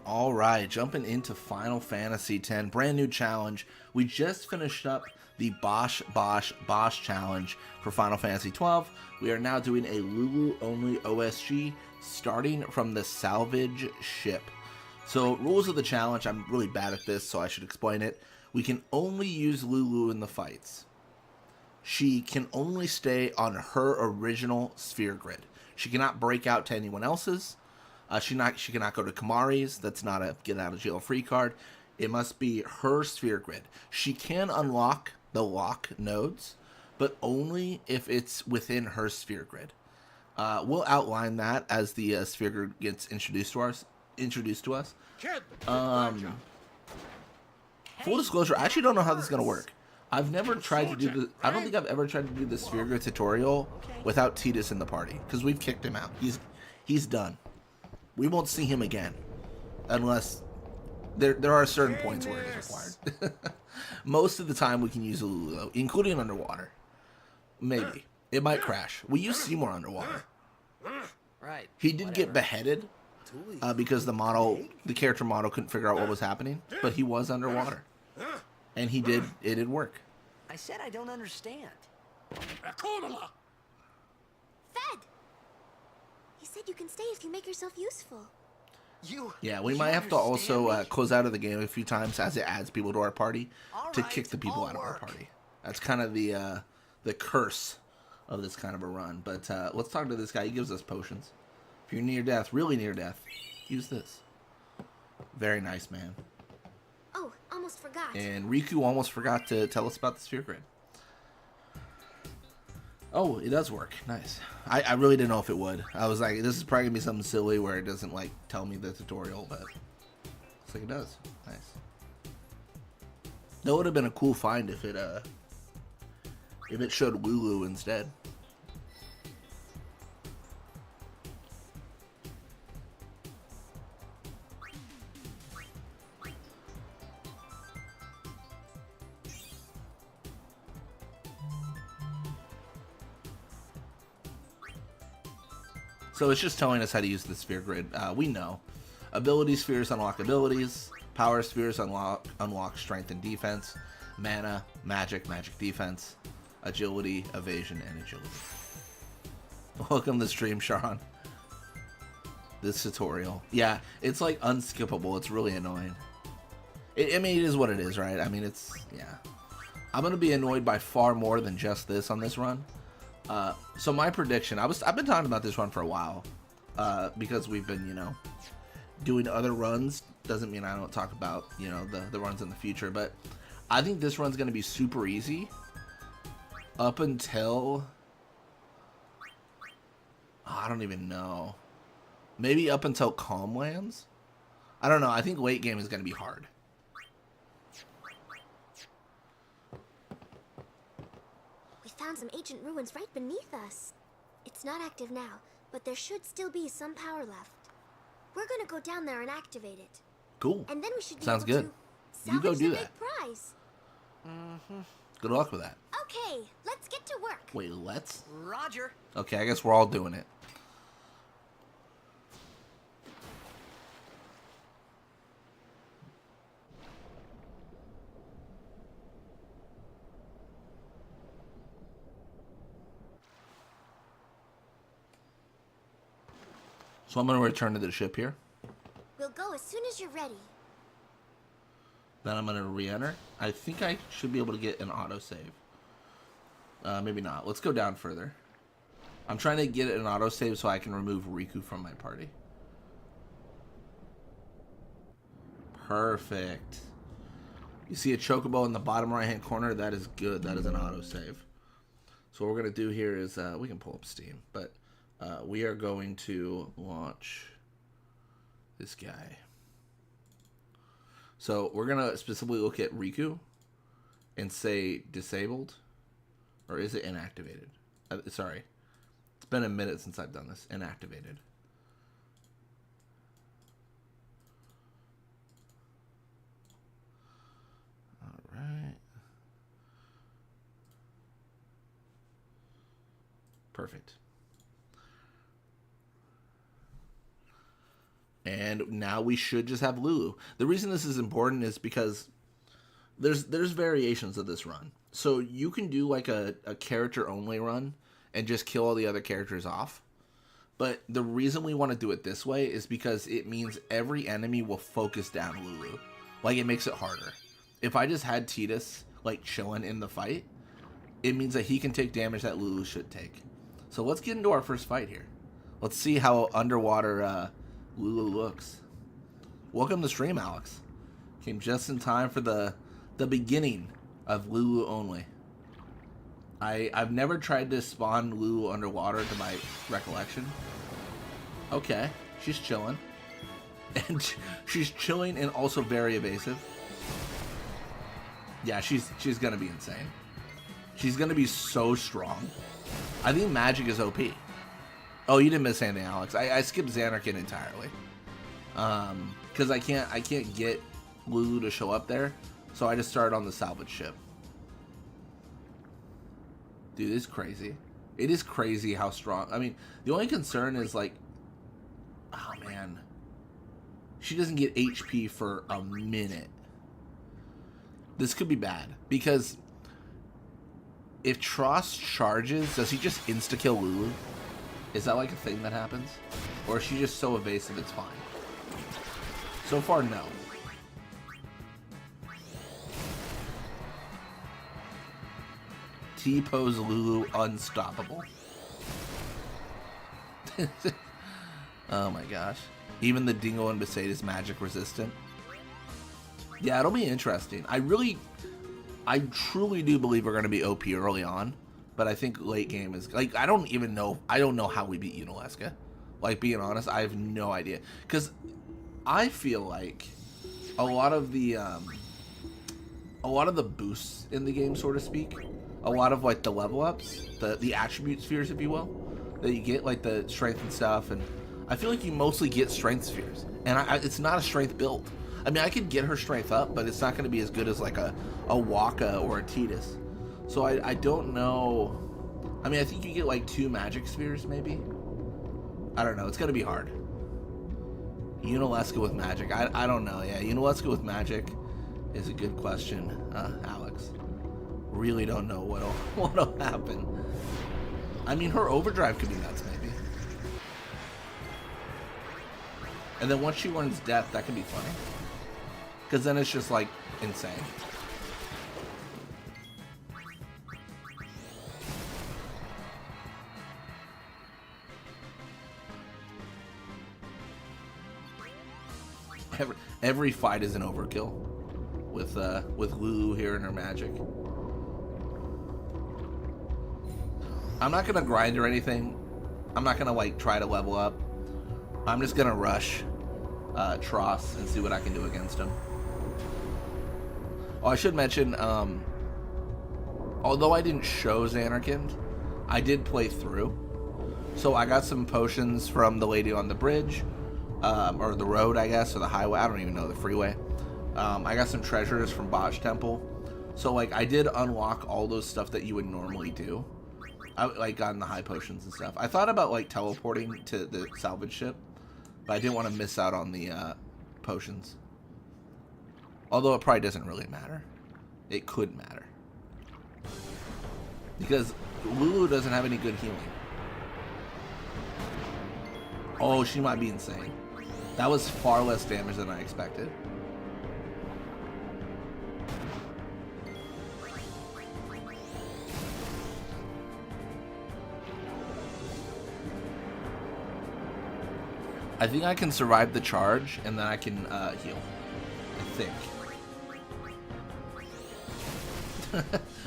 All right, jumping into Final Fantasy X, brand new challenge. We just finished up the Bosch challenge for Final Fantasy 12. We are now doing a Lulu only OSG, starting from the salvage ship. So, rules of the challenge, I'm really bad at this, so I should explain it. We can only use Lulu in the fights. She can only stay on her original sphere grid. She cannot break out to anyone else's. She cannot go to Kamari's. That's not a get out of jail free card. It must be her sphere grid. She can unlock the lock nodes, but only if it's within her sphere grid. We'll outline that as the sphere grid gets introduced to us. Full disclosure, I actually don't know how this is gonna work. I've never tried to do the. I don't think I've ever tried to do the sphere grid tutorial without Tidus in the party because we've kicked him out. He's done. We won't see him again unless there are certain points where it is required. Most of the time we can use a Lulu, though, including underwater. Maybe. It might crash. We use Seymour underwater. Right. He did get beheaded because the character model couldn't figure out what was happening, but he was underwater. And it did work. I said I don't understand. Fed! He said you can stay if you make yourself useful. Yeah, we might have to also close out of the game a few times as it adds people to our party to kick the people out of our party. That's kind of the curse of this kind of a run. But let's talk to this guy. He gives us potions. If you're near death, really near death, use this. Very nice, man. Oh, almost forgot. And Riku almost forgot to tell us about the sphere grid. Oh, it does work. Nice. I really didn't know if it would. I was like, this is probably going to be something silly where it doesn't, like, tell me the tutorial, but looks like it does. Nice. That would have been a cool find if it showed Lulu instead. So it's just telling us how to use the sphere grid. We know. Ability spheres unlock abilities. Power spheres unlock strength and defense. Mana, magic defense. Agility, evasion, and agility. Welcome to the stream, Sharon. This tutorial. Yeah, it's like unskippable. It's really annoying. I mean, it is what it is, right? I mean, it's, yeah. I'm going to be annoyed by far more than just this on this run. So my prediction, I've been talking about this run for a while, because we've been, doing other runs. Doesn't mean I don't talk about, the runs in the future, but I think this run's going to be super easy up until, I don't even know, maybe up until Calm lands. I don't know. I think late game is going to be hard. Found some ancient ruins right beneath us. It's not active now, but there should still be some power left. We're gonna go down there and activate it. Cool. And then we should be Sounds able good. to You go salvage do the that. big prize. Good luck with that. Okay, let's get to work. Wait, let's? Roger. Okay, I guess we're all doing it. So I'm going to return to the ship here. We'll go as soon as you're ready. Then I'm going to re-enter. I think I should be able to get an autosave. Maybe not. Let's go down further. I'm trying to get an autosave so I can remove Riku from my party. Perfect. You see a chocobo in the bottom right-hand corner? That is good. That is an autosave. So what we're going to do here is, we can pull up Steam, but we are going to launch this guy. So we're going to specifically look at Riku and say disabled, or is it inactivated? Sorry. It's been a minute since I've done this. Inactivated. All right. Perfect. And now we should just have Lulu. The reason this is important is because there's variations of this run. So you can do like a character only run and just kill all the other characters off. But the reason we want to do it this way is because it means every enemy will focus down Lulu. Like, it makes it harder. If I just had Tidus, like, chilling in the fight, it means that he can take damage that Lulu should take. So let's get into our first fight here. Let's see how underwater Lulu looks. Welcome to stream, Alex. Came just in time for the beginning of Lulu only. I've never tried to spawn Lulu underwater to my recollection. Okay, she's chilling. And she's chilling and also very evasive. Yeah, she's gonna be insane. She's gonna be so strong. I think magic is OP. Oh, you didn't miss anything, Alex. I skipped Xanarkin entirely. Because I can't get Lulu to show up there. So I just started on the salvage ship. Dude, it's crazy. It is crazy how strong. I mean, the only concern is like, oh man, she doesn't get HP for a minute. This could be bad because if Tross charges, does he just insta-kill Lulu? Is that like a thing that happens? Or is she just so evasive it's fine? So far, no. T-pose Lulu unstoppable. Oh my gosh. Even the Dingo and Mercedes magic resistant. Yeah, it'll be interesting. I truly do believe we're going to be OP early on. But I think late game is... Like, I don't know how we beat Unalesca. Like, being honest, I have no idea. Because I feel like a lot of the boosts in the game, so to speak, a lot of like the level ups, the attribute spheres, if you will, that you get, like the strength and stuff, and I feel like you mostly get strength spheres, and it's not a strength build. I mean, I could get her strength up, but it's not going to be as good as like a Waka or a Tidus. So I don't know. I mean, I think you get like 2 magic spheres, maybe. I don't know. It's going to be hard. Unalesca with magic. I don't know. Yeah, Unalesca with magic is a good question, Alex. Really don't know what'll happen. I mean, her overdrive could be nuts, maybe. And then once she learns death, that could be funny. Because then it's just like insane. Every fight is an overkill with Lulu here and her magic. I'm not gonna grind or anything. I'm not gonna like try to level up. I'm just gonna rush Tross and see what I can do against him. Oh, I should mention, although I didn't show Xanarkin, I did play through. So I got some potions from the lady on the bridge, or the road, I guess, or the highway. I don't even know, the freeway. I got some treasures from Bosch Temple. So like I did unlock all those stuff that you would normally do. I like gotten the high potions and stuff. I thought about like teleporting to the salvage ship, but I didn't want to miss out on the potions. Although it probably doesn't really matter. It could matter. Because Lulu doesn't have any good healing. Oh, she might be insane. That was far less damage than I expected. I think I can survive the charge, and then I can heal. I think.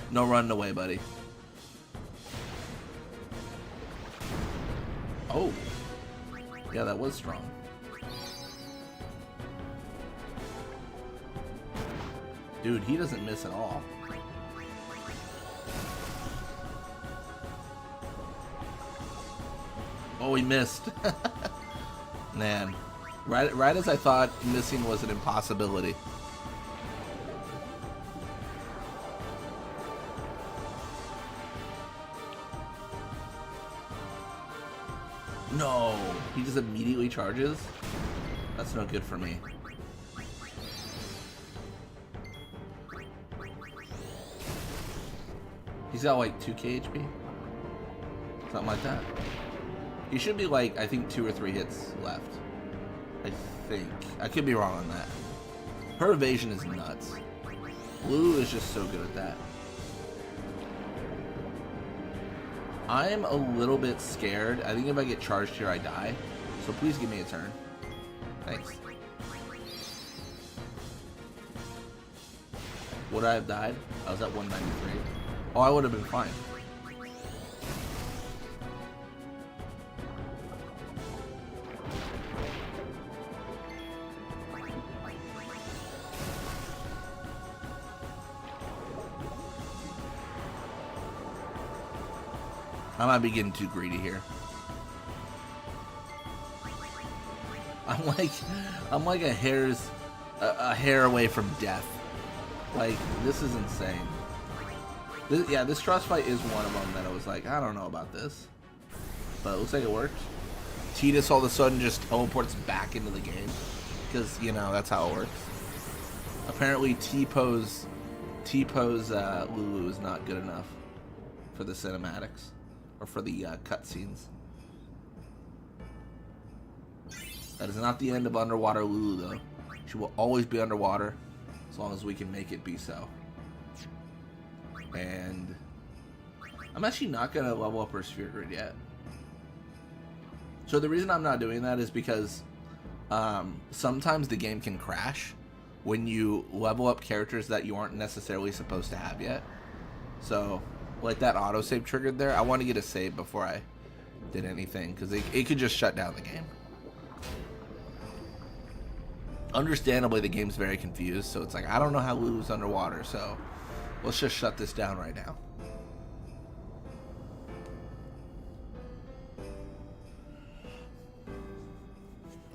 No running away, buddy. Oh. Yeah, that was strong. Dude, he doesn't miss at all. Oh, he missed. Man. Right as I thought missing was an impossibility. No, he just immediately charges. That's no good for me. He's got like 2k HP? Something like that. He should be like, I think 2 or 3 hits left. I think. I could be wrong on that. Her evasion is nuts. Lulu is just so good at that. I am a little bit scared. I think if I get charged here, I die. So please give me a turn. Thanks. Would I have died? I was at 193. Oh, I would have been fine. I might be getting too greedy here. I'm like a hair away from death. Like, this is insane. This trust fight is one of them that I was like, I don't know about this, but it looks like it worked. Tidus all of a sudden just teleports back into the game because, you know, that's how it works. Apparently T-pose Lulu is not good enough for the cinematics or for the cutscenes. That is not the end of Underwater Lulu, though. She will always be underwater as long as we can make it be so. And I'm actually not going to level up her sphere grid yet. So the reason I'm not doing that is because sometimes the game can crash when you level up characters that you aren't necessarily supposed to have yet. So, like that autosave triggered there, I want to get a save before I did anything, because it could just shut down the game. Understandably, the game's very confused, so it's like, I don't know how Lulu's underwater, so let's just shut this down right now.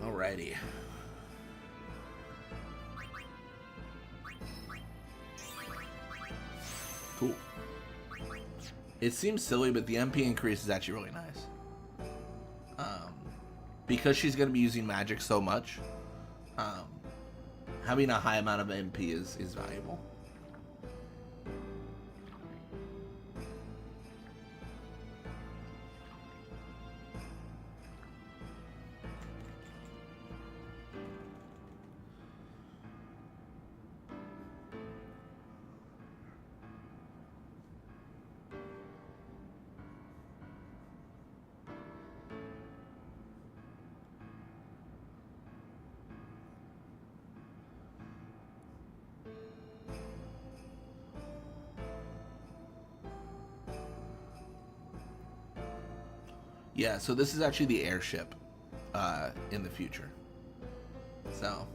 Alrighty. Cool. It seems silly, but the MP increase is actually really nice. Because she's going to be using magic so much, having a high amount of MP is valuable. Yeah, so this is actually the airship in the future. So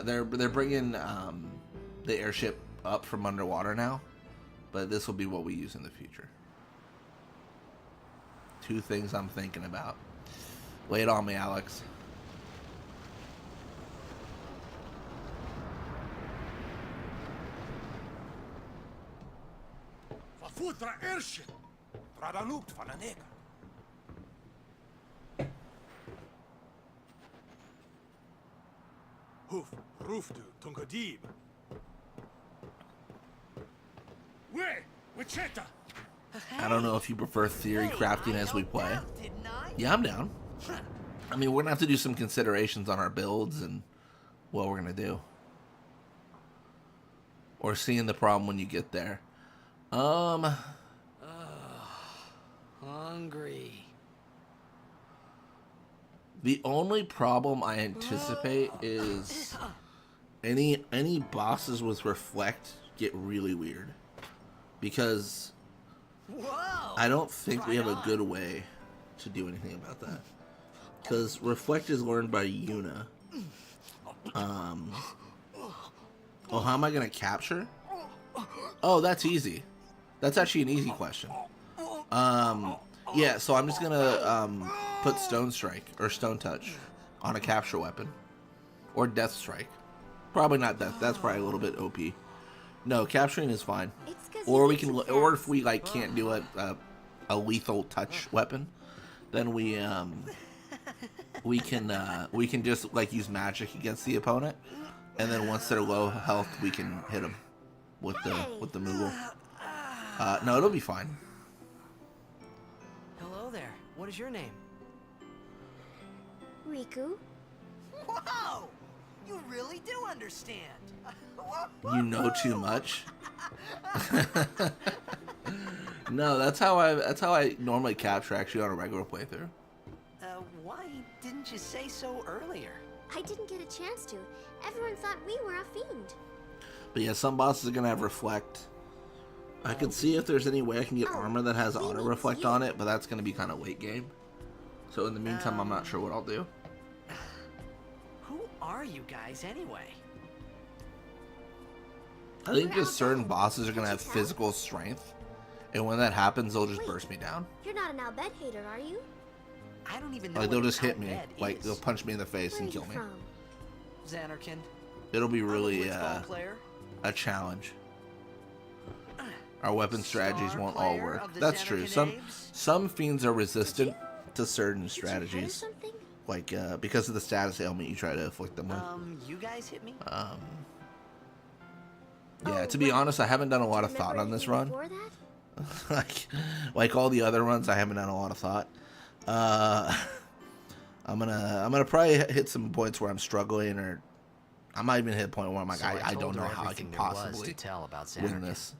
they're bringing the airship up from underwater now, but this will be what we use in the future. 2 things I'm thinking about. Lay it on me, Alex. Futra airship. Tradalukt van een nigger. Hoof, roofdu, tungadib. Way, wacheta. I don't know if you prefer theory crafting as we play. Yeah, I'm down. I mean, we're gonna have to do some considerations on our builds and what we're gonna do, or seeing the problem when you get there. Hungry. The only problem I anticipate is any bosses with reflect get really weird, because Whoa! I don't think we have a good way to do anything about that. Because reflect is learned by Yuna. Oh, how am I gonna capture? Oh, that's easy. That's actually an easy question. Yeah, so I'm just gonna put Stone Strike or Stone Touch on a capture weapon, or Death Strike. Probably not Death. That's probably a little bit OP. No, capturing is fine. Or we can, or if we like can't do a lethal touch weapon, then we we can just like use magic against the opponent, and then once they're low health, we can hit them with the Moogle. No, it'll be fine. Hello there. What is your name? Riku? Whoa! You really do understand. You know too much. No, that's how I normally capture actually on a regular playthrough. Why didn't you say so earlier? I didn't get a chance to. Everyone thought we were a fiend. But yeah, some bosses are gonna have reflect. I can see if there's any way I can get armor that has auto reflect on it, but that's gonna be kind of late game. So in the meantime, I'm not sure what I'll do. Who are you guys anyway? I think just certain bosses are gonna have physical strength, and when that happens, they'll just Wait, burst me down. You're not an Albed hater, are you? I don't even know. Like they'll what just hit an me, Albed like is. they'll punch me in the face Where and are you kill me. from? Xanarkin. It'll be I'm a really blitzball player. a challenge. Our weapon strategies Star won't all player work. of the That's true. Xanarkin Apes? Some fiends are resistant to certain Did you hurt or strategies. something? Like because of the status ailment you try to afflict them with. You guys hit me? Yeah, Oh, to be right. honest, I haven't done a lot Do of you thought remember on this anything run. before that? like all the other runs, I haven't done a lot of thought. I'm gonna probably hit some points where I'm struggling, or I might even hit a point where I'm like, So I told don't know her how I can everything there was possibly to tell about win Xanarkin. this.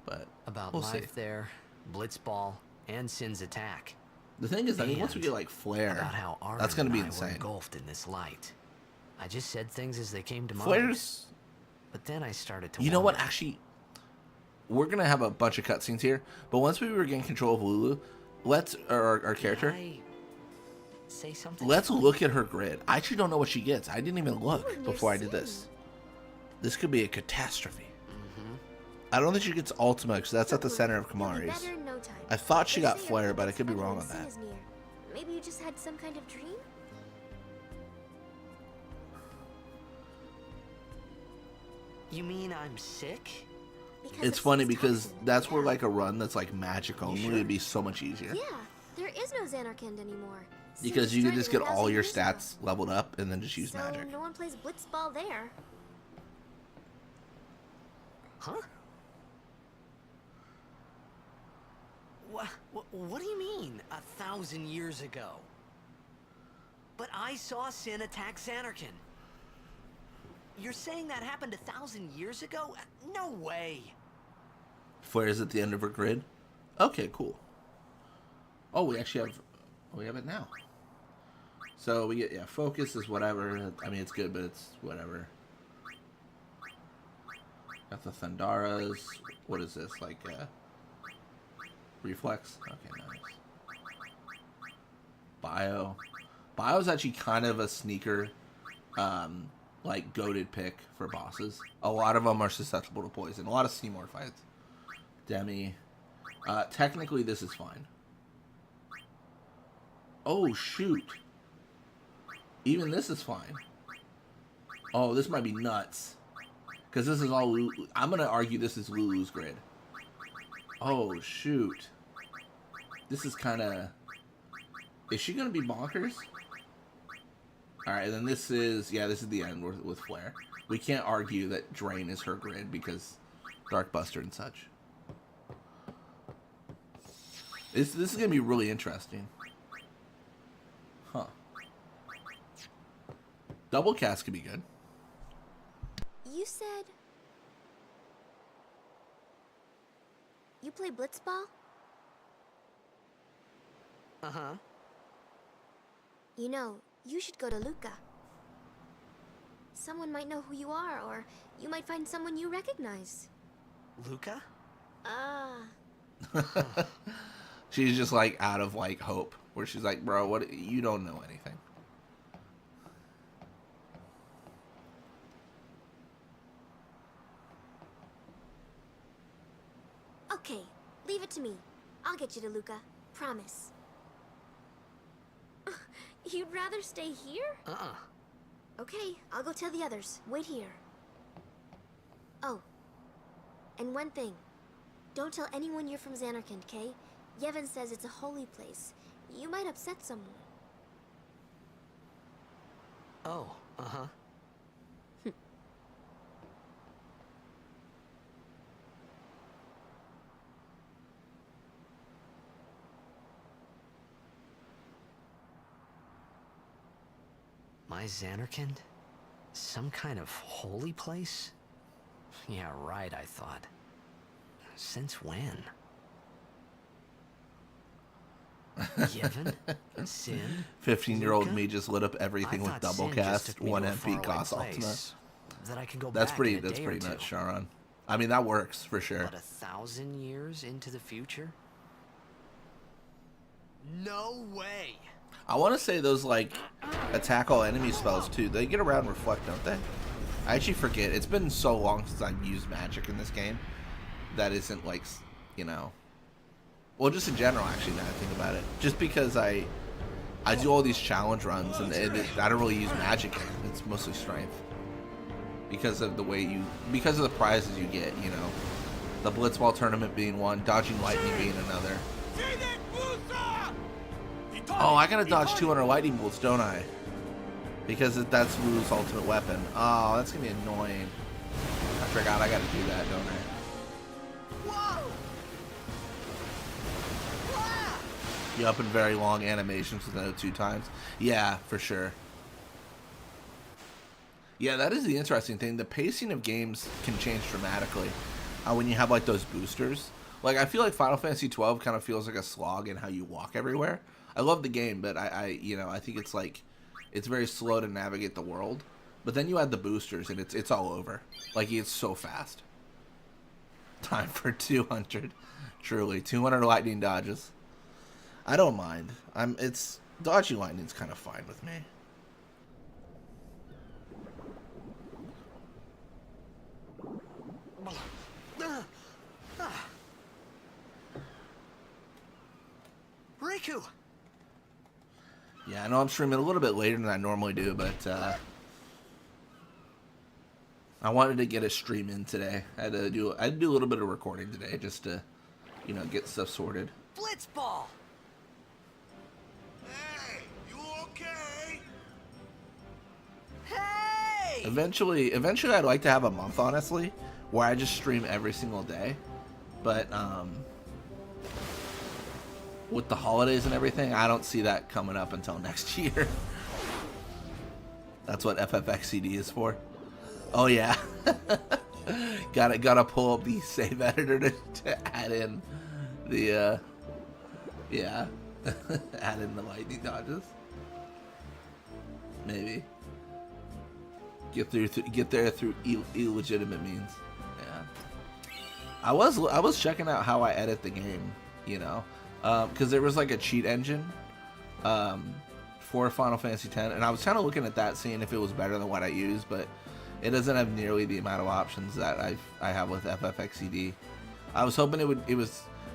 But About we'll life see. there, Blitzball, and Sin's attack. The thing is, I think once we And get like Flare, About how Armin that's gonna be and I were insane. engulfed in this light. I just said things as they came to mind. Flare's. But then I started to You know what? wonder. Actually, we're gonna have a bunch of cutscenes here. But once we regain control of Lulu, let's our character. Did I say something? Let's look at her grid. I actually don't know what she gets. I didn't even look Ooh, you're before I did seeing. this. This could be a catastrophe. Mm-hmm. I don't think she gets Ultima because that's at the Don't center worry, of you'll be Kamari's. better in no time. I thought she They got say your Flare, but I gets could be better wrong when on Sin that. is near. Maybe you just had some kind of dream? You mean I'm sick? Because It's of funny Sin's because toxin. that's where Yeah. like a run that's like magic only sure? would be so much easier. Yeah, there is no Xanarkand anymore. Sin Because you could destroyed just it get 1,000 all your years ago. stats leveled up and then just use So magic. no one plays Blitzball there. Huh? What do you mean, 1,000 years ago? But I saw Sin attack Xanarkin. You're saying that happened 1,000 years ago? No way. Flare's at the end of her grid. Okay, cool. Oh, we actually have it now. So we get focus is whatever. I mean it's good, but it's whatever. Got the Thandaras. What is this? Like reflex? Okay, nice. Bio. Bio's actually kind of a sneaker like goated pick for bosses. A lot of them are susceptible to poison. A lot of Seymour fights. Demi. Technically this is fine. Oh shoot. Even this is fine. Oh, this might be nuts. Because this is all Lulu. I'm going to argue this is Lulu's grid. Oh shoot. This is kind of... Is she going to be bonkers? Alright, and then this is... Yeah, this is the end with Flare. We can't argue that Drain is her grid because Darkbuster and such. This is going to be really interesting. Huh. Double cast could be good. You said... You play Blitzball? Uh-huh. You know, you should go to Luca. Someone might know who you are, or you might find someone you recognize. Luca? She's just like out of like hope, where she's like, bro, what? You don't know anything. Okay, leave it to me. I'll get you to Luca. Promise. You'd rather stay here? Okay, I'll go tell the others. Wait here. Oh, and one thing. Don't tell anyone you're from Xanarkand, okay? Yevon says it's a holy place. You might upset someone. Oh, uh-huh. My Xanarkand? Some kind of holy place? Yeah, right, I thought. Since when? Yevon? Sin? 15-year-old Luca? me just lit up everything I with thought double Sin just cast, took me 1 to a MP faraway cost ultimate. place that I can go That's back pretty. in a That's day or pretty nuts, two. Sharon. I mean, that works for sure. But 1,000 years into the future? No way! I want to say those like attack all enemy spells too. They get around reflect, don't they? I actually forget. It's been so long since I've used magic in this game that isn't like, you know, well, just in general. Actually, now I think about it, just because I do all these challenge runs and I don't really use magic in it. It's mostly strength because of the way because of the prizes you get. You know, the blitzball tournament being one, dodging lightning being another. Oh, I gotta dodge 200 lightning bolts, don't I? Because that's Lulu's ultimate weapon. Oh, that's gonna be annoying. I forgot I gotta do that, don't I? Whoa! Ah! You up in very long animations with no 2 times. Yeah, for sure. Yeah, that is the interesting thing. The pacing of games can change dramatically when you have like those boosters. Like I feel like Final Fantasy 12 kind of feels like a slog in how you walk everywhere. I love the game, but I think it's like it's very slow to navigate the world. But then you add the boosters and it's all over. Like it's so fast. Time for 200. Truly, 200 lightning dodges. I don't mind. It's dodging lightning's kind of fine with me. Riku! Yeah, I know I'm streaming a little bit later than I normally do, but I wanted to get a stream in today. I had to do a little bit of recording today just to, you know, get stuff sorted. Blitzball! Hey, you okay? Hey! Eventually I'd like to have a month, honestly, where I just stream every single day. But with the holidays and everything, I don't see that coming up until next year. That's what FFXCD is for. Oh yeah. gotta pull up the save editor to add in the yeah. Add in the lightning dodges. Maybe. Get there through illegitimate means. Yeah. I was checking out how I edit the game, you know. Because there was like a cheat engine for Final Fantasy X, and I was kind of looking at that, seeing if it was better than what I use, but it doesn't have nearly the amount of options that I have with FFXCD. I was hoping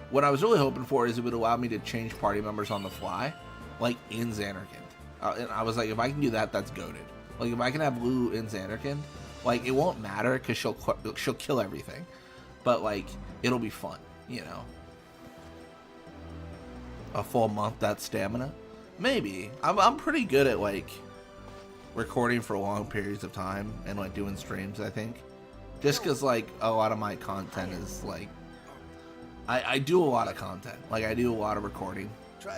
what I was really hoping for is it would allow me to change party members on the fly, like in Xanarkand. And I was like, if I can do that, that's goated. Like if I can have Lulu in Xanarkand, like it won't matter because she'll kill everything, but like it'll be fun, you know. A full month that stamina, maybe. I'm pretty good at like recording for long periods of time and like doing streams. I think just because like a lot of my content is like I do a lot of content. Like I do a lot of recording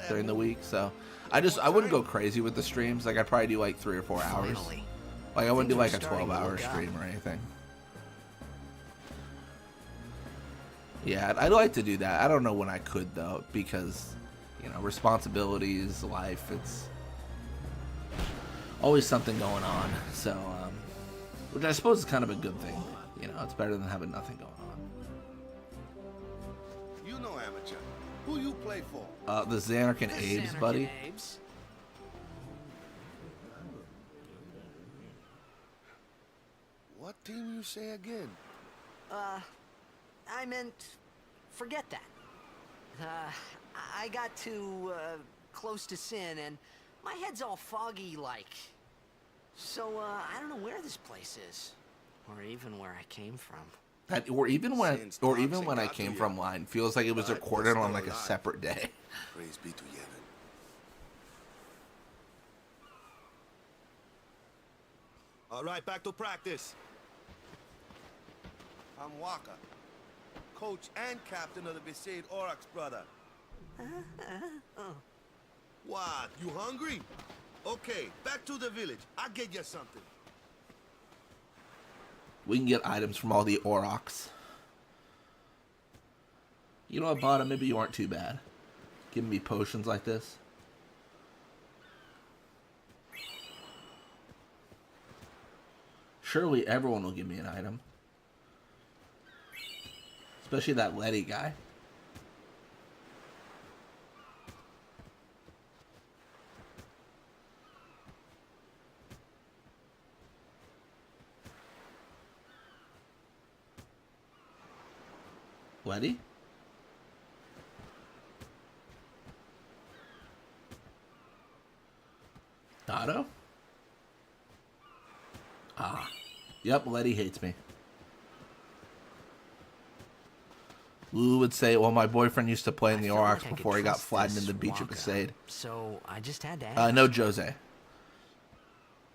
during the week, so I wouldn't go crazy with the streams. Like I'd probably do like 3 or 4 hours. Like I wouldn't do like a 12-hour stream or anything. Yeah, I'd like to do that. I don't know when I could though, because you know, responsibilities, life, it's always something going on. So, which I suppose is kind of a good thing. You know, it's better than having nothing going on. You know amateur. Who you play for? The Xanarkand Abes, buddy. What team you say again? I meant, forget that. I got too, close to Sin, and my head's all foggy like. So, I don't know where this place is. Or even where I came from. Or even when I came from line feels like it was recorded on like a separate day. Praise be to Yevon. All right, back to practice. I'm Waka, coach and captain of the Besaid Aurochs, brother. What? You hungry? Okay, back to the village. I'll get you something. We can get items from all the Aurochs. You know what, Bada? Maybe you aren't too bad. Giving me potions like this. Surely everyone will give me an item. Especially that Letty guy. Letty? Otto? Ah. Yep, Letty hates me. Lulu would say, well, my boyfriend used to play in the Aurochs before he got flattened in the beach of Besaid. So I just had to ask. No, Jose.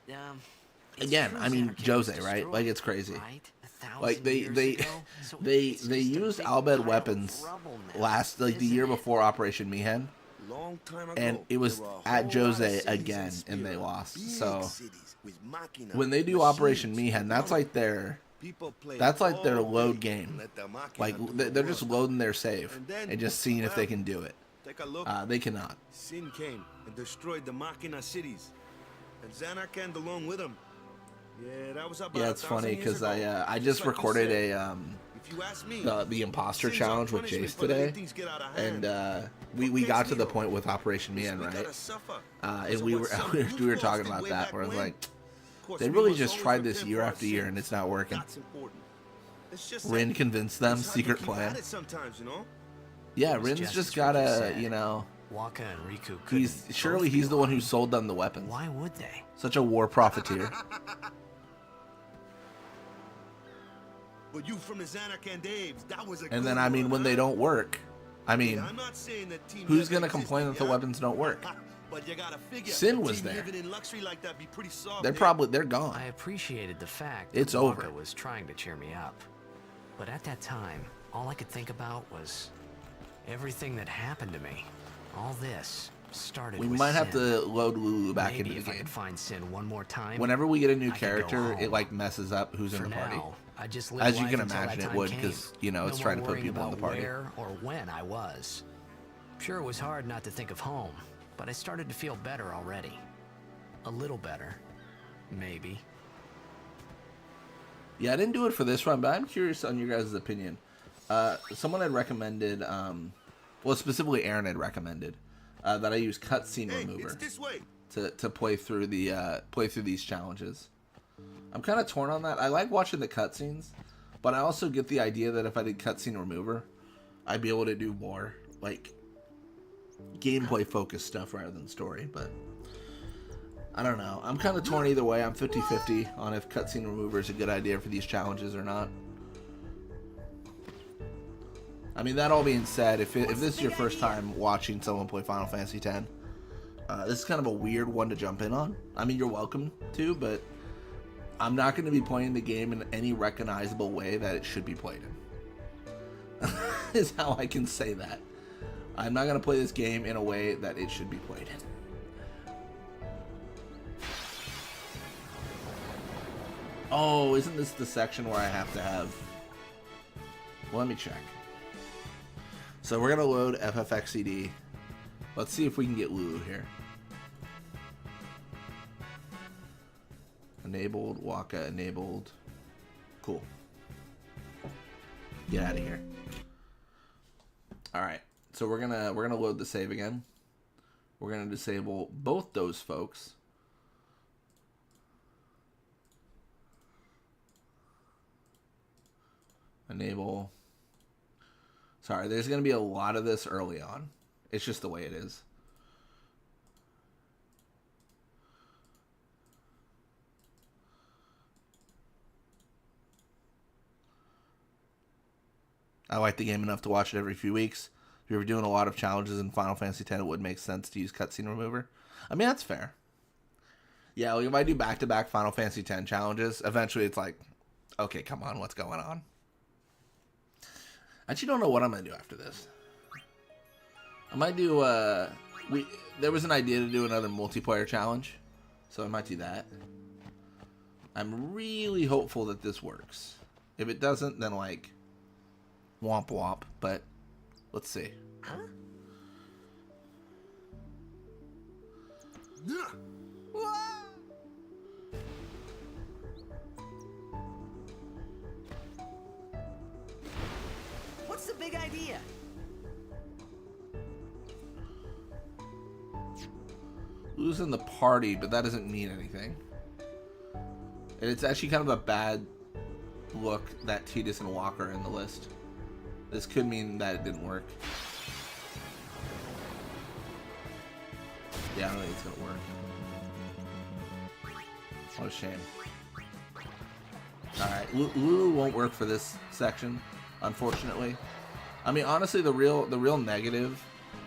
It's Again, true I mean, Xanarkand was Jose, right? destroyed, Like, it's crazy. right? 1,000 Like, they years ago? So they it's just a used big Albed pile of weapons rubble now, the isn't year it? before Operation Mihen, Long time ago, and it was there were a at whole lot of Jose cities again, in and they Spira. lost. Big So cities with machina, when they do machines, Operation Mihen, that's like their people play their all load day game. and let the machina Like do the they're just work. loading their save And then, and just seeing if they well, can do it. Take a look. They cannot. Sin came and destroyed the machina cities, and Xanarkand along with him. Yeah, that was about Yeah, it's 1,000 funny years because ago. I just like you recorded said. If you ask me, the imposter sins are challenge with punishment Jace for letting today, things get out of hand. and we Okay, got to the Nero. point with Operation Mihen, We right? gotta suffer. And So we what were some we were goofballs talking did about way that back where I was when, like, of course, they we really must just always tried this repent year for our after year and sins. it's not working. That's important. It's just Rin like, convinced them, it's hard to secret keep plan. at it sometimes, you know? Yeah, It was Rin's just just as gotta, Riku said. you know, Waka and Riku he's couldn't surely both be he's the one who lying. sold them the weapons. Why would they? Such a war profiteer. But you from the Xanarkand Daves, that was a And good then I mean, one, when they huh? don't work, I mean, Yeah, I'm not saying that team who's never gonna complain existed, that the yeah? weapons don't work? But you gotta figure, Sin a was team there. living in luxury like that be pretty soft. they're gone. I appreciated the fact It's that Waka over. was trying to cheer me up. But at that time, all I could think about was everything that happened to me. All this started We with might have Sin. to load Lulu back Maybe into if the I game. could find Sin one more time. Whenever we get a new I could go character, it home. like messes up who's For in the party. now, I just live As you life can until imagine that it time would, came. 'cause, you know, it's No trying more to put worrying people in the about party. Where or when I was. Sure, it was hard not to think of home, but I started to feel better already. A little better, maybe. Yeah, I didn't do it for this one, but I'm curious on your guys' opinion. Someone had recommended, well, specifically Aaron had recommended that I use cutscene Hey, remover it's this way. to play through these challenges. I'm kind of torn on that. I like watching the cutscenes, but I also get the idea that if I did cutscene remover, I'd be able to do more like gameplay focused stuff rather than story. But I don't know. I'm kind of torn either way. I'm 50-50 on if cutscene remover is a good idea for these challenges or not. I mean, that all being said, if this is your first time watching someone play Final Fantasy X, this is kind of a weird one to jump in on. I mean, you're welcome to, but I'm not going to be playing the game in any recognizable way that it should be played in. Is how I can say that. I'm not going to play this game in a way that it should be played in. Oh, isn't this the section where I have to have... Well, let me check. So we're going to load FFXCD. Let's see if we can get Lulu here. Enabled, Waka enabled. Cool. Get out of here. All right. So we're gonna load the save again. We're gonna disable both those folks. Enable. Sorry, there's gonna be a lot of this early on. It's just the way it is. I like the game enough to watch it every few weeks. If you were doing a lot of challenges in Final Fantasy X, it would make sense to use cutscene remover. I mean, that's fair. Yeah, like if I do back-to-back Final Fantasy X challenges, eventually it's like, okay, come on, what's going on? I actually don't know what I'm gonna do after this. I might do. There was an idea to do another multiplayer challenge, so I might do that. I'm really hopeful that this works. If it doesn't, then like, womp womp. But let's see. Huh? What's the big idea? Losing the party, but that doesn't mean anything. And it's actually kind of a bad look that Tidus and Walker are in the list. This could mean that it didn't work. Yeah, I don't think it's gonna work. What a shame. Alright, Lulu won't work for this section, unfortunately. I mean, honestly, the real negative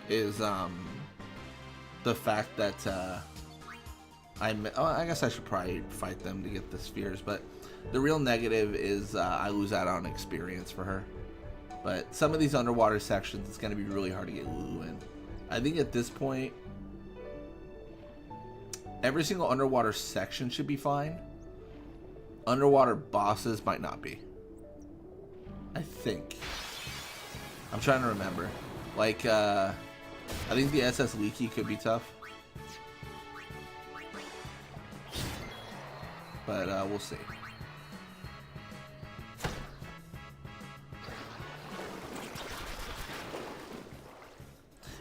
is the fact that I guess I should probably fight them to get the spheres, but the real negative is I lose out on experience for her. But some of these underwater sections, it's going to be really hard to get Lulu in. I think at this point, every single underwater section should be fine. Underwater bosses might not be. I think. I'm trying to remember. Like, I think the SS Leaky could be tough. But we'll see.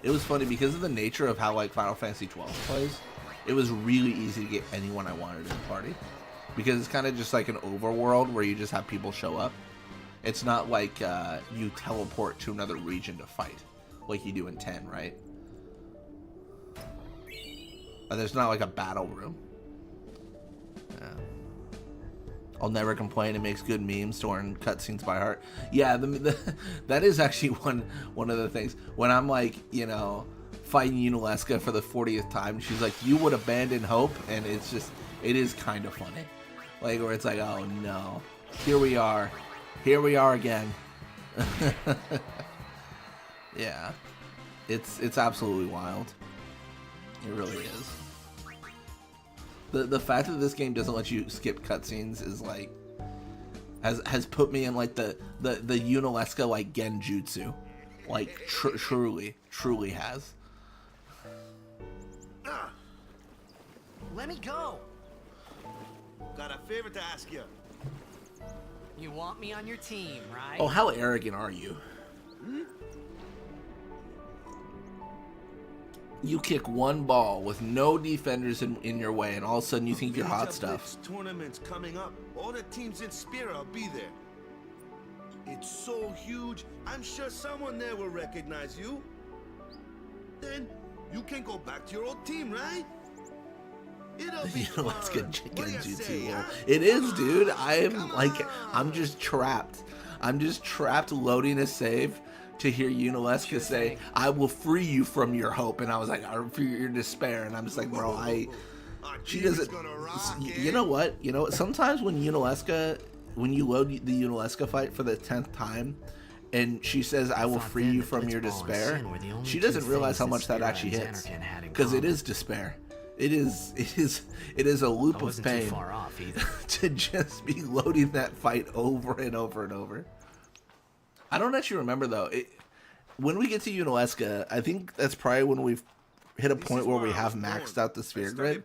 It was funny because of the nature of how like Final Fantasy 12 plays. It was really easy to get anyone I wanted in the party because it's kind of just like an overworld where you just have people show up. It's not like you teleport to another region to fight like you do in 10, right? And there's not like a battle room. Yeah. I'll never complain. It makes good memes to learn cutscenes by heart. Yeah, that is actually one of the things. When I'm like, you know, fighting Unileska for the 40th time, she's like, "You would abandon hope," and it is kind of funny. Like, where it's like, oh no, here we are again. Yeah, it's absolutely wild. It really is. The fact that this game doesn't let you skip cutscenes is like has put me in like the Unileska like genjutsu, like truly has. Let me go. Got a favor to ask you. You want me on your team, right? Oh, how arrogant are you? You kick one ball with no defenders in your way, and all of a sudden you think you're hot stuff. Tournament's coming up. All the teams in Spear will be there. It's so huge, I'm sure someone there will recognize you. Then you can go back to your old team, right? It'll be fun. Let's get What do you say, genjutsu. huh? It is, dude. I'm just trapped. I'm just trapped loading a save to hear Unileska say, "I will free you from your hope," and I was like, "I free your despair," and I'm just like, bro, she doesn't. You know what? Sometimes when you load the Unileska fight for the 10th time, and she says, "I will free you from your despair," she doesn't realize how much that actually hits, because it is despair. It is a loop of pain to just be loading that fight over and over and over. I don't actually remember though. When we get to Unileska, I think that's probably when we've hit a point where we have maxed out the sphere grid.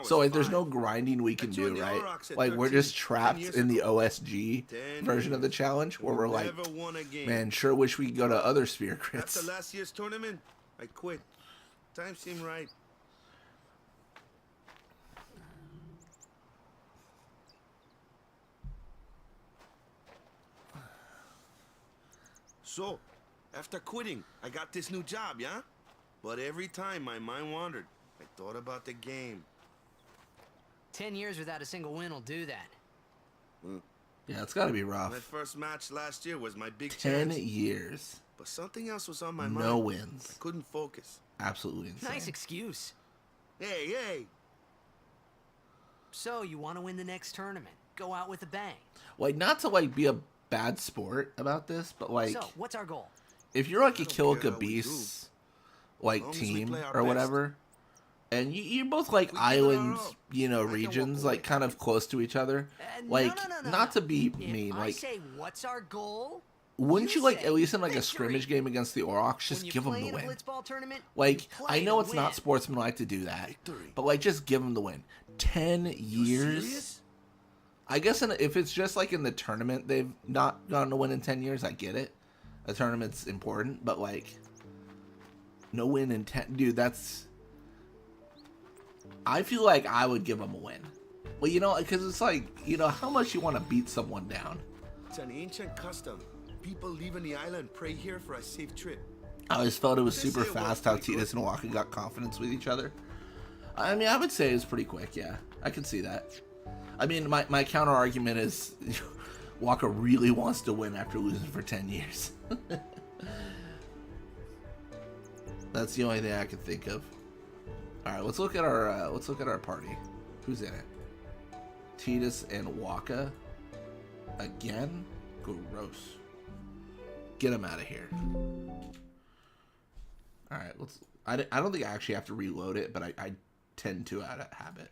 So like, there's no grinding we can do, right? Like we're just trapped in the OSG version of the challenge, where we're like, man, sure wish we could go to other sphere grids. After last year's tournament, I quit. Time seemed right. So, after quitting, I got this new job, yeah? But every time my mind wandered, I thought about the game. 10 years without a single win will do that. Yeah, it's got to be My rough. first match last year was my big 10 chance. years, But something else was on my mind. no wins. I couldn't focus. Absolutely insane. Nice excuse. Hey, So you want to win the next tournament? Go out with a bang. Like, not to like be a bad sport about this, but like, So what's our goal? if you're like a don't Kill care how we Beast like Long as we team play our or best. whatever, and you're both like We give it our island, all. you know, I can walk regions, away. like kind of close to each other, No, like no, not to no. be If mean, I like say what's our goal? wouldn't you like say at least in like a victory. scrimmage game against the Aurochs, just When you give them play the in a win? blitzball tournament, Like, you play I know to it's not win. sportsmanlike to do that, Victory. but like just give them the win. 10 You years. serious? I guess if it's just like in the tournament they've not gotten to win in 10 years, I get it. A tournament's important, but like no win in 10, dude, that's. I feel like I would give them a win. Well, you know, because it's like, you know, how much you want to beat someone down. It's an ancient custom. People leaving the island pray here for a safe trip. I always felt it was They super say it works fast how pretty Titus and Waka got confidence with each other. I mean, I would say it's pretty quick, yeah. I can see that. I mean, my counter argument is Waka really wants to win after losing for 10 years. That's the only thing I can think of. All right, let's look at our party. Who's in it? Titus and Waka again. Gross. Get him out of here. All right, let's. I don't think I actually have to reload it, but I tend to out of habit.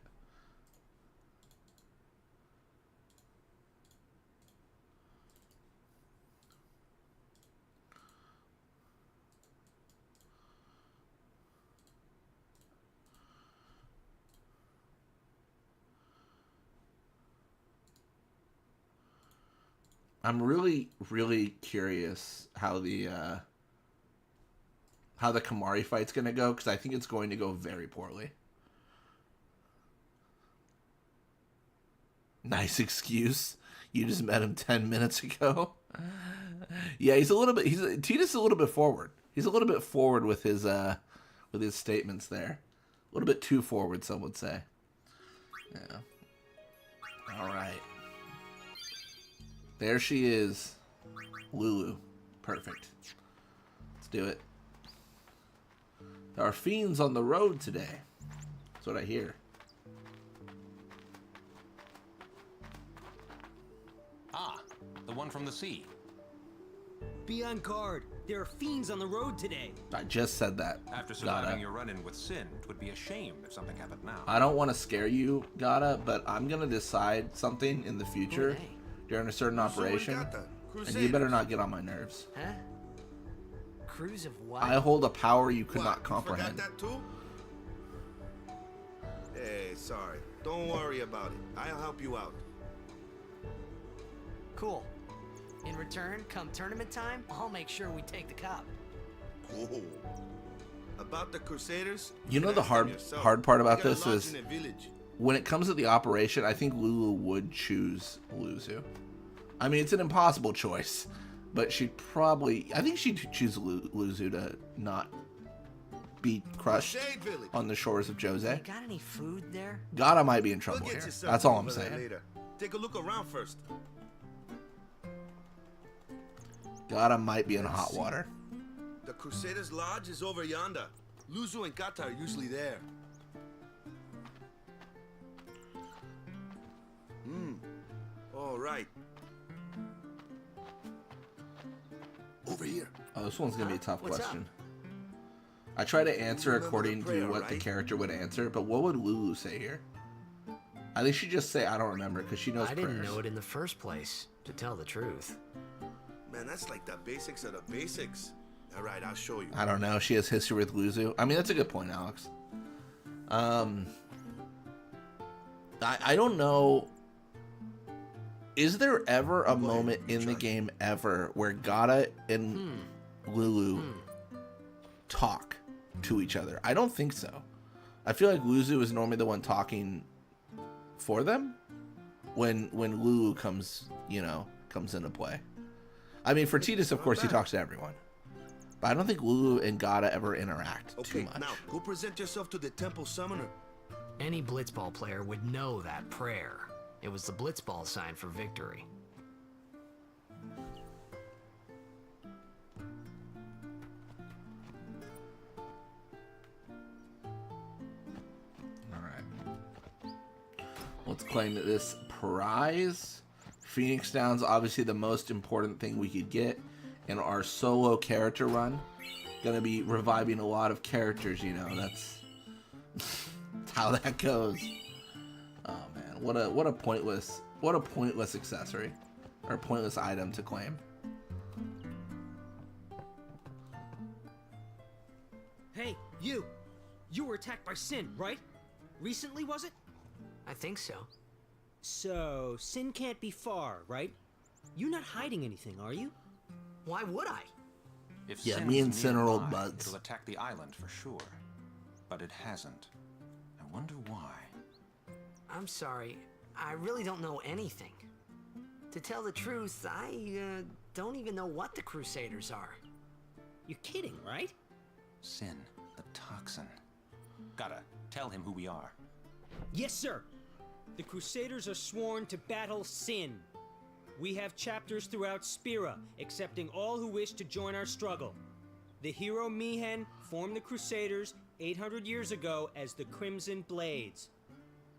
I'm really, really curious how the Kamari fight's gonna go, because I think it's going to go very poorly. Nice excuse. You just met him 10 minutes ago. Yeah, Titus is a little bit forward. He's a little bit forward with his statements there. A little bit too forward, some would say. Yeah. All right. There she is. Lulu. Perfect. Let's do it. There are fiends on the road today. That's what I hear. Ah, the one from the sea. Be on guard. There are fiends on the road today. I just said that. After Gata. surviving your run-in with Sin, it would be a shame if something happened now. I don't want to scare you, Gata, but I'm going to decide something in the future Hey. during a certain operation, Gata, and you better not get on my nerves. Huh? Cruise of what? I hold a power you could What, not you comprehend. forgot that too? Hey, sorry. Don't worry about it. I'll help you out. Cool. In return, come tournament time, I'll make sure we take the cup. Oh. About the Crusaders? You know can the ask them hard yourself. part They about got a this lodge is in a village. when it comes to the operation, I think Lulu would choose Lulu. I mean, it's an impossible choice, but she'd probably. I think she'd choose Lulu to not be crushed Shade Village. on the shores of Jose. You got any food there? Gata might be in We'll trouble get here. you something That's all I'm over there saying. later. Take a look around first. Gata might be in Let's hot see. water. The Crusaders' Lodge is over yonder. Lulu and Gata are usually there. All right. Over here. Oh, this one's gonna be a tough What's up? question. I try to answer Remember according the prayer, to what the right? character would answer, but what would Lulu say here? I think she'd just say I don't remember because she knows I prayers. didn't know it in the first place, to tell the truth. Man, that's like the basics of the basics. All right, I'll show you. I don't know. She has history with Lulu. I mean, that's a good point, Alex. I don't know. Is there ever a moment in the game ever where Gata and Lulu talk to each other? I don't think so. I feel like Lulu is normally the one talking for them when Lulu comes into play. I mean, for Titus, of course, he talks to everyone. But I don't think Lulu and Gata ever interact too Okay, much. now go present yourself to the temple summoner. Any blitzball player would know that prayer. It was the blitzball sign for victory. Let's claim this prize. Phoenix Down's obviously the most important thing we could get in our solo character run. Gonna be reviving a lot of characters, you know. That's how that goes. Oh man, what a pointless accessory or pointless item to claim. Hey, you! You were attacked by Sin, right? Recently, was it? I think so. So, Sin can't be far, right? You're not hiding anything, are you? Why would I? If Yeah, Sin's me and Sin are old nearby, buds. It'll attack the island for sure. But it hasn't. I wonder why. I'm sorry. I really don't know anything. To tell the truth, I don't even know what the Crusaders are. You're kidding, right? Sin, the toxin. Gotta tell him who we are. Yes, sir! The Crusaders are sworn to battle Sin. We have chapters throughout Spira, accepting all who wish to join our struggle. The hero Mihen formed the Crusaders 800 years ago as the Crimson Blades.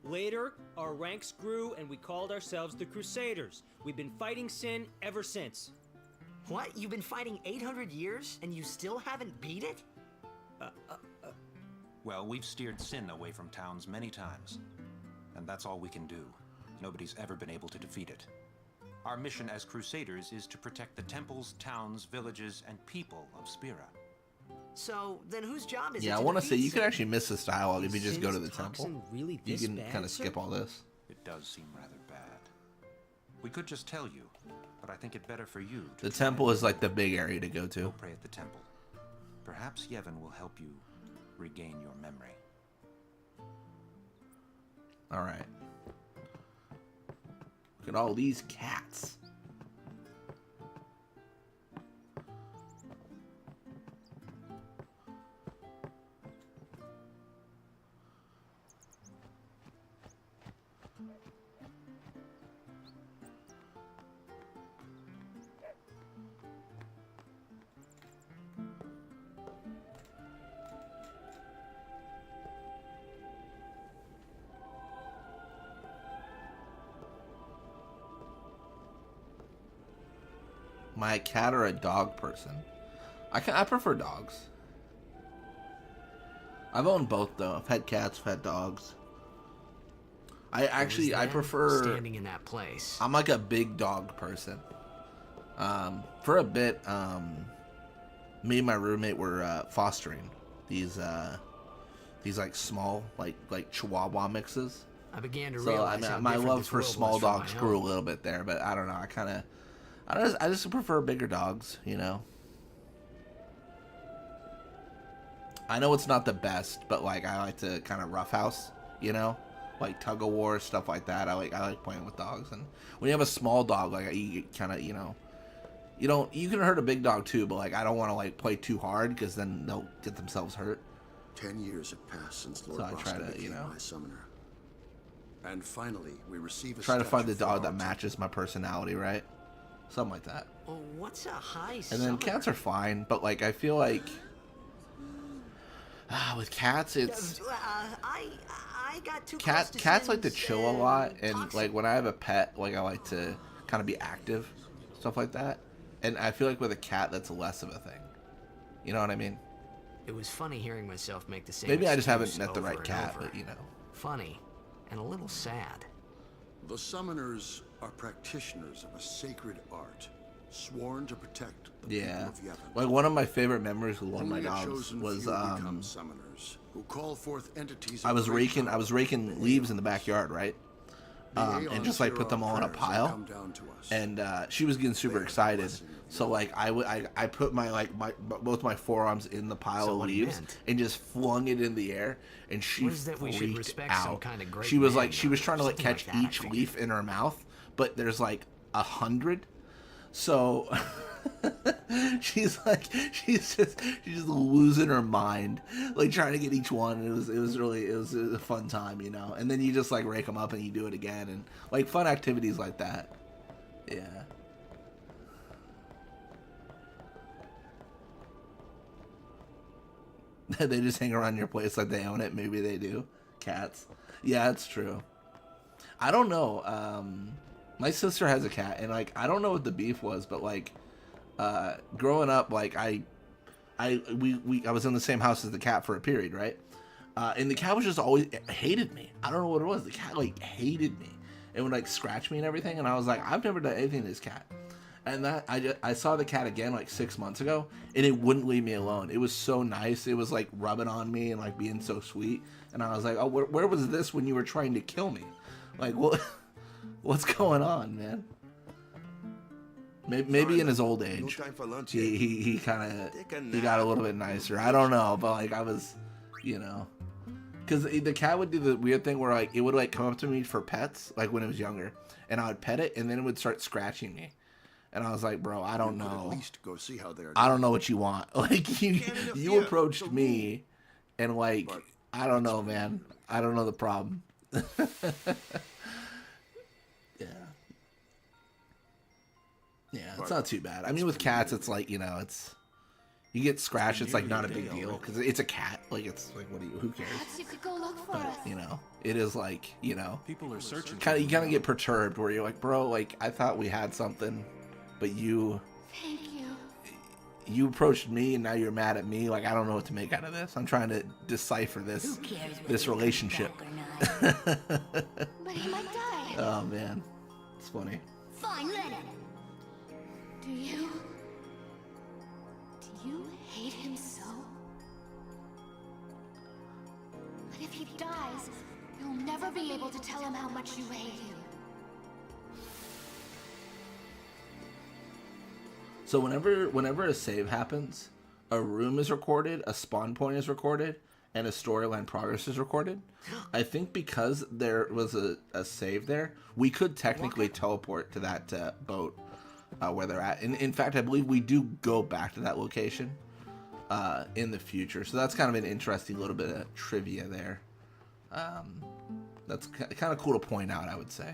Later, our ranks grew and we called ourselves the Crusaders. We've been fighting Sin ever since. What? You've been fighting 800 years and you still haven't beat it? Well, we've steered Sin away from towns many times. And that's all we can do. Nobody's ever been able to defeat it. Our mission as Crusaders is to protect the temples, towns, villages, and people of Spira. So, then whose job is it Yeah, I to want to say defeat you could Sin? actually miss this dialogue if you just go to the Sin's temple. toxin really You this can bad, kind of sir? skip all this. It does seem rather bad. We could just tell you, but I think it better for you to The try temple and is like the big area to go go to. pray at the temple. Perhaps Yevon will help you regain your memory. All right. Look at all these cats. Am I a cat or a dog person? I prefer dogs. I've owned both though. I've had cats, I've had dogs. I prefer. Standing in that place. I'm like a big dog person. For a bit, me and my roommate were fostering these like small like Chihuahua mixes. I began to So realize how my different love this for world small was from dogs my grew a own. little bit there, but I don't know. I just prefer bigger dogs, you know. I know it's not the best, but like I like to kind of roughhouse, you know, like tug of war stuff like that. I like playing with dogs, and when you have a small dog, like you kind of you can hurt a big dog too, but like I don't want to like play too hard because then they'll get themselves hurt. 10 years have passed since Lord So I try Roscoe to, became you know, my summoner. And finally, we receive a try to find the statue for dog that our matches my personality, right? Something like that. Well, what's a high And then summoner? cats are fine, but like I feel like with cats it's I got too close to cats like to Sin's, chill a lot, and toxin. like when I have a pet, like I like to kind of be active, stuff like that. And I feel like with a cat, that's less of a thing. You know what I mean? It was funny hearing myself make the same. Maybe I just haven't excuse met the over right and cat, over. but you know. Funny, and a little sad. The summoners are practitioners of a sacred art, sworn to protect the Yeah, people of Yevon. like one of my favorite memories with one of my Only a dogs chosen was few become summoners, who call forth entities I of was great raking power. leaves in the backyard, right? The And aeons just like hear put them our all in a prayers and pile. come down to us. And she was getting super They have excited, blessing of so like I put my both my forearms in the pile So of what he leaves meant- and just flung it in the air, and she Was that we should freaked respect out. some kind of great She was man, like she was trying to like something like catch that, I each figured. leaf in her mouth, but there's like 100, so she's just losing her mind, like trying to get each one. It was a fun time, you know. And then you just like rake them up and you do it again, and like fun activities like that. Yeah. They just hang around your place like they own it. Maybe they do. Cats. Yeah, it's true. I don't know. My sister has a cat, and like I don't know what the beef was, but like growing up, like I was in the same house as the cat for a period, right? And the cat was just always hated me. I don't know what it was. The cat like hated me and would like scratch me and everything. And I was like, I've never done anything to this cat. And that I saw the cat again like 6 months ago, and it wouldn't leave me alone. It was so nice. It was like rubbing on me and like being so sweet. And I was like, oh, where was this when you were trying to kill me? Like, what's going on, man? Maybe in his old age, No time for lunch yet. he kind of got a little bit nicer. I don't know, but like I was, you know. Because the cat would do the weird thing where like it would like come up to me for pets, like when it was younger, and I would pet it, and then it would start scratching me, and I was like, bro, I don't know. At least go see how they're I doing. don't know what you want. Like you approached me, and like I don't know, man. I don't know the problem. Yeah, it's not too bad. I mean, with cats, it's like, you know, it's you get scratched, it's like not a big deal because it's a cat. Like it's like, who cares? Perhaps you could go look for us. You know, it is like, you know, People are searching. you kind of get perturbed where you're like, bro, like I thought we had something, but you Thank you. approached me and now you're mad at me. Like I don't know what to make out of this. I'm trying to decipher this relationship. But he might die. Oh man, it's funny. Fine, let him. Do you hate him so? But if he dies, you'll never be able to tell him how much you hate him. So whenever a save happens, a room is recorded, a spawn point is recorded, and a storyline progress is recorded. I think because there was a save there, we could technically teleport to that boat where they're at. And in fact, I believe we do go back to that location in the future. So that's kind of an interesting little bit of trivia there. That's kind of cool to point out, I would say.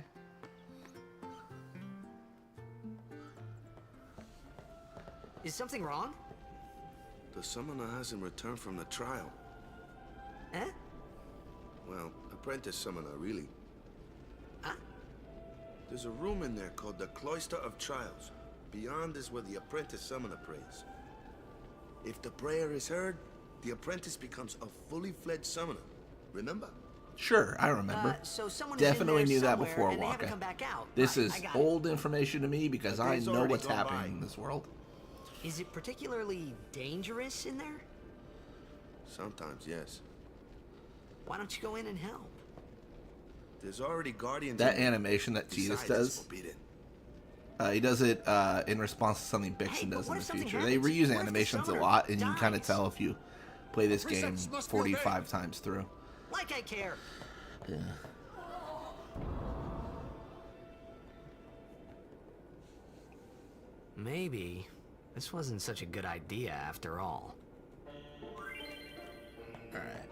Is something wrong? The summoner hasn't returned from the trial. Eh? Well, apprentice summoner, really. Huh? There's a room in there called the Cloister of Trials. Beyond is where the apprentice summoner prays. If the prayer is heard, the apprentice becomes a fully fledged summoner. Remember? Sure, I remember. So someone is in Definitely there knew that somewhere, before and they haven't walking. come back out. This Right, is I got it. old information to me because The I day's know already what's gone happening by. in this world. Is it particularly dangerous in there? Sometimes, yes. Why don't you go in and help? There's already guardians. That in there. animation that Tidus Besides, it's does, forbidden. he does it in response to something Bixen Hey, but does what in if the something future. They happens? reuse What if the animations a summoner lot, and you can kind of dies? tell if you play this game Precepts must be 45 times through. Like I care. Yeah. Maybe this wasn't such a good idea after all. Alright.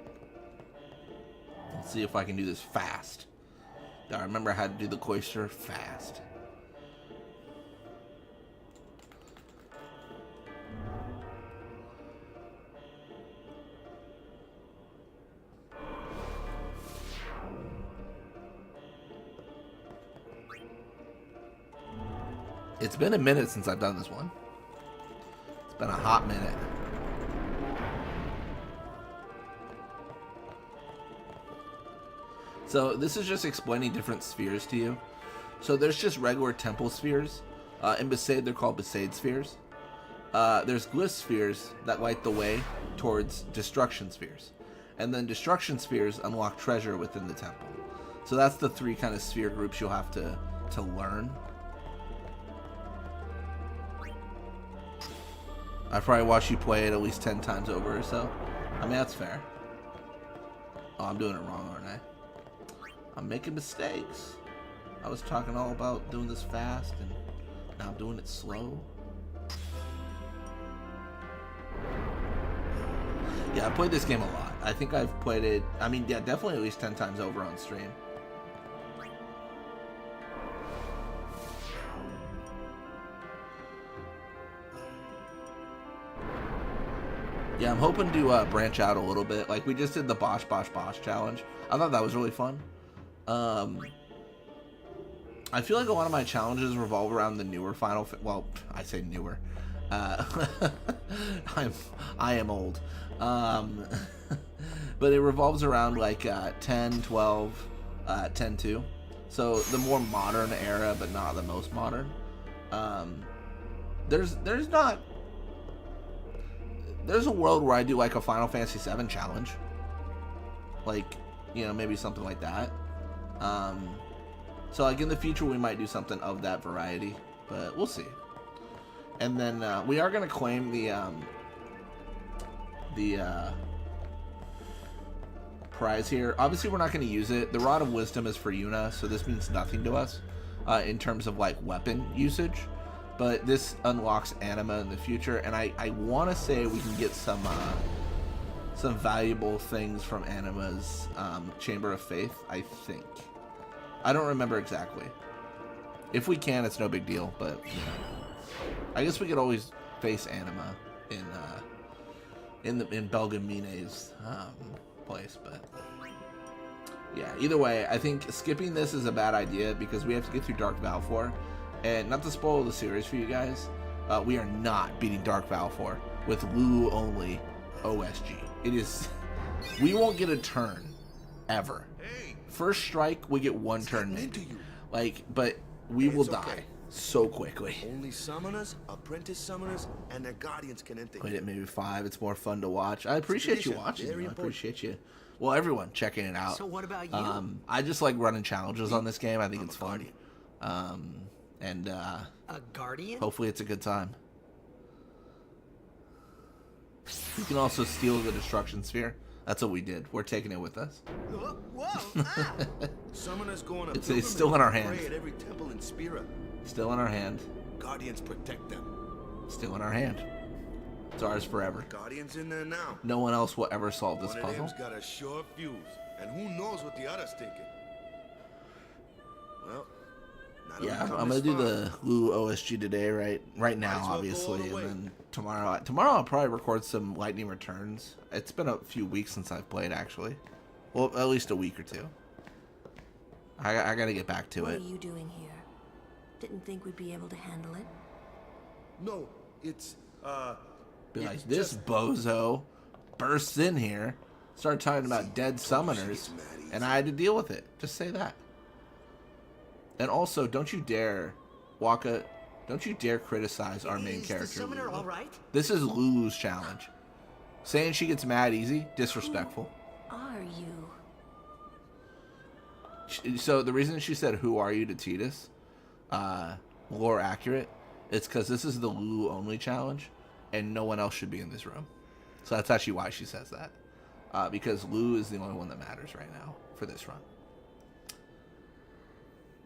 Let's see if I can do this fast. I remember how to do the cloister fast. It's been a minute since I've done this one. It's been a hot minute. So this is just explaining different spheres to you. So there's just regular temple spheres. In Besaid, they're called Besaid spheres. There's glyph spheres that light the way towards destruction spheres. And then destruction spheres unlock treasure within the temple. So that's the three kind of sphere groups you'll have to learn. I've probably watched you play it at least 10 times over or so. I mean, that's fair. Oh, I'm doing it wrong, aren't I? I'm making mistakes. I was talking all about doing this fast, and now I'm doing it slow. Yeah, I played this game a lot. I think I've played it, I mean, yeah, definitely at least 10 times over on stream. Yeah, I'm hoping to branch out a little bit. Like, we just did the Bosh challenge. I thought that was really fun. I feel like a lot of my challenges revolve around the newer well, I say newer. I am old. But it revolves around like 10, 12, 10-2. So the more modern era, but not the most modern. There's a world where I do like a Final Fantasy VII challenge. Like, you know, maybe something like that. So like in the future we might do something of that variety, but we'll see. And then we are gonna claim the prize here. Obviously we're not gonna use it. The Rod of Wisdom is for Yuna, so this means nothing to us in terms of like weapon usage. But this unlocks Anima in the future, and I want to say we can get some valuable things from Anima's Chamber of Faith, I think. I don't remember exactly. If we can, it's no big deal, but you know, I guess we could always face Anima in Belgamine's place, but yeah, either way, I think skipping this is a bad idea because we have to get through Dark Valfor. And not to spoil the series for you guys, we are not beating Dark Valfor with Lulu only OSG. It is, we won't get a turn ever. First strike, we get one turn maybe. Like, but we will die so quickly. Only summoners, apprentice summoners, and their guardians can enter. Wait at maybe 5. It's more fun to watch. I appreciate you watching. I appreciate you. Well, everyone checking it out. So what about you? I just like running challenges on this game. I think it's fun. And a guardian? hopefully it's a good time. You can also steal the destruction sphere. That's what we did. We're taking it with us. Whoa! Ah. Summoners go on a It's still in our hand. pray at every temple in Spira. Still in our hand. Guardians protect them. Still in our hand. It's ours forever. Guardians in there now. No one else will ever solve this One of puzzle. them's got a sure fuse, and who knows what the other's thinking. Well, now that Yeah, we've come I'm gonna this do far, the Lulu OSG today, right now, Might as well go obviously, all the and way. then tomorrow I'll probably record some Lightning Returns. It's been a few weeks since I've played, actually. Well, at least a week or two. I gotta get back to What it. are you doing here? Didn't think we'd be able to handle it. No, it's Be like, it's this just- bozo bursts in here, started talking about dead summoners, gets mad easy. and I had to deal with it. Just say that. And also, don't you dare, Waka, don't you dare criticize our main Is character. the summoner Lulu. all right? This is Lulu's challenge. Saying she gets mad easy, disrespectful. Are you? So the reason she said, "Who are you?" to Titus, lore accurate, it's because this is the Lulu only challenge, and no one else should be in this room. So that's actually why she says that, because Lulu is the only one that matters right now for this run.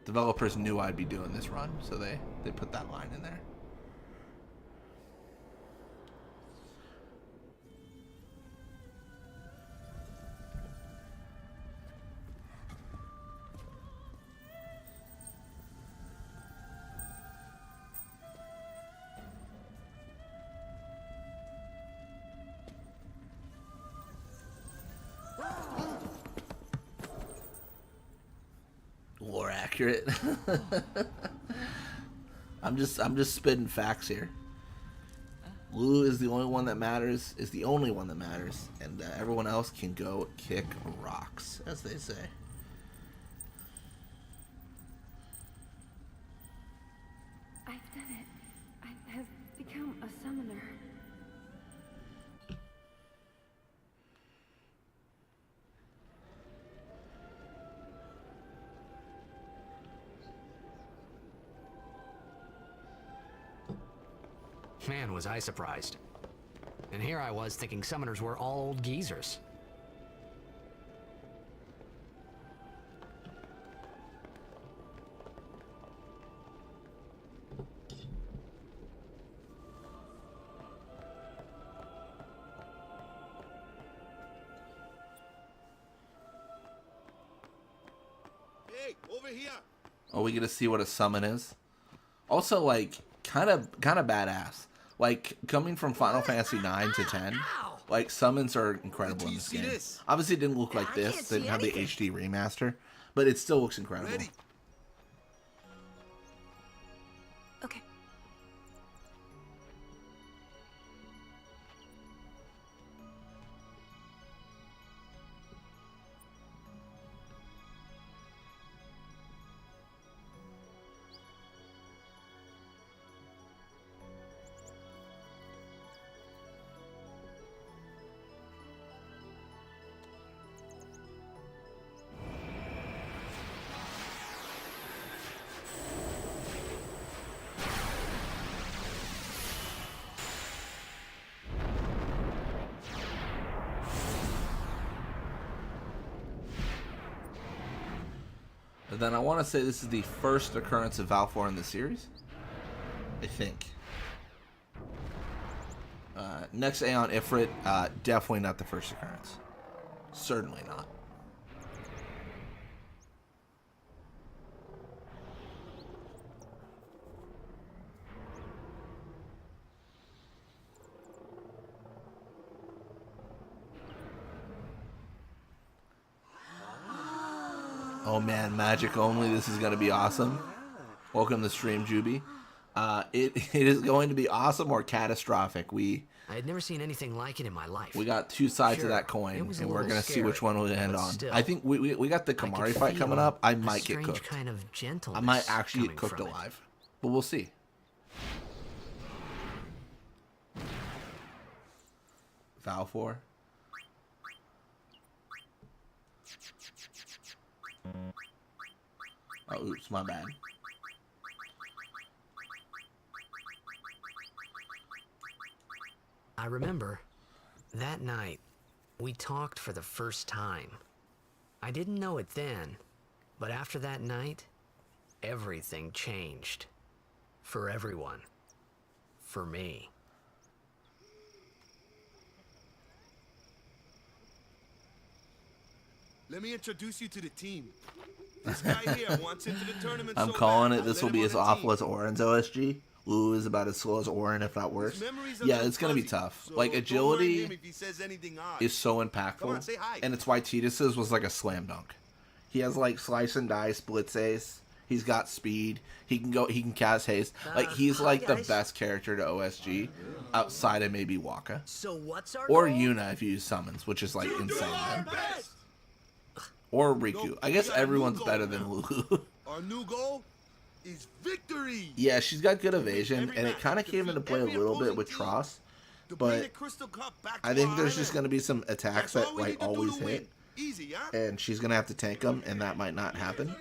Developers knew I'd be doing this run, so they put that line in there. Lore accurate. I'm just spitting facts here. Lulu is the only one that matters, and everyone else can go kick rocks, as they say. I've done it. I have become a summoner. Man, was I surprised. And here I was thinking summoners were all old geezers. Hey, over here. Oh, we get to see what a summon is. Also, like, kind of badass. Like, coming from Final Fantasy 9 to 10, like, summons are incredible in this see game. this? Obviously, it didn't look like I this. can't They didn't see have the anything. HD remaster, but it still looks incredible. Ready? Then I want to say this is the first occurrence of Valfor in the series. I think. Next Aeon Ifrit, definitely not the first occurrence. Certainly not. Oh man, magic only. This is going to be awesome. Welcome to the stream, Juby. It is going to be awesome or catastrophic. I had never seen anything like it in my life. We got two sides of that coin, and we're going to see which one we'll end on. I think we got the Kamari fight coming up. I might get cooked. Kind of I might actually get cooked alive. But we'll see. Valfor. Oh, oops, my bad. I remember that night we talked for the first time. I didn't know it then, but after that night, everything changed. For everyone. For me. Let me introduce you to the team. This guy here wants into the tournament. I'm calling it. This will be as awful as Orin's OSG. Lulu is about as slow as Orin, if not worse. Yeah, it's going to be tough. Like, agility is so impactful. And it's why Titus's was like a slam dunk. He has, like, slice and dice, blitz ace. He's got speed. He can cast haste. Like, he's like the best character to OSG outside of maybe Waka. So what's our or goal? Yuna if you use summons, which is, like, insane. Man. Or Riku. I guess everyone's better than Lulu. Our new goal is victory. Yeah, she's got good evasion, and it kind of came into play a little bit with Tross. But I think there's just going to be some attacks that, like, always hit. And she's going to have to tank them, and that might not happen.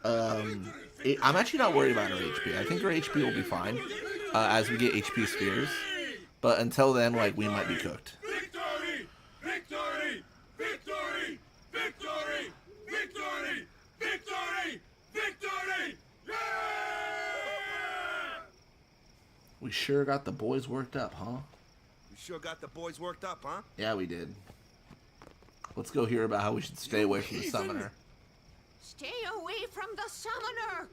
I'm actually not worried about her HP. I think her HP will be fine as we get HP spheres. But until then, like, we might be cooked. Victory! Victory! Victory! Victory! Victory! Victory! Victory! Yeah! We sure got the boys worked up, huh? We sure got the boys worked up, huh? Yeah, we did. Let's go hear about how we should stay away from the summoner. Stay away from the summoner!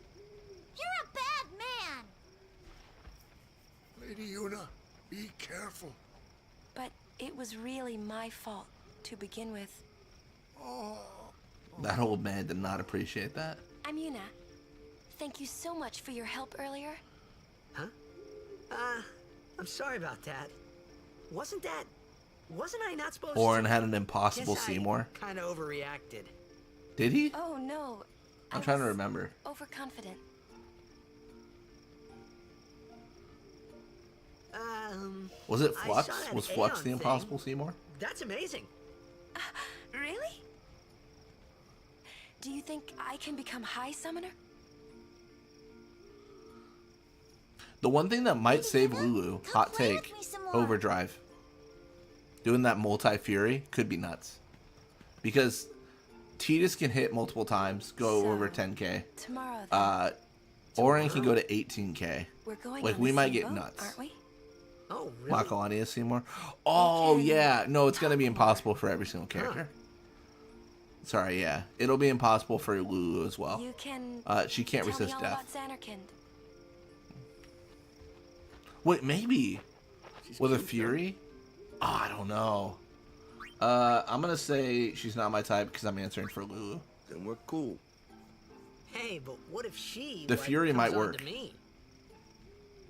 You're a bad man! Lady Yuna, be careful. But it was really my fault to begin with. That old man did not appreciate that. I'm Yuna. Thank you so much for your help earlier. Huh? I'm sorry about that. Wasn't I not supposed to? Orin had an impossible Guess Seymour. I kind of overreacted. Did he? Oh no. I'm trying to remember. Overconfident. Was it I Flux? saw that Was Flux Aeon the thing. impossible Seymour? That's amazing. Really? Do you think I can become High Summoner? The one thing that might save Lulu, hot play with take, me some more. Overdrive. Doing that multi-fury could be nuts. Because Titus can hit multiple times, go So, over 10k. Tomorrow then. Orin can go to 18k. We're going like, on we the might same get boat, nuts. aren't we? Oh, really? Makalani Seymour. Oh, Okay. yeah. No, it's going to be impossible for every single character. Sorry, yeah. It'll be impossible for Lulu as well. You can She can't tell resist me all death. about Xanarkand. Wait, maybe. With a Fury? Oh, I don't know. I'm going to say she's not my type because I'm answering for Lulu. Then we're cool. Hey, but what if she? The Fury comes might on work. To me?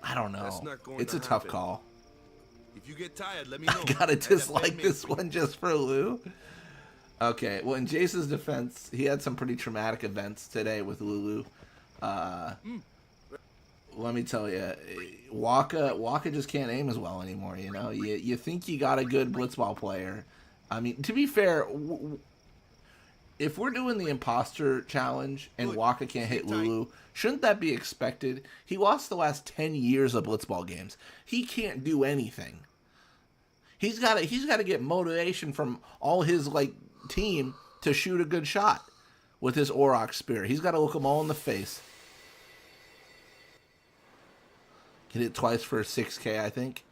I don't know. That's not going It's to a tough happen. call. If you get tired, let me know. I gotta And dislike then this one just for Lulu. Okay, well, in Jace's defense, he had some pretty traumatic events today with Lulu. Let me tell you, Waka just can't aim as well anymore. You know, you think you got a good blitzball player. I mean, to be fair, if we're doing the imposter challenge and Good. Waka can't hit Sit tight. Lulu, shouldn't that be expected? He lost the last 10 years of blitzball games. He can't do anything. He's got to get motivation from all his like team to shoot a good shot. with his Auroch spear. He's got to look them all in the face. Hit it twice for 6k, I think.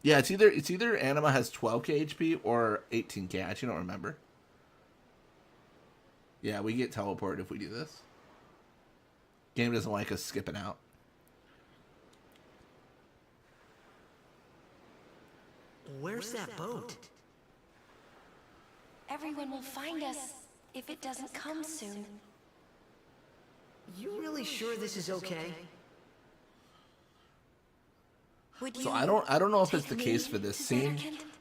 Yeah, it's either Anima has 12k HP or 18k. I actually don't remember. Yeah, we get teleported if we do this. Game doesn't like us skipping out. Where's that boat? Everyone will find us if it doesn't come soon. You really sure this is okay? So I don't know if it's the case for this scene,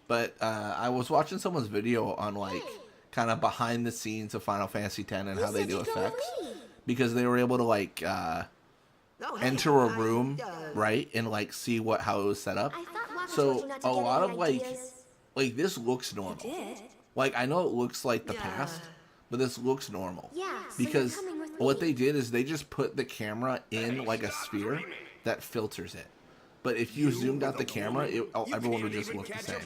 but I was watching someone's video on like kind of behind the scenes of Final Fantasy X and how they do effects, because they were able to like enter a room, right, and like see how it was set up. So a lot of like this looks normal. Like I know it looks like the past, but this looks normal. Because what they did is they just put the camera in like a sphere that filters it. But if you zoomed out the camera, everyone would just look the same.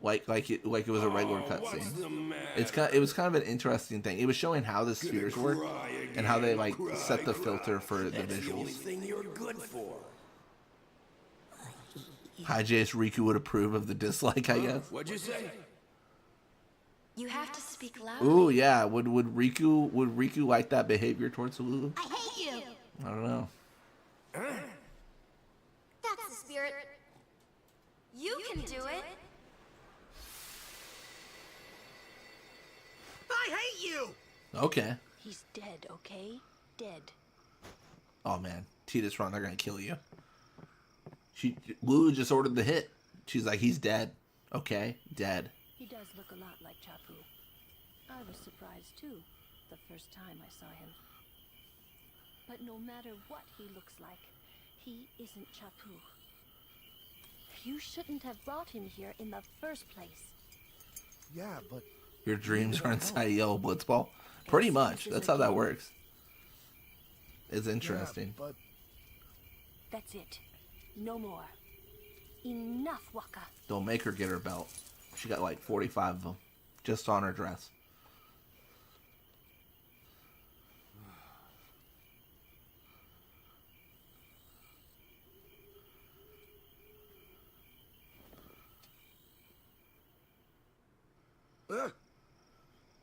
Like it was a regular cutscene. It was kind of an interesting thing. It was showing how the spheres work and how they like set the filter for the visuals. Hi, Jace. Riku would approve of the dislike, I guess. What'd you say? You have to speak loudly. Ooh, yeah. Would Riku like that behavior towards Lulu? I hate you. I don't know. That's the spirit. You can do it. I hate you! Okay. He's dead, okay? Dead. Oh man, Tidus run, they're gonna kill you. Lulu just ordered the hit. She's like, he's dead. Okay, dead. He does look a lot like Chapu. I was surprised too, the first time I saw him. But no matter what he looks like, he isn't Chapu. You shouldn't have brought him here in the first place. Yeah, but Your dreams are inside a yellow blitzball. Pretty much. That's how that works. It's interesting. but That's it. No more. Enough, Waka. Don't make her get her belt. She got like 45 of them. Just on her dress.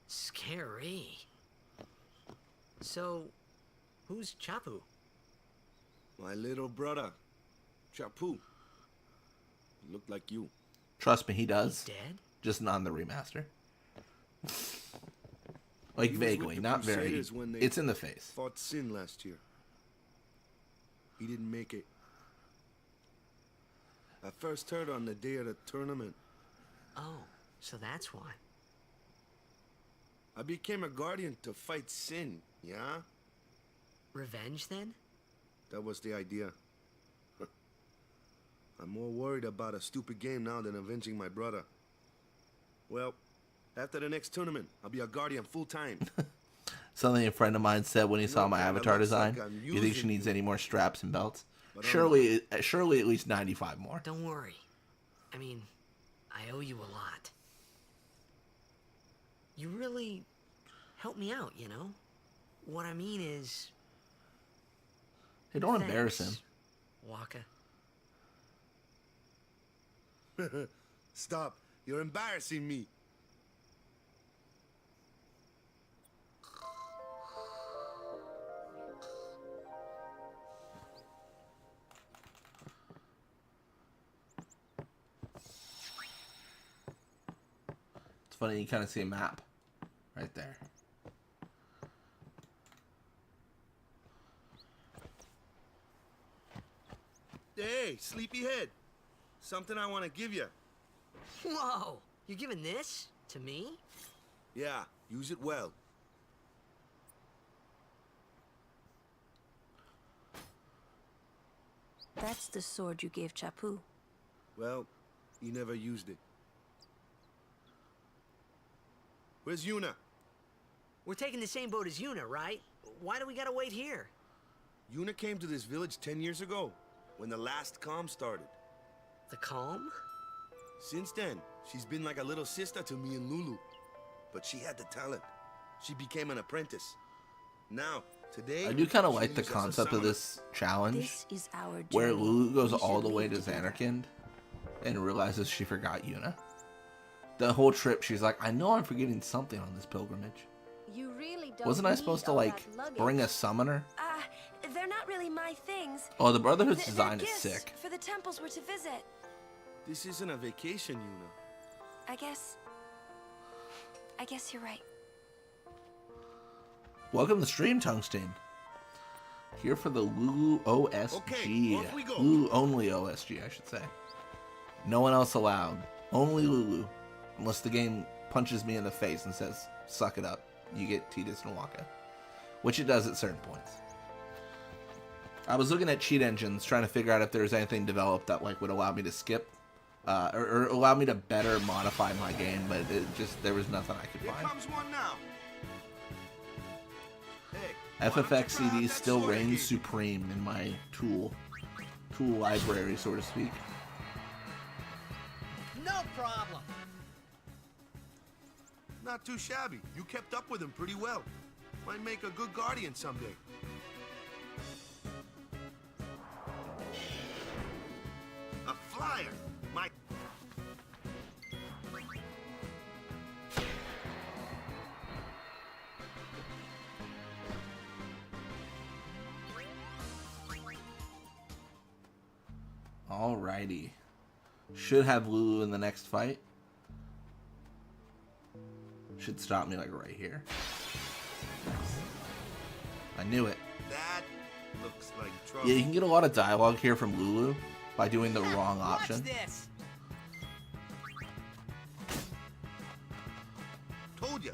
Scary. So, who's Chapu? My little brother, Chapu. He looked like you. Trust me, he does. Dead? Just not in the remaster. Like He was vaguely, with the not very. Crusaders when they It's in the face. Fought Sin last year. He didn't make it. I first heard on the day of the tournament. Oh, so that's why. I became a guardian to fight Sin, yeah? Revenge, then? That was the idea. I'm more worried about a stupid game now than avenging my brother. Well, after the next tournament, I'll be a guardian full time. Something a friend of mine said when he saw my kinda avatar looks design. like I'm You think she using needs you. any more straps and belts? But I'm Surely at least 95 more. Don't worry. I mean, I owe you a lot. You really helped me out, you know? What I mean is... Hey, don't embarrass him. thanks, Waka. Stop. You're embarrassing me. It's funny, you kind of see a map right there. Hey, sleepyhead. Something I want to give you. Whoa! You're giving this to me? Yeah, use it well. That's the sword you gave Chapu. Well, he never used it. Where's Yuna? We're taking the same boat as Yuna, right? Why do we gotta wait here? Yuna came to this village 10 years ago, when the last calm started. The calm? Since then, she's been like a little sister to me and Lulu. But she had the talent. she became an apprentice. Now, today, I do kind of she like the lives as a concept of summoner. this challenge, This is our where journey. Lulu goes We all should the way leave to together. Xanarkand and realizes she forgot Yuna. The whole trip, she's like, I know I'm forgetting something on this pilgrimage. You really don't Wasn't I need supposed to, all like, that luggage. bring a summoner? They're not really my things. Oh, the Brotherhood's They're design is gifts sick. for the temples we're to visit. This isn't a vacation, Yuna. I guess you're right. Welcome to the stream, Tungsten. Here for the Lulu OSG. Okay, off we go. Lulu only OSG, I should say. No one else allowed. Only Lulu. Unless the game punches me in the face and says, suck it up. You get Tidus and Waka. Which it does at certain points. I was looking at cheat engines, trying to figure out if there was anything developed that like would allow me to skip. Or allow me to better modify my game, but there was nothing I could Here find. comes one now. Hey, why don't you FFX grab CD that still sword reigns again? supreme in my tool library, so to speak. No problem. Not too shabby. You kept up with him pretty well. Might make a good guardian someday. A flyer. My. Alrighty. Should have Lulu in the next fight. Should stop me like right here. I knew it. That looks like trouble. Yeah, you can get a lot of dialogue here from Lulu by doing the wrong Watch option. this. Told ya.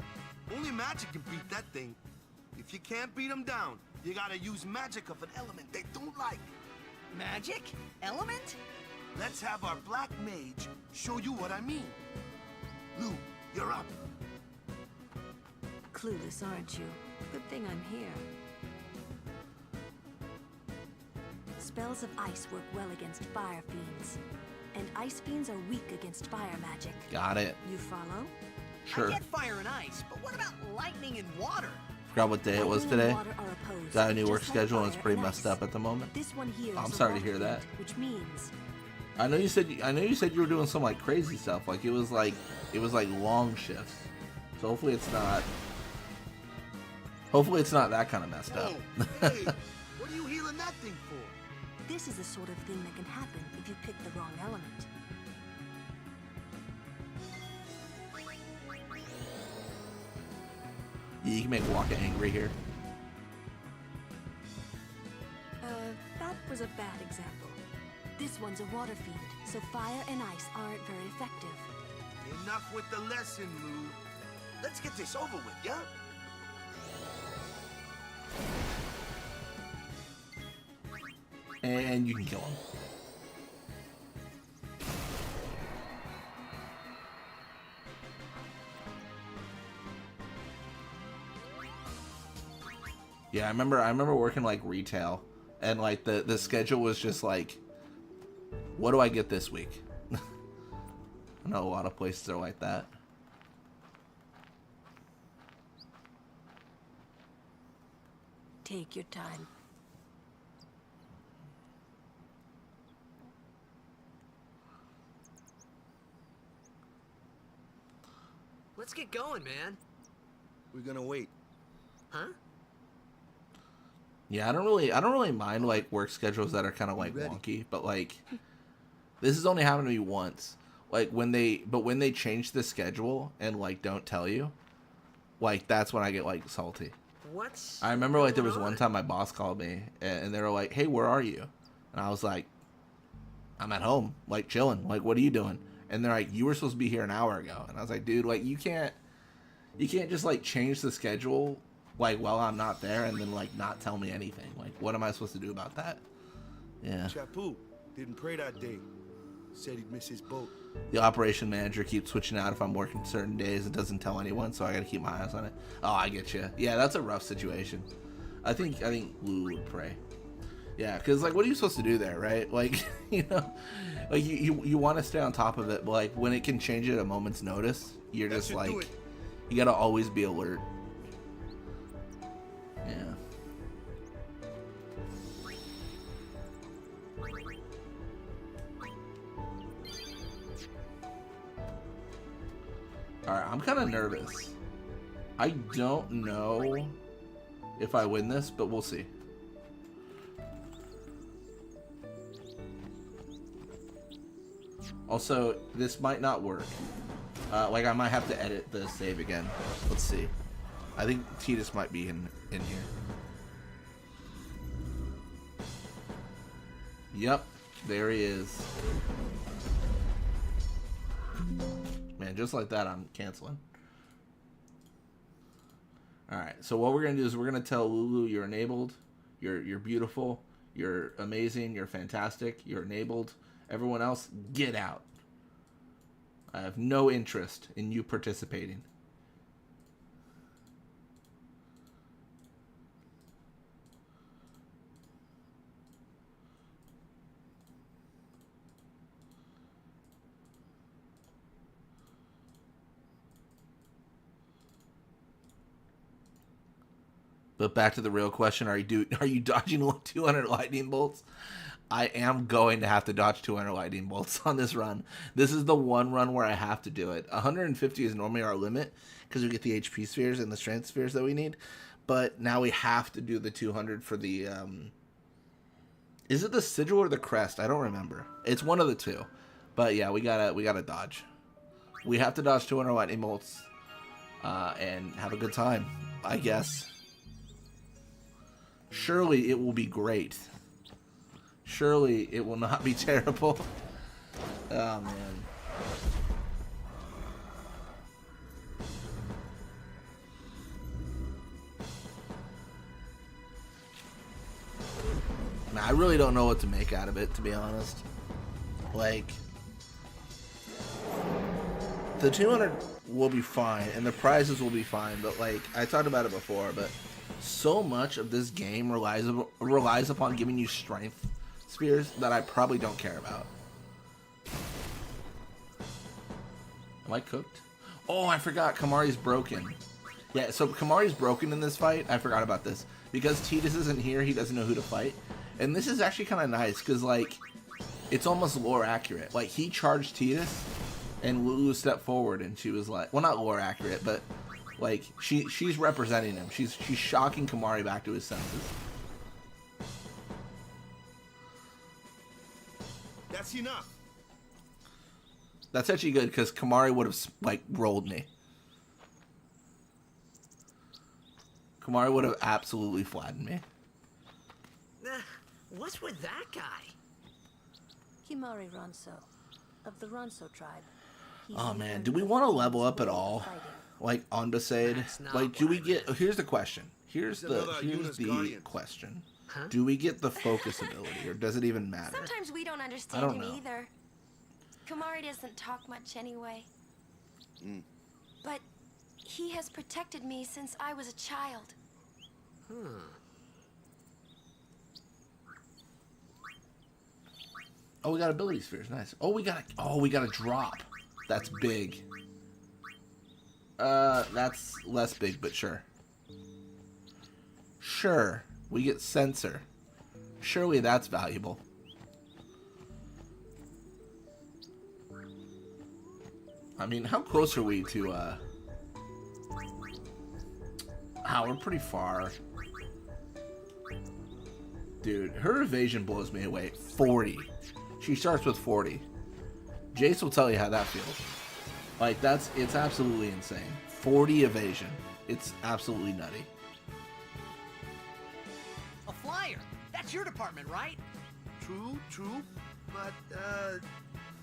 Only magic can beat that thing. If you can't beat them down, you gotta use magic of an element they don't like. Magic? Element? Let's have our black mage show you what I mean. Lou, you're up. Clueless, aren't you? Good thing I'm here. Spells of ice work well against fire fiends, and ice fiends are weak against fire magic. Got it. You follow? Sure. I get fire and ice, but what about lightning and water? Forgot what day it was Lightning and today. water are opposed, Got a new work just like schedule and it's fire pretty and messed ice. up at the moment. This one here I'm is a sorry to water hear that. fiend, which means I know you said you were doing some like crazy stuff. Like it was like long shifts. So hopefully it's not that kind of messed up. Whoa, hey, what are you healing that thing for? this is the sort of thing that can happen if you pick the wrong element. Yeah, you can make Waka angry here. That was a bad example. This one's a water fiend, so fire and ice aren't very effective. Enough with the lesson, Lou. Let's get this over with, yeah? And you can kill him. Yeah, I remember working like retail, and like the schedule was just like, what do I get this week? I know a lot of places are like that. Take your time. Let's get going, man. We're gonna wait. Huh? Yeah, I don't really mind like work schedules that are kind of like Ready. wonky, but like this has only happened to me once. Like when they change the schedule and like don't tell you, like that's when I get like salty. What's I remember like there was going one on? time my boss called me and they were like, "Hey, where are you?" And I was like, "I'm at home, like chilling. Like, what are you doing?" And they're like, "You were supposed to be here an hour ago." And I was like, "Dude, like you can't just like change the schedule like while I'm not there and then like not tell me anything. Like, what am I supposed to do about that?" Yeah. Chapu didn't pray that day. Said he'd miss his boat. The operation manager keeps switching out if I'm working certain days. It doesn't tell anyone, so I got to keep my eyes on it. Oh, I get you. Yeah, that's a rough situation. I think Lulu would pray. Yeah, because like, what are you supposed to do there, right? Like, you know, like you want to stay on top of it, but like when it can change at a moment's notice, you're That just should like, do it. you got to always be alert. Alright, I'm kind of nervous. I don't know if I win this, but we'll see. Also, this might not work. Like, I might have to edit the save again. Let's see. I think Titus might be in here. Yep, there he is. Man, just like that, I'm canceling. Alright, so what we're going to do is we're going to tell Lulu you're enabled, you're beautiful, you're amazing, you're fantastic, you're enabled. Everyone else, get out. I have no interest in you participating. But back to the real question, are you dodging 200 lightning bolts? I am going to have to dodge 200 lightning bolts on this run. This is the one run where I have to do it. 150 is normally our limit because we get the HP spheres and the strength spheres that we need. But now we have to do the 200 for the... is it the sigil or the crest? I don't remember. It's one of the two. But yeah, we gotta dodge. We have to dodge 200 lightning bolts and have a good time, I guess. Surely it will be great. Surely it will not be terrible. Oh, man. Man, I really don't know what to make out of it, to be honest. Like, the 200 will be fine, and the prizes will be fine, but, like, I talked about it before, but so much of this game relies upon giving you strength spheres that I probably don't care about. Am I cooked? Oh, I forgot Kamari's broken. Yeah, so Kamari's broken in this fight. I forgot about this. Because Titus isn't here, he doesn't know who to fight. And this is actually kind of nice, because, like, it's almost lore accurate. Like, he charged Titus, and Lulu stepped forward, and she was like... Well, not lore accurate, but, like, she's representing him. She's shocking Kamari back to his senses. That's enough. That's actually good, because Kamari would have, like, rolled me. Kamari would have absolutely flattened me. What's with that guy? Himari Ronso, of the Ronso tribe. Oh man, do we want to level up at all? Like on Besaid? Like, do we get... Here's the question. Here's the question. Huh? Do we get the focus ability, or does it even matter? Sometimes we don't understand him either. Kamari doesn't talk much anyway. But he has protected me since I was a child. Oh, we got ability spheres. Nice. Oh, we got a drop. That's big. That's less big, but sure. Sure. We get sensor. Surely that's valuable. I mean, how close are we to, we're pretty far. Dude, her evasion blows me away. 40. She starts with 40. Jace will tell you how that feels. Like, it's absolutely insane. 40 evasion. It's absolutely nutty. A flyer. That's your department, right? True, but,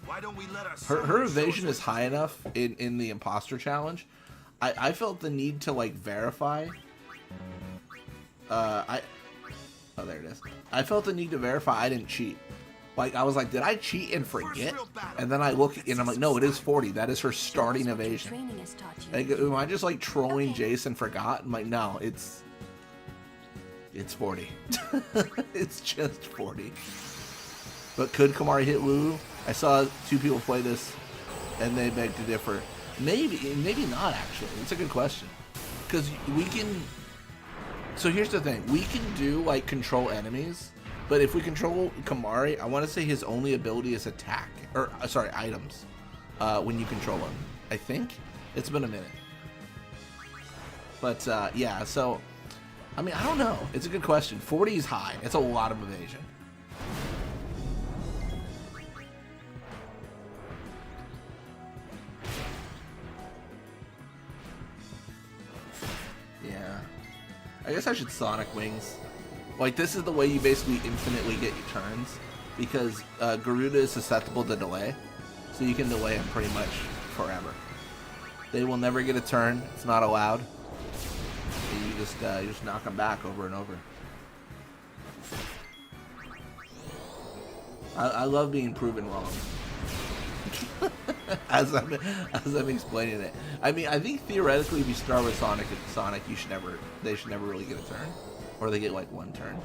why don't we let us... Her evasion is high enough in the imposter challenge. I felt the need to, like, verify. Oh, there it is. I felt the need to verify I didn't cheat. Like, I was like, did I cheat and forget? And then I look and I'm like, no, it is 40. That is her starting evasion. Like, am I just, like, trolling Jace and forgot? I'm like, no, it's 40. It's just 40. But could Kamari hit Lulu? I saw 2 people play this, and they beg to differ. Maybe not, actually. It's a good question. Because we can... So here's the thing. We can do, like, control enemies But if we control Kamari, I want to say his only ability is attack, or sorry, items. When you control him, I think it's been a minute. But yeah, so I mean, I don't know. It's a good question. 40 is high. It's a lot of evasion. Yeah. I guess I should Sonic Wings. Like, this is the way you basically infinitely get your turns, because Garuda is susceptible to delay, so you can delay him pretty much forever. They will never get a turn. It's not allowed. You just knock them back over and over. I love being proven wrong. as I'm explaining it. I mean, I think theoretically, if you start with Sonic, they should never really get a turn, or they get like one turn.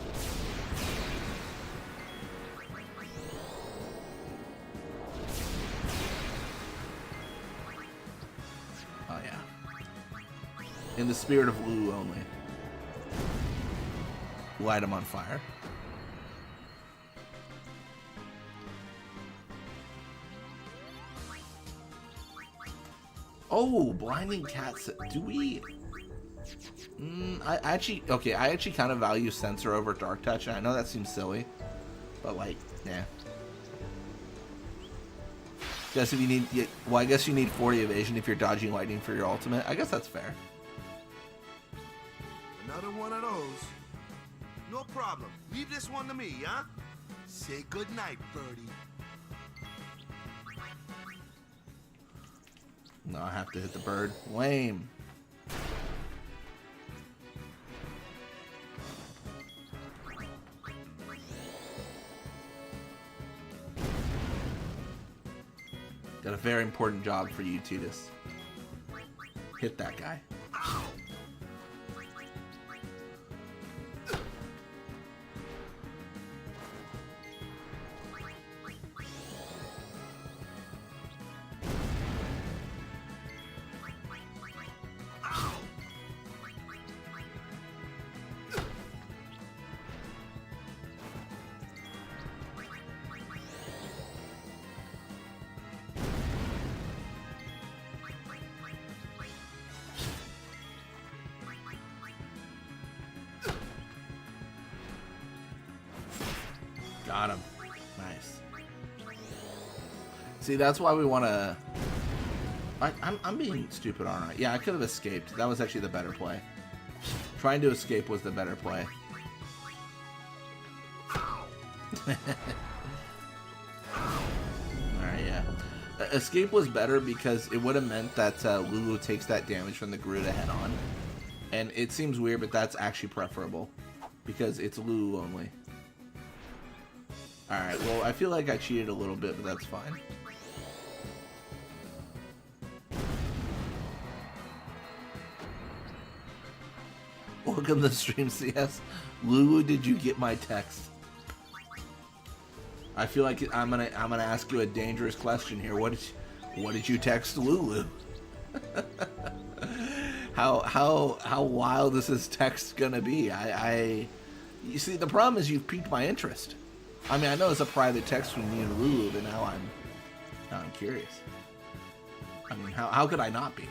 Oh yeah. In the spirit of Lulu only. Light them on fire. Oh, blinding cats. Do we? I actually kind of value Sensor over Dark Touch. I know that seems silly, but like, yeah. Guess if you need, well, I guess you need 40 evasion if you're dodging lightning for your ultimate. I guess that's fair. Another one of those. No problem. Leave this one to me, huh? Say goodnight, birdie. No, I have to hit the bird. Lame. Got a very important job for you, Titus. Hit that guy. Got him. Nice. See, that's why we want to... I'm being stupid, aren't I? Yeah, I could have escaped. That was actually the better play. Trying to escape was the better play. Alright, yeah. Escape was better because it would have meant that Lulu takes that damage from the Garuda head on. And it seems weird, but that's actually preferable. Because it's Lulu only. Alright, well, I feel like I cheated a little bit, but that's fine. Welcome to the stream, CS. Lulu, did you get my text? I feel like I'm gonna ask you a dangerous question here. What did you text Lulu? How wild is this text gonna be? You see, the problem is you've piqued my interest. I mean, I know it's a private text between me and Lulu, but now I'm curious. I mean, how could I not be?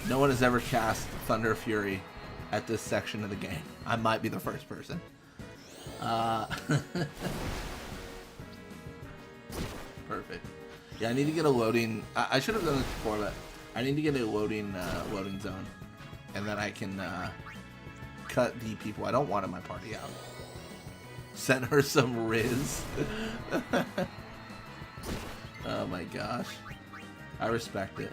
No one has ever cast Thunder Fury at this section of the game. I might be the first person. Perfect. Yeah, I need to get a loading. I should have done this before, but I need to get a loading zone, and then I can cut the people I don't want in my party out. Send her some Riz. Oh my gosh, I respect it.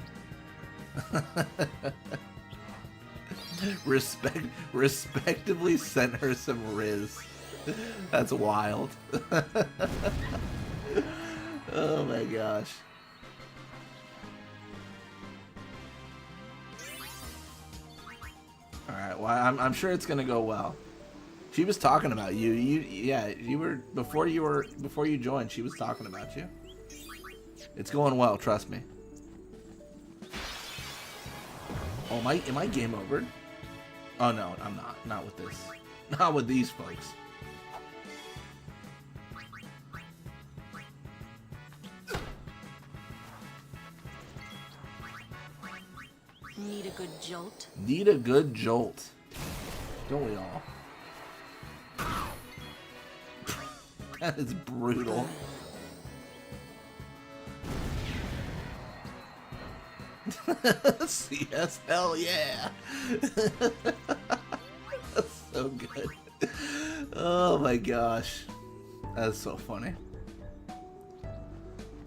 Respectively sent her some Riz. That's wild. Oh my gosh. All right. Well, I'm sure it's gonna go well. She was talking about you. You were before you joined. She was talking about you. It's going well. Trust me. Oh, am I game over? Oh no, I'm not. Not with this. Not with these folks. Need a good jolt? Need a good jolt. Don't we all? That is brutal. CS, hell yeah. That's so good. Oh my gosh. That's so funny.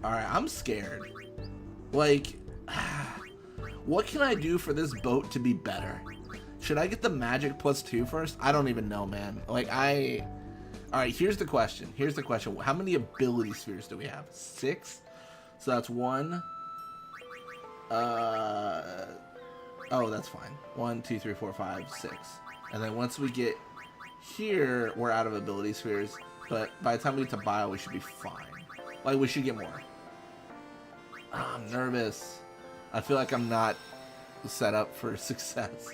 Alright, I'm scared. Like, what can I do for this boat to be better? Should I get the magic +2 first? I don't even know, man. Like, Alright, here's the question. Here's the question. How many ability spheres do we have? 6? So that's 1. Oh, that's fine. 1, 2, 3, 4, 5, 6. And then once we get here, we're out of ability spheres. But by the time we get to bio, we should be fine. Like, we should get more. Oh, I'm nervous. I feel like I'm not set up for success.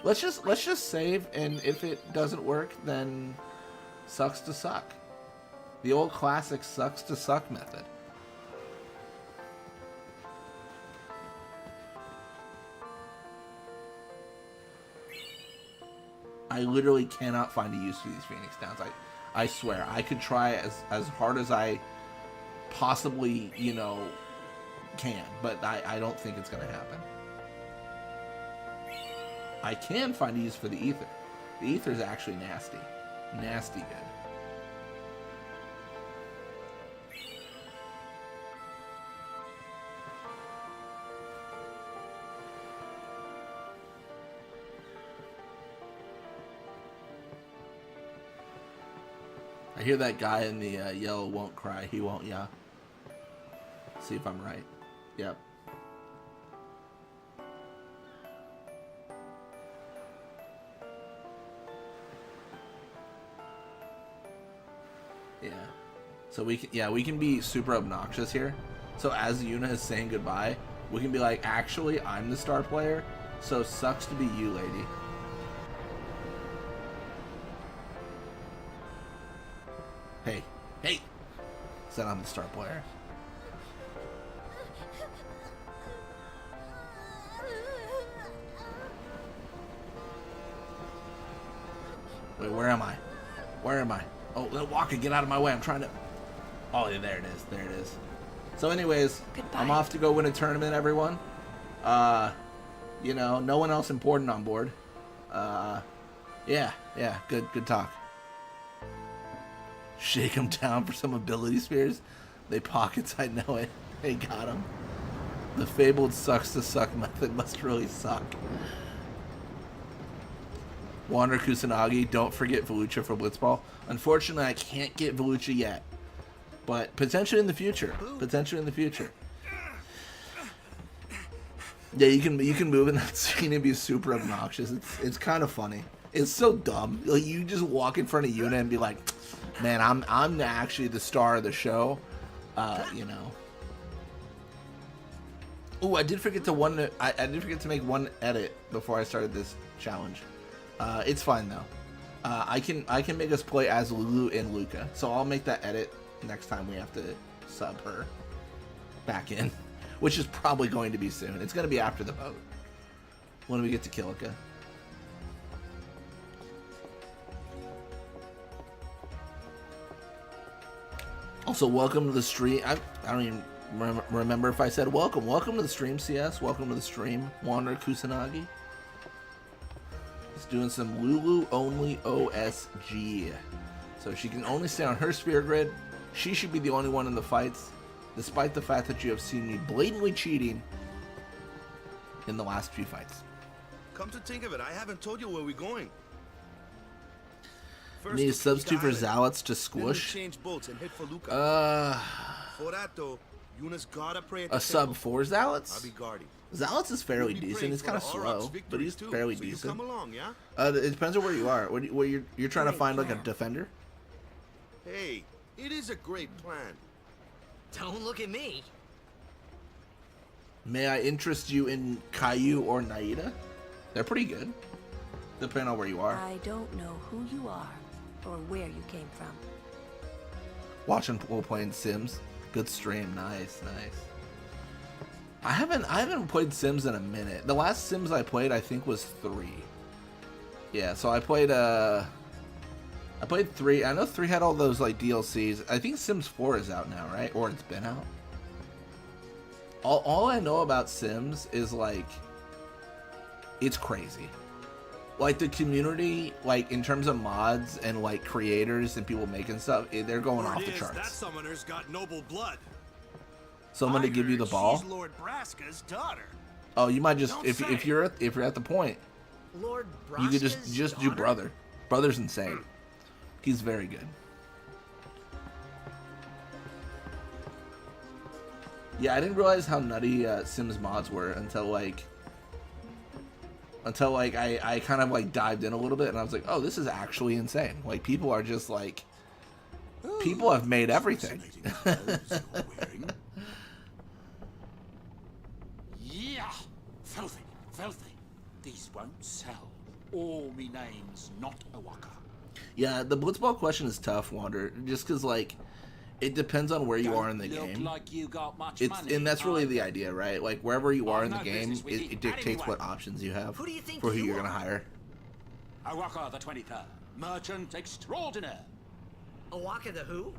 Let's just save, and if it doesn't work, then sucks to suck. The old classic sucks to suck method. I literally cannot find a use for these Phoenix Downs. I swear, I could try as hard as I possibly, you know, can, but I don't think it's going to happen. I can find a use for the ether. The ether is actually nasty. Nasty good. I hear that guy in the yellow won't cry. He won't, yeah. See if I'm right. Yep. Yeah. So we can be super obnoxious here. So as Yuna is saying goodbye, we can be like, actually, I'm the star player, so sucks to be you, lady. Hey! Said I'm the star player. Wait, where am I? Where am I? Oh, Walker, get out of my way. I'm trying to... Oh, yeah, there it is. There it is. So anyways, Goodbye. I'm off to go win a tournament, everyone. You know, no one else important on board. Yeah, good talk. Shake them down for some ability spheres. They pockets, I know it. They got them. The fabled sucks to suck method must really suck. Wander Kusanagi, don't forget Volucha for Blitzball. Unfortunately, I can't get Volucha yet. But potentially in the future. Potentially in the future. Yeah, you can move in that scene and be super obnoxious. It's kind of funny. It's so dumb. Like, you just walk in front of Yuna and be like, man, I'm actually the star of the show. You know. Ooh, I did forget to make one edit before I started this challenge. It's fine though. I can make us play as Lulu and Luca, so I'll make that edit next time we have to sub her back in, which is probably going to be soon. It's going to be after the boat when we get to Kilika. Also, welcome to the stream. I don't even remember if I said welcome. Welcome to the stream, CS. Welcome to the stream, Wander Kusanagi. He's doing some Lulu only OSG. So she can only stay on her sphere grid. She should be the only one in the fights, despite the fact that you have seen me blatantly cheating in the last few fights. Come to think of it, I haven't told you where we're going. First, need a substitute for Zalats to squish. Change boats and head for Luca. For that though, Yuna's gotta pray at the sub for Zalats? I'll be guarding. Zealots is fairly We'll be decent. praying It's for kind of the slow, Aurochs' but victory he's too, fairly so you decent. come along, yeah? It depends on where you are. Where you're trying to find like a defender? Hey, it is a great plan. Don't look at me. May I interest you in Caillou or Naida? They're pretty good, depending on where you are. I don't know who you are or where you came from. Watching people playing Sims. Good stream. Nice. I haven't played Sims in a minute. The last Sims I played, I think, was 3. Yeah, so I played 3. I know 3 had all those like DLCs. I think Sims 4 is out now, right? Or it's been out. All I know about Sims is like it's crazy. Like the community, like in terms of mods and like creators and people making stuff, they're going off the charts. That summoner's got noble blood. Someone to give you the ball. She's Lord Braska's daughter. Oh, you might just Don't if you're at the point, Lord you could Braska's just do daughter? brother. Brother's insane. He's very good. Yeah, I didn't realize how nutty Sims mods were until I kind of like dived in a little bit and I was like, oh, this is actually insane. Like people are just like, people have made everything. Yeah, filthy. These won't sell. All me name's not a waka. Yeah, the blitzball question is tough, Wander, just because like it depends on where you are in the game. Like you got much money, and that's really the idea, right? Like wherever you are in the no game, business with you. it dictates Anyway. what options you have Who do you think for who you you're gonna are? hire. Awaka the 23rd, merchant extraordinaire. Awaka the who?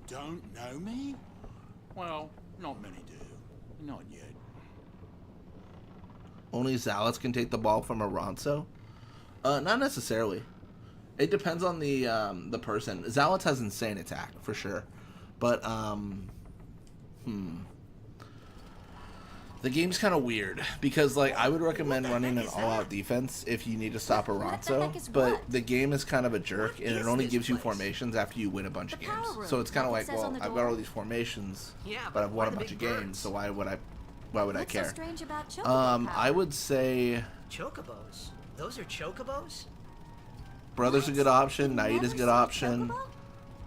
Don't know me? Well, not many do. Not yet. Only Zealots can take the ball from a Ronso? Not necessarily. It depends on the person. Zealots has insane attack for sure, but the game's kind of weird because like I would recommend running an all-out defense if you need to stop a Ronso, but the game is kind of a jerk and it only gives you formations after you win a bunch of games. So it's kind of like, well, I've got all these formations, but I've won a bunch of games, so why would I care? strange about chocobo I would say Chocobos. Those are chocobos? Brother's a good option. Naida's a good option.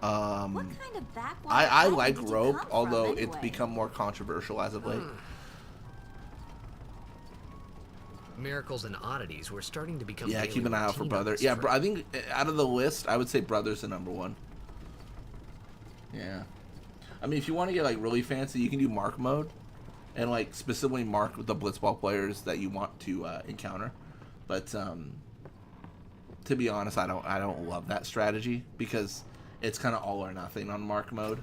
What kind of backwater I island like did you rope, come from, although it's anyway? become more controversial as of late. Miracles and oddities were starting to become Yeah, daily keep an eye out for routine Brother. on this Yeah, trip. I think out of the list, I would say Brother's the number one. Yeah. I mean, if you want to get like really fancy, you can do Mark mode, and like specifically mark the blitzball players that you want to encounter. But to be honest, I don't love that strategy because it's kind of all or nothing on Mark mode.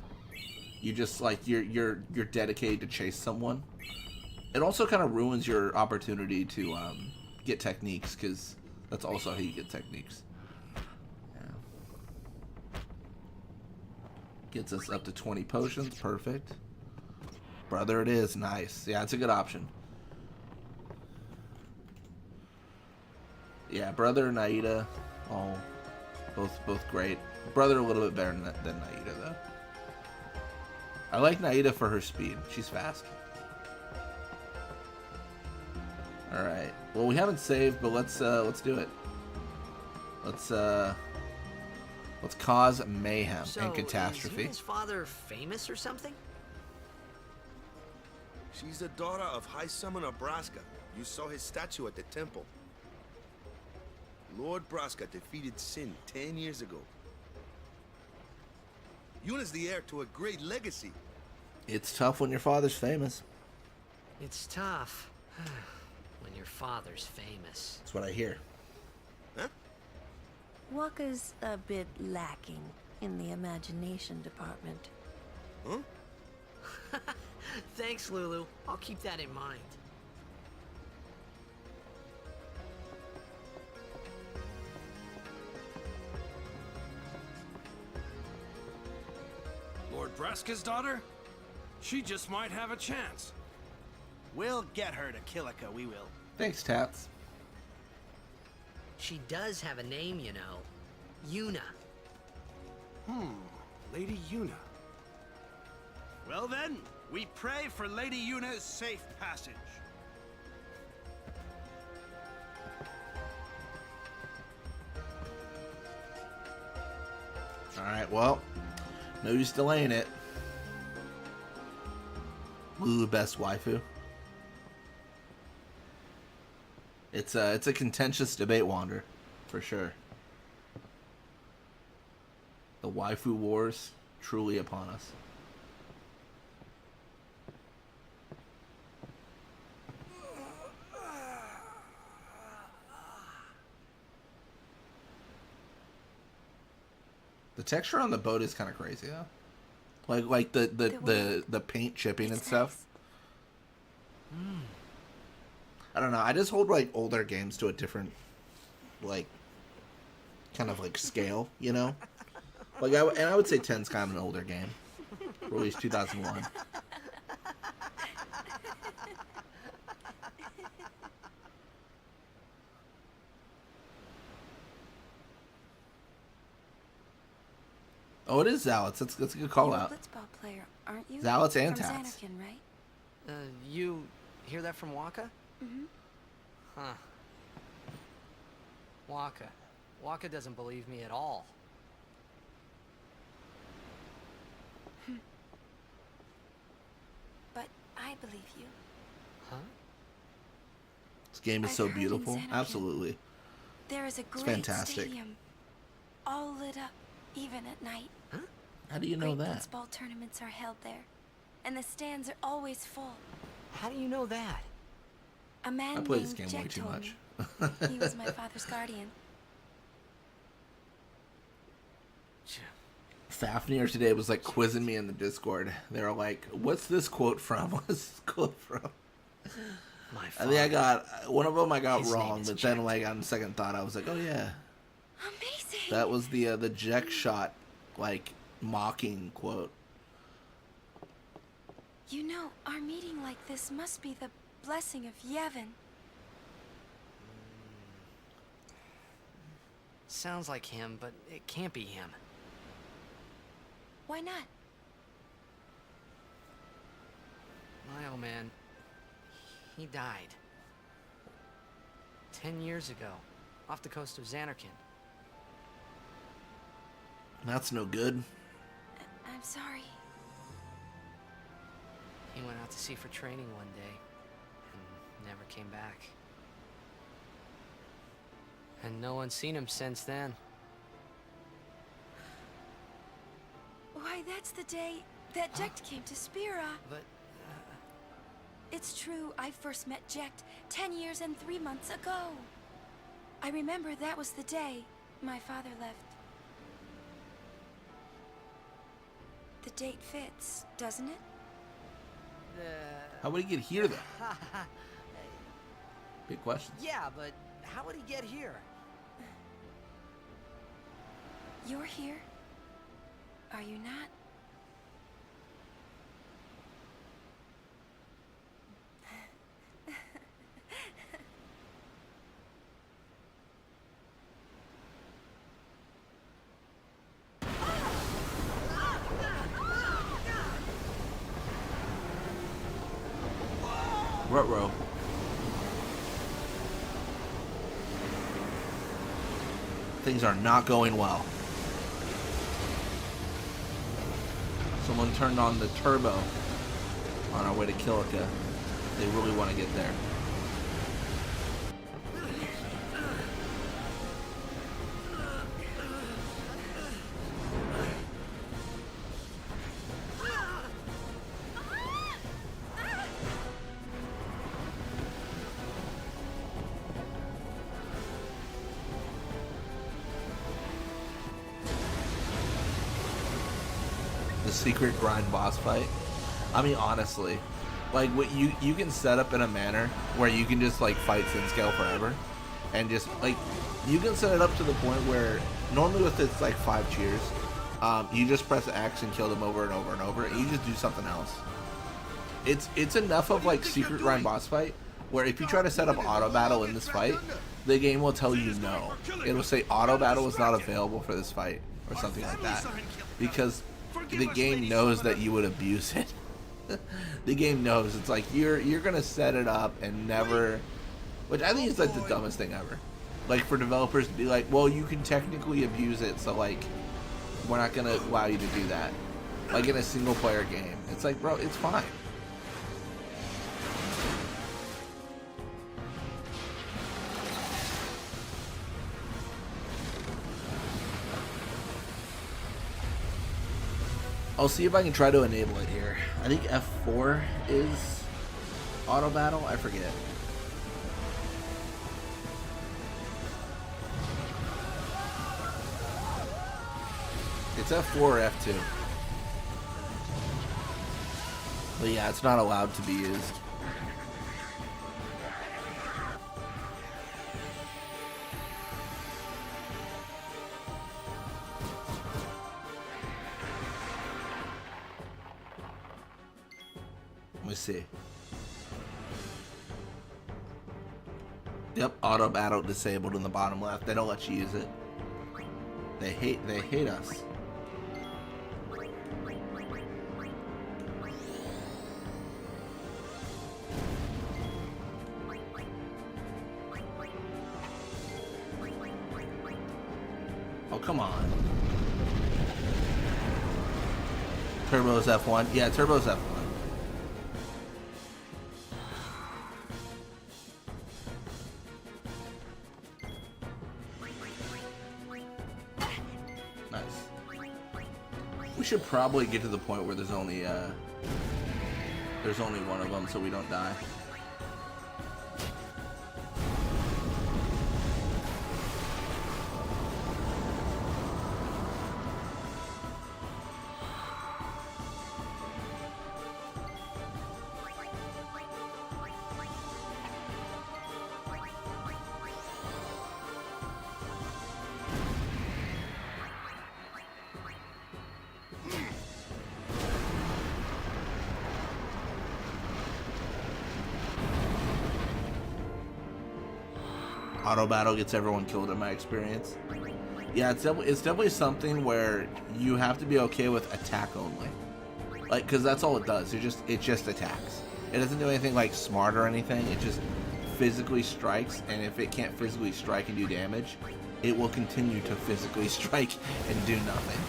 You just like you're dedicated to chase someone. It also kind of ruins your opportunity to get techniques because that's also how you get techniques. Yeah. Gets us up to 20 potions. Perfect. Brother it is. Nice. Yeah, it's a good option. Yeah, Brother and Naida. Oh, both great. Brother a little bit better than Naida, though. I like Naida for her speed. She's fast. Alright. Well, we haven't saved, but let's do it. Let's cause mayhem and catastrophe. Is Yuna's father famous or something? She's the daughter of High Summoner Braska. You saw his statue at the temple. Lord Braska defeated Sin 10 years ago. Yuna's the heir to a great legacy. It's tough when your father's famous. It's tough when your father's famous. That's what I hear. Huh? Waka's a bit lacking in the imagination department. Huh? Thanks, Lulu. I'll keep that in mind. Lord Braska's daughter? She just might have a chance. We'll get her to Kilika, we will. Thanks, Tats. She does have a name, you know. Yuna. Lady Yuna. Well then, we pray for Lady Yuna's safe passage. Alright, well, no use delaying it. Lulu best waifu. It's a contentious debate, Wander, for sure. The waifu wars truly upon us. The texture on the boat is kind of crazy, though. Like the paint chipping and stuff. Nice. I don't know. I just hold like older games to a different, like, kind of like scale, you know. Like I would say 10's kind of an older game, released 2001. Oh, it is Zalitz. That's a good call out. Blitzball player, aren't you? Zalitz and From Tats. Xanarkand, right? You hear that from Waka? Mm-hmm. Huh. Waka. Waka doesn't believe me at all. But I believe you. Huh? This game is I've so heard in beautiful. Xanarkand Absolutely. There is a great fantastic. stadium, all lit up, even at night. Huh? How do you know Great that? blitzball tournaments are held there, and the stands are always full. How do you know that? A man I play this named game way Jack too told much. me. He was my father's guardian. Fafnir today was like quizzing me in the Discord. They were like, "What's this quote from? What's this quote from?" My I father. think I got one of them. I got His name wrong, is but then Jack. like on second thought, I was like, "Oh yeah, Amazing! that was the Jack shot like mocking quote." You know, our meeting like this must be the blessing of Yevon. Sounds like him, but it can't be him. Why not? My old man. He died. 10 years ago. Off the coast of Xanarkand. That's no good. I'm sorry. He went out to sea for training one day. And never came back. And no one's seen him since then. Why, that's the day that Jekt came to Spira. But, It's true, I first met Jekt 10 years and 3 months ago. I remember that was the day my father left. The date fits, doesn't it? How would he get here though? Big question. Yeah, but how would he get here? You're here? Are you not? Ruh-roh. Things are not going well. Someone turned on the turbo on our way to Kilika. They really want to get there. The secret grind boss fight. I mean, honestly, like what you can set up in a manner where you can just like fight Thin Scale forever, and just like you can set it up to the point where normally with it's like 5 cheers, you just press X and kill them over and over and over, and you just do something else. It's enough of like secret grind boss fight where if you try to set up auto battle in this fight, the game will tell you no. It'll say auto battle is not available for this fight or something like that, because the game knows that you would abuse it. The game knows it's like you're gonna set it up and never, which I think is like the dumbest thing ever. Like for developers to be like, well, you can technically abuse it, so like we're not gonna allow you to do that. Like in a single player game. It's like, bro, it's fine. I'll see if I can try to enable it here. I think F4 is auto battle. I forget. It's F4 or F2. But yeah, it's not allowed to be used. Let me see. Yep, auto battle disabled in the bottom left. They don't let you use it. They hate us. Oh, come on. Turbo's F1. Yeah, Turbo's F1. Nice. We should probably get to the point where there's only one of them, so we don't die. Auto battle gets everyone killed in my experience. Yeah, it's definitely something where you have to be okay with attack only. Like, cause that's all it does. It just attacks. It doesn't do anything like smart or anything. It just physically strikes, and if it can't physically strike and do damage, it will continue to physically strike and do nothing.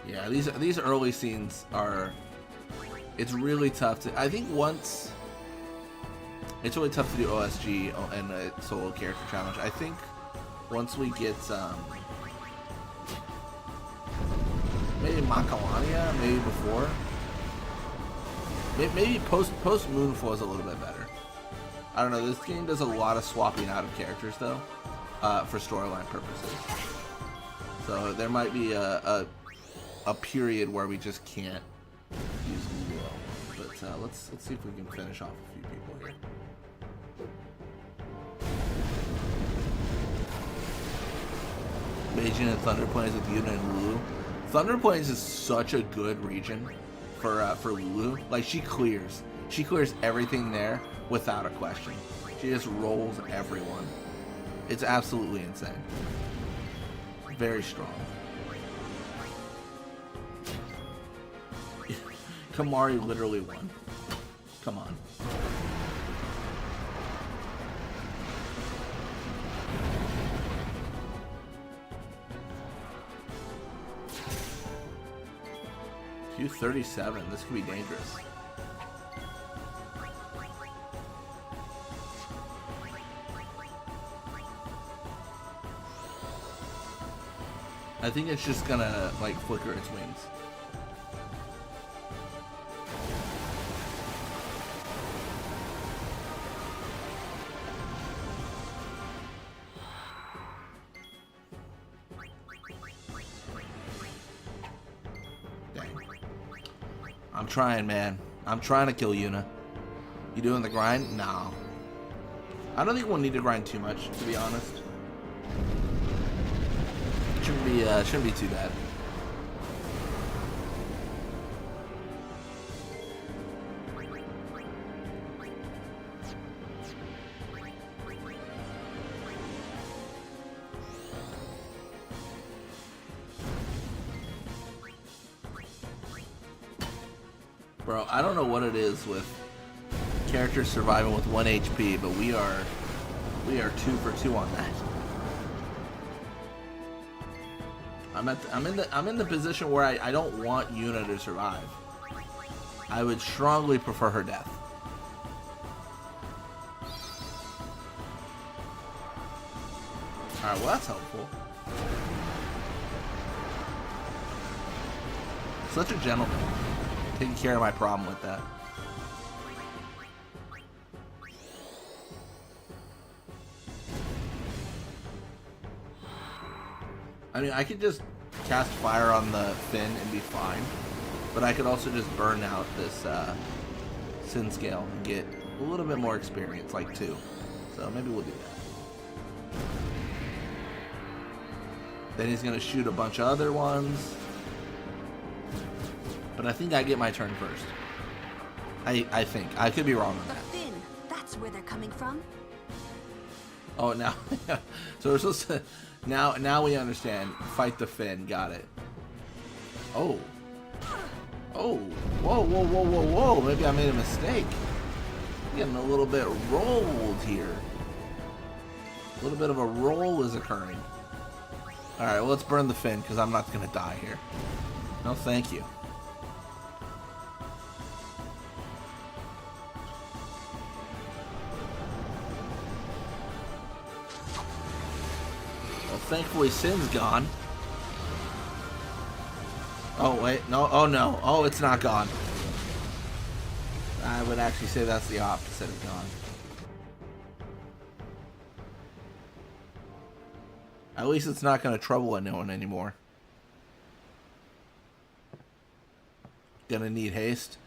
Yeah, these early scenes are, it's really tough to, I think once, it's really tough to do OSG and a solo character challenge. I think once we get, maybe Macalania, maybe before, maybe post Moonfall is a little bit better. I don't know, this game does a lot of swapping out of characters though, for storyline purposes. So there might be a period where we just can't use Lulu. But let's see if we can finish off a few people here. Beijing and Thunder Plains with Yuna and Lulu. Thunder Plains is such a good region for Lulu. Like she clears everything there without a question. She just rolls everyone. It's absolutely insane. Very strong. Kamari literally won. Come on. Q37. This could be dangerous. I think it's just gonna like flicker its wings. I'm trying, man. I'm trying to kill Yuna. You doing the grind? No. I don't think we'll need to grind too much, to be honest. Shouldn't be too bad. Bro, I don't know what it is with character surviving with 1 HP, but we are 2 for 2 on that. I'm in the position where I don't want Yuna to survive. I would strongly prefer her death. Alright, well that's helpful. Such a gentleman. Taking care of my problem with that. I mean, I could just cast fire on the Finn and be fine, but I could also just burn out this Sin Scale and get a little bit more experience, like 2. So maybe we'll do that. Then he's gonna shoot a bunch of other ones, but I think I get my turn first. I think I could be wrong on The that. Finn, that's where they're coming from. Oh, now so we're supposed to. Now we understand. Fight the Finn. Got it. Oh. Oh. Whoa, whoa, whoa, whoa, whoa. Maybe I made a mistake. Getting a little bit rolled here. A little bit of a roll is occurring. Alright, well, let's burn the Finn, because I'm not going to die here. No, thank you. Thankfully, Sin's gone. Oh, wait. No. Oh, no. Oh, it's not gone. I would actually say that's the opposite of gone. At least it's not going to trouble anyone anymore. Gonna need haste.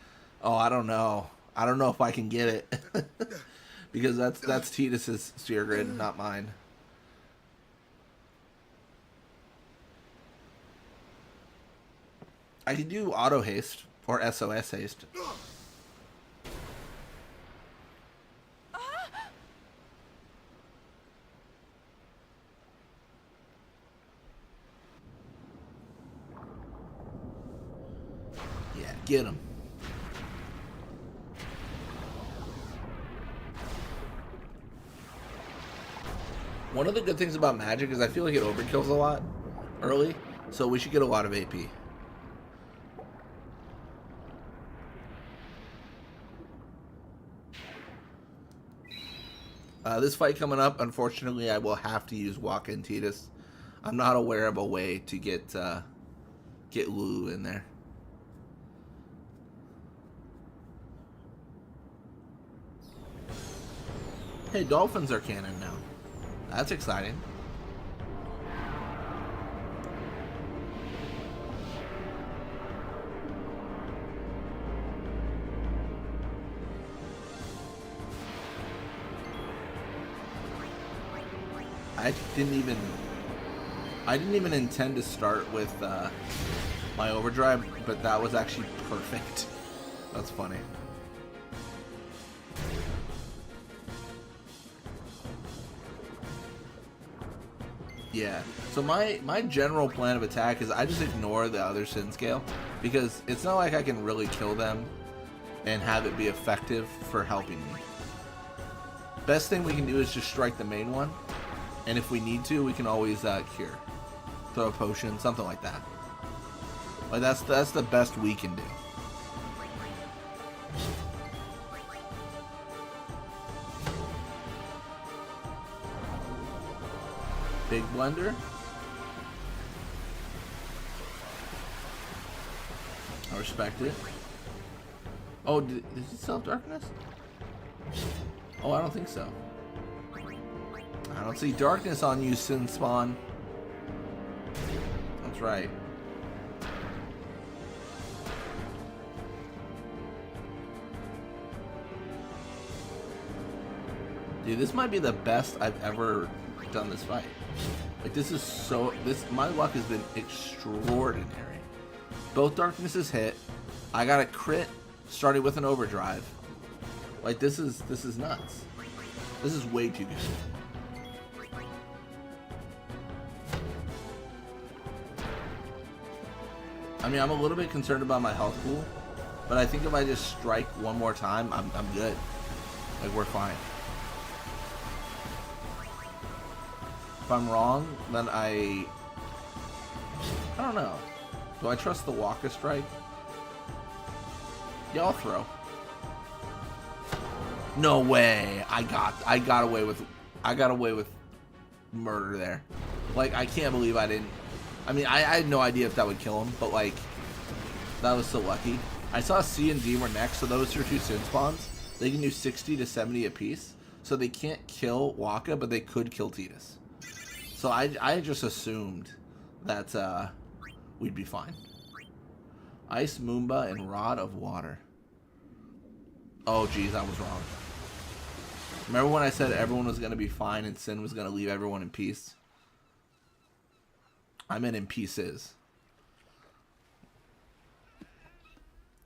Oh, I don't know. I don't know if I can get it. Because that's Titus's sphere grid, not mine. I could do auto haste or SOS haste. Yeah, get him. One of the good things about magic is I feel like it overkills a lot early, so we should get a lot of AP. This fight coming up, unfortunately, I will have to use Walk-in Titus. I'm not aware of a way to get Lulu in there. Hey, dolphins are canon now. That's exciting. I didn't even intend to start with my overdrive, but that was actually perfect. That's funny. Yeah. So my general plan of attack is I just ignore the other Sin Scale, because it's not like I can really kill them and have it be effective for helping me. Best thing we can do is just strike the main one. And if we need to, we can always cure. Throw a potion, something like that. Like that's the best we can do. Big blender. I respect it. Oh, does he still have darkness? Oh, I don't think so. I don't see darkness on you, Sin Spawn. That's right. Dude, this might be the best I've ever done this fight. Like, this is so... my luck has been extraordinary. Both darknesses hit. I got a crit, started with an overdrive. Like, this is nuts. This is way too good. I mean, I'm a little bit concerned about my health pool, but I think if I just strike one more time, I'm good. Like, we're fine. If I'm wrong, then I don't know. Do I trust the Waka strike? Yeah, I'll throw. No way. I got away with murder there. Like, I can't believe I didn't. I mean, I had no idea if that would kill him, but like, that was so lucky. I saw C and D were next, so those are two Sin spawns. They can do 60 to 70 apiece, so they can't kill Waka, but they could kill Tidus. So I just assumed that we'd be fine. Ice Moomba and Rod of Water. Oh, geez, I was wrong. Remember when I said everyone was going to be fine and Sin was going to leave everyone in peace? I meant in pieces.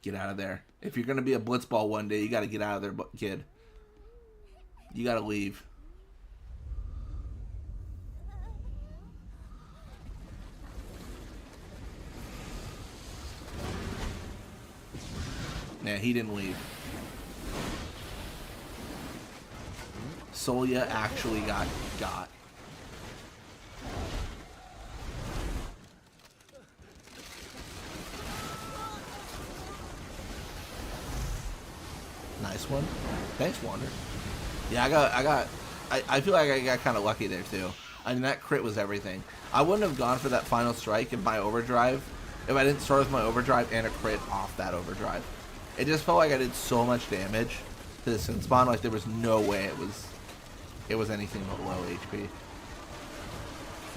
Get out of there. If you're going to be a blitzball one day, you got to get out of there, kid. You got to leave. Yeah, he didn't leave. Solia actually got. Nice one. Thanks, Wander. Yeah, I feel like I got kind of lucky there too. I mean, that crit was everything. I wouldn't have gone for that final strike if my overdrive, if I didn't start with my overdrive and a crit off that overdrive. It just felt like I did so much damage to the Sin spawn, like there was no way it was anything but low HP.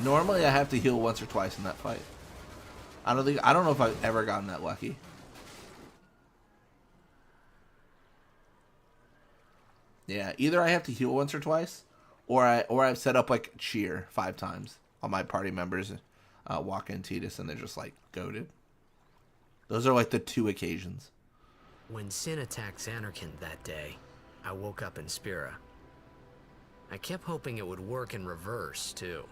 Normally I have to heal once or twice in that fight. I don't know if I've ever gotten that lucky. Yeah, either I have to heal once or twice, or I've set up like cheer 5 times on my party members, Waka and Tidus, and they're just like goated. Those are like the 2 occasions. When Sin attacked Xanarkand that day, I woke up in Spira. I kept hoping it would work in reverse, too.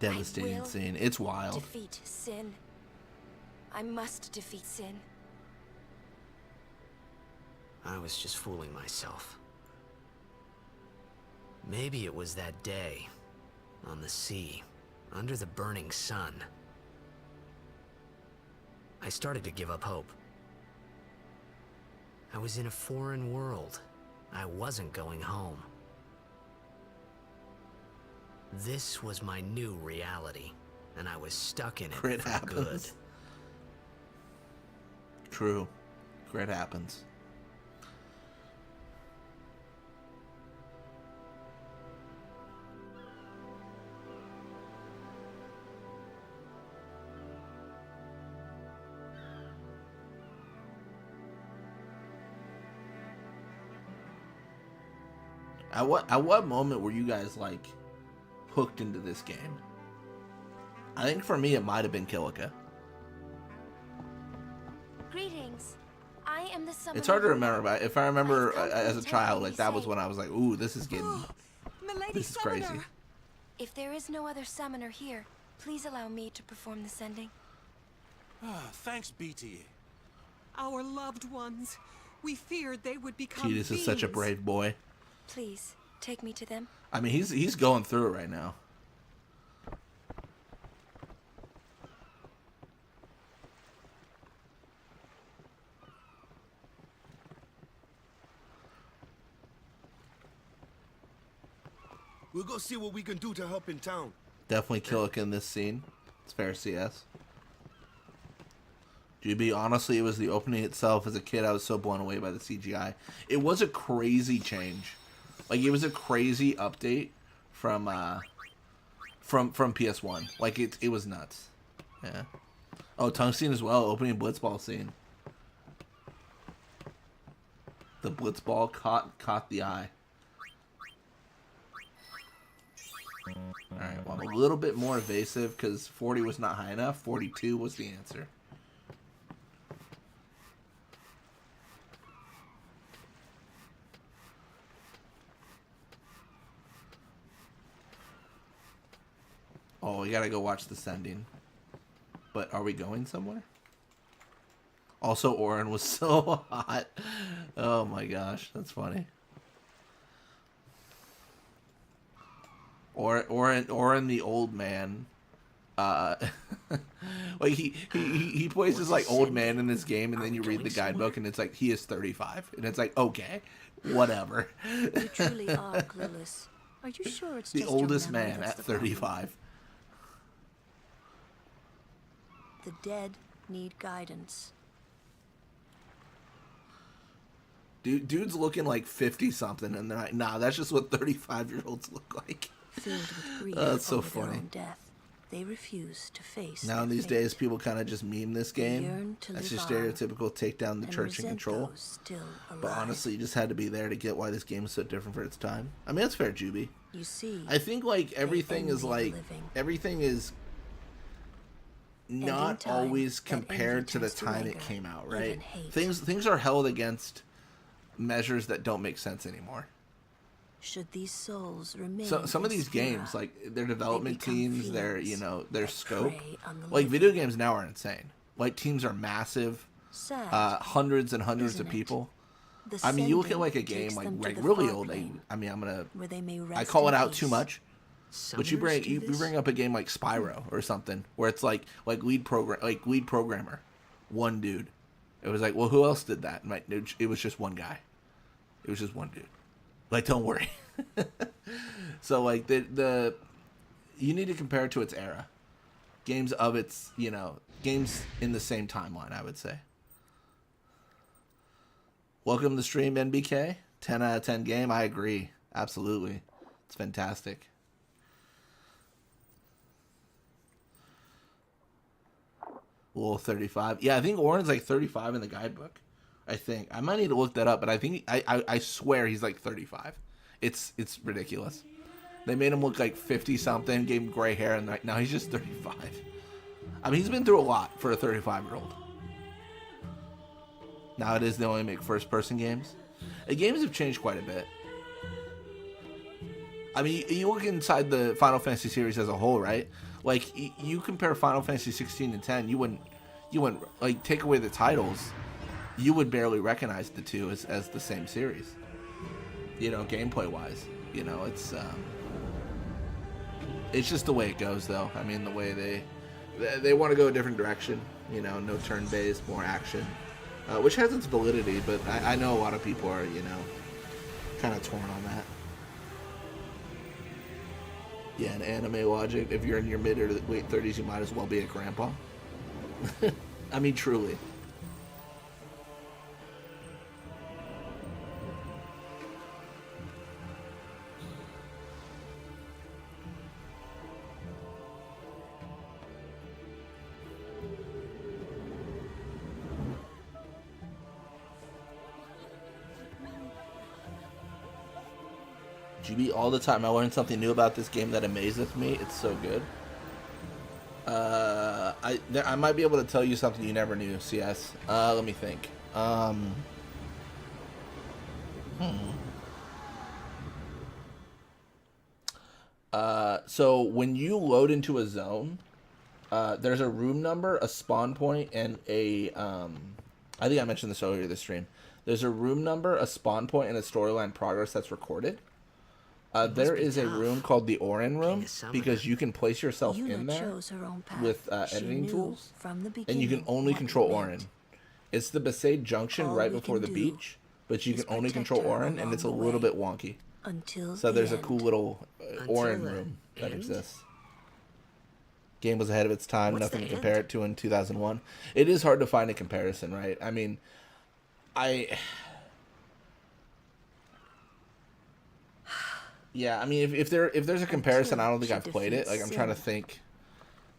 Devastating scene. It's wild. Defeat Sin. I must defeat Sin. I was just fooling myself. Maybe it was that day, on the sea, under the burning sun. I started to give up hope. I was in a foreign world. I wasn't going home. This was my new reality, and I was stuck in it Crit for happens. good. True. Crit happens. At what moment were you guys like hooked into this game? I think for me it might have been Kilika. Greetings. I am the summoner. It's hard to remember, but if I remember as a child, like that was when I was like, "Ooh, this is getting, this is crazy." If there is no other summoner here, please allow me to perform the sending. Thanks, BT. Our loved ones. We feared they would become Tidus is such a brave boy. Please, take me to them. I mean, he's going through it right now. We'll go see what we can do to help in town. Definitely Kilika in this scene. It's fair CS. GB, honestly, it was the opening itself. As a kid, I was so blown away by the CGI. It was a crazy change. Like, it was a crazy update from PS1. Like, it was nuts. Yeah. Oh, Tungsten as well. Opening Blitzball scene. The Blitzball caught the eye. Alright, well, I'm a little bit more evasive because 40 was not high enough. 42 was the answer. Oh, we gotta go watch the sending. But are we going somewhere? Also, Orin was so hot. Oh my gosh, that's funny. Orin the old man. Like he plays as like old man in this game, and then you read the guidebook, and it's like he is 35, and it's like okay, whatever. You truly are clueless. Are you sure it's The just your oldest memory man that's at the problem? 35. The dead need guidance. Dude's looking like 50 something, and they're like, nah, that's just what 35-year-olds look like. Filled with grief That's so over their funny. own death, they refuse to face Now their in these fate. days, people kind of just meme this They game. yearn to That's live your on stereotypical take down the and church and resent control. those still But alive. honestly, you just had to be there to get why this game is so different for its time. I mean, that's fair, Juby. You see, I think like everything is envy the like living. everything is in not time, always that compared envy to the turns to time it anger, came out, even right? hate. Things are held against measures that don't make sense anymore. Should these souls remain So some of in these Spira, games, like their development become teams, their fiends their that scope, prey on the like living. video games now are insane. Like teams are massive, Sad, hundreds and hundreds isn't of it? people. The I mean, you look at sending like a game takes like them to like the really far old. plane, I mean, where they may I rest call it in out too peace. much. But you Summoners you do this? bring up a game like Spyro or something where it's like lead programmer, one dude. It was like, well, who else did that? And like, it was just one guy. It was just one dude. Like, don't worry. So like the you need to compare it to its era. Games of its games in the same timeline, I would say. Welcome to the stream, NBK. 10 out of 10 game. I agree. Absolutely. It's fantastic. Well, 35. Yeah, I think Orin's like 35 in the guidebook. I think. I might need to look that up, but I think I swear he's like 35. It's ridiculous. They made him look like 50 something, gave him gray hair, and now he's just 35. I mean, he's been through a lot for a 35-year-old. Nowadays, they only make first-person games. The games have changed quite a bit. I mean, you look inside the Final Fantasy series as a whole, right? Like, you compare Final Fantasy 16 and 10, you wouldn't like, take away the titles, you would barely recognize the two as the same series. Gameplay-wise. It's just the way it goes, though. I mean, the way they want to go a different direction. No turn-based, more action. Which has its validity, but I know a lot of people are, kind of torn on that. Yeah, in anime logic, if you're in your mid or late 30s, you might as well be a grandpa. I mean, truly. GB all the time. I learn something new about this game that amazes me. It's so good. I might be able to tell you something you never knew, CS. Let me think. So when you load into a zone, there's a room number, a spawn point, and a I think I mentioned this earlier this stream. There's a room number, a spawn point, and a storyline progress that's recorded. There is a room called the Orin room because you can place yourself in there with editing tools, and you can only control Orin. It's the Besaid Junction right before the beach, but you can only control Orin, and it's a little bit wonky. So there's a cool little Orin room that exists. Game was ahead of its time, nothing to compare it to in 2001. It is hard to find a comparison, right? I mean, yeah, I mean, if there's a comparison, I don't think I've played it. Like, I'm trying to think.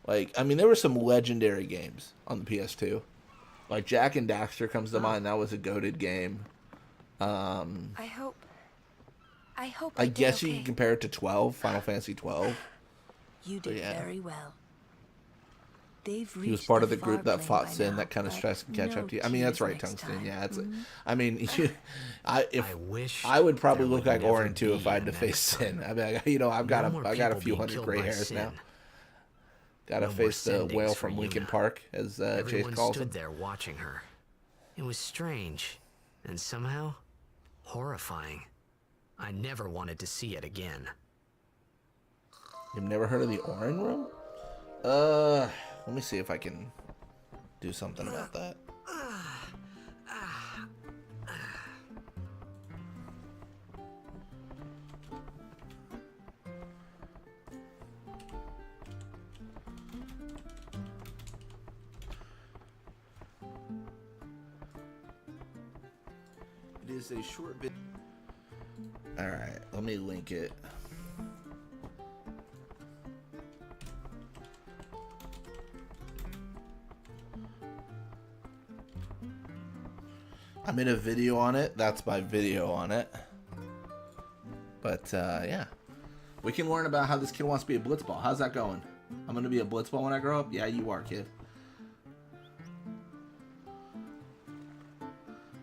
Like, I mean, there were some legendary games on the PS2. Like, Jack and Daxter comes to mind. That was a goated game. I hope I guess you can compare it to 12, Final Fantasy 12. You did very well. He was part of the group that fought Sin, that kind of stress can catch up to you. I mean, that's right, Tungsten. Yeah, it's. I mean, I would probably look like Orin too if I had to face Sin. I mean, I've got a few hundred gray hairs now. Got to face the whale from Linkin Park, as Chase calls him. Stood there watching her. It was strange, and somehow horrifying. I never wanted to see it again. You've never heard of the Orin Room? Let me see if I can do something about that. It is a short bit. Alright, let me link it. I made a video on it. That's my video on it. But, yeah. We can learn about how this kid wants to be a blitzball. How's that going? I'm going to be a blitzball when I grow up? Yeah, you are, kid.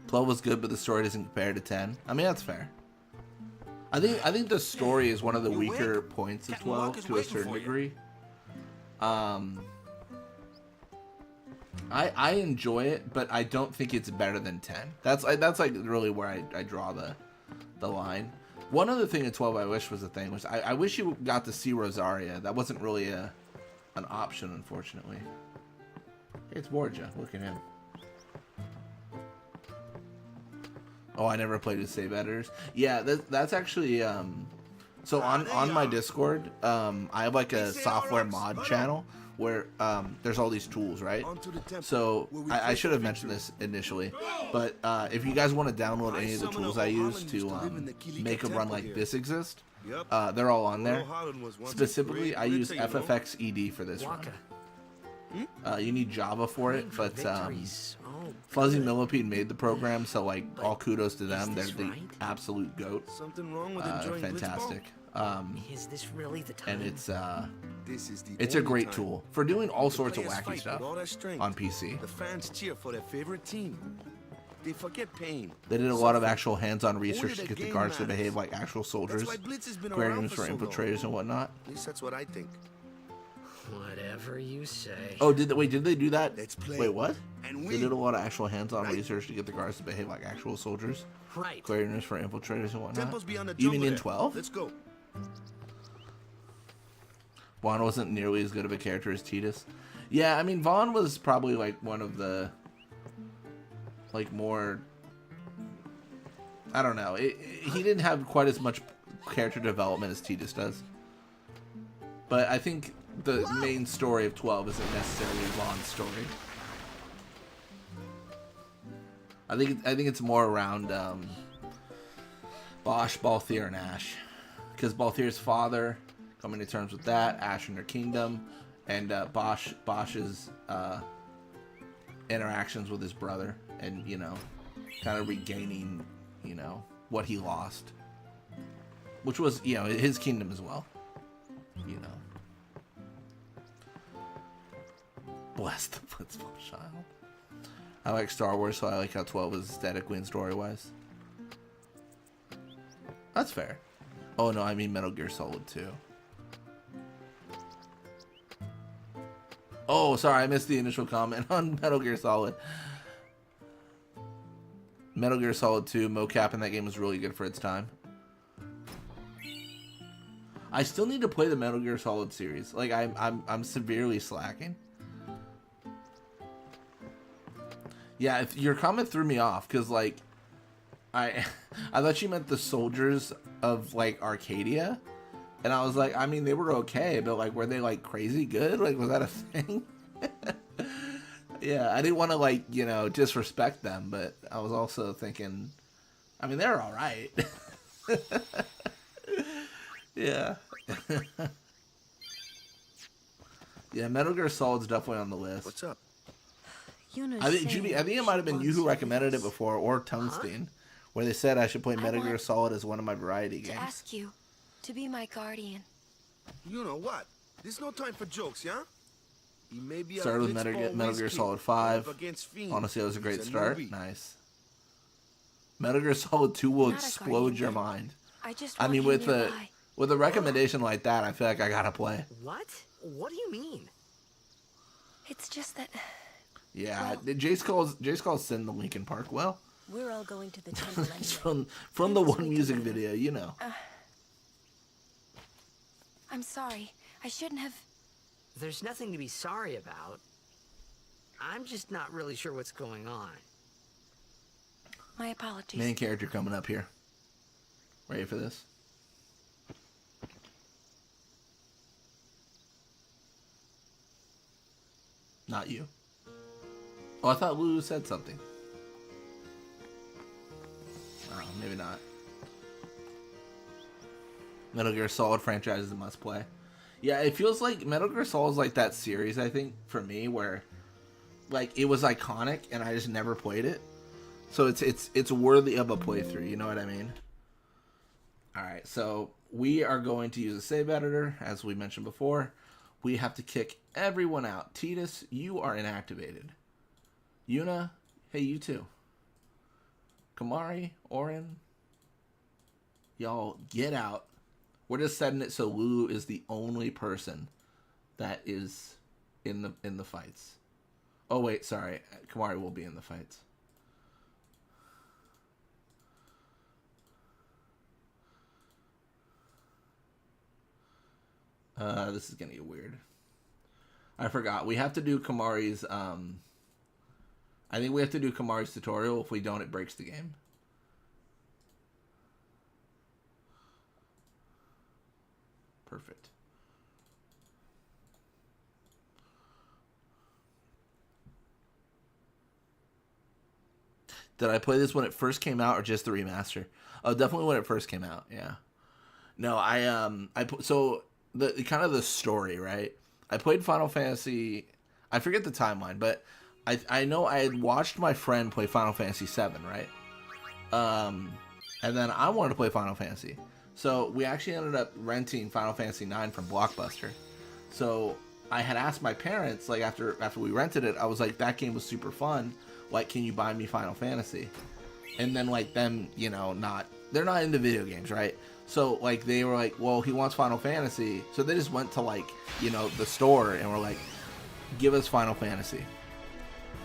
12 was good, but the story doesn't compare to 10. I mean, that's fair. I think the story is one of the weaker points of 12 to a certain degree. I enjoy it, but I don't think it's better than 10. That's like really where I draw the line. One other thing in 12 I wish was a thing was I wish you got to see Rosaria. That wasn't really an option, unfortunately. Hey, it's Borgia. Look at him. Oh, I never played with save editors. Yeah, that's actually so on my Discord, I have like a software mod channel where there's all these tools, right? So I should have mentioned this initially, but if you guys want to download any of the tools I use to make a run like this exist, they're all on there. Specifically, I use FFX-ED for this run. You need Java for it, but Fuzzy Millipede made the program, so like all kudos to them. They're the absolute goat. Fantastic. Is this really the time? And it's a great tool for doing all sorts of wacky stuff on PC. The fans cheer for their favorite team. They forget pain. They did a lot of actual hands-on research to get the guards to behave like actual soldiers, wearing them for infiltrators and whatnot. At least that's what I think. Whatever you say. Oh, did they do that? Let's play. Wait, what? They did a lot of actual hands-on research to get the guards to behave like actual soldiers, wearing them for infiltrators and whatnot. Even in 12? Let's go. Vaughn wasn't nearly as good of a character as Titus. Yeah, I mean, Vaughn was probably like one of the like more, I don't know, he didn't have quite as much character development as Titus does. But I think the main story of 12 isn't necessarily Vaughn's story. I think it's more around Bosch, Balthier, and Ash. Because Balthier's father, coming to terms with that, Ash and her kingdom, and Bosch's interactions with his brother, and, you know, kind of regaining, you know, what he lost. Which was, you know, his kingdom as well. You know. Bless the Blitzball child. I like Star Wars, so I like how 12 is aesthetically and story-wise. That's fair. Oh no, I mean Metal Gear Solid 2. Oh, sorry, I missed the initial comment on Metal Gear Solid. Metal Gear Solid 2, mocap in that game was really good for its time. I still need to play the Metal Gear Solid series. Like I'm severely slacking. Yeah, if your comment threw me off, because like I thought you meant the soldiers of like Arcadia, and I was like, I mean, they were okay, but like, were they like crazy good? Like, was that a thing? Yeah, I didn't want to like, you know, disrespect them, but I was also thinking, I mean, they're all right. Yeah. Yeah, Metal Gear Solid's definitely on the list. What's up? I think it might have been you who recommended it before, or Tungsten, where they said I should play Metal Gear Solid as one of my variety games. To ask you to be my guardian. You know what? There's no time for jokes, yeah? He may be started with Metal Gear Solid 5. Honestly, that was a great start. Nice. Metal Gear Solid 2 will explode your mind. I mean, with a recommendation like that, I feel like I gotta play. What? What do you mean? It's just that... Yeah, Jace calls Sin the Linkin Park. Well, we're all going to the temple anyway. from the one music video, you know. I'm sorry. I shouldn't have. There's nothing to be sorry about. I'm just not really sure what's going on. My apologies. Main character coming up here. Ready for this? Not you. Oh, I thought Lulu said something. Oh, maybe not. Metal Gear Solid franchise is a must play. Yeah, it feels like Metal Gear Solid is like that series, I think, for me, where like it was iconic and I just never played it. So it's worthy of a playthrough, you know what I mean? Alright, so we are going to use a save editor, as we mentioned before. We have to kick everyone out. Titus, you are inactivated. Yuna, hey, you too. Kamari, Orin, y'all get out. We're just setting it so Lulu is the only person that is in the fights. Oh wait, sorry. Kamari will be in the fights. This is gonna get weird. I forgot. We have to do Kamari's I think we have to do Kamari's tutorial. If we don't, it breaks the game. Perfect. Did I play this when it first came out or just the remaster? Oh, definitely when it first came out. Yeah. No, so the kind of the story, right? I played Final Fantasy. I forget the timeline, but I know I had watched my friend play Final Fantasy 7, right? And then I wanted to play Final Fantasy. So we actually ended up renting Final Fantasy 9 from Blockbuster. So I had asked my parents, like after we rented it, I was like, that game was super fun. Like, can you buy me Final Fantasy? And then like them, you know, they're not into video games, right? So like they were like, well, he wants Final Fantasy. So they just went to like, you know, the store and were like, give us Final Fantasy.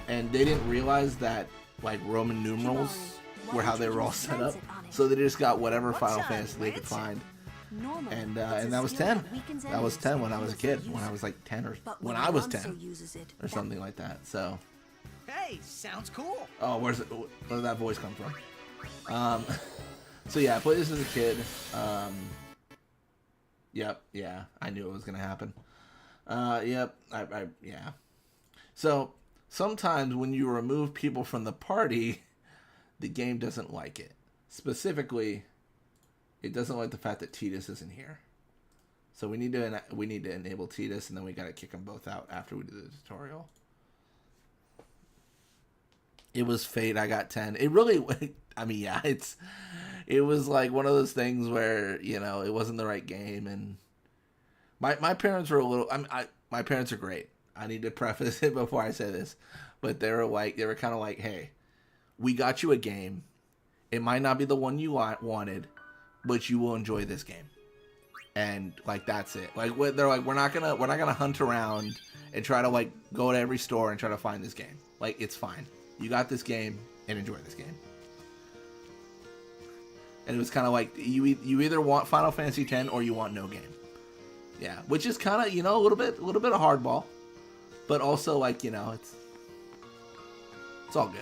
And they didn't realize that like Roman numerals were how they were all set up. So they just got whatever Final Fantasy they could find. And that was 10. That was 10 when I was a kid. When I was like 10 or when I was 10 or something like that. So. Hey, sounds cool. Oh, where did that voice come from? So yeah, I played this as a kid. Yep, yeah, I knew it was gonna happen. Yep, yeah. So sometimes when you remove people from the party, the game doesn't like it. Specifically, it doesn't like the fact that Titus isn't here. So we need to enable Titus, and then we gotta kick them both out after we do the tutorial. It was fate. I got 10. It really, I mean, yeah, it was like one of those things where, you know, it wasn't the right game. And my parents were a little, my parents are great. I need to preface it before I say this, but they were kind of like, hey, we got you a game. It might not be the one you wanted, but you will enjoy this game. And like, that's it. Like they're like, we're not gonna hunt around and try to like go to every store and try to find this game. Like, it's fine. You got this game and enjoy this game. And it was kind of like you either want Final Fantasy X or you want no game. Yeah, which is kind of, you know, a little bit of hardball, but also like, you know, it's all good.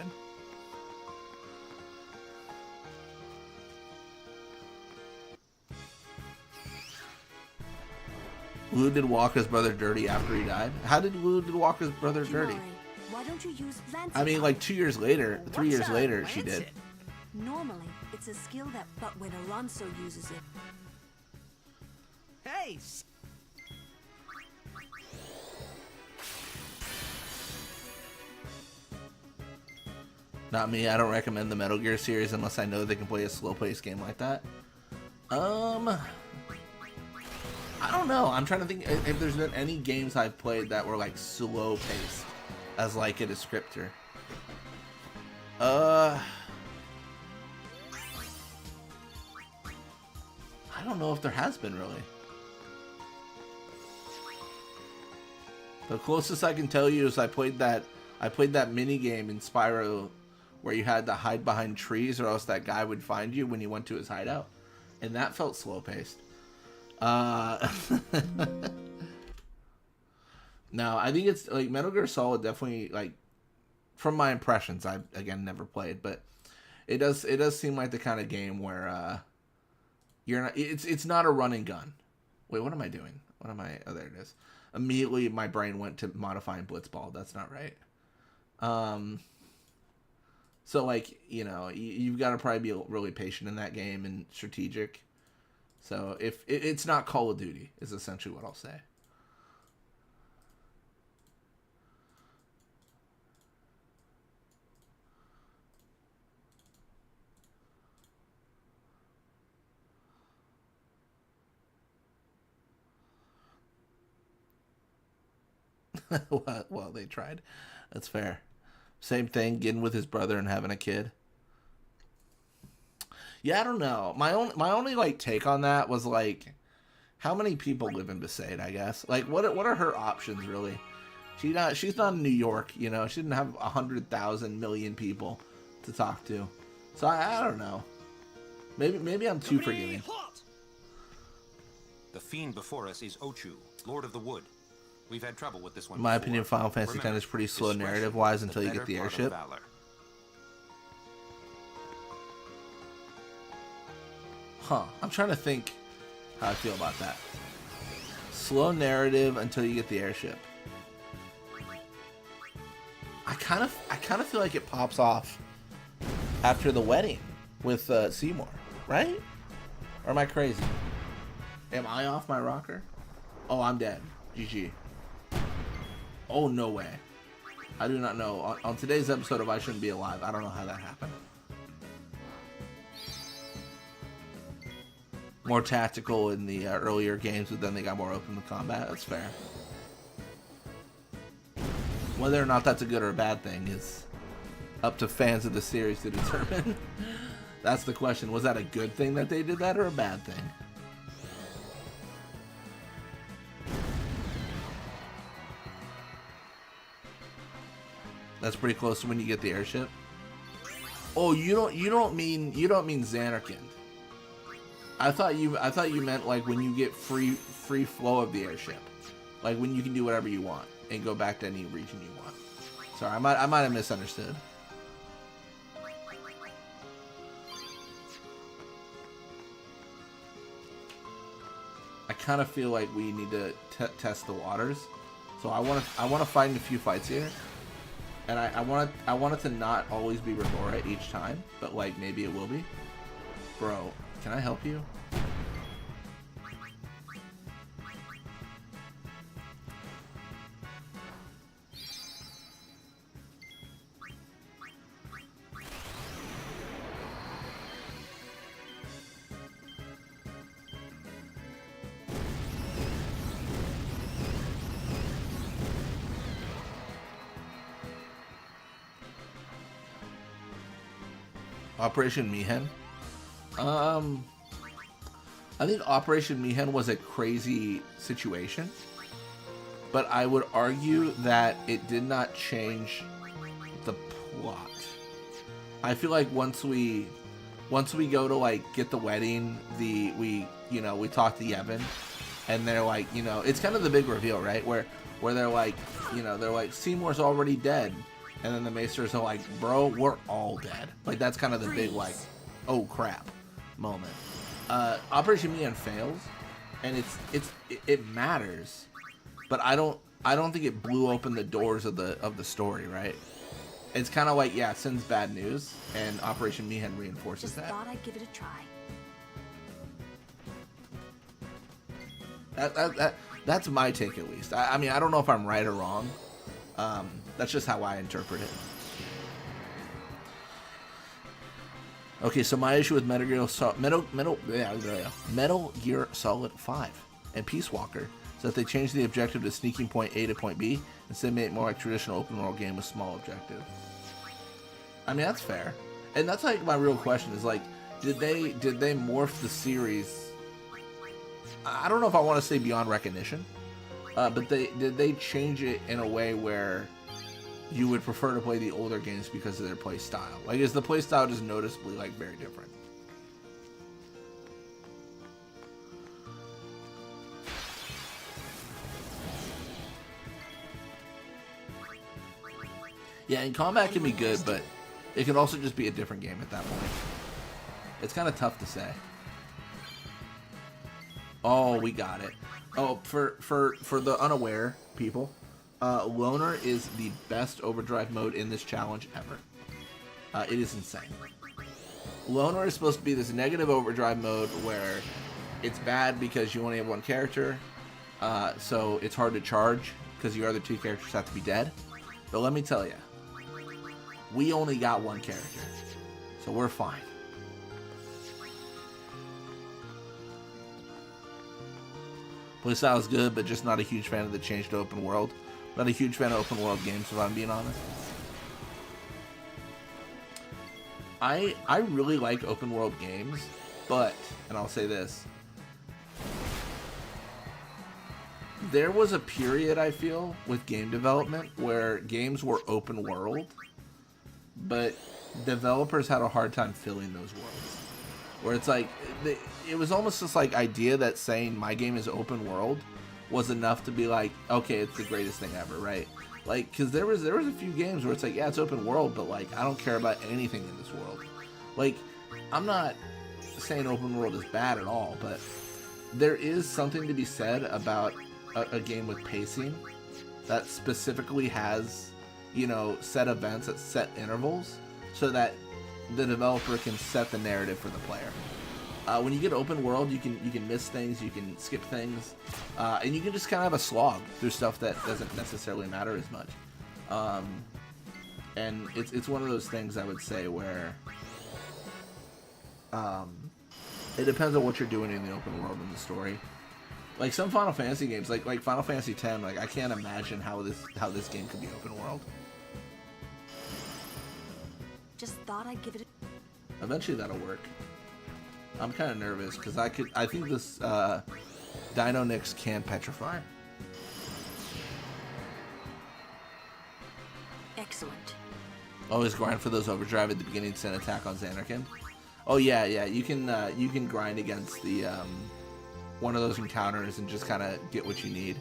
Lulu did Walker's brother dirty after he died. How did Lulu do Walker's brother dirty? Why don't you use I mean, like 2 years later, 3 years later, she did. Normally, it's a skill but when Alonso uses it. Hey! Not me. I don't recommend the Metal Gear series unless I know they can play a slow-paced game like that. I don't know. I'm trying to think if there's been any games I've played that were like slow-paced as like a descriptor. I don't know if there has been really. The closest I can tell you is I played that I played that mini game in Spyro where you had to hide behind trees or else that guy would find you when you went to his hideout. And that felt slow-paced. No, I think it's like Metal Gear Solid definitely, like, from my impressions, I've again never played, but it does seem like the kind of game where you're not, it's not a run and gun. Wait, what am I doing? What am I? Oh, there it is. Immediately my brain went to modifying Blitzball. That's not right. So, like, you know, you've got to probably be really patient in that game and strategic. So if it's not Call of Duty is essentially what I'll say. Well, they tried. That's fair. Same thing, getting with his brother and having a kid. Yeah, I don't know. My only like take on that was like, how many people live in Besaid? I guess like what are her options really? She's not in New York, you know. She didn't have 100,000 million people to talk to, so I don't know. Maybe I'm too forgiving. The fiend before us is Ochu, Lord of the Wood. We've had trouble with this one. In my before. opinion, Final Fantasy X is pretty slow narrative-wise until you get the airship. Huh. I'm trying to think how I feel about that. Slow narrative until you get the airship. I kind of feel like it pops off after the wedding with Seymour, right? Or am I crazy? Am I off my rocker? Oh, I'm dead. GG. Oh, no way. I do not know. On today's episode of I Shouldn't Be Alive, I don't know how that happened. More tactical in the earlier games, but then they got more open to combat. That's fair. Whether or not that's a good or a bad thing is up to fans of the series to determine. That's the question. Was that a good thing that they did that or a bad thing? That's pretty close to when you get the airship. Oh, you don't mean Xanarkand. I thought you meant like when you get free flow of the airship, like when you can do whatever you want and go back to any region you want. Sorry, I might have misunderstood. I kind of feel like we need to test the waters, so I want to fight in a few fights here, and I want it to not always be Revora each time, but like maybe it will be. Bro, can I help you? Operation Mihen. I think Operation Mihen was a crazy situation, but I would argue that it did not change the plot. I feel like once we go to like get the wedding, we talk to Yevon, and they're like, it's kind of the big reveal, right? Where they're like, they're like, Seymour's already dead. And then the Maesters are like, bro, we're all dead. Like, that's kind of the big, like, oh crap moment. Operation Mihen fails, and it matters, but I don't think it blew open the doors of the story, right? It's kind of like, yeah, Sin's bad news, and Operation Mihen reinforces that. Thought I'd give it a try. That's my take, at least. I mean, I don't know if I'm right or wrong. That's just how I interpret it. Okay, so my issue with Metal Gear Solid 5 and Peace Walker is that they changed the objective to sneaking point A to point B instead made it more like traditional open world game with small objectives. I mean, that's fair. And that's like my real question is like, did they morph the series? I don't know if I want to say beyond recognition. But did they change it in a way where you would prefer to play the older games because of their play style. Like, is the play style just noticeably like very different? Yeah, and combat can be good, but it can also just be a different game at that point. It's kind of tough to say. Oh, we got it. Oh, for the unaware people, Loner is the best overdrive mode in this challenge ever. It is insane. Loner is supposed to be this negative overdrive mode where it's bad because you only have one character, so it's hard to charge because your other two characters have to be dead. But let me tell you, we only got one character, so we're fine. Playstyle is good, but just not a huge fan of the change to open world. Not a huge fan of open world games, if I'm being honest. I really like open world games, but, and I'll say this, there was a period, I feel, with game development where games were open world, but developers had a hard time filling those worlds. Where it's like, it was almost this like idea that saying my game is open world was enough to be like, okay, it's the greatest thing ever, right? Like, because there was a few games where it's like, yeah, it's open world, but like, I don't care about anything in this world. Like, I'm not saying open world is bad at all, but there is something to be said about a game with pacing that specifically has, you know, set events at set intervals so that the developer can set the narrative for the player. When you get open world, you can miss things, you can skip things, and you can just kind of have a slog through stuff that doesn't necessarily matter as much. And it's one of those things I would say where it depends on what you're doing in the open world in the story. Like some Final Fantasy games, like Final Fantasy X, like I can't imagine how this game could be open world. Just thought I'd give it a... Eventually that'll work. I'm kind of nervous because I think this Dino Nix can petrify. Excellent. Always grind for those overdrive at the beginning to send attack on Xanarkin. Oh yeah, you can grind against the one of those encounters and just kind of get what you need.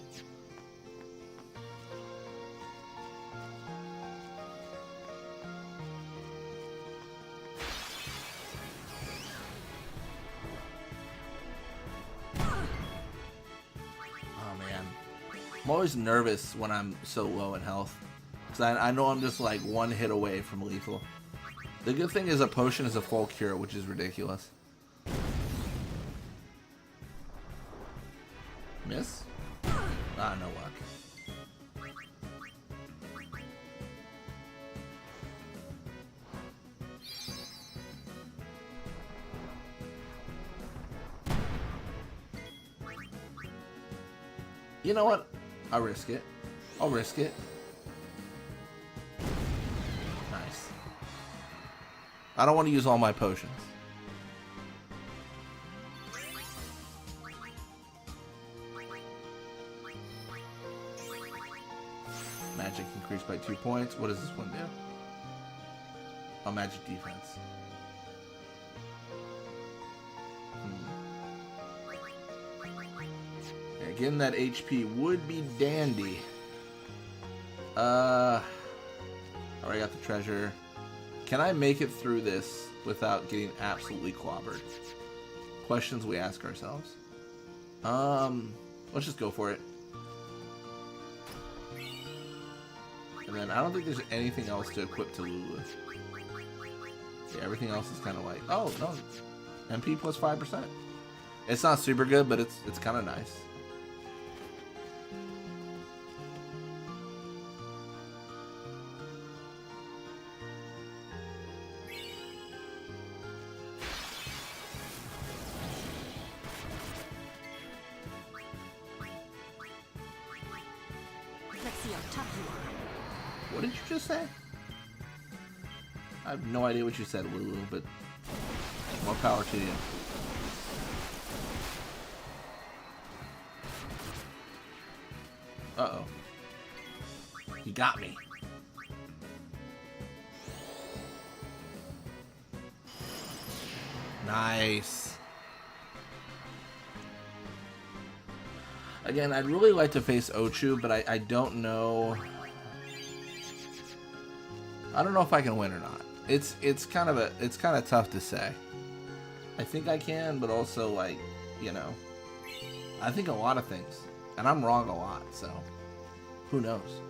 I'm always nervous when I'm so low in health, because I know I'm just like one hit away from lethal. The good thing is a potion is a full cure, which is ridiculous. Miss? Ah, no luck. You know what? I'll risk it. I'll risk it. Nice. I don't want to use all my potions. Magic increased by 2 points. What does this one do? Oh, magic defense. Getting that HP would be dandy. Already got the treasure. Can I make it through this without getting absolutely clobbered? Questions we ask ourselves. Let's just go for it. And then I don't think there's anything else to equip to Lulu. Yeah, everything else is kind of like, oh no, MP plus 5%. It's not super good, but it's kind of nice. What did you just say? I have no idea what you said, Lulu, but more power to you. Uh-oh. You got me. Nice. Again, I'd really like to face Ochu, but I don't know. I don't know if I can win or not. It's kind of tough to say. I think I can, but also, like, you know, I think a lot of things, and I'm wrong a lot, so who knows?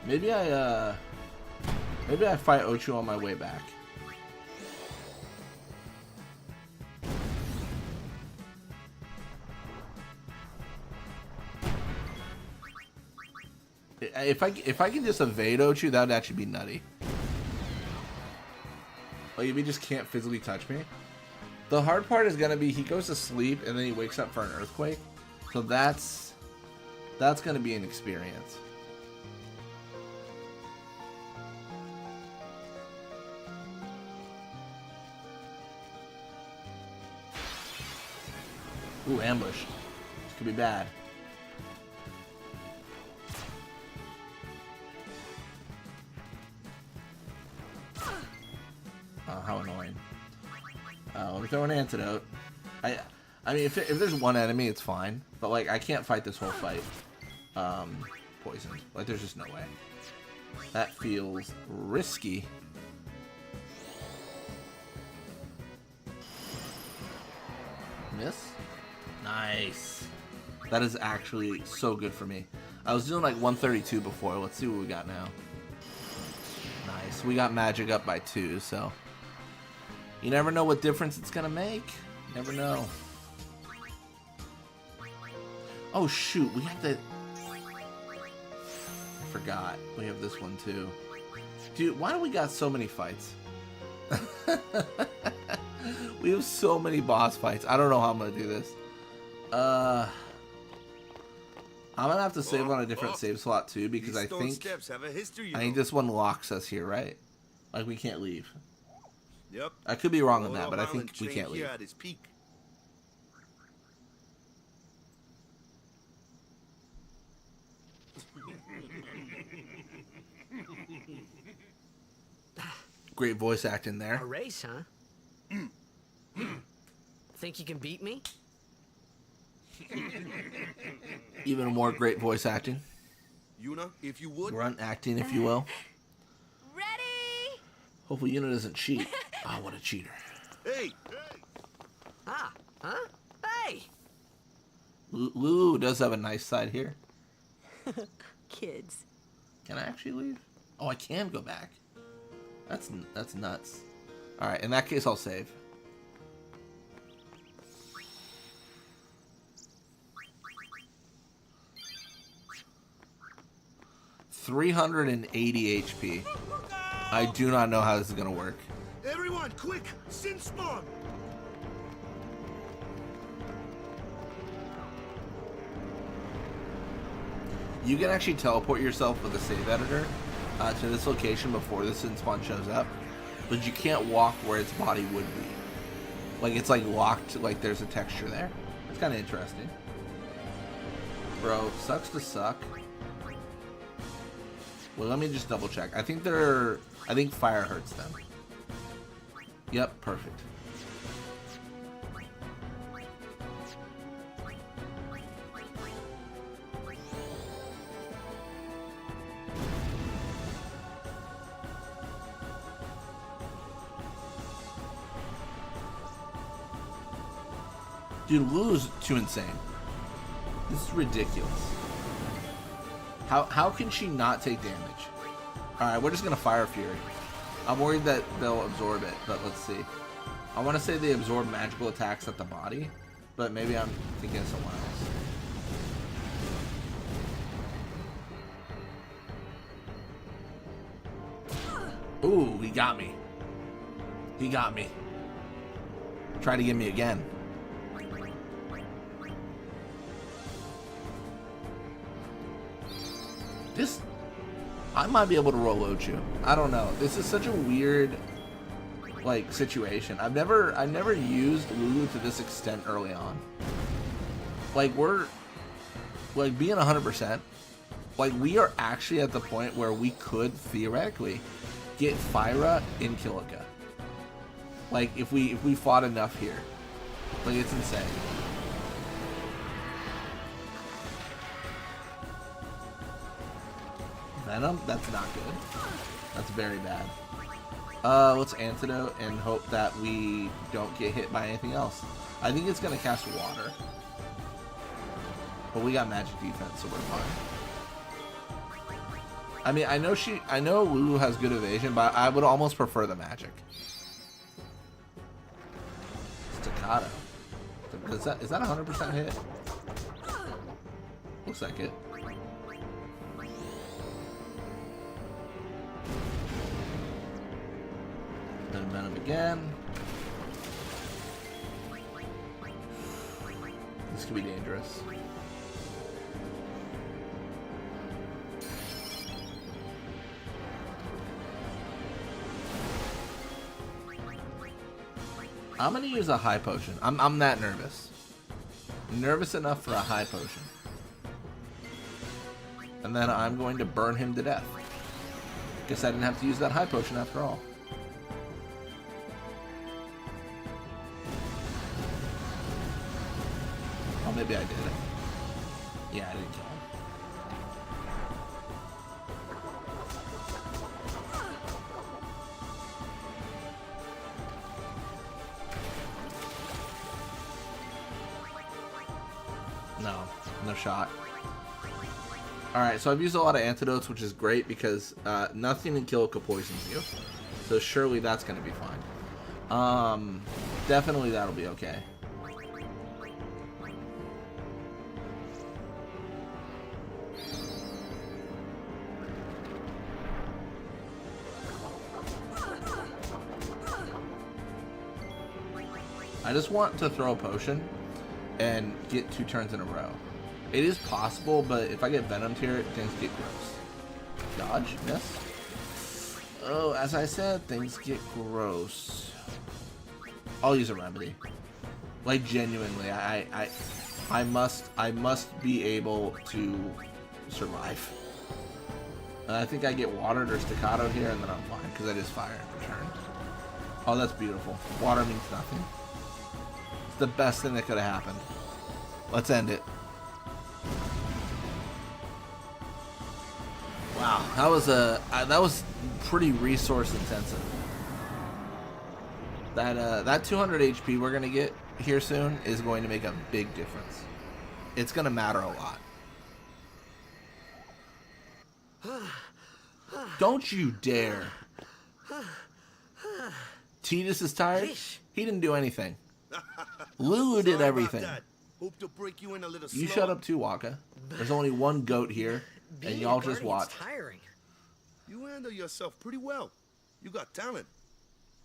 Maybe I fight Ochu on my way back. If I can just evade Ochu, that would actually be nutty. Like, if he just can't physically touch me. The hard part is gonna be he goes to sleep and then he wakes up for an earthquake. So that's gonna be an experience. Ooh, ambush. This could be bad. Oh, how annoying. Let me throw an antidote. I mean, if there's one enemy, it's fine. But, like, I can't fight this whole fight. Poisoned. Like, there's just no way. That feels risky. Miss? Nice. That is actually so good for me. I was doing like 132 before. Let's see what we got now. Nice. We got magic up by 2, so you never know what difference it's gonna make. You never know. Oh shoot, we have the... I forgot. We have this one too. Dude, why do we got so many fights? We have so many boss fights. I don't know how I'm gonna do this. I'm gonna have to save on a different save slot too, because I think this one locks us here, right? Like, we can't leave. Yep. I could be wrong on that, but I think we can't leave. At its peak. Great voice acting there. A race, huh? Think you can beat me? Even more great voice acting. Yuna, if you would. Grunt acting, if you will. Ready? Hopefully Yuna doesn't cheat. Ah, what a cheater. Hey! Ah, huh? Hey! Lulu does have a nice side here. Kids. Can I actually leave? Oh, I can go back. That's nuts. Alright, in that case, I'll save. $380 HP. I do not know how this is gonna work. Everyone, quick! Sin spawn! You can actually teleport yourself with a save editor to this location before the sin spawn shows up, but you can't walk where its body would be. Like, it's like locked, like there's a texture there. It's kind of interesting. Bro, sucks to suck. Well, let me just double check. I think fire hurts them. Yep, perfect. Dude, Lulu's too insane. This is ridiculous. How can she not take damage? Alright, we're just gonna Fire Fury. I'm worried that they'll absorb it, but let's see. I want to say they absorb magical attacks at the body, but maybe I'm thinking of someone else. Ooh, he got me. He got me. Try to get me again. This, I might be able to roll Ochu. I don't know. This is such a weird, like, situation. I've never used Lulu to this extent early on. Like, we're like being 100%, like we are actually at the point where we could theoretically get Fyra in Kilika. Like if we fought enough here, like it's insane. Venom? That's not good. That's very bad. Let's antidote and hope that we don't get hit by anything else. I think it's gonna cast water. But we got magic defense, so we're fine. I mean, I know Lulu has good evasion, but I would almost prefer the magic. Staccato. Is that 100% hit? Looks like it. Then Venom again. This could be dangerous. I'm gonna use a high potion. I'm that nervous. Nervous enough for a high potion. And then I'm going to burn him to death. Guess I didn't have to use that high potion after all. Oh, maybe I did. Yeah, I didn't kill him. No shot. Alright, so I've used a lot of antidotes, which is great because nothing in Kilika poisons you. So surely that's going to be fine. Definitely that'll be okay. I just want to throw a potion and get 2 turns in a row. It is possible, but if I get Venomed here, things get gross. Dodge, miss. Oh, as I said, things get gross. I'll use a remedy. Like genuinely, I must be able to survive. And I think I get watered or staccato here, and then I'm fine because I just fire in return. Oh, that's beautiful. Water means nothing. It's the best thing that could have happened. Let's end it. Wow, that was pretty resource intensive. That 200 HP we're gonna get here soon is going to make a big difference. It's gonna matter a lot. Don't you dare. Tidus is tired. He didn't do anything. Lulu did everything. Hope to break you in a little You slower. shut up too, Waka. There's only one goat here, and y'all just watch. Tiring. You handle yourself pretty well. You got talent.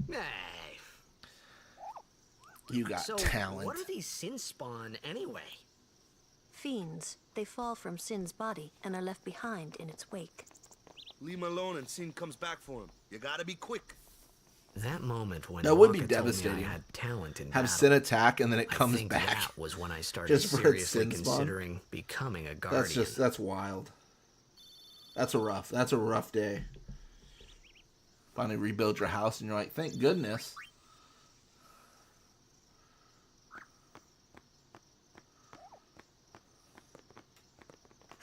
Hey. You got talent. What are these sin spawn anyway? Fiends. They fall from Sin's body and are left behind in its wake. Leave him alone and Sin comes back for him. You gotta be quick. That moment when That would be Waka told me devastating. I had talent in Have battle, Sin attack and then it I comes think back. That was when I started Just for its seriously sin spawn? considering becoming a guardian. That's wild. That's a rough day. Finally rebuild your house and you're like, thank goodness.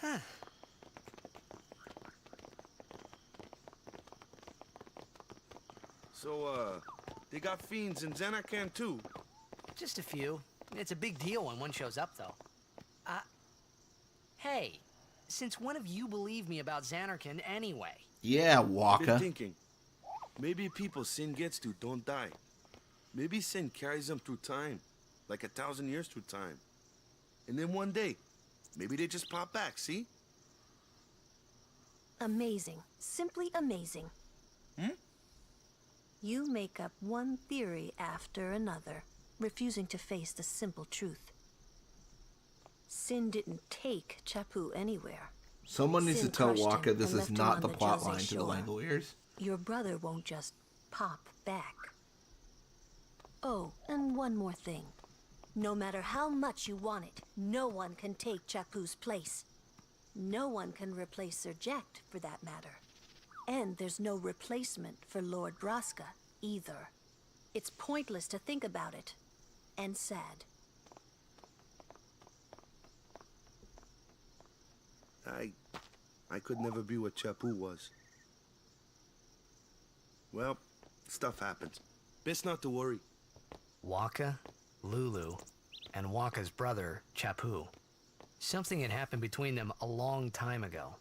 Huh. So, they got fiends in Xanarkand too. Just a few. It's a big deal when one shows up, though. Hey, since when have you believed me about Xanarkand anyway? Yeah, Been Waka. thinking. Maybe people Sin gets to don't die. Maybe Sin carries them through time, like 1,000 years through time. And then one day, maybe they just pop back, see? Amazing. Simply amazing. You make up one theory after another, refusing to face the simple truth. Sin didn't take Chappu anywhere. Someone needs to Sin tell crushed Waka him this and is left him not on the the plot Jose line to the shore. Langoliers. Your brother won't just pop back. Oh, and one more thing. No matter how much you want it, no one can take Chapu's place. No one can replace Sir Jekt, for that matter. And there's no replacement for Lord Braska, either. It's pointless to think about it. And sad. I could never be what Chapu was. Well, stuff happens. Best not to worry. Waka, Lulu, and Waka's brother, Chapu. Something had happened between them a long time ago.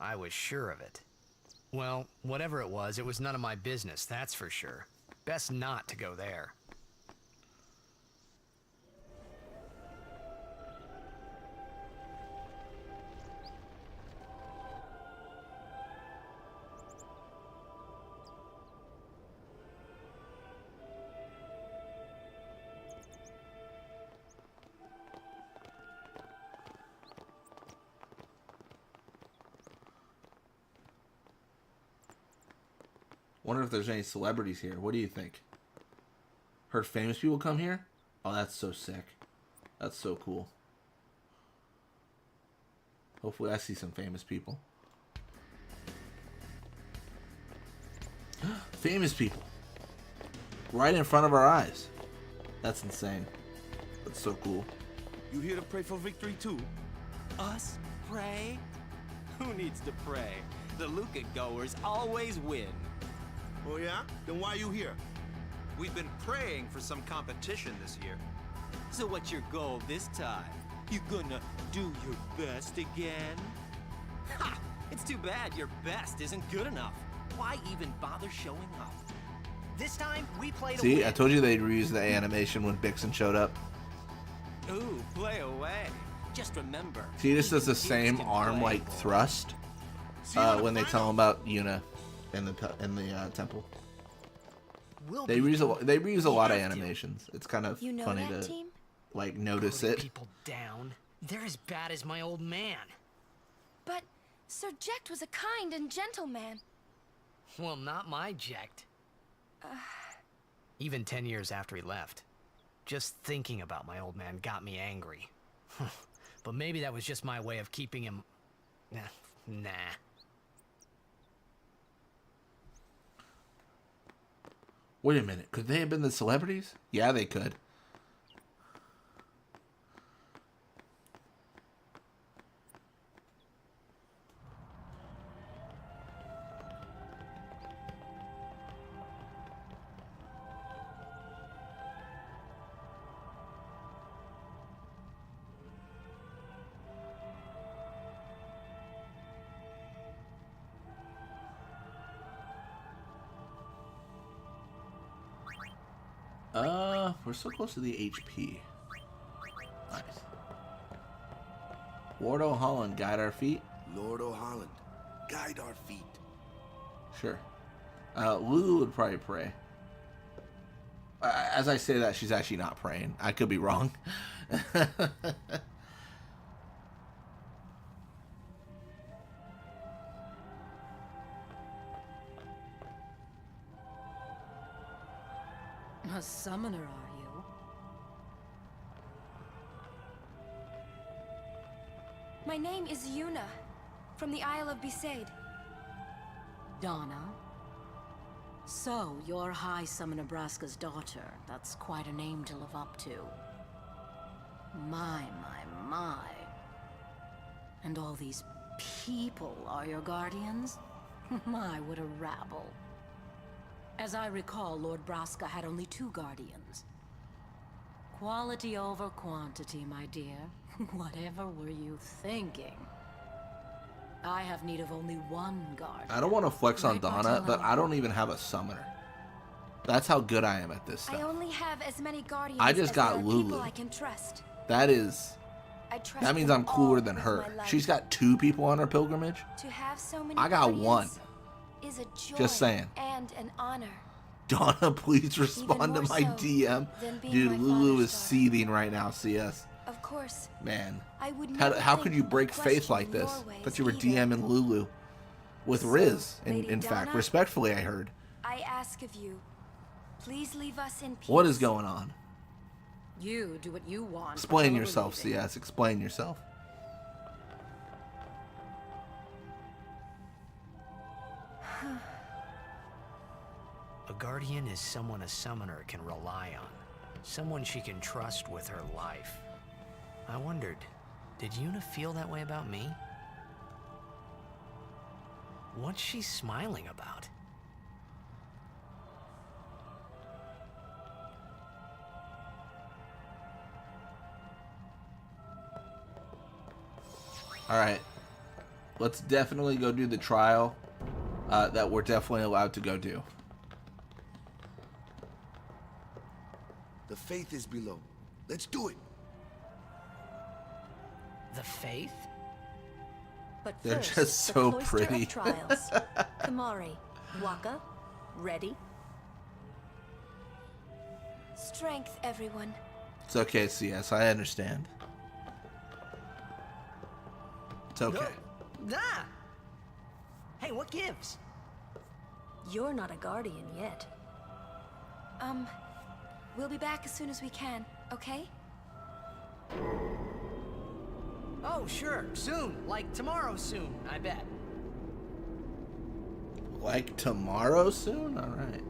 I was sure of it. Well, whatever it was none of my business, that's for sure. Best not to go there. Wonder if there's any celebrities here. What do you think? Heard famous people come here? Oh, that's so sick. That's so cool. Hopefully I see some famous people. Famous people. Right in front of our eyes. That's insane. That's so cool. You here to pray for victory too? Us? Pray? Who needs to pray? The Luca goers always win. Oh yeah? Then why are you here? We've been praying for some competition this year. So what's your goal this time? You gonna do your best again? Ha! It's too bad your best isn't good enough. Why even bother showing up? This time, we play to See, win. I told you they'd reuse the animation when Bixen showed up. Ooh, play away. Just remember. See, this does the same arm like thrust when they tell him about Yuna in the temple. They reuse a lot of animations. It's kind of funny to like notice it. People down. They're as bad as my old man. But Sir Jekt was a kind and gentle man. Well, not my Jekt. Even 10 years after he left. Just thinking about my old man got me angry. But maybe that was just my way of keeping him... Nah. Wait a minute. Could they have been the celebrities? Yeah, they could. We're so close to the HP. Nice. Lord O'Holland, guide our feet. Lord O'Holland, guide our feet. Sure. Lulu would probably pray. As I say that, she's actually not praying. I could be wrong. A summoner, are you? My name is Yuna, from the Isle of Besaid. Donna? So, you're High Summoner Braska's daughter. That's quite a name to live up to. My. And all these people are your guardians? My, what a rabble. As I recall, Lord Braska had only 2 guardians. Quality over quantity, my dear. Whatever were you thinking? I have need of only 1 guardian. I don't want to flex on Donna, but I don't even have a summoner. That's how good I am at this stuff. I only have as many guardians I just as got there are Lulu. people I can trust. That means I'm cooler than her. She's got 2 people on her pilgrimage. To have so many I got 1. Is a joy Just saying. And an honor. Donna, please respond to my DM. Dude, Lulu is seething right now, CS. Of course. Man. I would How could you break faith like this? But you were DMing Lulu. With Riz, in fact. Respectfully, I heard. I ask of you, please leave us in peace. What is going on? You do what you want. Explain until we're yourself, leaving. CS. Explain yourself. A guardian is someone a summoner can rely on. Someone she can trust with her life. I wondered, did Yuna feel that way about me? What's she smiling about? Alright. Let's definitely go do the trial that we're definitely allowed to go do. The faith is below. Let's do it. The faith? But They're first, just the so cloister pretty. Of trials. Kamari, Waka, ready? Strength, everyone. It's okay, CS. I understand. It's okay. Nah. Hey, what gives? You're not a guardian yet. We'll be back as soon as we can, okay? Oh, sure. Soon. Like tomorrow soon, I bet. Like tomorrow soon? Alright.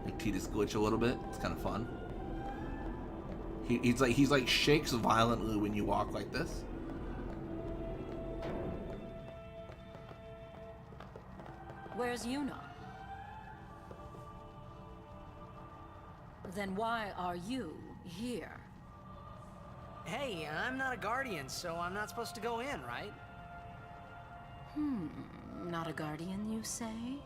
Make Titus glitch a little bit. It's kind of fun. He's like shakes violently when you walk like this. Where's Yuna? Then why are you here? Hey, I'm not a guardian, so I'm not supposed to go in, right? Not a guardian, you say?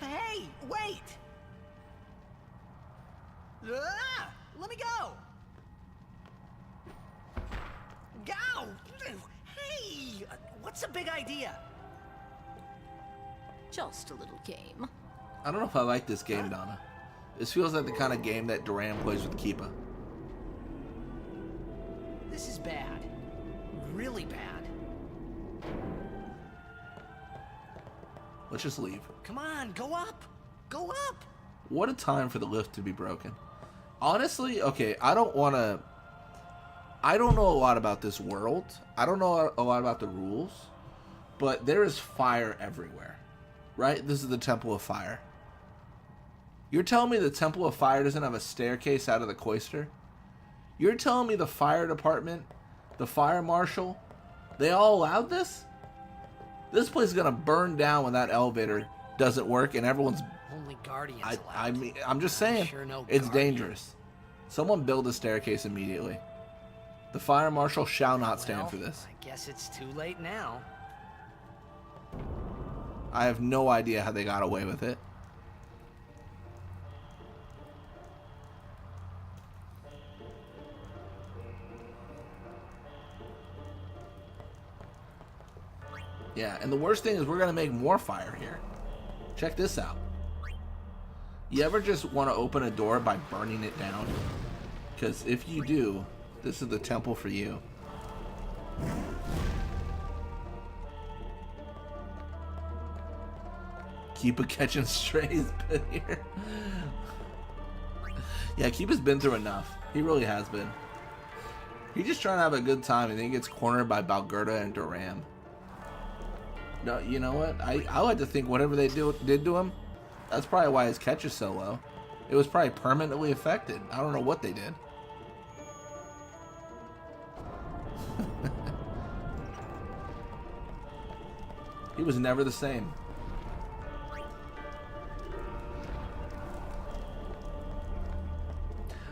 Hey, wait! Ah, let me go! Go! Hey! What's a big idea? Just a little game. I don't know if I like this game, Donna. This feels like the kind of game that Duran plays with Keepa. This is bad. Really bad. Let's just leave. Come on, go up! Go up! What a time for the lift to be broken. Honestly, okay, I don't know a lot about this world. I don't know a lot about the rules. But there is fire everywhere. Right? This is the Temple of Fire. You're telling me the Temple of Fire doesn't have a staircase out of the cloister? You're telling me the fire department, the fire marshal, they all allowed this? This place is gonna burn down when that elevator doesn't work and everyone's... Only guardians I allowed. mean, I'm just saying, sure no it's guardian. dangerous. Someone build a staircase immediately. The fire marshal shall not stand Well, for this. I guess it's too late now. I have no idea how they got away with it. Yeah, and the worst thing is we're going to make more fire here. Check this out. You ever just want to open a door by burning it down? Because if you do, this is the temple for you. Keep a catching strays been here. Yeah, Keepa's been through enough. He really has been. He's just trying to have a good time and then he gets cornered by Balgerda and Duran. No, you know what? I like to think whatever they did to him, that's probably why his catch is so low. It was probably permanently affected. I don't know what they did. He was never the same.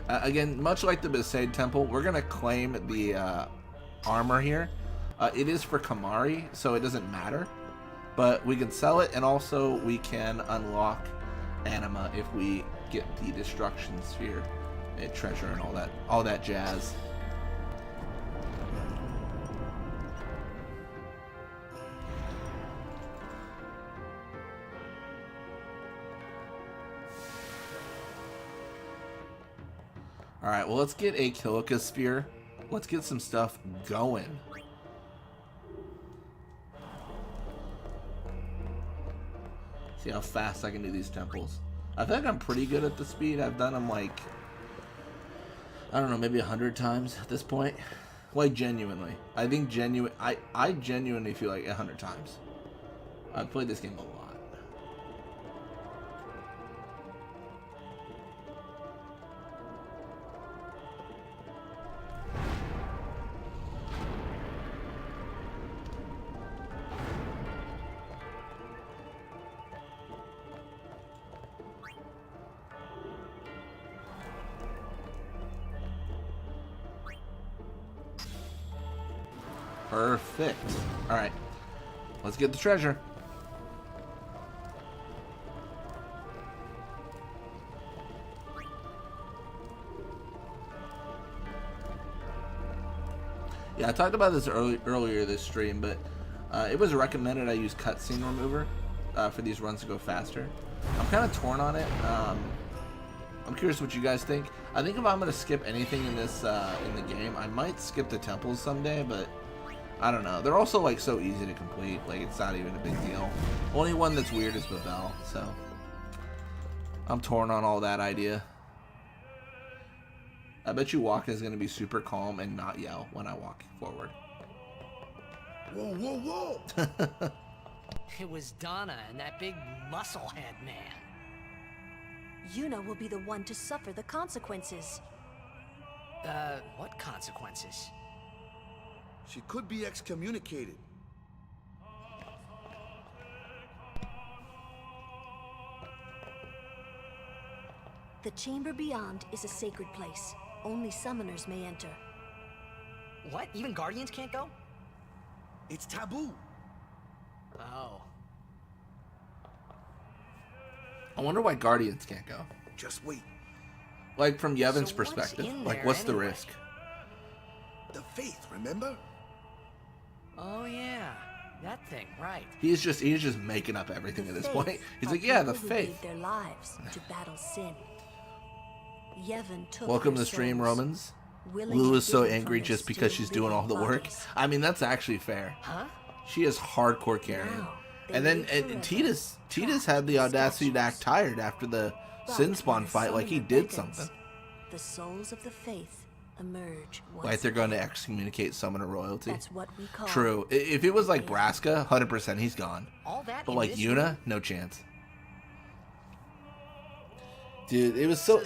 Again, much like the Besaid Temple, we're going to claim the armor here. It is for Kamari, so it doesn't matter. But we can sell it, and also we can unlock Anima if we get the Destruction Sphere and treasure and all that jazz. Alright, well, let's get a Kilika Sphere. Let's get some stuff going. See how fast I can do these temples. I think I'm pretty good at the speed. I've done them like, I don't know, maybe 100 times at this point. Like, genuinely. I think I genuinely feel like 100 times. I've played this game a lot. Perfect. Alright. Let's get the treasure. Yeah, I talked about this earlier this stream, but it was recommended I use cutscene remover for these runs to go faster. I'm kind of torn on it. I'm curious what you guys think. I think if I'm going to skip anything in this in the game, I might skip the temples someday, but I don't know. They're also like so easy to complete. Like, it's not even a big deal. Only one that's weird is Babel, so I'm torn on all that idea. I bet you Waka is going to be super calm and not yell when I walk forward. Whoa, whoa, whoa! It was Donna and that big musclehead man. Yuna will be the one to suffer the consequences. What consequences? She could be excommunicated. The chamber beyond is a sacred place. Only summoners may enter. What? Even Guardians can't go? It's taboo. Oh. I wonder why Guardians can't go. Just wait. Like, from Yevon's So perspective. what's in Like, there what's the anyway? risk? The faith, remember? Oh yeah, that thing, right. He's just making up everything at this point. He's are like, yeah, the people who faith. gave their lives to battle sin. Yevon took Welcome to their the stream, souls, Romans. willingly Lulu is so given angry from their just because she's doing all the work. bodies. I mean, that's actually fair. Huh? She is hardcore carrying. Now, they And then live forever, Titus had the audacity to act tired after the But Sin Spawn when fight, like he summoner did beckons, something. The souls of the faith emerge once Like they're going to again. excommunicate Summoner royalty. That's what we call True. If it was like Braska, 100% he's gone. All that But in like this Yuna, room? no chance. Dude, it was so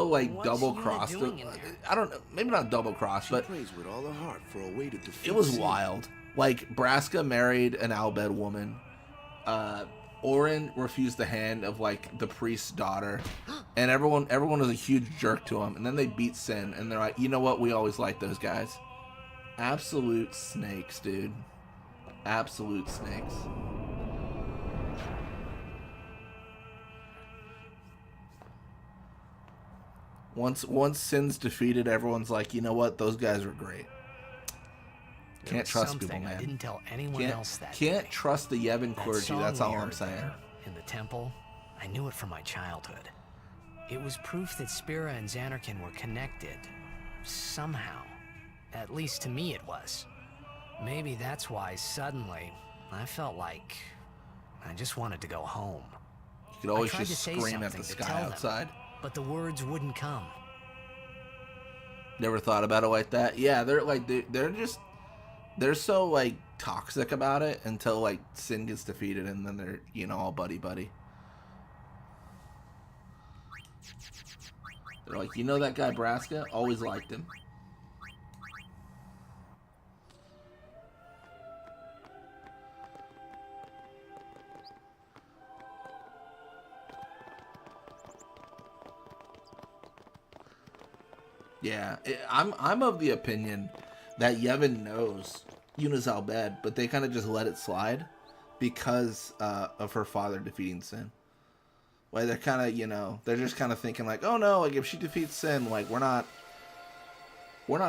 like what's double Yuna crossed. doing in there? I don't know, maybe not double crossed, but Prays with all her heart for a way to defeat it was sin. wild. Like Braska married an Albed woman. Orin refused the hand of like the priest's daughter, and everyone was a huge jerk to him. And then they beat Sin, and they're like, you know what? We always liked those guys. Absolute snakes, dude. Absolute snakes. Once Sin's defeated, everyone's like, you know what? Those guys were great. There Can't was trust people, something I man. didn't tell anyone else that Can't day. trust the Yevon That clergy. song That's we all I'm heard saying. there, in the temple, I knew it from my childhood. It was proof that Spira and Xanarkin were connected. Somehow. At least to me it was. Maybe that's why suddenly I felt like I just wanted to go home. You could always I tried just to say scream at something the to sky tell them, outside. but the words wouldn't come. Never thought about it like that. Yeah, they're so like toxic about it until like Sin gets defeated, and then they're, you know, all buddy. They're like, you know that guy Braska? Always liked him. Yeah, I'm of the opinion that Yevon knows Yuna's Albed, but they kind of just let it slide because of her father defeating Sin. Like they're kind of, you know, they're just kind of thinking like, oh no, like if she defeats Sin, like we're not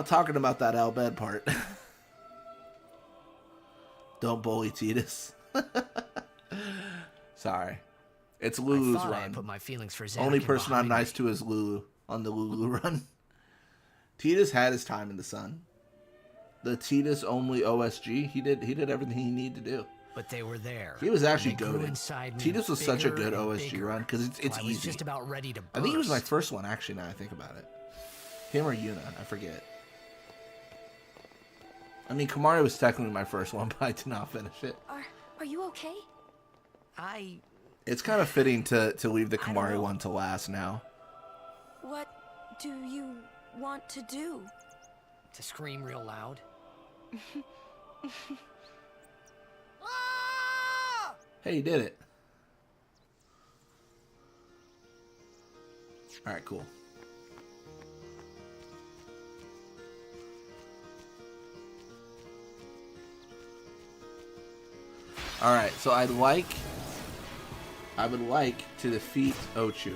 talking about that Albed part. Don't bully Titus. Sorry, it's Lulu's I thought I had run. put my feelings for Only Xanarkin person I'm behind nice to is Lulu on the Lulu run. Titus had his time in the sun. The Titus only OSG, he did everything he needed to do. but they were there. He was actually and they grew goated. inside me Tidus was such a bigger good and OSG bigger, run because it's till I was easy. just about ready to burst. I think he was my first one actually. Now I think about it, him or Yuna, I forget. I mean, Kamari was technically my first one, but I did not finish it. Are you okay? It's kind of fitting to leave the Kamari one to last now. What do you want to do? To scream real loud. Hey, you did it. Alright, cool. Alright, so I would like to defeat Ochu.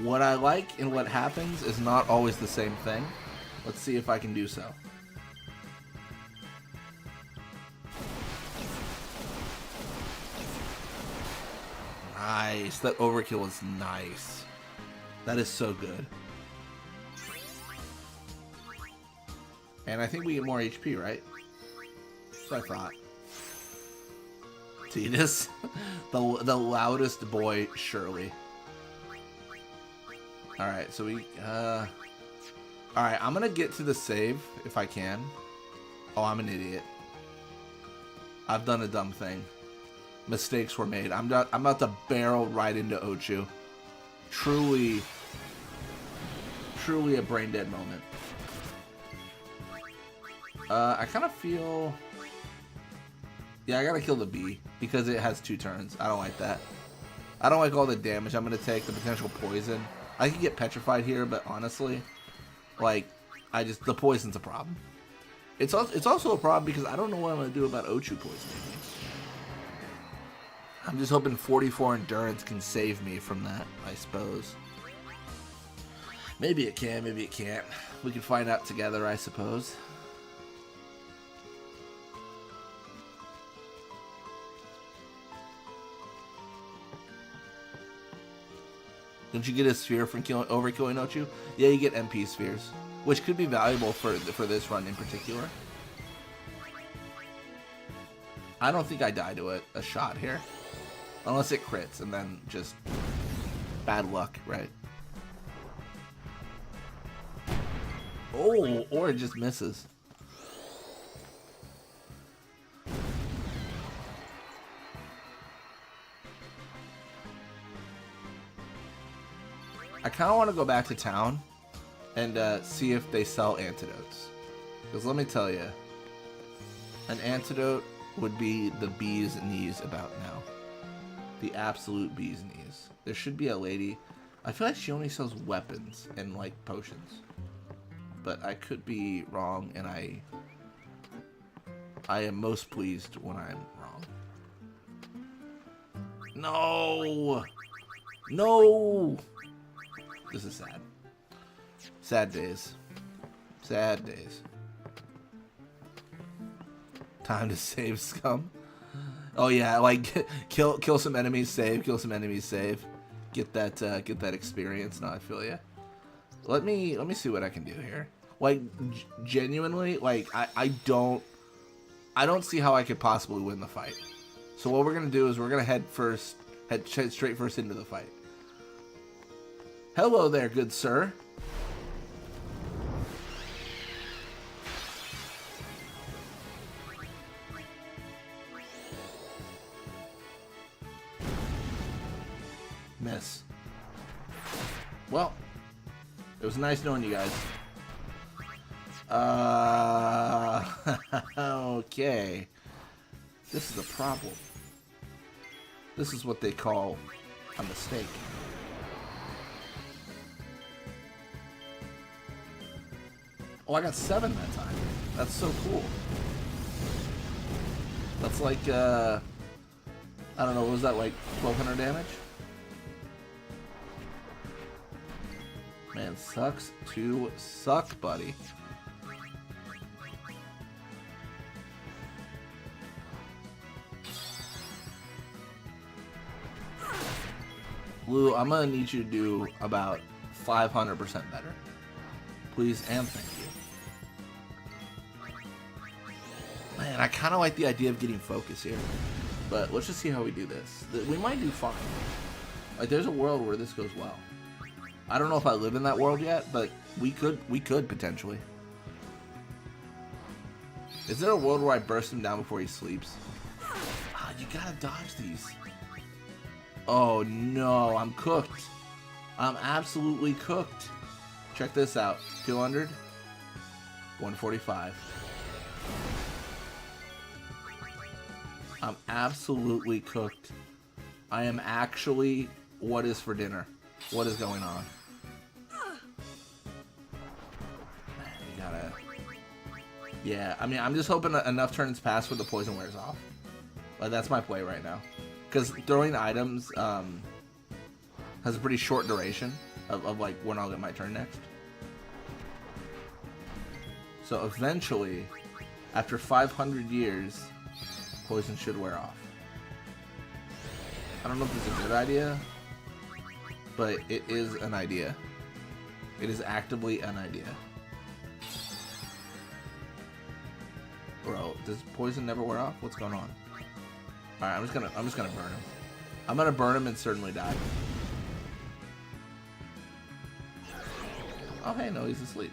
What I like and what happens is not always the same thing. Let's see if I can do so. Nice. That overkill is nice. That is so good. And I think we get more HP, right? That's what I thought. Tidus. the loudest boy, surely. Alright, so we... Alright, I'm gonna get to the save, if I can. Oh, I'm an idiot. I've done a dumb thing. Mistakes were made. I'm about to barrel right into Ochu. Truly a brain dead moment. I kind of feel... Yeah, I gotta kill the bee, because it has 2 turns. I don't like that. I don't like all the damage I'm gonna take, the potential poison. I could get petrified here, but honestly, like, the poison's a problem. It's also a problem because I don't know what I'm gonna do about Ochu poisoning me. I'm just hoping 44 endurance can save me from that, I suppose. Maybe it can, maybe it can't. We can find out together, I suppose. Don't you get a sphere from overkilling Ochu? Yeah, you get MP spheres, which could be valuable for this run in particular. I don't think I die to a shot here. Unless it crits, and then just bad luck, right? Oh, or it just misses. I kind of want to go back to town and see if they sell antidotes. Because let me tell you, an antidote would be the bee's knees about now. The absolute bee's knees. There should be a lady. I feel like she only sells weapons and like potions. But I could be wrong, and I am most pleased when I'm wrong. No! No! This is sad. Sad days. Sad days. Time to save, scum. Oh yeah, like kill some enemies, save. Kill some enemies, save. Get that experience. No, I feel ya. Let me see what I can do here. Like genuinely, like I don't see how I could possibly win the fight. So what we're gonna do is we're gonna head straight first into the fight. Hello there, good sir. Miss. Well, it was nice knowing you guys. Okay. This is a problem. This is what they call a mistake. Oh, I got 7 that time. That's so cool. That's like, I don't know, what was that, like 1,200 damage? Man, sucks to suck, buddy. Lulu, I'm gonna need you to do about 500% better. Please and thank you. Man, I kind of like the idea of getting focus here. But let's just see how we do this. We might do fine. Like, there's a world where this goes well. I don't know if I live in that world yet, but we could potentially. Is there a world where I burst him down before he sleeps? Ah, you gotta dodge these. Oh no, I'm cooked. I'm absolutely cooked. Check this out. 200. 145. I'm absolutely cooked. I am actually... What is for dinner? What is going on? You gotta... Yeah, I mean, I'm just hoping that enough turns pass where the poison wears off. Like, that's my play right now. Because throwing items has a pretty short duration of like when I'll get my turn next. So eventually, after 500 years, poison should wear off. I don't know if it's a good idea, but it is an idea. It is actively an idea. Bro, does poison never wear off? What's going on? Alright, I'm just gonna burn him. I'm gonna burn him and certainly die. Oh hey, no, he's asleep.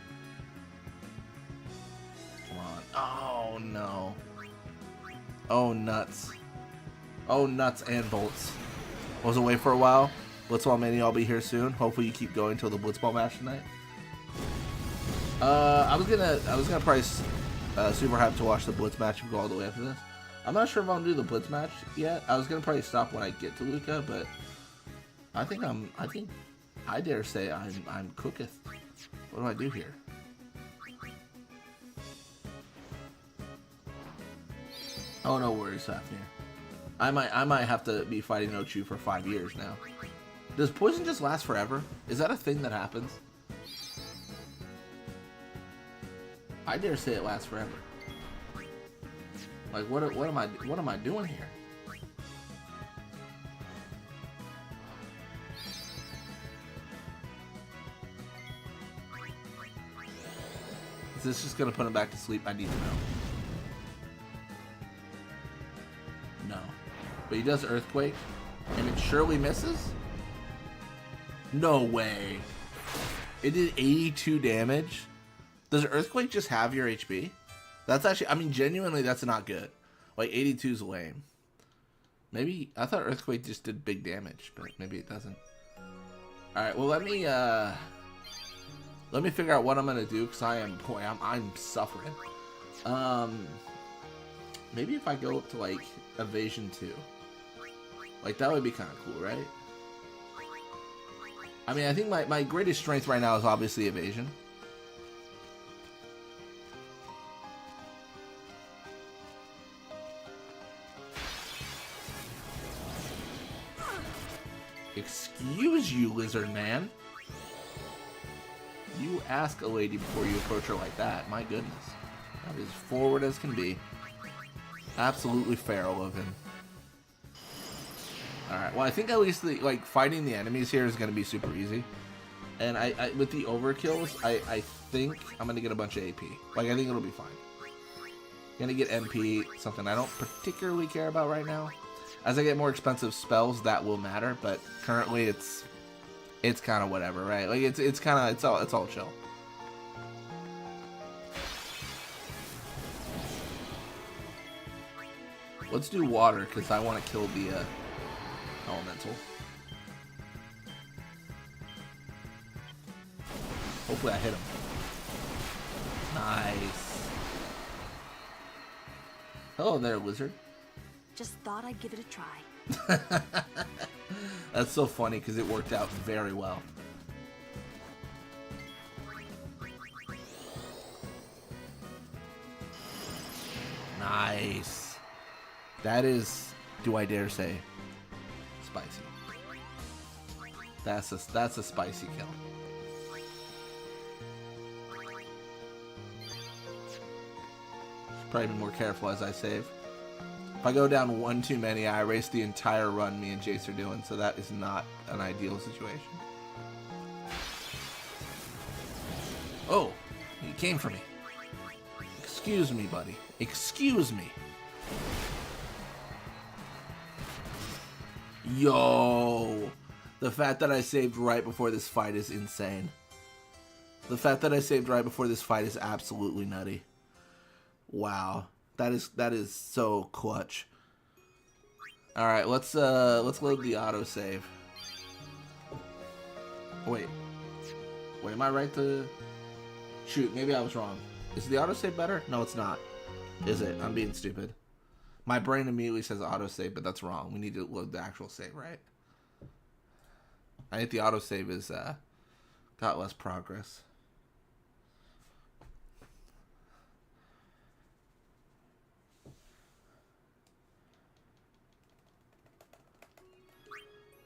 Come on. Oh no. Oh nuts. Oh nuts and bolts. Was away for a while. Blitzball Mania, I'll be here soon. Hopefully you keep going till the Blitzball match tonight. I was gonna probably super hyped to watch the Blitz match and go all the way after this. I'm not sure if I'll do the Blitz match yet. I was gonna probably stop when I get to Luca, but I think I dare say I'm cooketh. What do I do here? Oh no worries, Fafnir. I might have to be fighting Ochu for 5 years now. Does poison just last forever? Is that a thing that happens? I dare say it lasts forever. Like what am I doing here? Is this just gonna put him back to sleep? I need to know. No. But he does Earthquake, and it surely misses? No way. It did 82 damage? Does Earthquake just have your HP? That's actually, I mean, genuinely, that's not good. Like, 82 is lame. Maybe, I thought Earthquake just did big damage, but maybe it doesn't. Alright, well, let me figure out what I'm gonna do, because I'm suffering. Maybe if I go up to, like, Evasion 2. Like, that would be kind of cool, right? I mean, I think my greatest strength right now is obviously Evasion. Excuse you, lizard man. You ask a lady before you approach her like that. My goodness. That is forward as can be. Absolutely feral of him. Alright, well I think at least like fighting the enemies here is going to be super easy. And I with the overkills, I think I'm going to get a bunch of AP. Like I think it'll be fine. Gonna get MP, something I don't particularly care about right now. As I get more expensive spells, that will matter, but currently it's kind of whatever, right? Like it's all chill. Let's do water because I want to kill the elemental. Hopefully I hit him. Nice. Hello there, lizard. Just thought I'd give it a try. That's so funny because it worked out very well. Nice. That is, do I dare say, spicy. That's a spicy kill. Probably be more careful as I save. If I go down one too many, I erase the entire run me and Jace are doing, so that is not an ideal situation. Oh, he came for me. Excuse me, buddy. Excuse me. Yo. The fact that I saved right before this fight is insane. The fact that I saved right before this fight is absolutely nutty. Wow. That is so clutch. Alright, let's load the autosave. Wait, am I right to... Shoot, maybe I was wrong. Is the autosave better? No, it's not. Is it? I'm being stupid. My brain immediately says autosave, but that's wrong. We need to load the actual save, right? I think the autosave is, got less progress.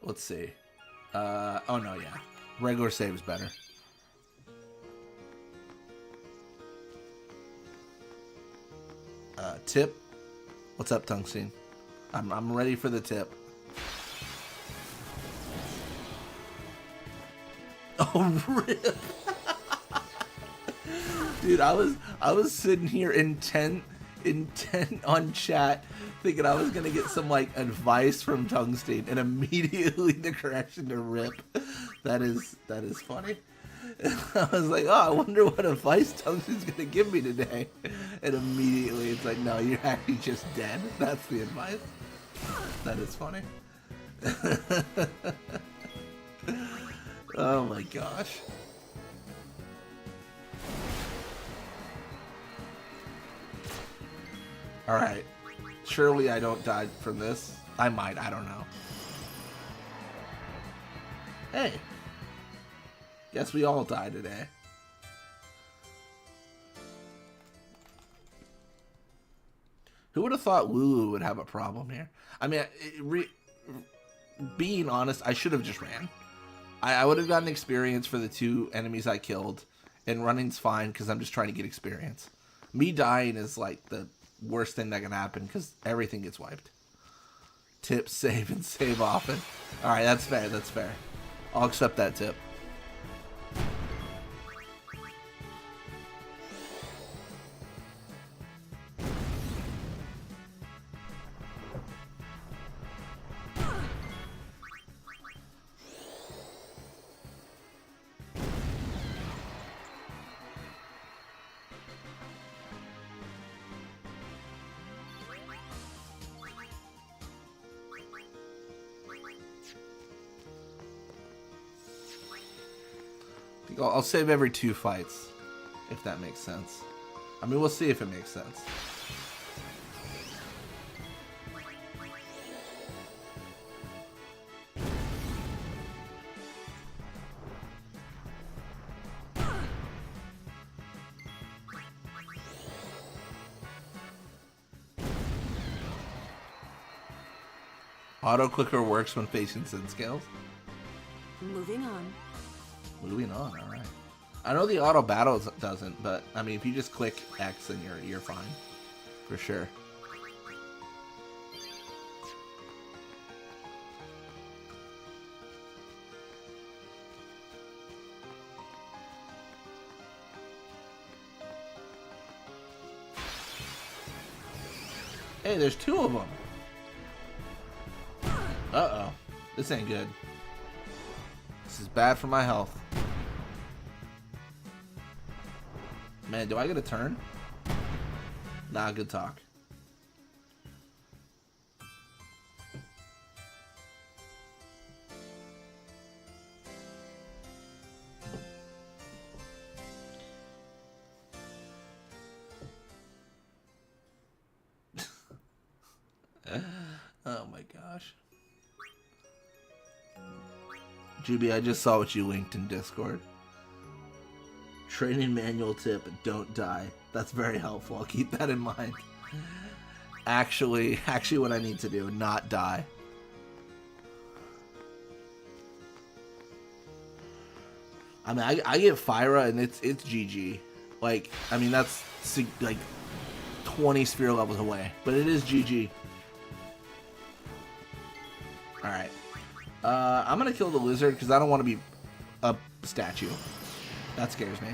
Let's see. Oh no, yeah. Regular save is better. Tip. What's up, Tungsten? I'm ready for the tip. Oh, rip. Dude, I was sitting here intent on chat, thinking I was gonna get some like advice from Tungsten, and immediately the correction to rip. That is funny. I was like, oh, I wonder what advice Tungsten's gonna give me today. And immediately it's like, no, you're actually just dead. That's the advice. That is funny. Oh my gosh. Alright. Surely I don't die from this. I might, I don't know. Hey. Guess we all die today. Who would have thought Lulu would have a problem here? I mean, being honest, I should have just ran. I would have gotten experience for the 2 enemies I killed, and running's fine because I'm just trying to get experience. Me dying is like the worst thing that can happen because everything gets wiped. Tip, save, and save often. Alright, that's fair, that's fair. I'll accept that tip. I'll save every 2 fights, if that makes sense. I mean, we'll see if it makes sense. Auto clicker works when facing sin scales. Moving on. Moving on, alright. I know the auto battle doesn't, but I mean, if you just click X, then you're fine. For sure. Hey, there's 2 of them. Uh-oh. This ain't good. This is bad for my health. Man, do I get a turn? Nah, good talk. Oh my gosh. Juby, I just saw what you linked in Discord. Training manual tip, don't die. That's very helpful. I'll keep that in mind. Actually what I need to do, not die. I mean, I get Fyra and it's GG. Like, I mean, that's like 20 sphere levels away, but it is GG. Alright. I'm gonna kill the lizard because I don't want to be a statue. That scares me.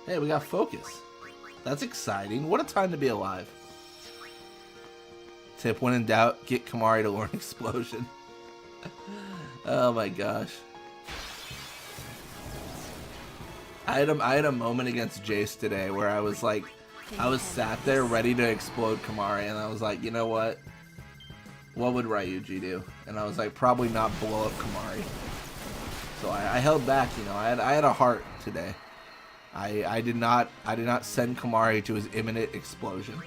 Hey, we got focus. That's exciting. What a time to be alive. Tip, when in doubt, get Kamari to learn explosion. Oh my gosh. I had a moment against Jace today where I was like, I was sat there ready to explode Kamari, and I was like, you know what? What would Ryuji do? And I was like, probably not blow up Kamari. So I held back, you know. I had a heart today. I did not send Kamari to his imminent explosion.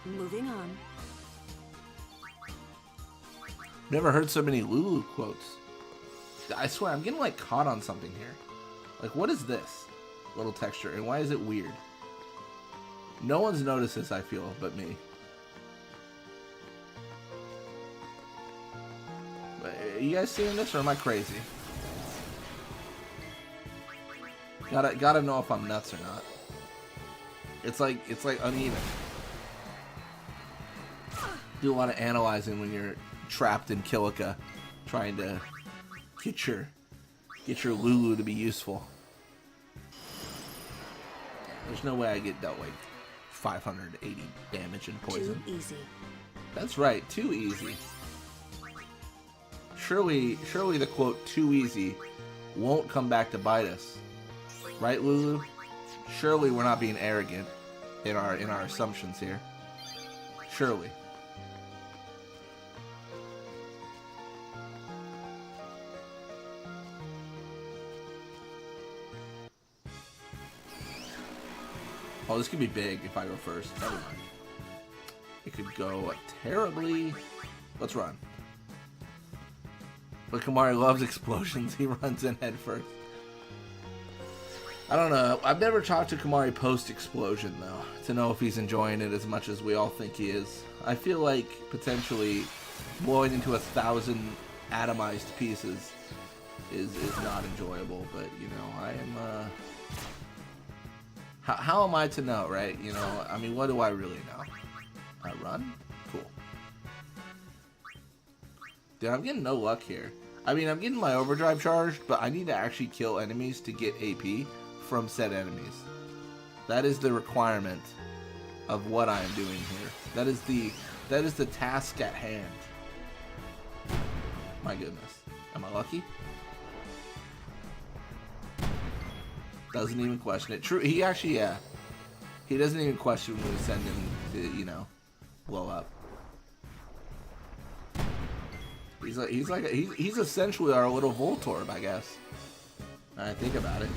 Moving on. Never heard so many Lulu quotes. I swear, I'm getting like caught on something here. Like, what is this little texture, and why is it weird? No one's noticed this, I feel, but me. Are you guys seeing this, or am I crazy? Gotta know if I'm nuts or not. It's like uneven. Do a lot of analyzing when you're trapped in Kilika, trying to get your Lulu to be useful. There's no way I get dealt like 580 damage and poison. Too easy. That's right, too easy. Surely the quote "too easy" won't come back to bite us, right, Lulu? Surely we're not being arrogant in our assumptions here. Surely. Oh, this could be big if I go first. Never mind. It could go terribly. Let's run. But Kamari loves explosions. He runs in head first. I don't know. I've never talked to Kamari post-explosion, though, to know if he's enjoying it as much as we all think he is. I feel like potentially blowing into 1,000 atomized pieces is not enjoyable, but, you know, I am, How am I to know, right? You know, I mean, what do I really know? I run? Cool. Dude, I'm getting no luck here. I mean, I'm getting my overdrive charged, but I need to actually kill enemies to get AP from said enemies. That is the requirement of what I am doing here. That is the task at hand. My goodness. Am I lucky? Doesn't even question it. True, he actually, yeah. He doesn't even question when we send him to, you know, blow up. He's essentially our little Voltorb, I guess. I think about it.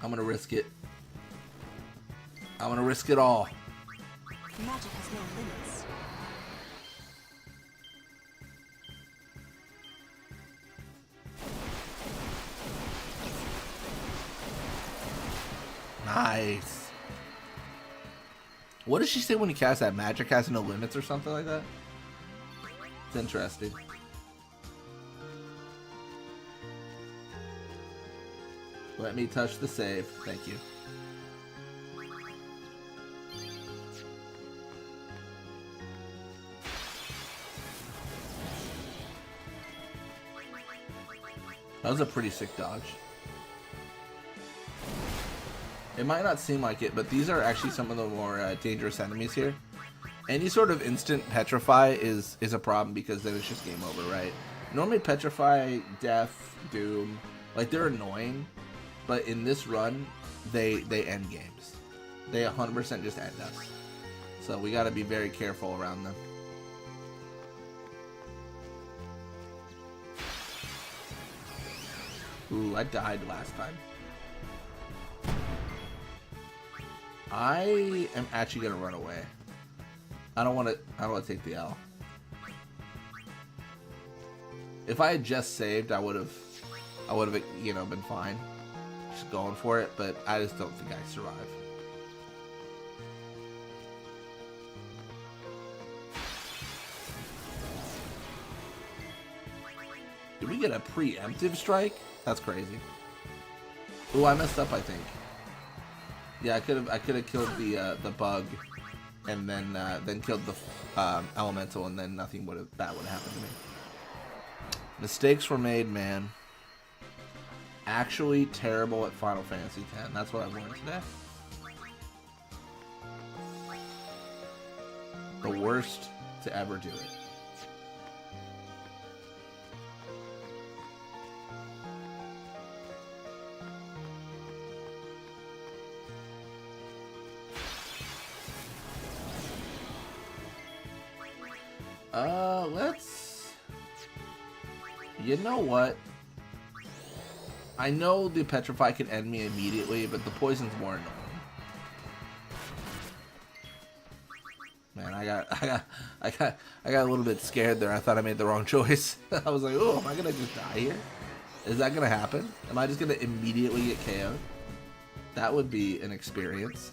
I'm gonna risk it. I'm gonna risk it all. Magic has no limits. Nice. What does she say when you cast that? Magic has no limits or something like that? It's interesting. Let me touch the save. Thank you. That was a pretty sick dodge. It might not seem like it, but these are actually some of the more dangerous enemies here. Any sort of instant petrify is a problem because then it's just game over, right? Normally Petrify, Death, Doom, like they're annoying, but in this run, they end games. They 100% just end us. So we got to be very careful around them. Ooh, I died last time. I am actually gonna run away. I don't want to take the L. If I had just saved, I would have, you know, been fine, just going for it. But I just don't think I survive. Did we get a preemptive strike? That's crazy. Ooh, I messed up, I think. Yeah, I could have killed the bug, and then killed the elemental, and then nothing bad would have happened to me. Mistakes were made, man. Actually terrible at Final Fantasy X. That's what I've learned today. The worst to ever do it. Let's... You know what? I know the Petrify can end me immediately, but the poison's more annoying. Man, I got a little bit scared there. I thought I made the wrong choice. I was like, oh, am I gonna just die here? Is that gonna happen? Am I just gonna immediately get KO'd? That would be an experience.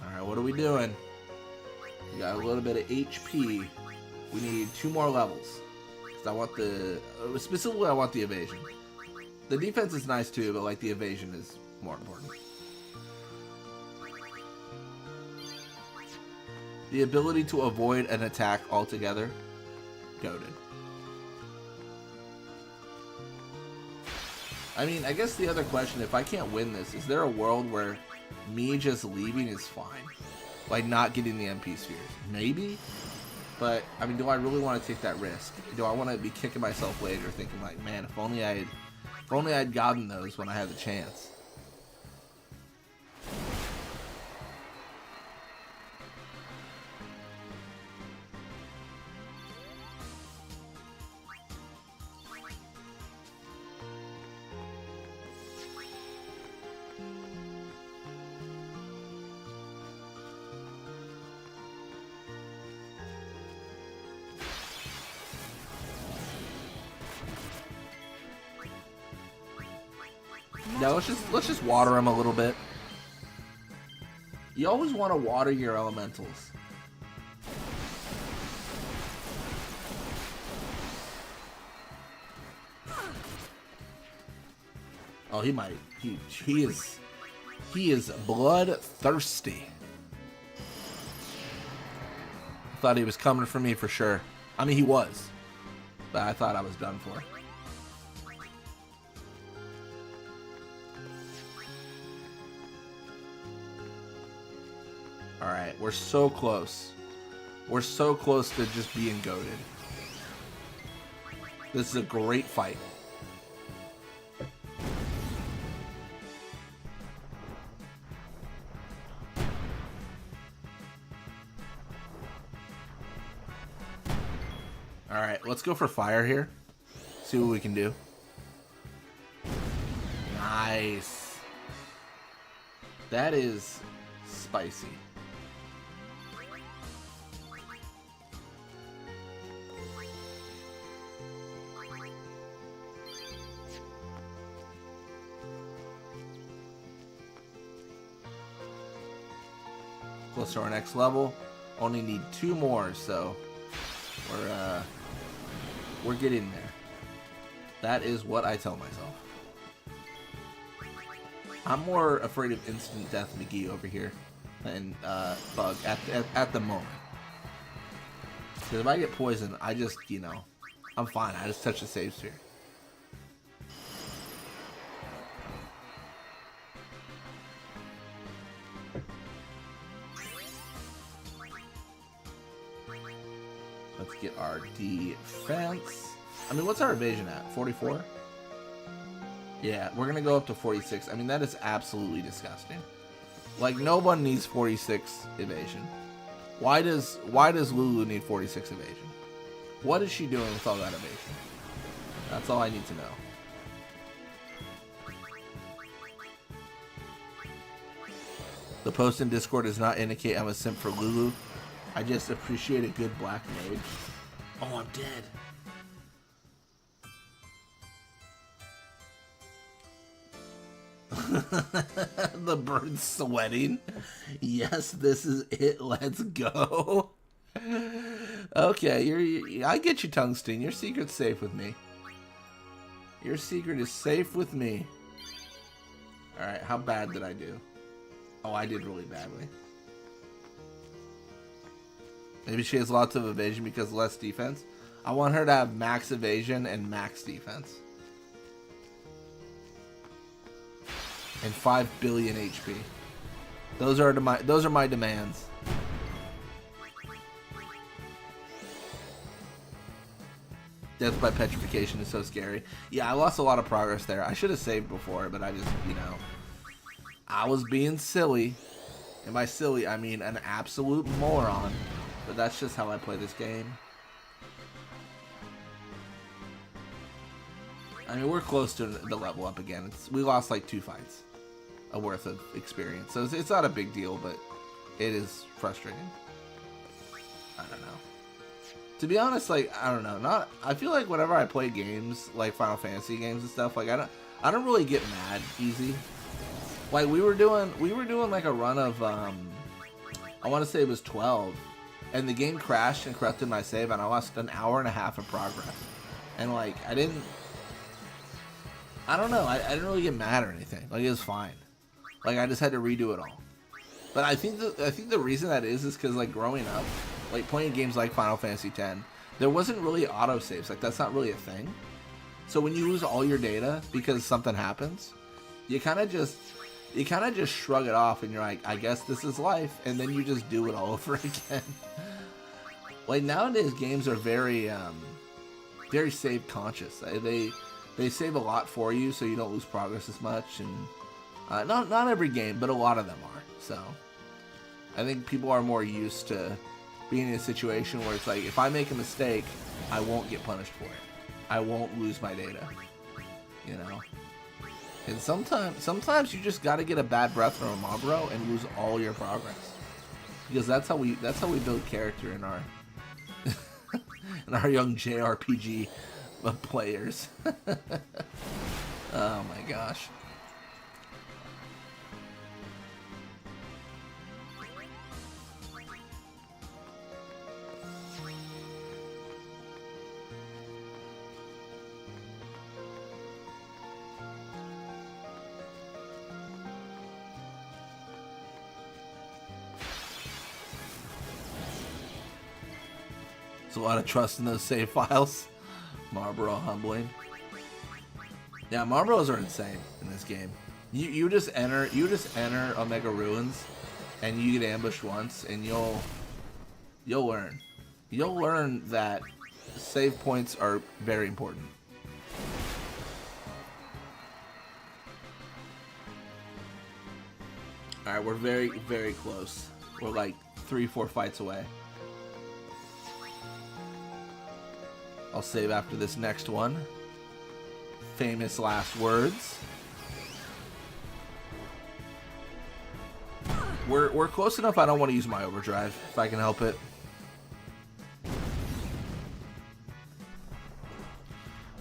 Alright, what are we doing? We got a little bit of HP. We need 2 more levels. Because I want the... Specifically, I want the evasion. The defense is nice too, but like the evasion is more important. The ability to avoid an attack altogether. Goated. I mean, I guess the other question, if I can't win this, is there a world where me just leaving is fine? Like not getting the MP spheres? Maybe? But, I mean, do I really want to take that risk? Do I want to be kicking myself later thinking like, man, if only I'd gotten those when I had the chance. Yeah, let's just water them a little bit. You always want to water your elementals. Oh, he might. He is bloodthirsty. I thought he was coming for me for sure. I mean, he was, but I thought I was done for. Alright, we're so close. We're so close to just being goated. This is a great fight. Alright, let's go for fire here. See what we can do. Nice. That is spicy. Close to our next level. Only need 2 more, so we're getting there. That is what I tell myself. I'm more afraid of instant death McGee over here than Bug at the moment. Because if I get poisoned, I just, you know, I'm fine. I just touch the save sphere. Let's get our defense. I mean, what's our evasion at? 44? Yeah, we're gonna go up to 46. I mean, that is absolutely disgusting. Like, no one needs 46 evasion. Why does Lulu need 46 evasion? What is she doing with all that evasion? That's all I need to know. The post in Discord does not indicate I'm a simp for Lulu. I just appreciate a good black mage. Oh, I'm dead. The bird's sweating. Yes, this is it. Let's go. Okay, I get you, Tungsten. Your secret's safe with me. Your secret is safe with me. Alright, how bad did I do? Oh, I did really badly. Maybe she has lots of evasion because less defense. I want her to have max evasion and max defense. And 5 billion HP. Those are my demands. Death by petrification is so scary. Yeah, I lost a lot of progress there. I should have saved before, but I just, you know, I was being silly. And by silly, I mean an absolute moron. But that's just how I play this game. I mean, we're close to the level up again. We lost like 2 fights worth of experience. So it's not a big deal, but it is frustrating. I don't know. To be honest, like, I don't know. I feel like whenever I play games, like Final Fantasy games and stuff, like I don't really get mad easy. Like we were doing like a run of I want to say it was 12, and the game crashed and corrupted my save, and I lost an hour and a half of progress. And like I don't know. I didn't really get mad or anything. Like it was fine. Like I just had to redo it all. But I think the reason that is because like growing up, like playing games like Final Fantasy X, there wasn't really autosaves. Like that's not really a thing. So when you lose all your data because something happens, you kind of just shrug it off and you're like, I guess this is life, and then you just do it all over again. Like nowadays games are very very save conscious. They save a lot for you so you don't lose progress as much, and not every game, but a lot of them are. So I think people are more used to being in a situation where it's like, if I make a mistake, I won't get punished for it. I won't lose my data. You know? And sometimes you just gotta get a bad breath from a Mobro and lose all your progress. Because that's how we build character in our in our young JRPG players. Oh my gosh. There's a lot of trust in those save files. Marlboro humbling. Yeah, Marlboros are insane in this game. You just enter Omega Ruins, and you get ambushed once, and you'll learn. You'll learn that save points are very important. All right, we're very, very close. We're like 3-4 fights away. I'll save after this next one. Famous last words. We're close enough. I don't want to use my overdrive if I can help it.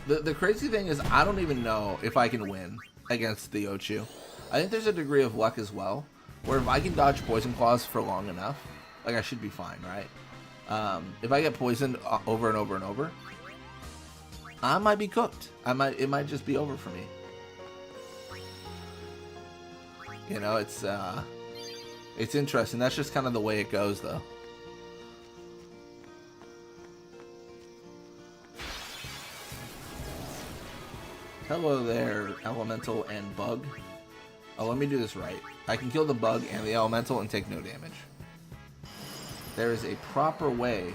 The crazy thing is I don't even know if I can win against the Ochu. I think there's a degree of luck as well, where if I can dodge poison claws for long enough, like I should be fine, right? If I get poisoned over and over and over, I might be cooked. It might just be over for me. You know, it's interesting. That's just kind of the way it goes, though. Hello there, elemental and bug. Oh, let me do this right. I can kill the bug and the elemental and take no damage. There is a proper way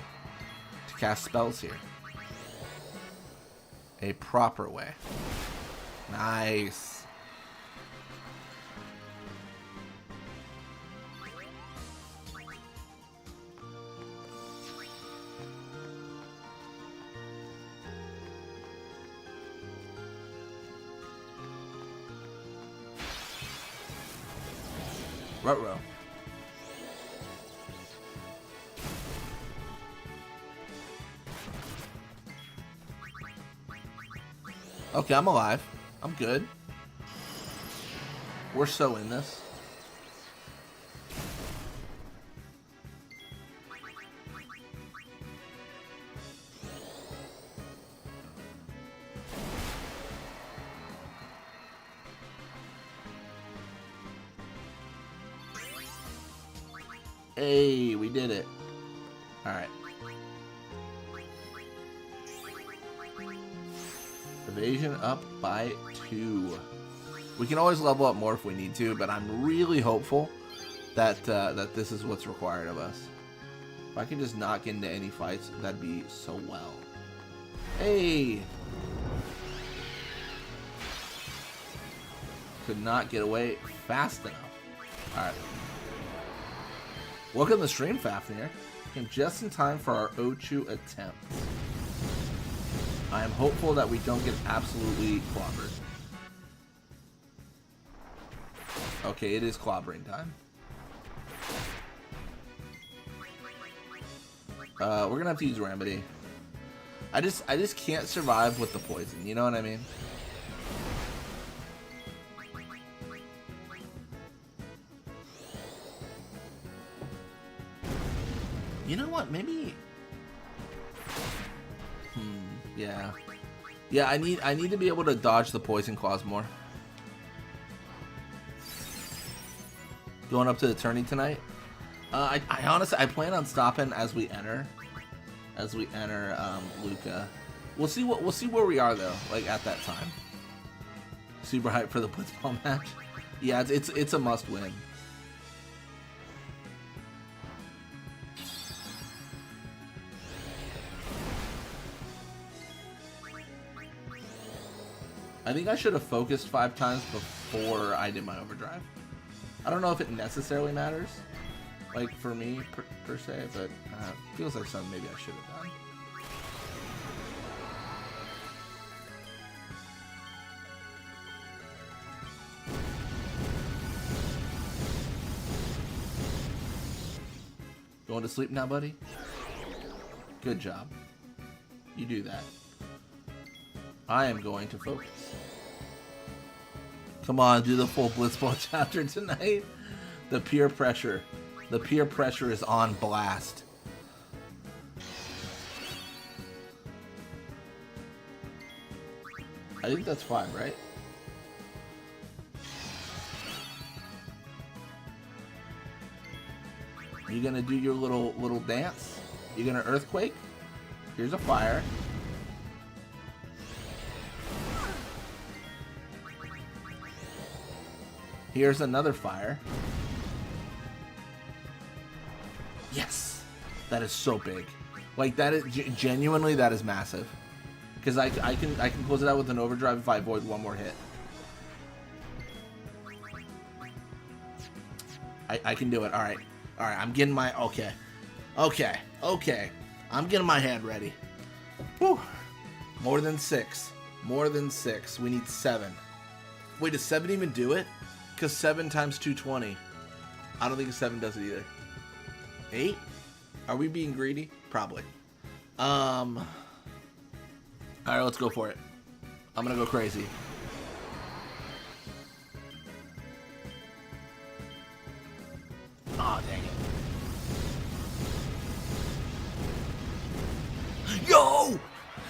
to cast spells here. A proper way. Nice. Ruh-roh. Okay, I'm alive. I'm good. We're so in this. Hey, we did it. Alright. Evasion up by 2. We can always level up more if we need to, but I'm really hopeful that that this is what's required of us. If I can just not get into any fights, that'd be so well. Hey! Could not get away fast enough. Alright. Welcome to stream, Fafnir. Came just in time for our Ochu attempt. I am hopeful that we don't get absolutely clobbered. Okay, it is clobbering time. We're gonna have to use Remedy. I just can't survive with the poison, you know what I mean? You know what? Maybe. Yeah. Yeah, I need to be able to dodge the poison claws more. Going up to the tourney tonight. I honestly plan on stopping as we enter. Luca. We'll see where we are though. Like at that time. Super hyped for the Blitzball match. Yeah, it's a must win. I think I should have focused 5 times before I did my overdrive. I don't know if it necessarily matters, like for me per se, but feels like something maybe I should have done. Going to sleep now, buddy? Good job. You do that. I am going to focus. Come on, do the full Blitzball chapter tonight. The peer pressure. The peer pressure is on blast. I think that's 5, right? You gonna do your little dance? You gonna earthquake? Here's a fire. Here's another fire. Yes! That is so big. Like, that is genuinely, that is massive. Because I can close it out with an overdrive if I avoid one more hit. I can do it. Alright. Alright, I'm getting my... Okay. I'm getting my hand ready. Whew. More than 6. More than 6. We need 7. Wait, does 7 even do it? Because 7 times 220. I don't think 7 does it either. 8? Are we being greedy? Probably. Alright, let's go for it. I'm gonna go crazy. Aw, dang it. Yo!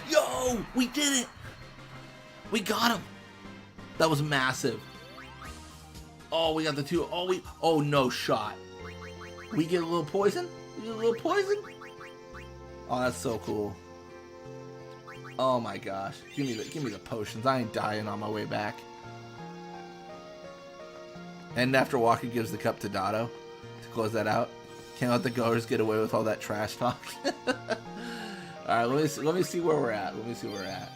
Yo! We did it! We got him! That was massive. Oh, we got the 2. Oh, no shot. We get a little poison? We get a little poison? Oh, that's so cool. Oh my gosh. Give me the potions. I ain't dying on my way back. And after Walker gives the cup to Dotto to close that out. Can't let the goers get away with all that trash talk. All right, let me see where we're at. Let me see where we're at.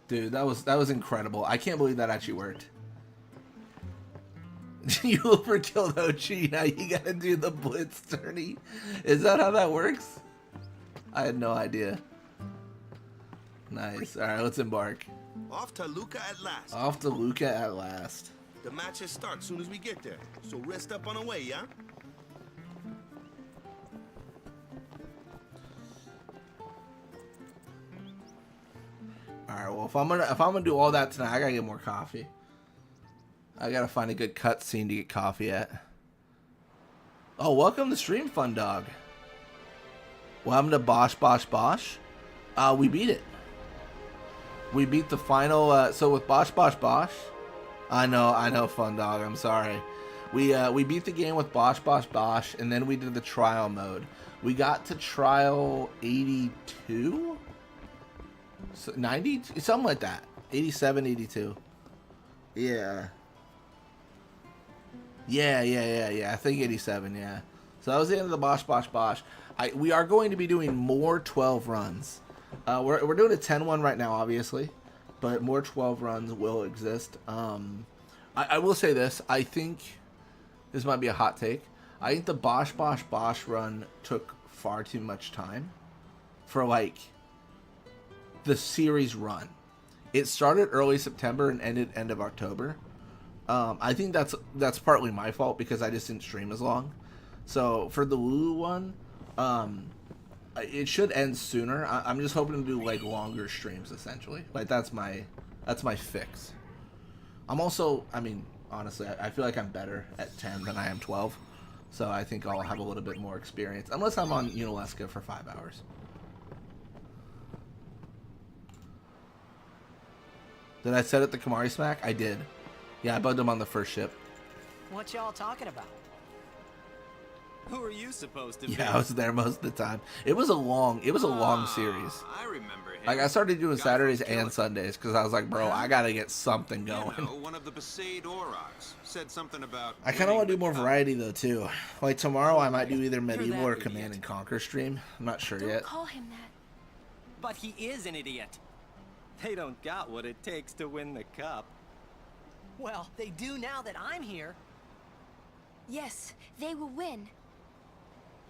Dude, that was incredible. I can't believe that actually worked. You overkilled Ochi. Now you gotta do the blitz tourney. Is that how that works? I had no idea. Nice. All right, let's embark. Off to Luca at last. Off to Luca at last. The matches start soon as we get there, so rest up on the way, yeah? All right. Well, if I'm gonna do all that tonight, I gotta get more coffee. I gotta find a good cutscene to get coffee at. Oh, welcome to stream, Fun Dog. Welcome to Bosch. We beat it. We beat the final. So with Bosch. I know, Fun Dog. I'm sorry. We beat the game with Bosch, and then we did the trial mode. We got to trial 82, so 90, something like that. 87, 82. Yeah. Yeah. I think 87. Yeah. So that was the end of the Bosch. We are going to be doing more 12 runs. We're doing a 10-1 right now, obviously, but more 12 runs will exist. I will say this. I think this might be a hot take. I think the Bosch run took far too much time for like the series run. It started early September and ended end of October. I think that's partly my fault because I just didn't stream as long. So for the Lulu one, it should end sooner. I'm just hoping to do like longer streams essentially. Like that's my fix. I'm also, I mean, honestly, I feel like I'm better at 10 than I am 12. So I think I'll have a little bit more experience. Unless I'm on Unalesca for 5 hours. Did I set it the Kamari Smack? I did. Yeah, I bugged him on the first ship. What y'all talking about? Who are you supposed to be? Yeah, I was there most of the time. It was a long series. I remember him. Like I started doing Saturdays and Sundays because I was like, bro, I gotta get something going. You know, one of the Besaid Aurochs said something about. I kind of want to do more variety though too. Like tomorrow, I might do either medieval or Command and Conquer stream. I'm not sure yet. Don't call him that. But he is an idiot. They don't got what it takes to win the cup. Well, they do now that I'm here. Yes, they will win.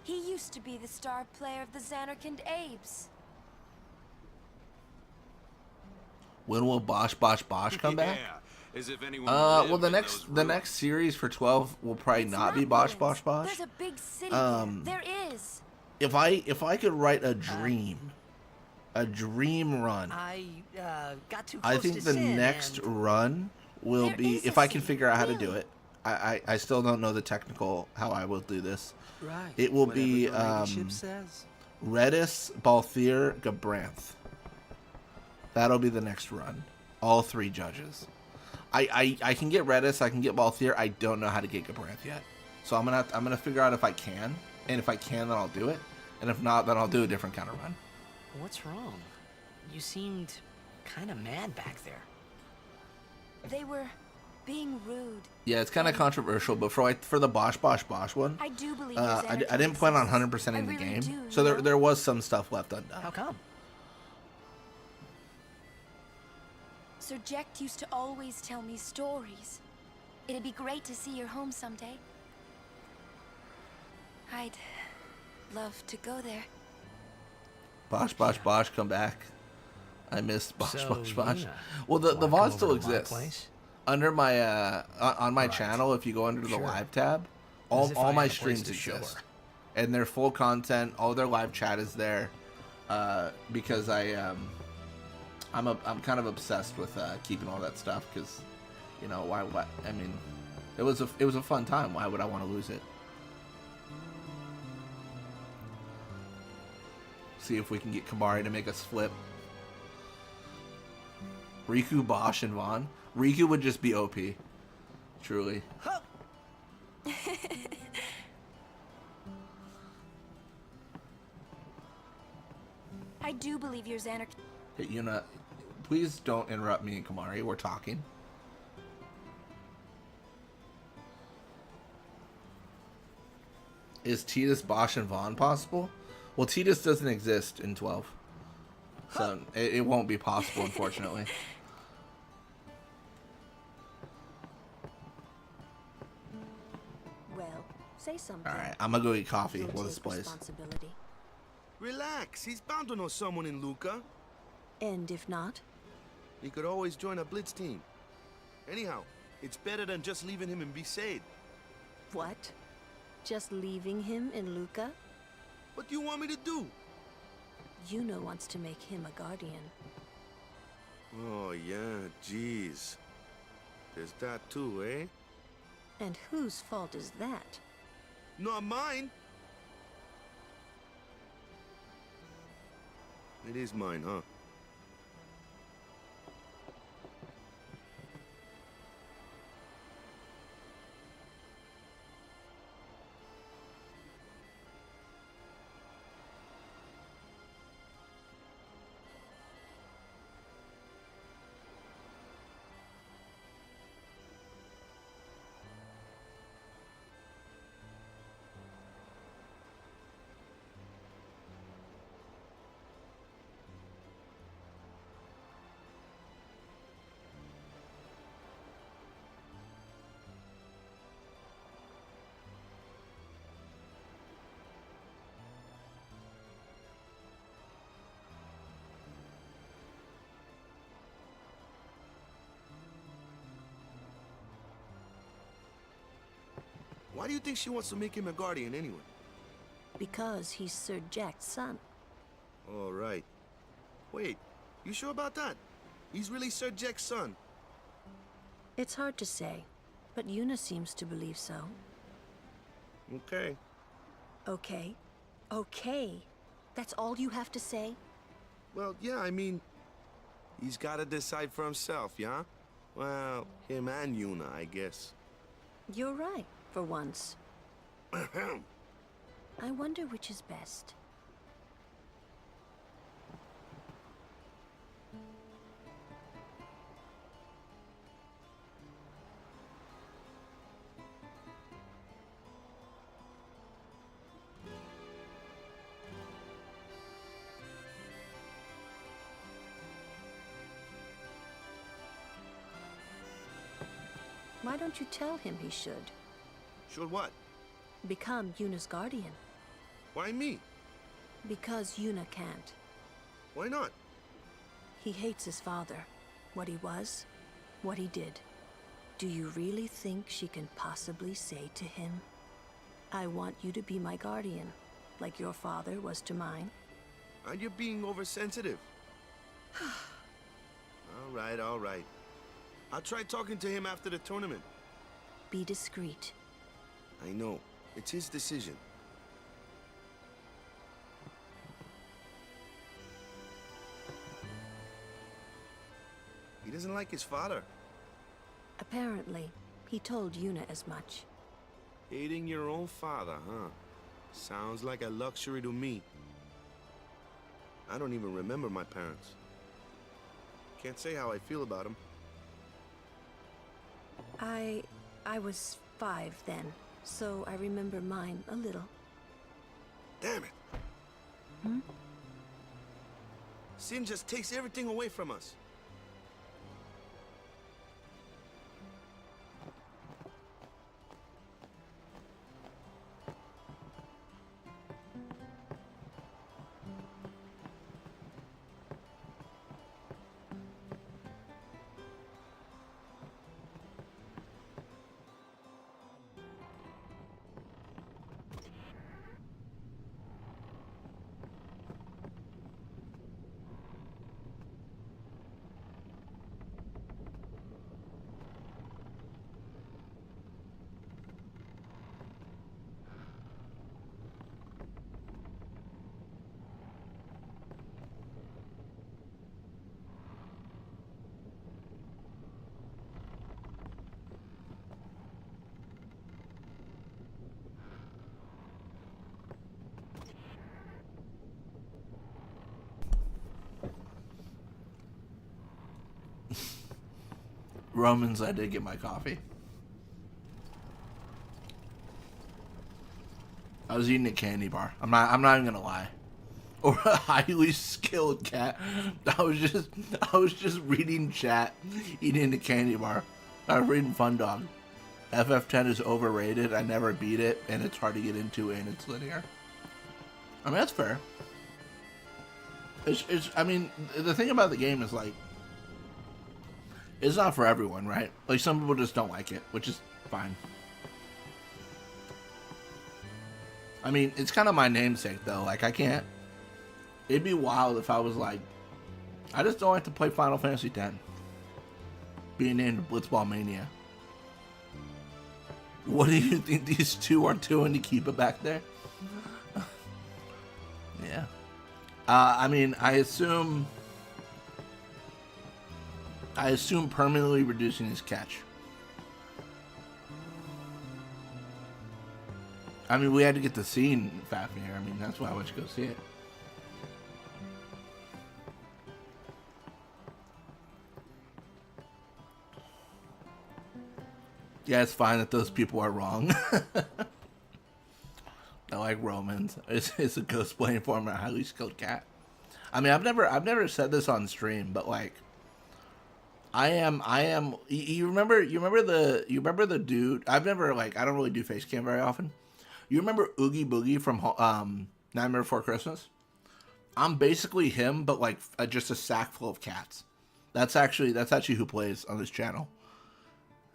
He used to be the star player of the Xanarkand Abes. When will Bosch come back? Yeah, as if anyone well, the next series for 12 will probably not be Bosch. There's a big city there. There is. If I could write a dream run, I got too close I think to the sin next and... will There be is if a I can city, figure out how to really. do it. I still don't know the technical how I will do this. Right. It will be Says. Redis, Balthier, Gabranth. That'll be the next run. All 3 judges. I can get Redis, I can get Balthier. I don't know how to get Gabranth yet. So I'm gonna figure out if I can, and if I can, then I'll do it, and if not, then I'll do a different kind of run. What's wrong? You seemed kind of mad back there. They were being rude. Yeah, it's kind of controversial, but for the Bosch one, I do believe I didn't plan on 100%ing the game, so there was some stuff left undone. How come? Sir Jecht used to always tell me stories. It'd be great to see your home someday. I'd love to go there. Bosch, come back. I missed Bosch. Yeah. Well, the Wanna VOD come still over to my exists. place? Under my on my channel, if you go under the live tab, As if I all my had a place streams to show exist, her. and their full content, all their live chat is there, because I'm kind of obsessed with keeping all that stuff because, you know, why I mean, it was a fun time. Why would I want to lose it? See if we can get Kamari to make us flip. Riku, Bosch, and Vaughn. Riku would just be OP. Truly. I do believe you're Xanarkand. Hey, Yuna, please don't interrupt me and Kamari. We're talking. Is Titus, Bosch, and Vaughn possible? Well, Titus doesn't exist in 12. So it won't be possible, unfortunately. Well, say something. Alright, I'm gonna go get coffee You'll while this take plays. responsibility. Relax, he's bound to know someone in Luca. And if not? He could always join a blitz team. Anyhow, it's better than just leaving him in Besaid. What? Just leaving him in Luca? What do you want me to do? Yuna wants to make him a guardian. Oh, yeah, jeez. There's that too, eh? And whose fault is that? Not mine. It is mine, huh? Why do you think she wants to make him a guardian anyway? Because he's Sir Jack's son. All right. Wait, you sure about that? He's really Sir Jack's son. It's hard to say, but Yuna seems to believe so. Okay. Okay. Okay. That's all you have to say? Well, yeah, I mean, he's got to decide for himself, yeah? Well, him and Yuna, I guess. You're right, for once. I wonder which is best. Why don't you tell him he should? Should what? Become Yuna's guardian. Why me? Because Yuna can't. Why not? He hates his father. What he was, what he did. Do you really think she can possibly say to him, I want you to be my guardian, like your father was to mine? Aren't you being oversensitive? All right, all right. I'll try talking to him after the tournament. Be discreet. I know. It's his decision. He doesn't like his father. Apparently, he told Yuna as much. Hating your own father, huh? Sounds like a luxury to me. I don't even remember my parents. Can't say how I feel about them. I was 5 then, so I remember mine a little. Damn it! Hmm? Sin just takes everything away from us. Romans, I did get my coffee. I was eating a candy bar. I'm not even gonna lie. Or a highly skilled cat. I was just reading chat, eating a candy bar. I was reading Fun Dog. FF10 is overrated. I never beat it, and it's hard to get into, and it's linear. I mean, that's fair. I mean, the thing about the game is, like, it's not for everyone, right? Like, some people just don't like it, which is fine. I mean, it's kind of my namesake, though. Like, I can't... It'd be wild if I was like, I just don't like to play Final Fantasy X. Being named Blitzball Mania. What do you think these two are doing to keep it back there? Yeah. I mean, I assume permanently reducing his catch. I mean, we had to get the scene Fafnir. I mean, that's why I went to go see it. Yeah, it's fine that those people are wrong. I like Romans. It's a ghost playing for him, a highly skilled cat. I mean, I've never said this on stream, but like, I am. You remember the dude? I don't really do face cam very often. You remember Oogie Boogie from Nightmare Before Christmas? I'm basically him, but like just a sack full of cats. That's actually who plays on this channel.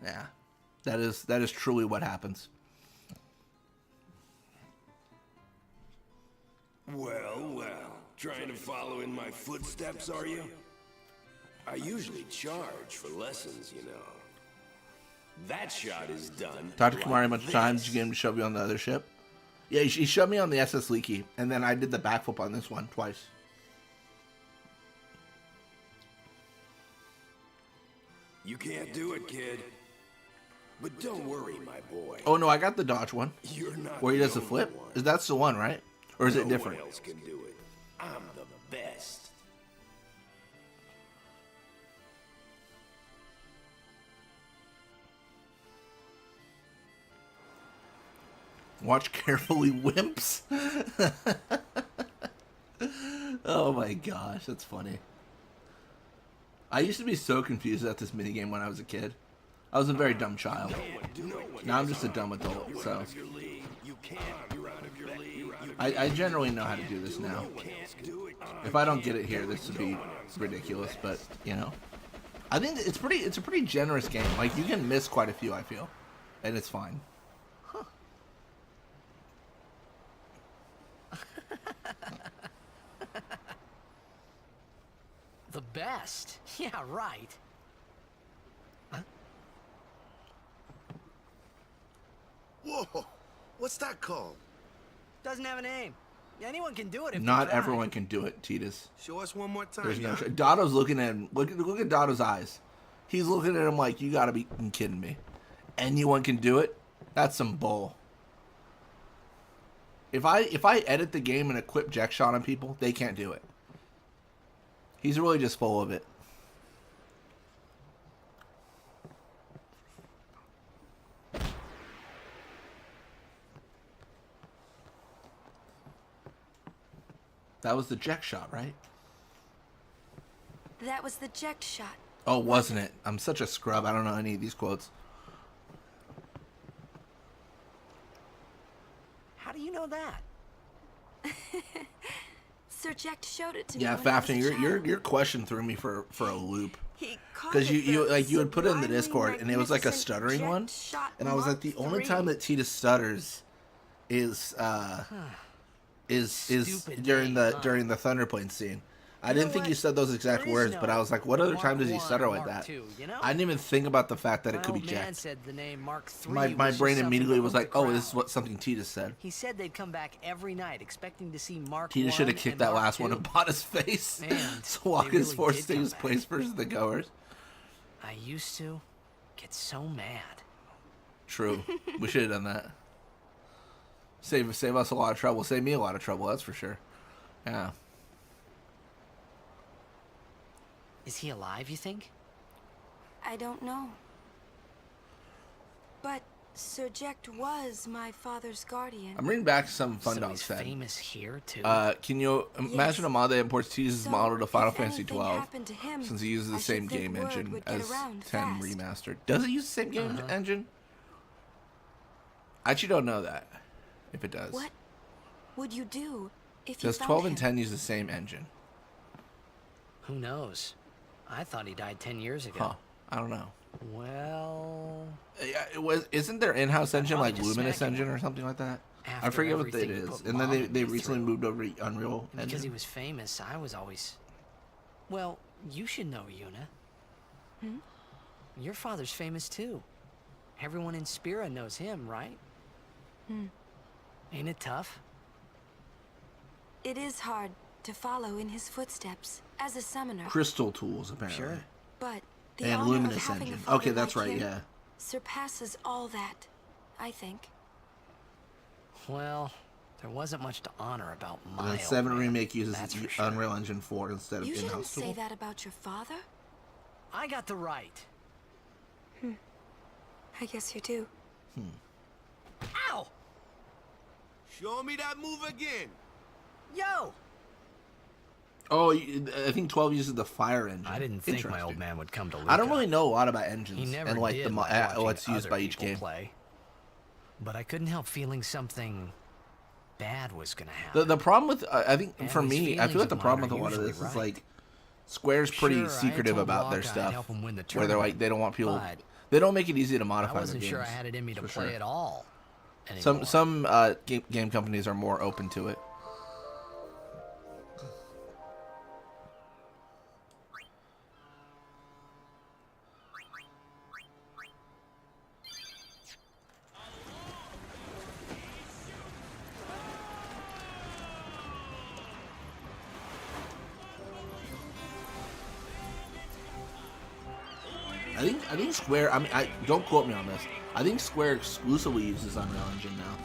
Yeah. That is truly what happens. Well, trying to follow in my footsteps, are you? I usually charge for lessons, you know. That shot is done. Talked to Kamari a bunch of times. Did you get him to shove you on the other ship? Yeah, he shoved me on the SS Leaky, and then I did the backflip on this one twice. You can't do it, kid. But don't worry, my boy. Oh no, I got the dodge one. You're not where he does the flip. That's the one, right? Or is it different? No one else can do it. I'm the best. Watch carefully, wimps. Oh my gosh, that's funny. I used to be so confused at this minigame when I was a kid. I was a very dumb child. Now I'm just a dumb adult, so... I generally know how to do this now. If I don't get it here, this would be ridiculous, but, you know. I think it's a pretty generous game. Like, you can miss quite a few, I feel. And it's fine. Huh. The best? Yeah, right. Whoa! What's that called? Doesn't have a name. Anyone can do it if Not they try. everyone can do it, Titus. Show us one more time. There's no Dotto's looking at him. Look at Dotto's eyes. He's looking at him like, you gotta be kidding me. Anyone can do it? That's some bull. If I edit the game and equip Jack shot on people, they can't do it. He's really just full of it. That was the Jack shot, right? That was the Ject shot. Oh, wasn't it? I'm such a scrub. I don't know any of these quotes. How do you know that? Sir Ject showed it to me. Yeah, when I was a Fafnir, child. your question threw me for a loop. He caught Because it, you the had put it in the sublimely Discord, and it was like a magnificent stuttering Ject one, shot and I was like, the Mark only III. time that Tita stutters is during the Thunder Plane scene. I didn't think you said those exact words, but I was like, what other time does he stutter like that? I didn't even think about the fact that it could be Jack. Said the name Mark III My was brain just immediately something was to like, hook oh, the this is what something Tita said. He said they'd come back every night, expecting to see Mark Tita I should have kicked and that Mark last one II. and bought his face. Man, So they Walker's really forced did to come his back. place versus the goers. I used to get so mad. True. We should have done that. Save us a lot of trouble. Save me a lot of trouble, that's for sure. Yeah. Is he alive, you think? I don't know. But Surject was my father's guardian. I'm reading back some fun So dogs he's said. famous here too. Can you imagine a mod that imports Tease's model to Final Fantasy 12 happened to him, since he uses the I should same think game word engine would get as around 10 fast. Remastered? Does it use the same game engine? I actually don't know that, if it does. What would you do if you Does found 12 him? and 10 use the same engine? Who knows? I thought he died 10 years ago. Huh. I don't know. Well, Isn't their in-house engine probably like just Luminous smacking engine or something like that? I after forget what it everything you is. put And then Mom they and me recently through. moved over to Unreal And because he Engine. was famous, I was always... Well, you should know, Yuna. Hmm? Your father's famous too. Everyone in Spira knows him, right? Hmm. Ain't it tough? It is hard to follow in his footsteps as a summoner. Crystal tools, apparently. Sure. But the And honor Luminous of having engine. a father Okay, that's like right, him yeah. surpasses all that, I think. Well, there wasn't much to honor about my And then old 7 man, Remake uses that's the for sure. Unreal Engine 4 instead of You shouldn't in-house say tool. that about your father. I got the right. I guess you do. Ow! Show me that move again. Yo! Oh, I think 12 uses the fire engine. I didn't think my old Interesting. man would come to Luca. I don't really know a lot about He engines never and like did the like watching what's used other by each people game. play. But I couldn't help feeling something bad was gonna happen. The problem with I think And for these me, I feel feelings like the of mine problem are with a lot of usually this is right. like Square's pretty Sure, I secretive told about their Waka I'd stuff. help him win the Where they're like tournament, they don't want people. but They don't make it easy to modify I their wasn't games. sure I had it in me to for play sure. at all. Some game companies are more open to it. I think Square. I mean, don't quote me on this. I think Square exclusively uses Unreal Engine now.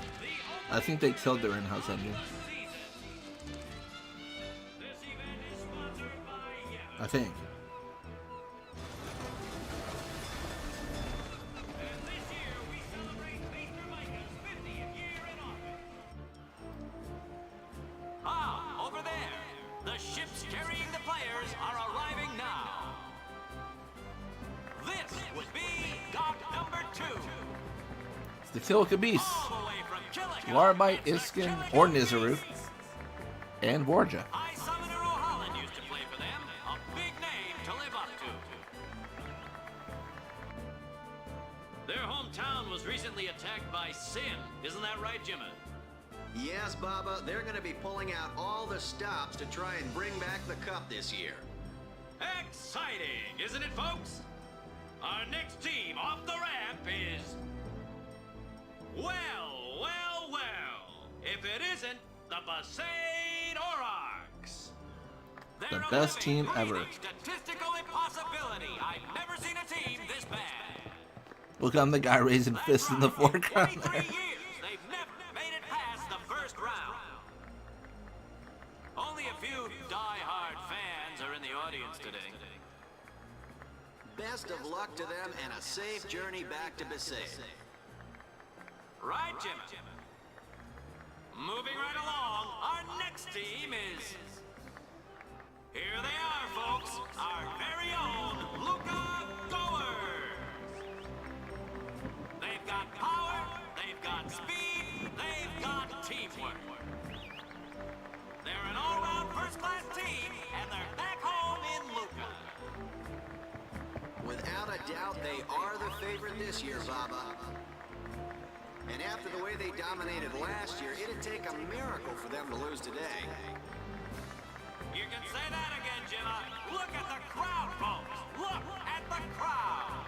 I think they killed their in-house engine. I think. Ah, over there. The ships carrying the players are arriving now. This would be dock number 2. It's the Kilika Beast. Larbite, Iskin, or Nizaruk, and Borgia. High Summoner O'Holland used to play for them. A big name to live up to. Their hometown was recently attacked by Sin. Isn't that right, Jimmy? Yes, Baba, they're going to be pulling out all the stops to try and bring back the cup this year. Exciting, isn't it, folks? Our next team off the ramp is... Well. If it isn't, the Besaid Aurochs. The best team ever. Statistical impossibility. I've never seen a team this bad. Look, I'm the guy raising fists in the foreground there. They've never made it past the first round. Only a few die-hard fans are in the audience today. Best of luck to them and a safe journey back to Besaid. Right, Jimmy? Moving right along, our next team is... Here they are, folks. Our very own Luca Goers. They've got power, they've got speed, they've got teamwork. They're an all-round first-class team, and they're back home in Luca. Without a doubt, they are the favorite this year, Baba. And after the way they dominated last year, it'd take a miracle for them to lose today. You can say that again, Jimmy. Look at the crowd, folks. Look at the crowd.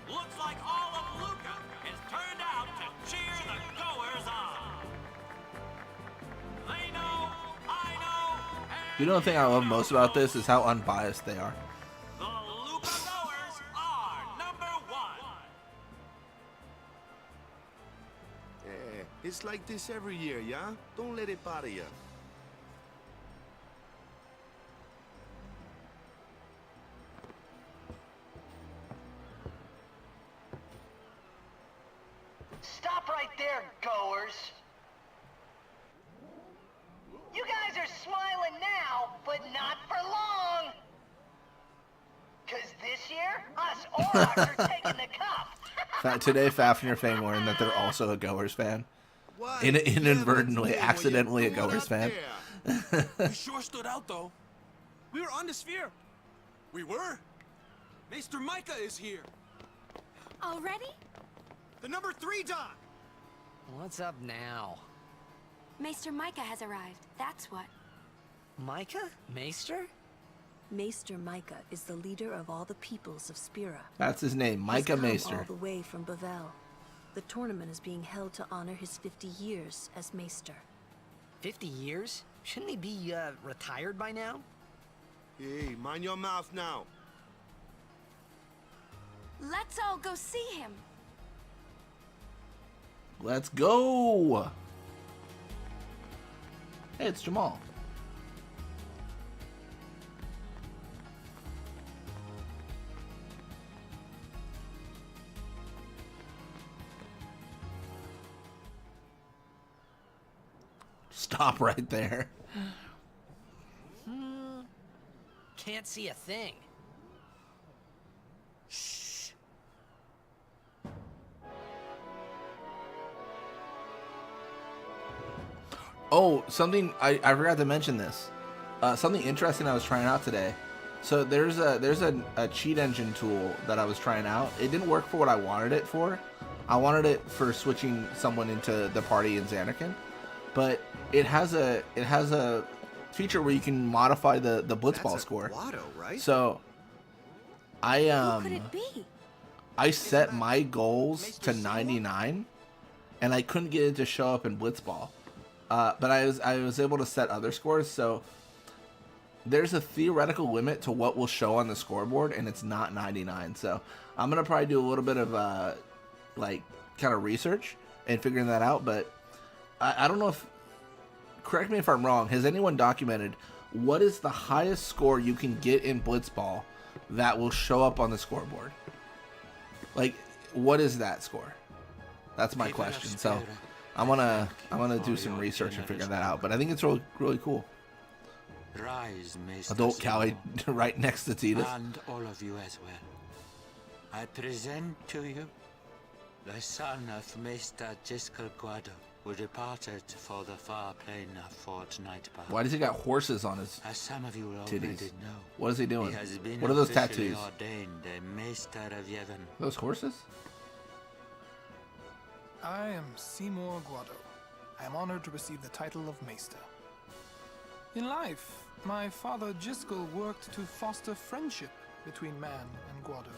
Looks like all of Luca is turned out to cheer the Goers on. They know, I know, and You know the thing I love most about this is how unbiased they are. the Luca Goers are number 1. It's like this every year, yeah? Don't let it bother you. right there, goers. You guys are smiling now, but not for long. Cause this year, us Orks are taking the cup. Today, Fafnir Fang learned that they're also a Goers fan. Why? Inadvertently, accidentally a Goers fan. We sure stood out, though. We were on the sphere. We were. Maester Micah is here. Already? The number 3 Don. What's up now? Maester Micah has arrived. That's what. Micah? Maester? Maester Micah is the leader of all the peoples of Spira. That's his name, Micah He's come Maester. all the way from Bavel. The tournament is being held to honor his 50 years as Maester. 50 years? Shouldn't he be, retired by now? Hey, mind your mouth now. Let's all go see him. Let's go! Hey, it's Jamal. Stop right there. Can't see a thing. Oh, something I forgot to mention this. Something interesting I was trying out today. So there's a cheat engine tool that I was trying out. It didn't work for what I wanted it for. I wanted it for switching someone into the party in Zanarkand, but it has a feature where you can modify the blitzball score. Guado, right? So I Who could it be? I set my goals to 99, and I couldn't get it to show up in blitzball. But I was able to set other scores, so there's a theoretical limit to what will show on the scoreboard, and it's not 99. So I'm gonna probably do a little bit of like kind of research and figuring that out. But I don't know if, correct me if I'm wrong, has anyone documented what is the highest score you can get in blitzball that will show up on the scoreboard? Like, what is that score? That's my question. So I'm gonna do some research and figure that out. But I think it's really cool. Rise, Maester Adult Callie right next to Titus. And all of you as well. I present to you the son of Maester Jiskel Guado, who departed for the far plain of Fort Nightbar. Why does he got horses on his As some of you already titties? know, What is he doing? he has been What are those officially tattoos? ordained a Maester of Yevon. Those horses? I am Seymour Guado. I am honored to receive the title of Maester. In life, my father Jiskel worked to foster friendship between man and Guado.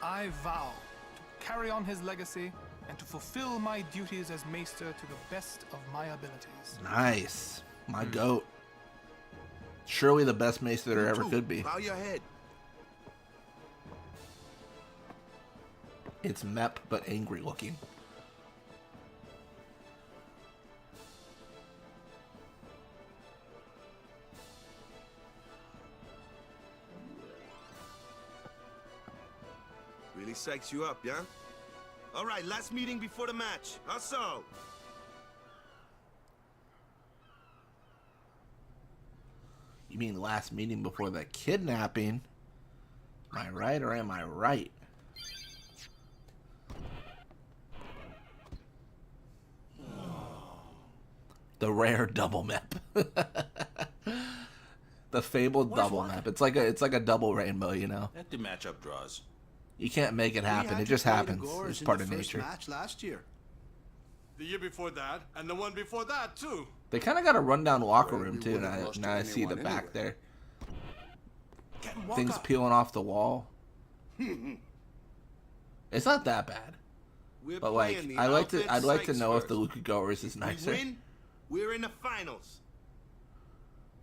I vow to carry on his legacy and to fulfill my duties as Maester to the best of my abilities. Nice. My goat. Surely the best maester there ever could be. Bow your head. It's Mep, but angry looking. Really psychs you up, yeah? All right, last meeting before the match. How so? You mean last meeting before the kidnapping? Am I right or am I right? The rare double map. The fabled double map. It's like a double rainbow, you know. Let the matchup draws. You can't make it happen. It just happens. It's part of nature. Match last year. The year before that, and the one before that, too. They kind of got a rundown locker room too. Now I see the back there. Things peeling off the wall. It's not that bad. But like, I'd like to know if the Luka Goers is nicer. We win, we're in the finals.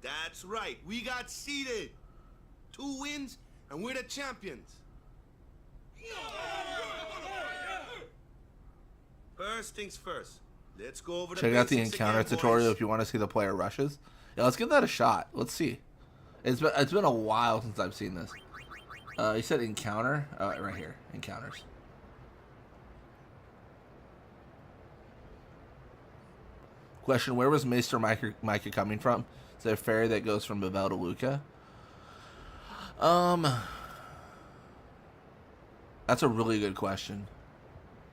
That's right. We got seeded. 2 wins, and we're the champions. First things first. Let's go over the Check out the basics encounter again, tutorial boys. if you want to see the player rushes. Yeah, let's give that a shot. Let's see. It's been a while since I've seen this. You said encounter? Oh, right here. Encounters. Question: where was Maester Micah coming from? Is there a ferry that goes from Babel to Luca? That's a really good question.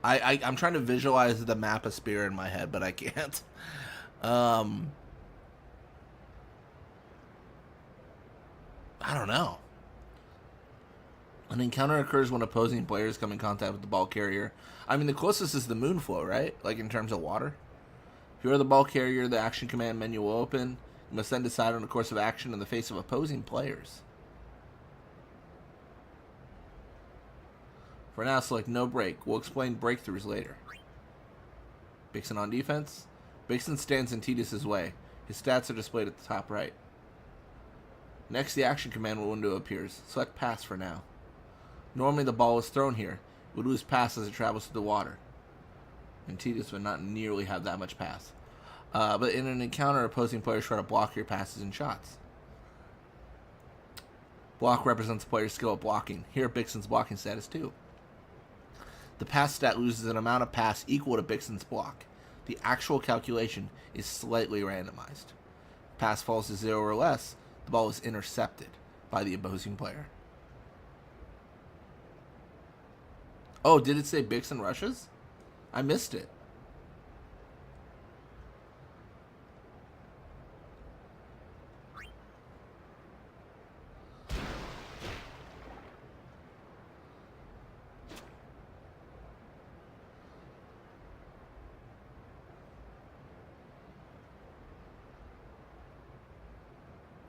I'm trying to visualize the map of Spear in my head, but I can't. I don't know. An encounter occurs when opposing players come in contact with the ball carrier. I mean, the closest is the moon flow, right? Like in terms of water. If you are the ball carrier, the action command menu will open. You must then decide on the course of action in the face of opposing players. For now, select no break. We'll explain breakthroughs later. Bixen on defense. Bixen stands in Tidus' way. His stats are displayed at the top right. Next, the action command window appears. Select pass for now. Normally, the ball is thrown here. It would lose pass as it travels through the water. And Tidus would not nearly have that much pass. But in an encounter, opposing players try to block your passes and shots. Block represents the player's skill at blocking. Here, Bixen's blocking status too. The pass stat loses an amount of pass equal to Bixen's block. The actual calculation is slightly randomized. If pass falls to 0 or less, the ball is intercepted by the opposing player. Oh, did it say Bixen rushes? I missed it.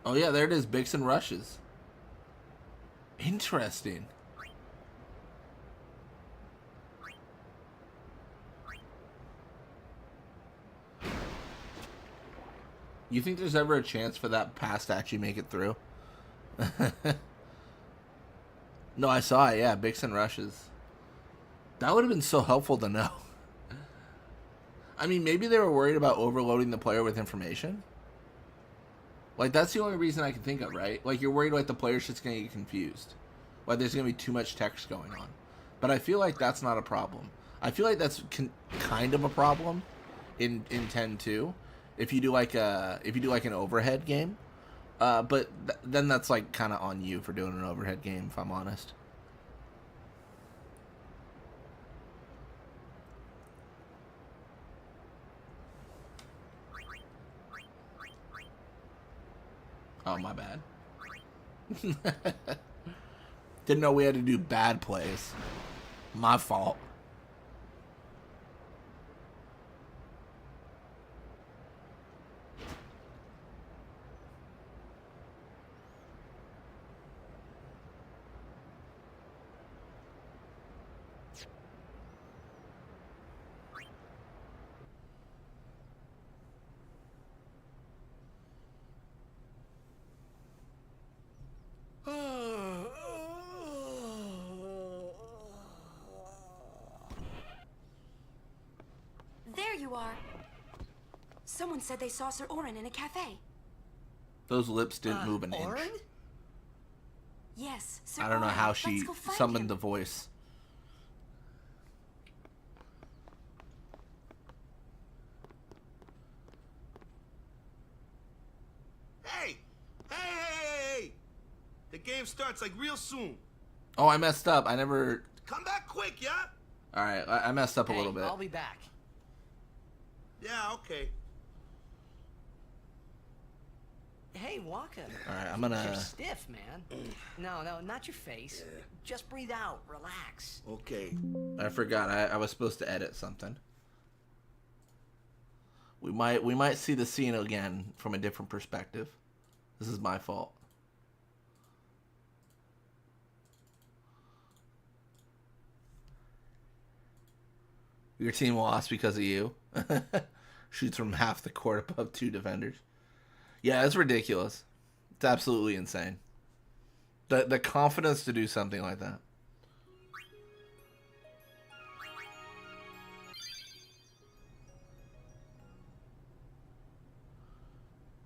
Oh yeah, there it is. Bixen rushes. Interesting. You think there's ever a chance for that pass to actually make it through? No, I saw it. Yeah, Bixen rushes. That would have been so helpful to know. I mean, maybe they were worried about overloading the player with information. Like, that's the only reason I can think of, right? Like, you're worried, like, the player's just going to get confused. Like, there's going to be too much text going on. But I feel like that's not a problem. I feel like that's kind of a problem in 10-2. If you do like an overhead game, but then that's like kind of on you for doing an overhead game, if I'm honest. Oh, my bad. Didn't know we had to do bad plays. My fault. There you are. Someone said they saw Sir Orin in a cafe. Those lips didn't move an Orin? inch. Yes, Sir I don't know Orin. how she Let's go find summoned him. the voice. Hey! Hey! The game starts like real soon. Oh, I messed up. I never... Come back quick, yeah? Alright, I messed up a Hey, little bit. I'll be back. Yeah, okay. Hey, Waka. Alright, I'm gonna... You're stiff, man. No, not your face. Just breathe out. Relax. Okay. I forgot. I was supposed to edit something. We might see the scene again from a different perspective. This is my fault. Your team lost because of you. Shoots from half the court above 2 defenders. Yeah, that's ridiculous. It's absolutely insane. The confidence to do something like that.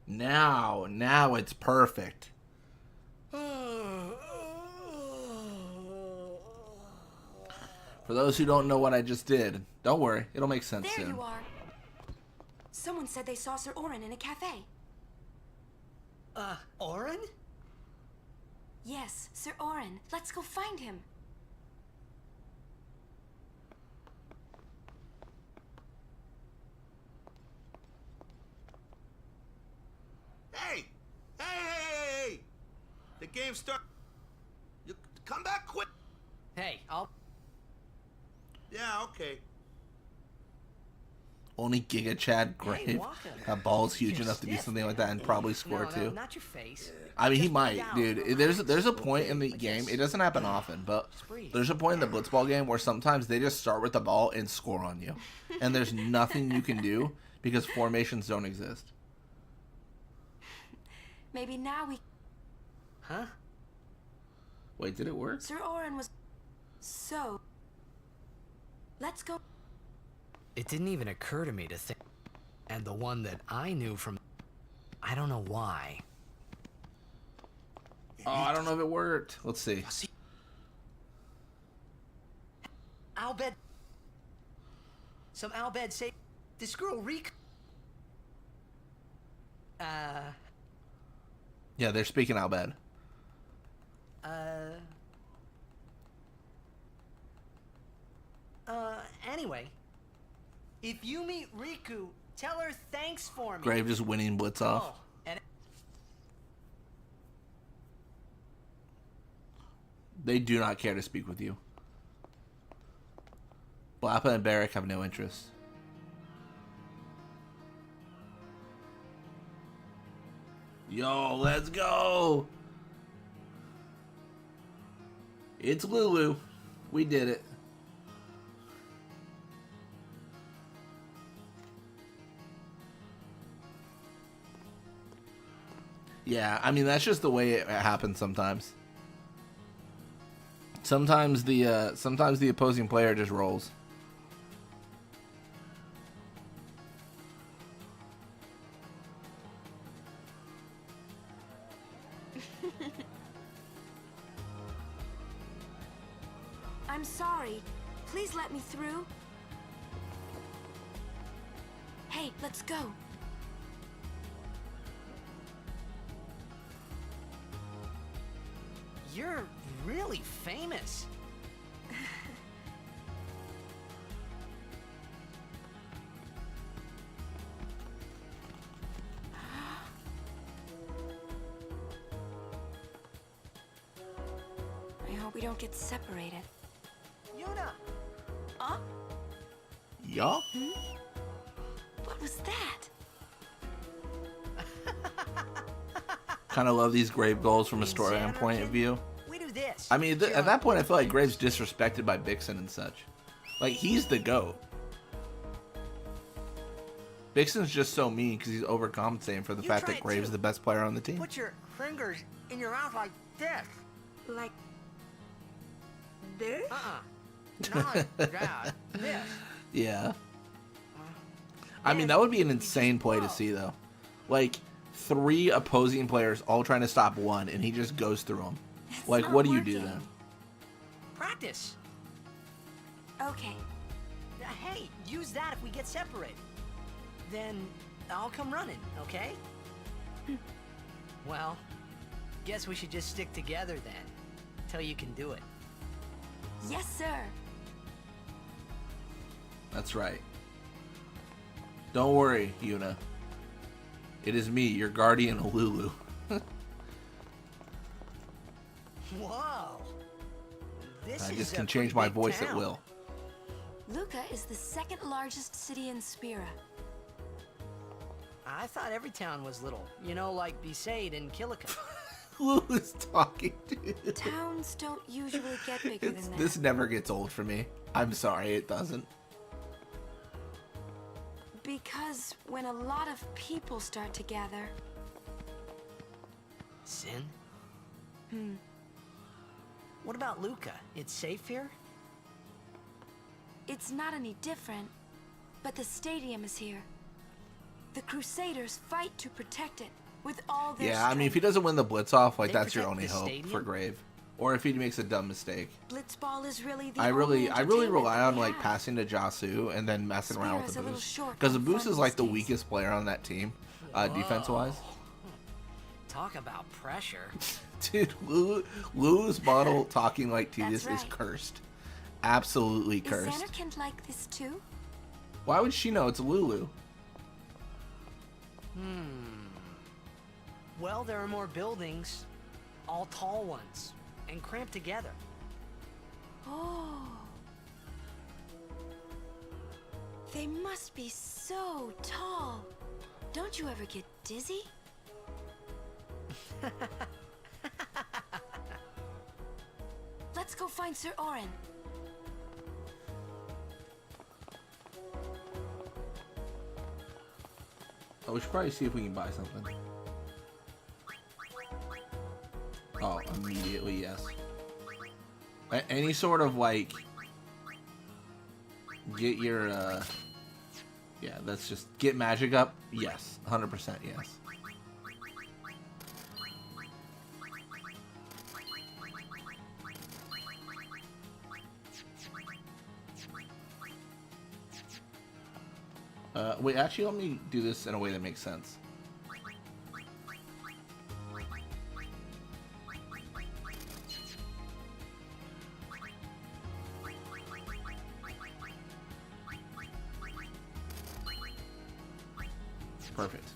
Now it's perfect. For those who don't know what I just did, don't worry, it'll make sense There soon. you are. Someone said they saw Sir Orin in a cafe. Orin? Yes, Sir Orin. Let's go find him. Hey! Hey! The game start. You come back quick. Hey, I'll... Yeah, okay. Only Giga Chad Grave got balls huge enough to do something like that and probably score too. Not your face. I mean, he might, dude. There's a point in the game. It doesn't happen often, but there's a point in the blitzball game where sometimes they just start with the ball and score on you, and there's nothing you can do because formations don't exist. Maybe now we... Huh? Wait, did it work? Sir Orin was... So... Let's go... It didn't even occur to me to think... And the one that I knew from... I don't know why. Oh, I don't know if it worked. Let's see. Albed... Some Albed say... This girl Riku... Yeah, they're speaking Albed. Anyway, if you meet Riku, tell her thanks for me. Grave just winning blitz off. Oh, and They do not care to speak with you. Blappa and Barrick have no interest. Yo, let's go! It's Lulu. We did it. Yeah, I mean, that's just the way it happens sometimes. Sometimes the opposing player just rolls. I'm sorry. Please let me through. Hey, let's go. you're really famous. I hope we don't get separated. Yuna! Huh? Yeah? What was that? Kind of love these Grave goals from a storyline point of view. We do this. I mean, at that point, I feel like Grave's disrespected by Bixen and such. Like, he's the GOAT. Bixen's just so mean because he's overcompensating for the fact that Grave's the best player on the team. Put your fingers in your mouth like this. Like this? Not that. This. Yeah. I mean, that would be an insane play to see, though. Like, 3 opposing players all trying to stop one, and he just goes through them. Like, what do you do then? Practice. Okay. Hey, use that if we get separated. Then I'll come running, okay? Well, guess we should just stick together then, till you can do it. Yes, sir. That's right. Don't worry, Yuna. It is me, your guardian, Lulu. Whoa! This I is just a can change pretty my big voice town. at will. Luca is the second largest city in Spira. I thought every town was little. You know, like Besaid and Killica. Lulu's talking, dude. Towns don't usually get bigger than that. This never gets old for me. I'm sorry, it doesn't. Because when a lot of people start to gather... Sin? What about Luca? It's safe here? It's not any different, but the stadium is here. The Crusaders fight to protect it with all their Yeah, I mean, if strength. he doesn't win the blitz off, like, They that's your protect only the hope stadium? for Grave. or if he makes a dumb mistake. Blitzball is really the I really entertainment rely that on we like have. passing to Jasu and then messing around with Spear's the a little boost, short because the on boost fun is like the mistakes. weakest player on that team, defense wise. Talk about pressure. Dude, Lulu's model talking like Tidus That's is right. cursed. Absolutely Is cursed. Xanarkand like this too? Why would she know? It's Lulu. Well, there are more buildings, all tall ones, and cramped together. Oh. They must be so tall. Don't you ever get dizzy? Let's go find Sir Orin. Oh, we should probably see if we can buy something. Oh, immediately, yes. Any sort of, like, get your, yeah, that's just, get magic up? Yes, 100% yes. Wait, actually, let me do this in a way that makes sense. Perfect.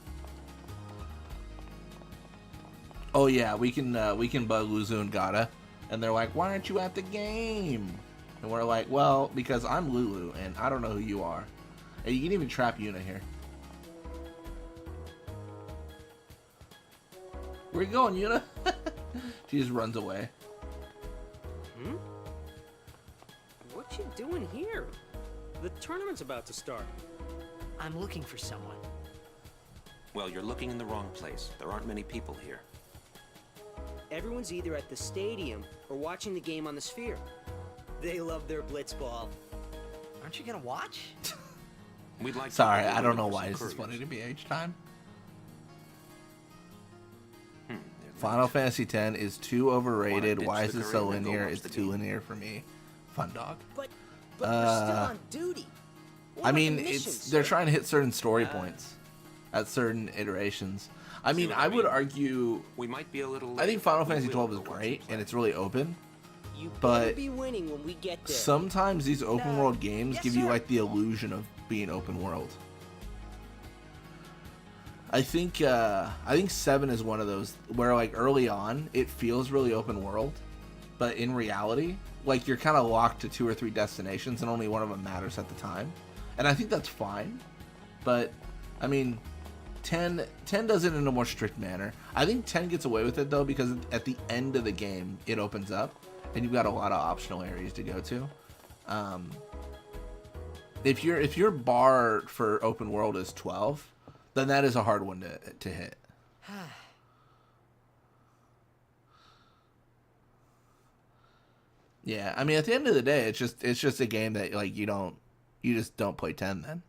Oh yeah, we can bug Luzu and Gata, and they're like, "Why aren't you at the game?" And we're like, "Well, because I'm Lulu, and I don't know who you are." And you can even trap Yuna here. Where you going, Yuna? She just runs away. What you doing here? The tournament's about to start. I'm looking for someone. Well, you're looking in the wrong place. There aren't many people here. Everyone's either at the stadium or watching the game on the Sphere. They love their blitzball. Aren't you gonna watch? We'd like. Sorry, I don't know why this is funny to me each time. Final Fantasy X is too overrated. Why is it so linear? It's too linear for me. Fun dog. But we're still on duty. What I about mean, the mission, they're sir? trying to hit certain story points at certain iterations. I mean, I would argue we might be a little. I think Final Fantasy XII is great and it's really open. You better But be winning when we get there. sometimes these open world games Yes, give you sir. like the illusion of being open world. I think 7 is one of those where like early on it feels really open world, but in reality, like you're kind of locked to 2 or 3 destinations and only one of them matters at the time. And I think that's fine. But I mean, 10 does it in a more strict manner. I think 10 gets away with it though because at the end of the game it opens up and you've got a lot of optional areas to go to. If your bar for open world is 12, then that is a hard one to hit. Yeah, I mean at the end of the day, it's just a game that like you just don't play 10 then,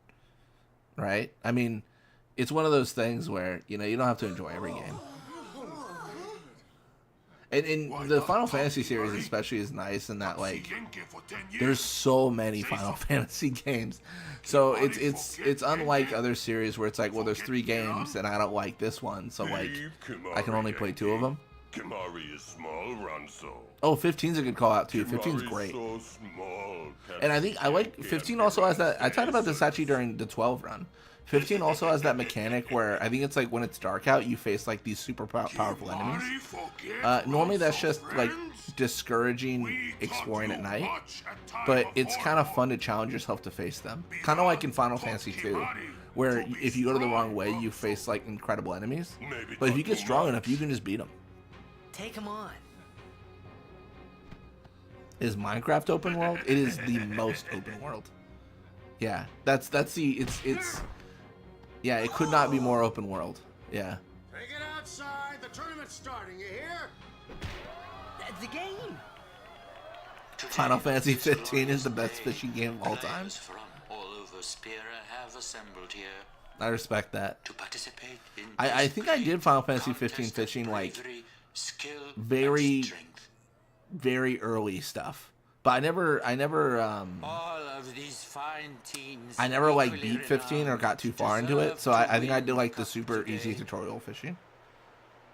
right? I mean, it's one of those things where you don't have to enjoy every game. And in the Final Fantasy series especially is nice in that like there's so many Final Fantasy games. So it's unlike other series where it's like, well, there's 3 games and I don't like this one, so like I can only play 2 of them. Kimari is small, Ranso. Oh, 15's a good call out too. 15's great. So small, And I think I like 15 also has that. I talked about this actually during the 12 run. 15 also has that mechanic where I think it's like when it's dark out, you face like these super powerful enemies. Normally that's just like discouraging exploring at night, but it's kind of fun to challenge yourself to face them. Kind of like in Final Fantasy 2, where if you go to the wrong way, you face like incredible enemies. But if you get strong enough, you can just beat them. Take him on. Is Minecraft open world? It is the most open world. Yeah, that's the it's. Yeah, it could not be more open world. Yeah. Take it outside. The tournament's starting. You hear? The game. Final Fantasy 15 is the best fishing game of all time. From all over Spira have assembled here I respect that. to participate in I think I did Final Fantasy 15 fishing like skill, very very early stuff. But I never All of these fine teams I never like equally beat 15 or got too far into it. So I think I did like the super easy tutorial fishing.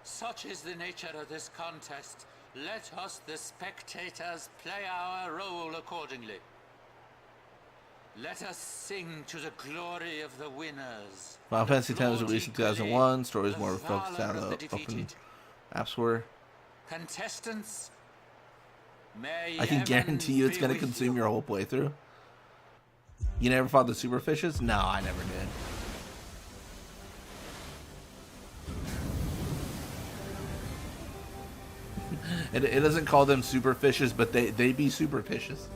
Such is the nature of this contest. Let us, the spectators, play our role accordingly. Let us sing to the glory of the winners. Final Fantasy X was released in 2001. Story is more focused on open app store. Contestants, may I can guarantee you it's going to consume your whole playthrough. You never fought the super fishes? No, I never did. It doesn't call them super fishes, but they be super fishes.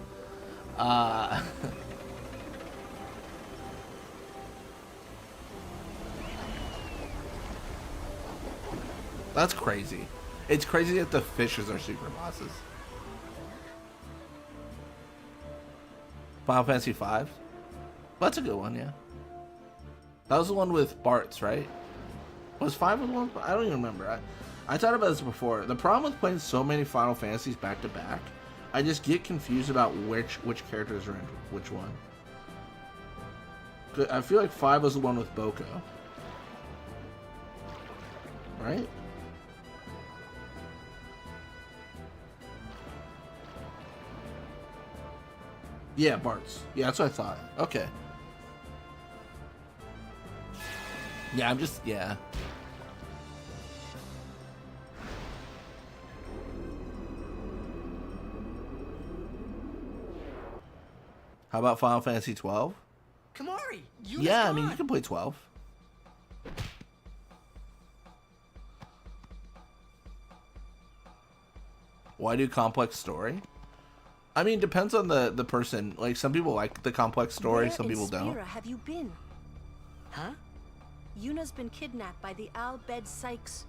That's crazy. It's crazy that the fishes are super bosses. Final Fantasy V? That's a good one, yeah. That was the one with Bart's, right? Was 5 the one? I don't even remember. I thought about this before. The problem with playing so many Final Fantasies back to back, I just get confused about which characters are in which one. I feel like 5 was the one with Boko. Right? Yeah, Bart's. Yeah, that's what I thought. Okay. Yeah, yeah. How about Final Fantasy 12? Kamari, yeah, I mean, you can play 12. Why do complex story? I mean, depends on the person. Like, some people like the complex story, some people don't. Where have you been? Huh? Yuna's been kidnapped by the Al Bed Sykes.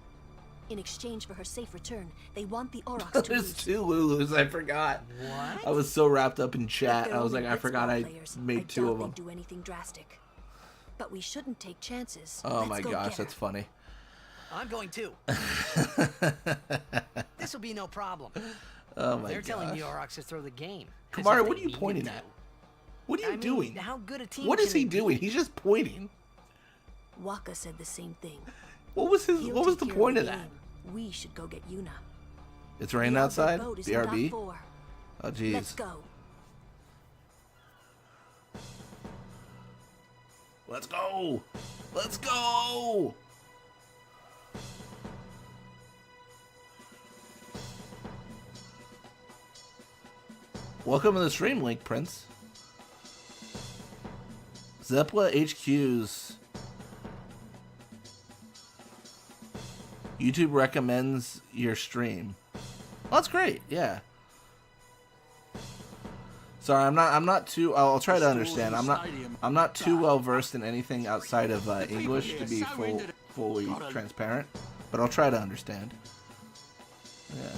In exchange for her safe return, they want the Aurochs to There's lose. 2 Lulus, I forgot. What? I was so wrapped up in chat, If I was they're like, I only forgot I players, made 2 of doubt them. they'd do anything drastic. But we shouldn't take chances. Oh Let's my go gosh, get her. that's funny. I'm going too. This will be no problem. Oh my They're telling gosh. the Aurochs to throw the game. Kamari, what are you pointing at? What are you I mean, doing? how good a team What can is he they be? doing? He's just pointing. Waka said the same thing. What was his? He'll What was take the care point the of that? game. We should go get Yuna. It's raining The Al Bed outside. boat is in BRB. dock 4. Oh jeez. Let's go. Let's go. Let's go. Welcome to the stream, Link Prince. Zeppela HQ's YouTube recommends your stream. Well, that's great. Yeah. Sorry, I'm not too. I'll try to understand. I'm not too well versed in anything outside of English to be fully transparent, but I'll try to understand. Yeah.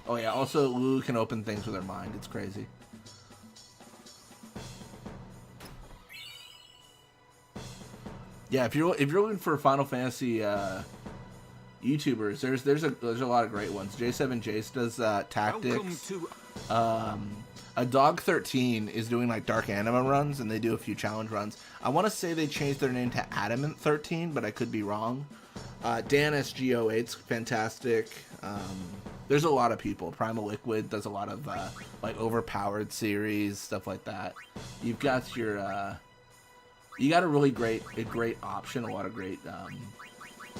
Oh yeah. Also, Lulu can open things with her mind. It's crazy. Yeah, if you're looking for Final Fantasy YouTubers, there's a lot of great ones. J7 Jace does tactics. A Dog 13 is doing like Dark Anima runs, and they do a few challenge runs. I want to say they changed their name to Adamant 13, but I could be wrong. Dan SGO8's fantastic. There's a lot of people. Primal Liquid does a lot of like overpowered series, stuff like that. You've got your you got a great option. A lot of great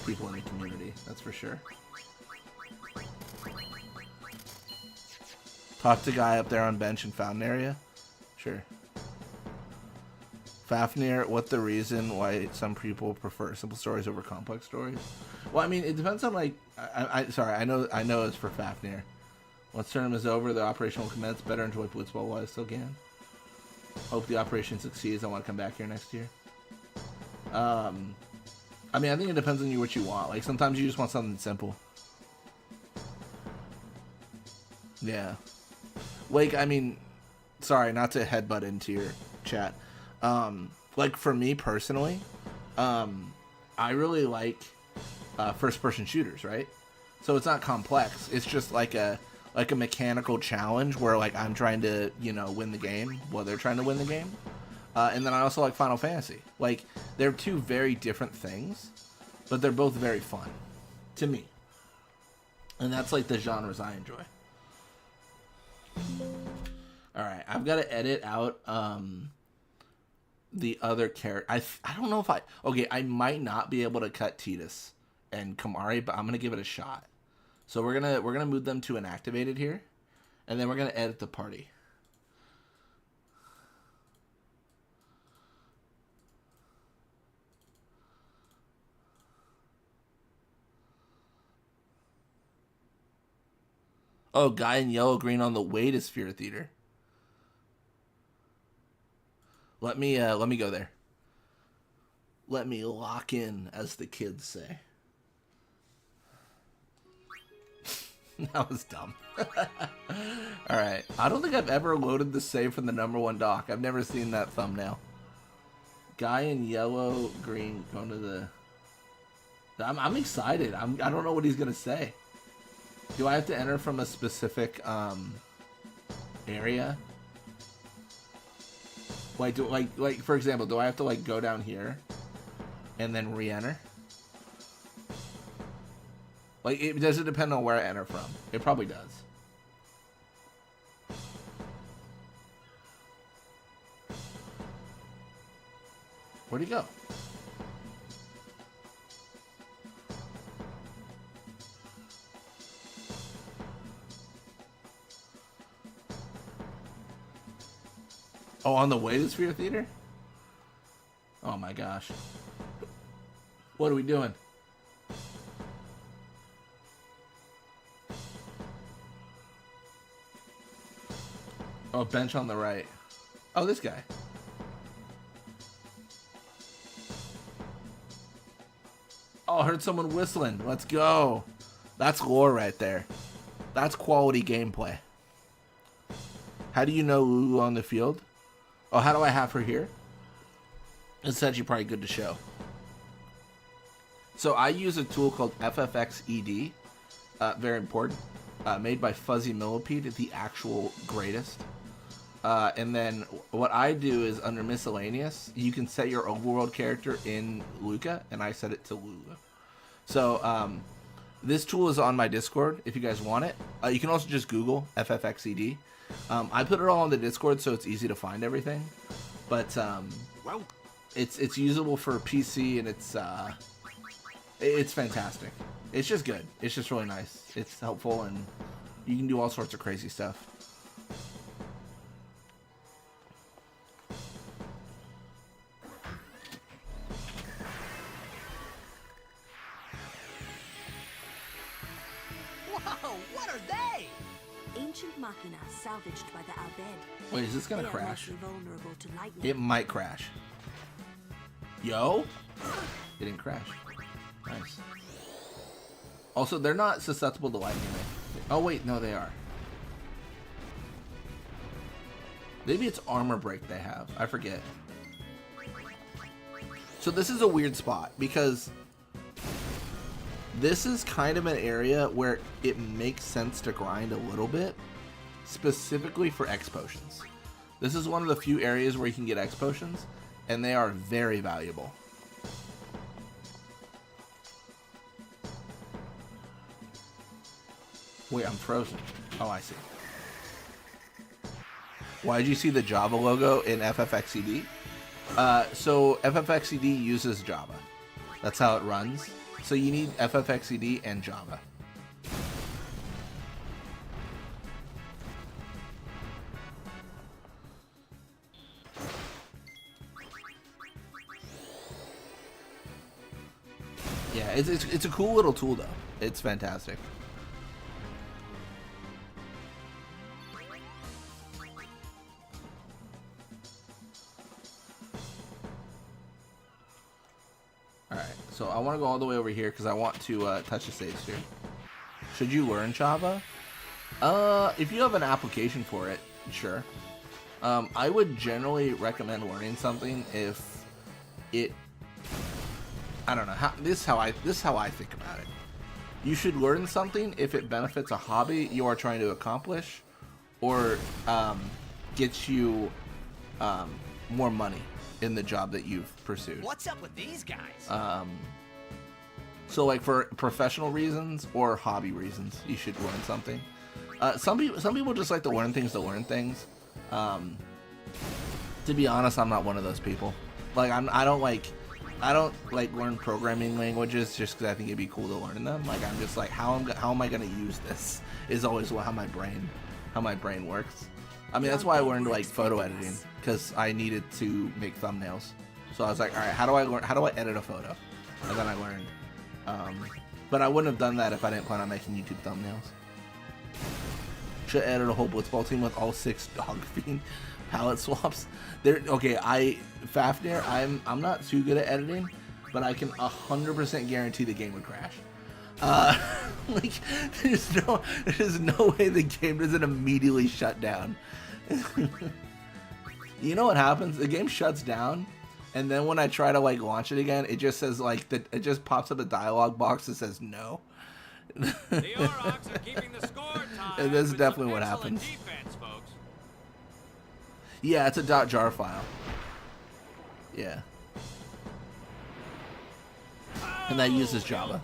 people in the community. That's for sure. Talk to guy up there on bench in fountain area. Sure. Fafnir, what the reason why some people prefer simple stories over complex stories? Well, I mean, it depends on like. Sorry, I know it's for Fafnir. Once tournament is over, the operation will commence. Better enjoy Blitzball while I still can. Hope the operation succeeds. I want to come back here next year. I mean, I think it depends on you what you want. Like sometimes you just want something simple. Yeah. Like, I mean, sorry, not to headbutt into your chat. Like for me personally, I really like first-person shooters, right? So it's not complex. It's just like a like a mechanical challenge where like I'm trying to, you know, win the game while they're trying to win the game. And then I also like Final Fantasy. Like, they're two very different things, but they're both very fun to me. And that's like the genres I enjoy. Alright, I've got to edit out the other character. I don't know if okay, I might not be able to cut Tidus and Kamari, but I'm gonna give it a shot. So we're gonna move them to inactivated here, and then we're gonna edit the party. Oh, guy in yellow green on the way to Sphere Theater. Let me go there. Let me lock in, as the kids say. That was dumb. Alright. I don't think I've ever loaded the save from the #1 dock. I've never seen that thumbnail. Guy in yellow, green, going to the... I'm excited. I don't know what he's going to say. Do I have to enter from a specific area? Like for example, do I have to like go down here and then re-enter? Like, does it depend on where I enter from? It probably does. Where'd he go? Oh, on the way to Sphere Theater? Oh my gosh. What are we doing? Oh, bench on the right. Oh, this guy. Oh, I heard someone whistling. Let's go. That's lore right there. That's quality gameplay. How do you know Lulu on the field? Oh, how do I have her here? It's actually probably good to show. So I use a tool called FFXED. Very important. Made by Fuzzy Millipede, the actual greatest. And then what I do is under miscellaneous, you can set your overworld character in Luca, and I set it to Lulu. So this tool is on my Discord if you guys want it. You can also just Google FFXED. I put it all on the Discord so it's easy to find everything. But it's usable for PC, and it's fantastic. It's just good. It's just really nice. It's helpful, and you can do all sorts of crazy stuff. Whoa, what are they? Ancient machina salvaged by the Albed. Wait, is this gonna They are crash? mostly vulnerable to lightning. It might crash. Yo? It didn't crash. Nice. Also, they're not susceptible to lightning. Oh wait, no they are. Maybe it's armor break they have. I forget. So this is a weird spot because this is kind of an area where it makes sense to grind a little bit, specifically for X potions. This is one of the few areas where you can get X potions, and they are very valuable. Wait, I'm frozen. Oh, I see. Why did you see the Java logo in FFXED? So FFXED uses Java. That's how it runs. So you need FFXED and Java. Yeah, it's a cool little tool though. It's fantastic. Alright, so I want to go all the way over here because I want to touch the save sphere. Should you learn Java? If you have an application for it, sure. I would generally recommend learning something if it... I don't know. This is how I think about it. You should learn something if it benefits a hobby you are trying to accomplish, or gets you more money in the job that you've pursued. What's up with these guys? So like for professional reasons or hobby reasons, you should learn something. Some people just like to learn things to learn things. To be honest, I'm not one of those people. Like I don't like learn programming languages just because I think it'd be cool to learn them. Like I'm just like how am I gonna use this is always how my brain works. I mean, that's why I learned like photo editing, because I needed to make thumbnails. So I was like, all right, how do I edit a photo? And then I learned. But I wouldn't have done that if I didn't plan on making YouTube thumbnails. Should edit a whole blitzball team with all 6 dog fiend palette swaps. Fafnir, I'm not too good at editing, but I can 100% guarantee the game would crash. Like there's no way the game doesn't immediately shut down. You know what happens? The game shuts down, and then when I try to like launch it again, it just says like it just pops up a dialogue box that says no. The Aurochs are keeping the score tied. And that's definitely what happens. Defense, folks. Yeah, it's a .jar file. Yeah. And that uses Java.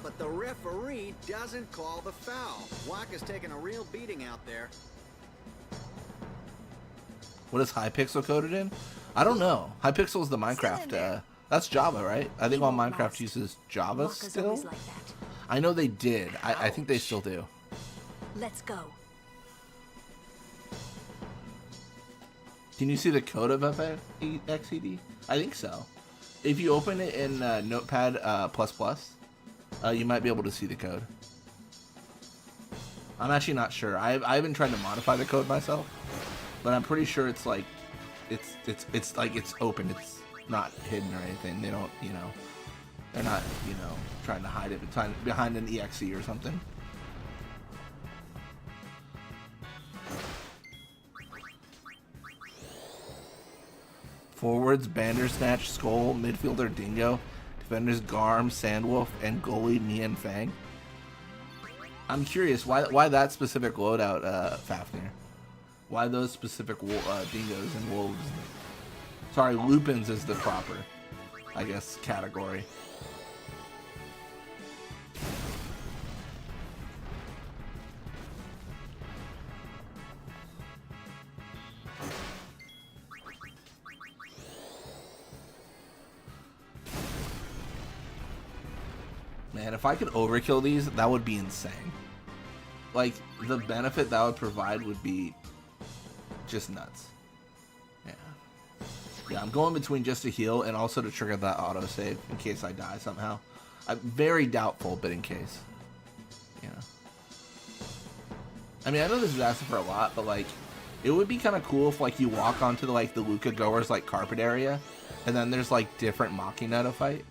But the referee doesn't call the foul. Waka's taking a real beating out there. What is Hypixel coded in? I don't know. Hypixel is the Minecraft. That's Java, right? I think all Minecraft uses Java still. Like that. I know they did. I think they still do. Let's go. Can you see the code of FXED? I think so. If you open it in Notepad++, you might be able to see the code. I'm actually not sure. I haven't tried to modify the code myself, but I'm pretty sure it's like it's like it's open. It's not hidden or anything. They don't, they're not, trying to hide it behind an exe or something. Forwards, Bandersnatch, Skull, midfielder Dingo, defenders Garm, Sandwolf, and goalie Mian Fang. I'm curious, why that specific loadout, Fafnir? Why those specific dingoes and wolves? Sorry, Lupins is the proper, I guess, category. Man, if I could overkill these, that would be insane. Like, the benefit that would provide would be just nuts. Yeah. Yeah, I'm going between just to heal and also to trigger that autosave in case I die somehow. I'm very doubtful, but in case. Yeah. I mean, I know this is asking for a lot, but like, it would be kind of cool if like you walk onto the Luca Goer's like carpet area, and then there's like different Machina to fight.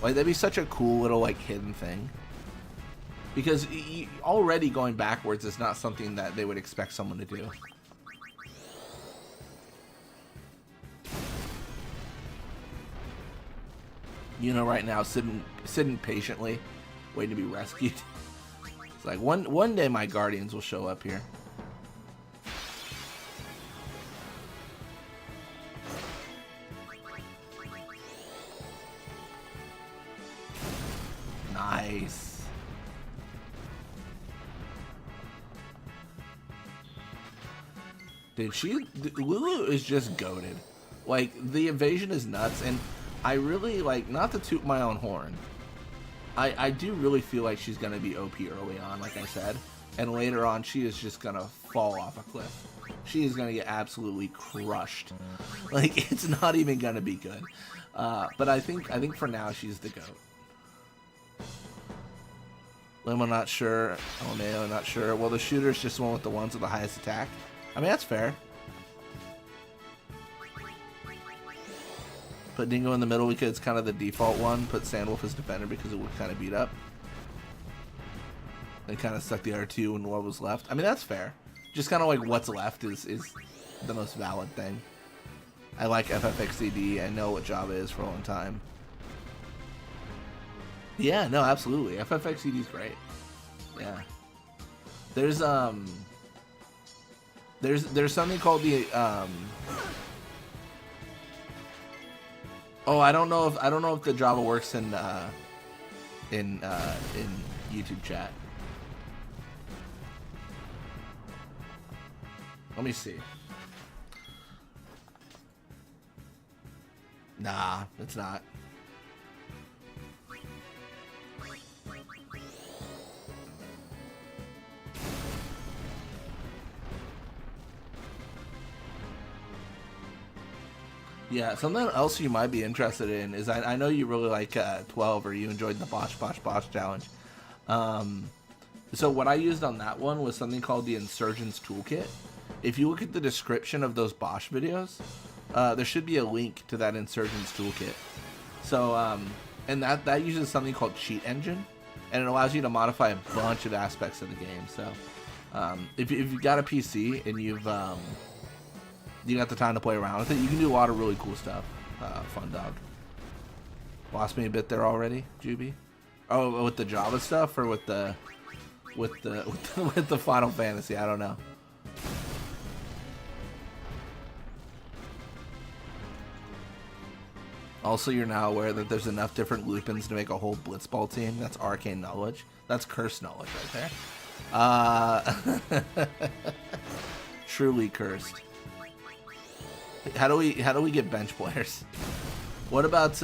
Like, that'd be such a cool little like hidden thing. Because already going backwards is not something that they would expect someone to do. Right now, sitting patiently, waiting to be rescued. It's like one day my guardians will show up here. Nice. Dude, Lulu is just goated. Like, the evasion is nuts, and I really, like, not to toot my own horn, I do really feel like she's going to be OP early on, like I said, and later on she is just going to fall off a cliff. She is going to get absolutely crushed. Like, it's not even going to be good. But I think for now she's the GOAT. Limo not sure. Olmeo not sure. Well, the shooter's just one with the ones with the highest attack. I mean, that's fair. Put Dingo in the middle because it's kind of the default one. Put Sandwolf as defender because it would kind of beat up. Then kind of stuck the R2 and what was left. I mean, that's fair. Just kind of like what's left is the most valid thing. I like FFXCD. I know what Java is for a long time. Yeah, no, absolutely. FFXCD is great. Yeah. There's something called the oh, I don't know if the Java works in YouTube chat. Let me see. Nah, it's not. Yeah, something else you might be interested in is I know you really like 12, or you enjoyed the Bosh challenge. So what I used on that one was something called the Insurgents Toolkit. If you look at the description of those Bosh videos, there should be a link to that Insurgents Toolkit. So, and that uses something called Cheat Engine, and it allows you to modify a bunch of aspects of the game. So, if you've got a PC and you got the time to play around with it, you can do a lot of really cool stuff. Fun dog. Lost me a bit there already, Juby. Oh, with the Java stuff, or with the Final Fantasy? I don't know. Also, you're now aware that there's enough different Lupins to make a whole Blitzball team. That's arcane knowledge. That's cursed knowledge right there. Truly cursed. How do we get bench players? What about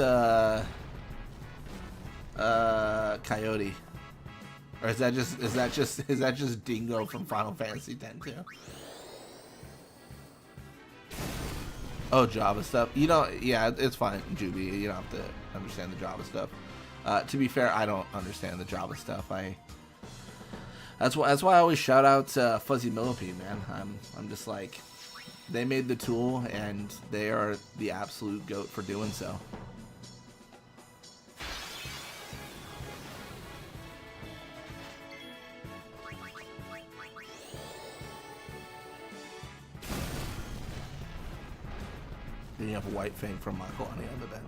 Coyote? Or is that just Dingo from Final Fantasy X too? Oh, Java stuff. You don't. Yeah, it's fine, Juby. You don't have to understand the Java stuff. To be fair, I don't understand the Java stuff. That's why I always shout out Fuzzy Millipede, man. I'm just like, they made the tool, and they are the absolute GOAT for doing so. Then you have White Fang from Michael on the bench.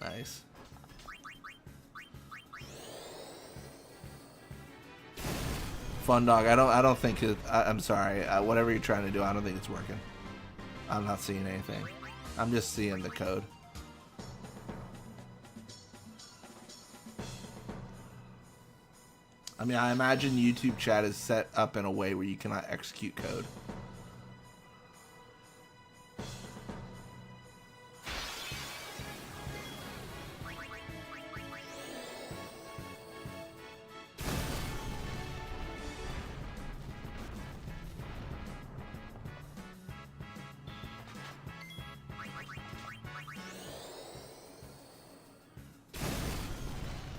Nice. Fun dog. I don't think it. I'm sorry. Whatever you're trying to do, I don't think it's working. I'm not seeing anything. I'm just seeing the code. I mean, I imagine YouTube chat is set up in a way where you cannot execute code.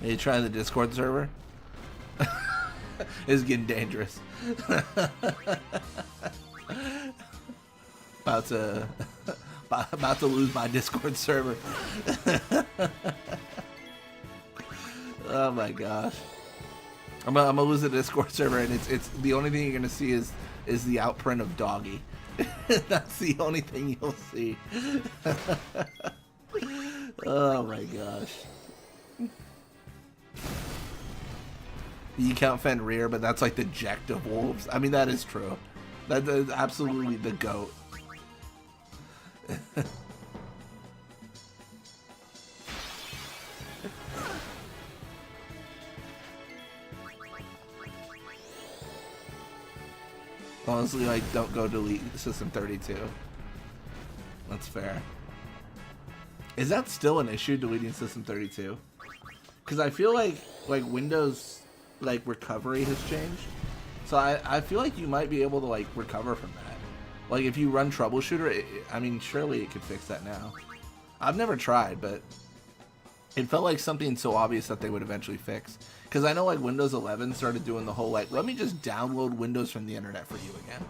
Are you trying the Discord server? It's getting dangerous. About to lose my Discord server. Oh my gosh. I'm gonna lose the Discord server, and it's the only thing you're gonna see is the outprint of Doggy. That's the only thing you'll see. Oh my gosh. You can't fend rear, but that's like the Ject of wolves. I mean, that is true. That is absolutely the GOAT. Honestly, like, don't go delete System 32. That's fair. Is that still an issue, deleting System 32? Because I feel like Windows recovery has changed, so I feel like you might be able to like recover from that. Like if you run Troubleshooter, I mean, surely it could fix that now. I've never tried, but it felt like something so obvious that they would eventually fix. Because I know like Windows 11 started doing the whole like, let me just download Windows from the internet for you again,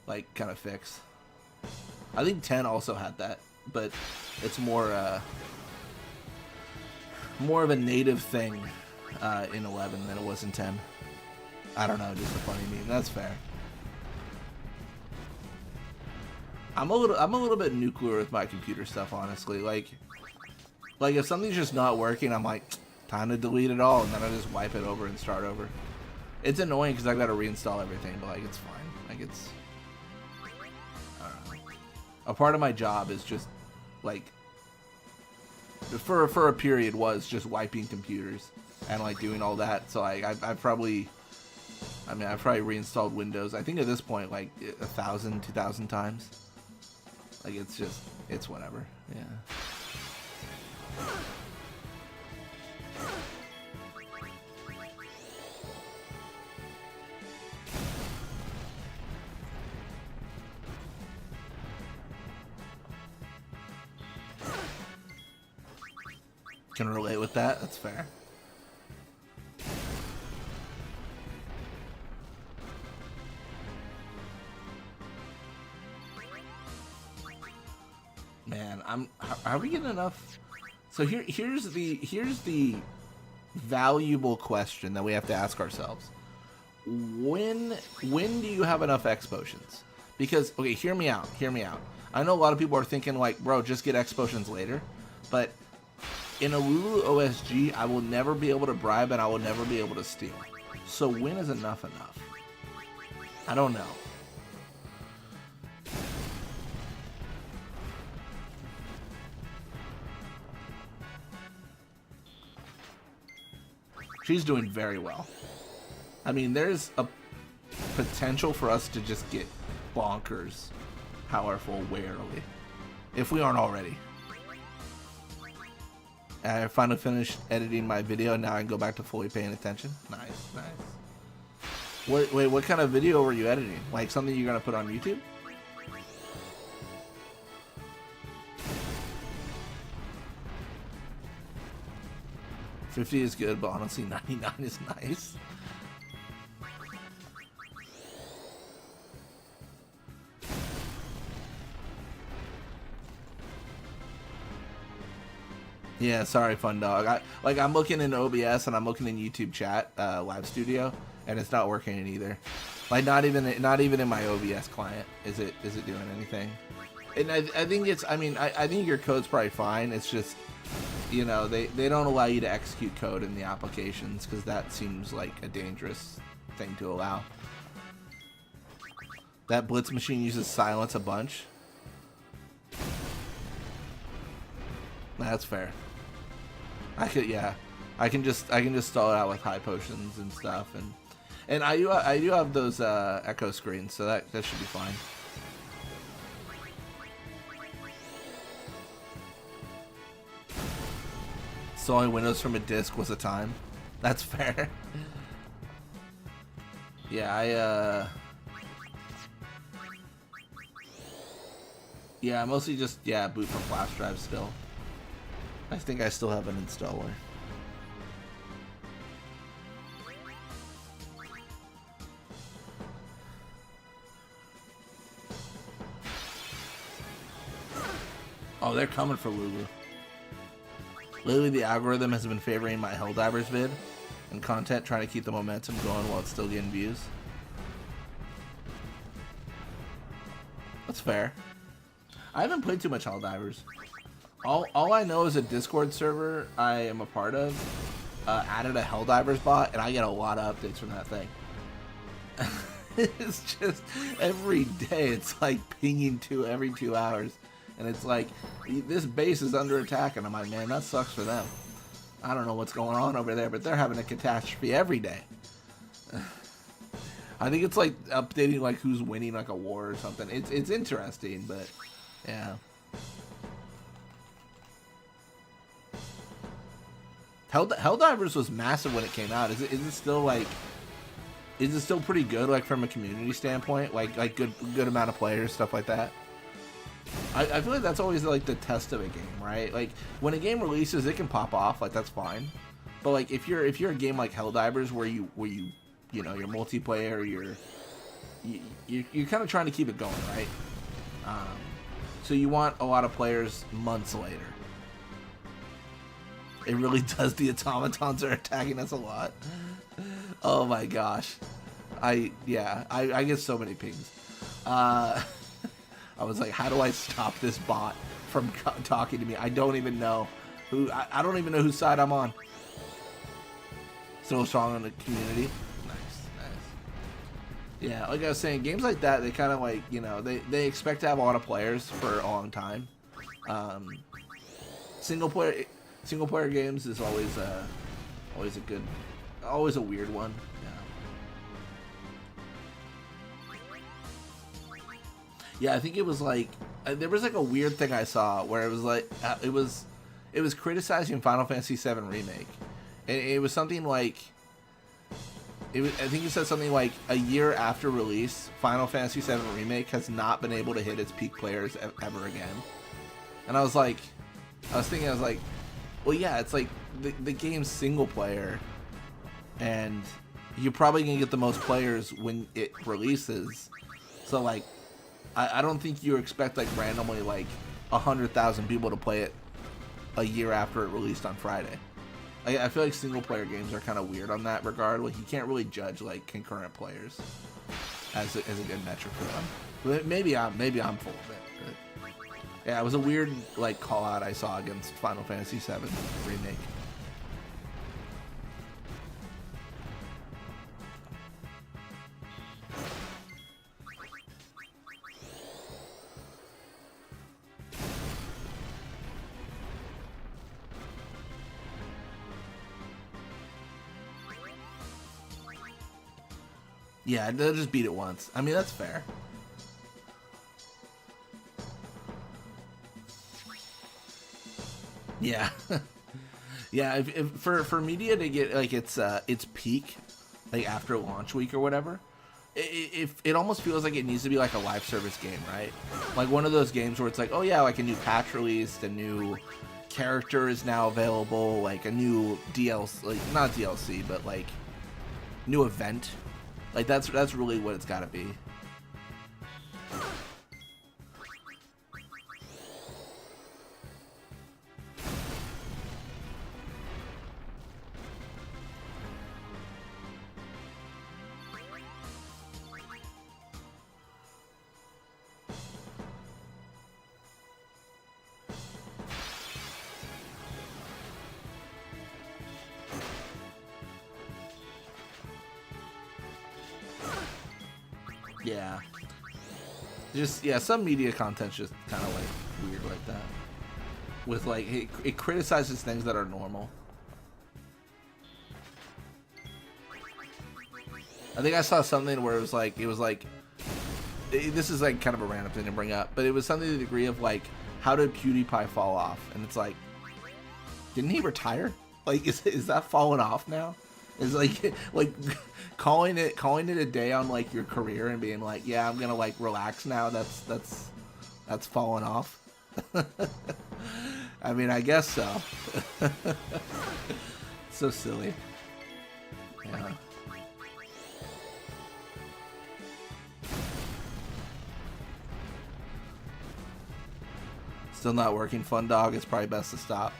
like kind of fix. I think 10 also had that, but it's more of a native thing in 11 than it was in 10. I don't know, just a funny meme. That's fair. I'm a little bit nuclear with my computer stuff, honestly. Like, Like, if something's just not working, I'm like, time to delete it all, and then I just wipe it over and start over. It's annoying because I've got to reinstall everything, but like, it's fine. Like, it's, I don't know. A part of my job is just, like, for a period was just wiping computers and like doing all that. So like, I've probably reinstalled Windows. I think at this point, like 1,000, 2,000 times. Like, it's just, it's whatever. Yeah. Can relate with that. That's fair. Man, are we getting enough? So here's the valuable question that we have to ask ourselves. When do you have enough X potions? Because, okay, hear me out. I know a lot of people are thinking like, bro, just get X potions later, but in a Lulu OSG, I will never be able to bribe and I will never be able to steal. So when is enough enough? I don't know. She's doing very well. I mean, there's a potential for us to just get bonkers powerful warily, if we aren't already. I finally finished editing my video. Now I can go back to fully paying attention. Nice, nice. Wait, what kind of video were you editing? Like something you're gonna put on YouTube? $50 is good, but honestly, 99 is nice. Yeah, sorry, Fun Dog. I'm looking in OBS and I'm looking in YouTube chat, Live Studio, and it's not working in either. Like not even in my OBS client is it doing anything. And I think it's, I mean, I think your code's probably fine. It's just, you know, they don't allow you to execute code in the applications because that seems like a dangerous thing to allow. That Blitz machine uses silence a bunch. That's fair. I can just stall it out with high potions and stuff, and I do have those echo screens, so that should be fine. Installing Windows from a disk was a time. That's fair. Yeah, I mostly just boot from flash drive still. I think I still have an installer. Oh, they're coming for Lulu. Lately, the algorithm has been favoring my Helldivers vid and content, trying to keep the momentum going while it's still getting views. That's fair. I haven't played too much Helldivers. All I know is a Discord server I am a part of added a Helldivers bot, and I get a lot of updates from that thing. It's just every day it's like pinging every 2 hours, and it's like, this base is under attack, and I'm like, man, that sucks for them. I don't know what's going on over there, but they're having a catastrophe every day. I think it's like updating like who's winning like a war or something. It's interesting, but yeah. Helldivers was massive when it came out. Is it still like? Is it still pretty good, like from a community standpoint? Like good amount of players, stuff like that. I feel like that's always like the test of a game, right? Like when a game releases, it can pop off, like that's fine. But like if you're a game like Helldivers where you know your multiplayer, you're kind of trying to keep it going, right? So you want a lot of players months later. It really does. The automatons are attacking us a lot. Oh my gosh. I get so many pings. I was like, how do I stop this bot from talking to me? I don't even know. Who I don't even know whose side I'm on. Still strong in the community. Nice. Yeah, like I was saying, games like that, they kind of like, you know, they expect to have a lot of players for a long time. Single player games is always a weird one. Yeah, I think it was like there was like a weird thing I saw where it was like it was criticizing Final Fantasy VII Remake, and it was something like I think it said something like a year after release, Final Fantasy VII Remake has not been able to hit its peak players ever again. And I was like, well, yeah, it's like the game's single player, and you're probably gonna get the most players when it releases. So like, I don't think you expect like randomly like 100,000 people to play it a year after it released on Friday. I feel like single player games are kind of weird on that regard. Like you can't really judge like concurrent players as a good metric for them. But maybe I'm full of it. But yeah, it was a weird like call out I saw against Final Fantasy VII Remake. Yeah, they'll just beat it once. I mean, that's fair. Yeah. Yeah, if for media to get like its peak like after launch week or whatever, it almost feels like it needs to be like a live service game, right? Like one of those games where it's like, oh yeah, like a new patch released, a new character is now available, like a new DLC, like not DLC, but like new event. Like that's really what it's got to be. Yeah. Just, yeah, some media content's just kind of like weird like that. With like, it criticizes things that are normal. I think I saw something where it was like, this is like kind of a random thing to bring up, but it was something to the degree of like, how did PewDiePie fall off? And it's like, didn't he retire? Like, is that falling off now? Is like calling it a day on like your career and being like, yeah, I'm gonna like relax now. That's falling off. I mean, I guess so. So silly. Yeah. Still not working, Fun Dog. It's probably best to stop.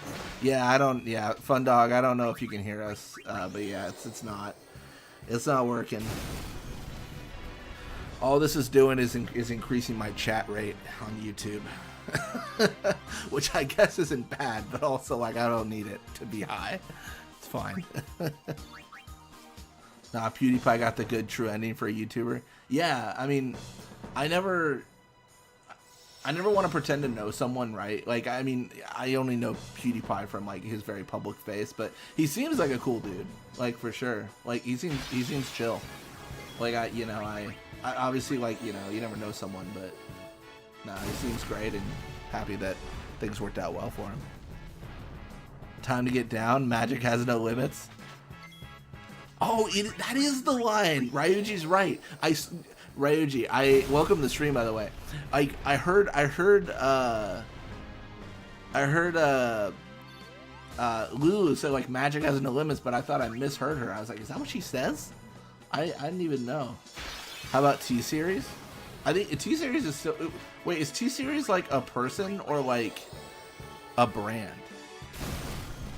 Yeah, Fun Dog. I don't know if you can hear us, but yeah, it's not working. All this is doing is increasing my chat rate on YouTube, which I guess isn't bad, but also like I don't need it to be high. It's fine. Nah, PewDiePie got the good true ending for a YouTuber. Yeah, I mean, I never want to pretend to know someone, right? Like, I mean, I only know PewDiePie from like his very public face, but he seems like a cool dude, like for sure. Like he seems chill. Like I obviously, like, you know, you never know someone, but nah, he seems great and happy that things worked out well for him. Time to get down. Magic has no limits. Oh, that is the line. Ryuji's right. Ryuji, I welcome the stream, by the way. I heard Lulu say like magic has no limits, but I thought I misheard her. I was like, is that what she says? I didn't even know. How about T-Series? I think T-Series is still. Wait, is T-Series like a person or like a brand?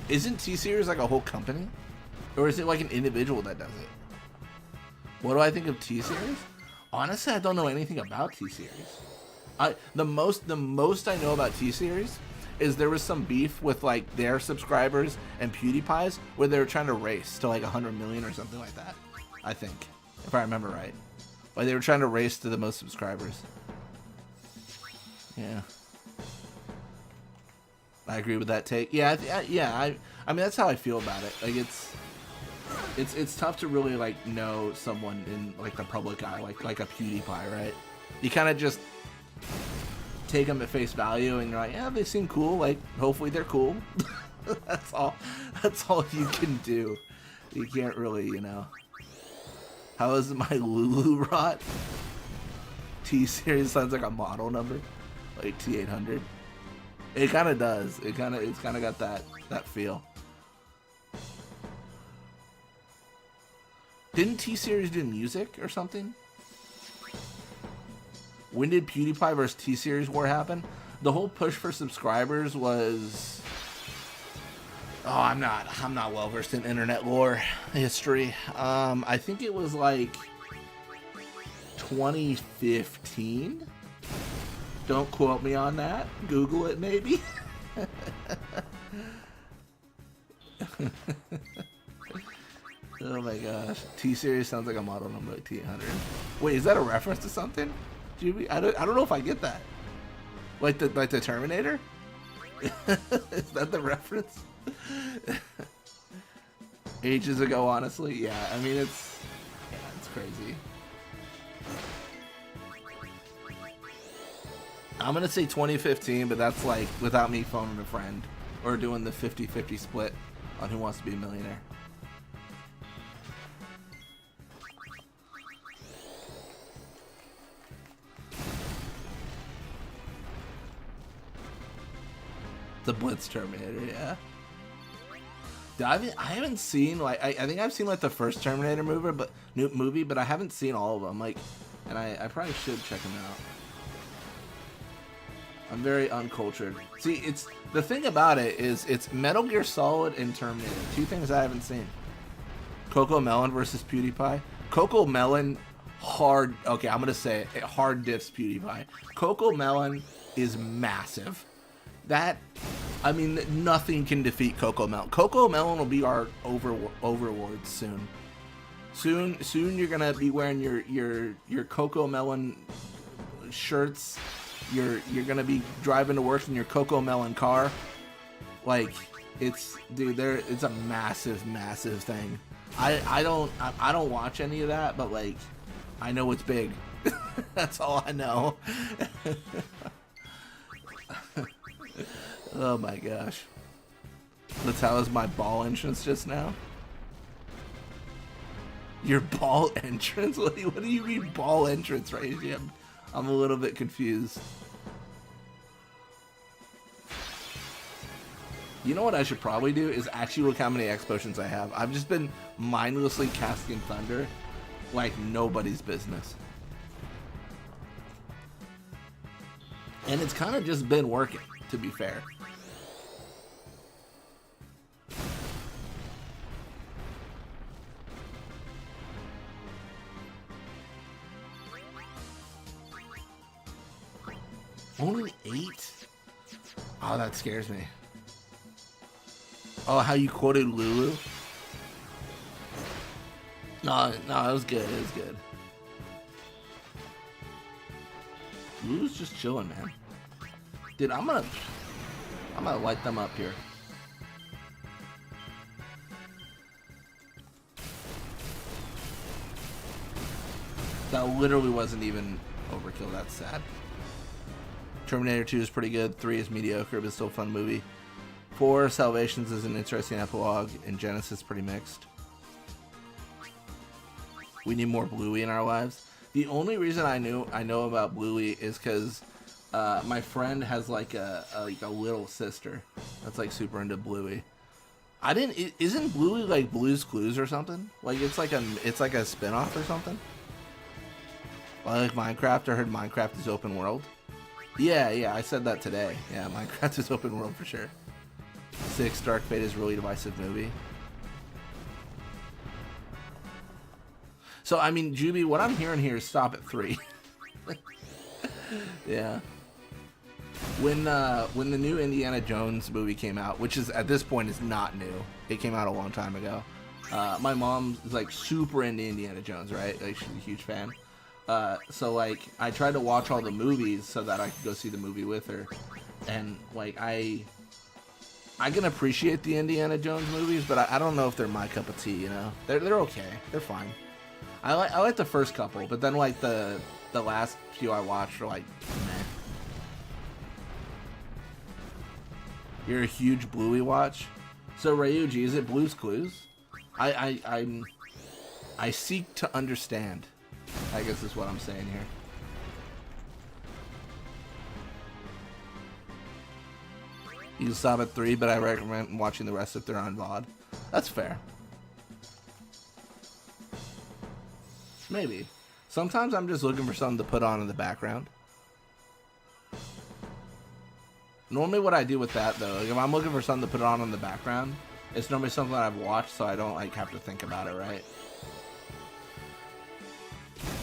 Isn't T-Series like a whole company, or is it like an individual that does it? What do I think of T-Series? Honestly, I don't know anything about T-Series. The most I know about T-Series is there was some beef with like their subscribers and PewDiePie's where they were trying to race to like 100 million or something like that. I think, if I remember right. Like they were trying to race to the most subscribers. Yeah. I agree with that take. Yeah, I mean that's how I feel about it. Like it's tough to really like know someone in like the public eye, like a PewDiePie, right? You kind of just take them at face value, and you're like, yeah, they seem cool. Like hopefully they're cool. That's all you can do. You can't really, you know. How is my Lulu rot? T-Series sounds like a model number, like T800. It kind of does. It's kind of got that feel. Didn't T-Series do music or something? When did PewDiePie versus T-Series war happen? The whole push for subscribers was... Oh, I'm not well versed in internet lore history. I think it was like 2015. Don't quote me on that. Google it, maybe. Oh my gosh. T-Series sounds like a model number like T800. Wait, is that a reference to something? I don't know if I get that. Like the Terminator? Is that the reference? Ages ago, honestly. Yeah, I mean it's crazy. I'm gonna say 2015, but that's like without me phoning a friend or doing the 50-50 split on Who Wants to Be a Millionaire. The Blitz Terminator, yeah. Dude, I haven't seen like I think I've seen like the first Terminator movie, but I haven't seen all of them. Like, and I probably should check them out. I'm very uncultured. See, it's the thing about it is it's Metal Gear Solid and Terminator. Two things I haven't seen. Coco Melon versus PewDiePie. Coco Melon hard. Okay, I'm gonna say it. Hard diffs PewDiePie. Coco Melon is massive. That, I mean, nothing can defeat Coco Melon. Coco Melon will be our overlord soon. Soon you're gonna be wearing your Coco Melon shirts. You're gonna be driving to work in your Coco Melon car. Like, it's a massive thing. I don't watch any of that, but like, I know it's big. That's all I know. Oh my gosh. That's how is my ball entrance just now? Your ball entrance? What do you mean ball entrance, right? I'm a little bit confused. You know what I should probably do is actually look how many X potions I have. I've just been mindlessly casting thunder like nobody's business. And it's kind of just been working, to be fair. Only 8? Oh, that scares me. Oh, how you quoted Lulu? No, it was good. It was good. Lulu's just chilling, man. Dude, I'm gonna light them up here. That literally wasn't even overkill. That's sad. Terminator 2 is pretty good. 3 is mediocre, but still a fun movie. 4, Salvations is an interesting epilogue, and Genesis pretty mixed. We need more Bluey in our lives. The only reason I know about Bluey is because my friend has like a little sister that's like super into Bluey. Isn't Bluey like Blue's Clues or something? Like it's like a spin-off or something? Like Minecraft. I heard Minecraft is open world. Yeah, I said that today. Yeah, Minecraft is open world for sure. 6, Dark Fate is a really divisive movie. So, I mean, Juby, what I'm hearing here is stop at 3. Yeah. When the new Indiana Jones movie came out, which is at this point is not new, it came out a long time ago. My mom is like super into Indiana Jones, right? Like she's a huge fan. So like I tried to watch all the movies so that I could go see the movie with her, and like I can appreciate the Indiana Jones movies, but I don't know if they're my cup of tea. You know, they're okay, they're fine. I like the first couple, but then like the last few I watched are like meh. You're a huge Bluey watch. So Ryuji, is it Blue's Clues? I seek to understand, I guess is what I'm saying here. You can stop at 3, but I recommend watching the rest if they're on VOD. That's fair. Maybe. Sometimes I'm just looking for something to put on in the background. Normally what I do with that, though, like if I'm looking for something to put on in the background, it's normally something that I've watched, so I don't like have to think about it, right?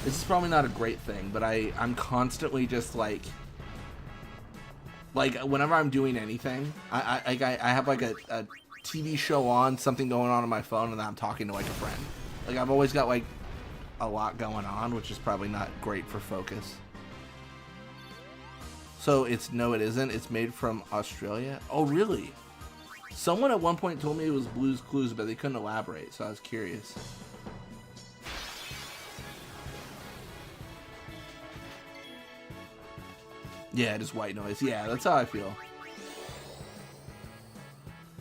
This is probably not a great thing, but I'm constantly just like whenever I'm doing anything, I have like a TV show on, something going on my phone, and then I'm talking to like a friend. Like I've always got like a lot going on, which is probably not great for focus. So it isn't. It's made from Australia. Oh, really? Someone at one point told me it was Blue's Clues, but they couldn't elaborate, so I was curious. Yeah, just white noise. Yeah, that's how I feel.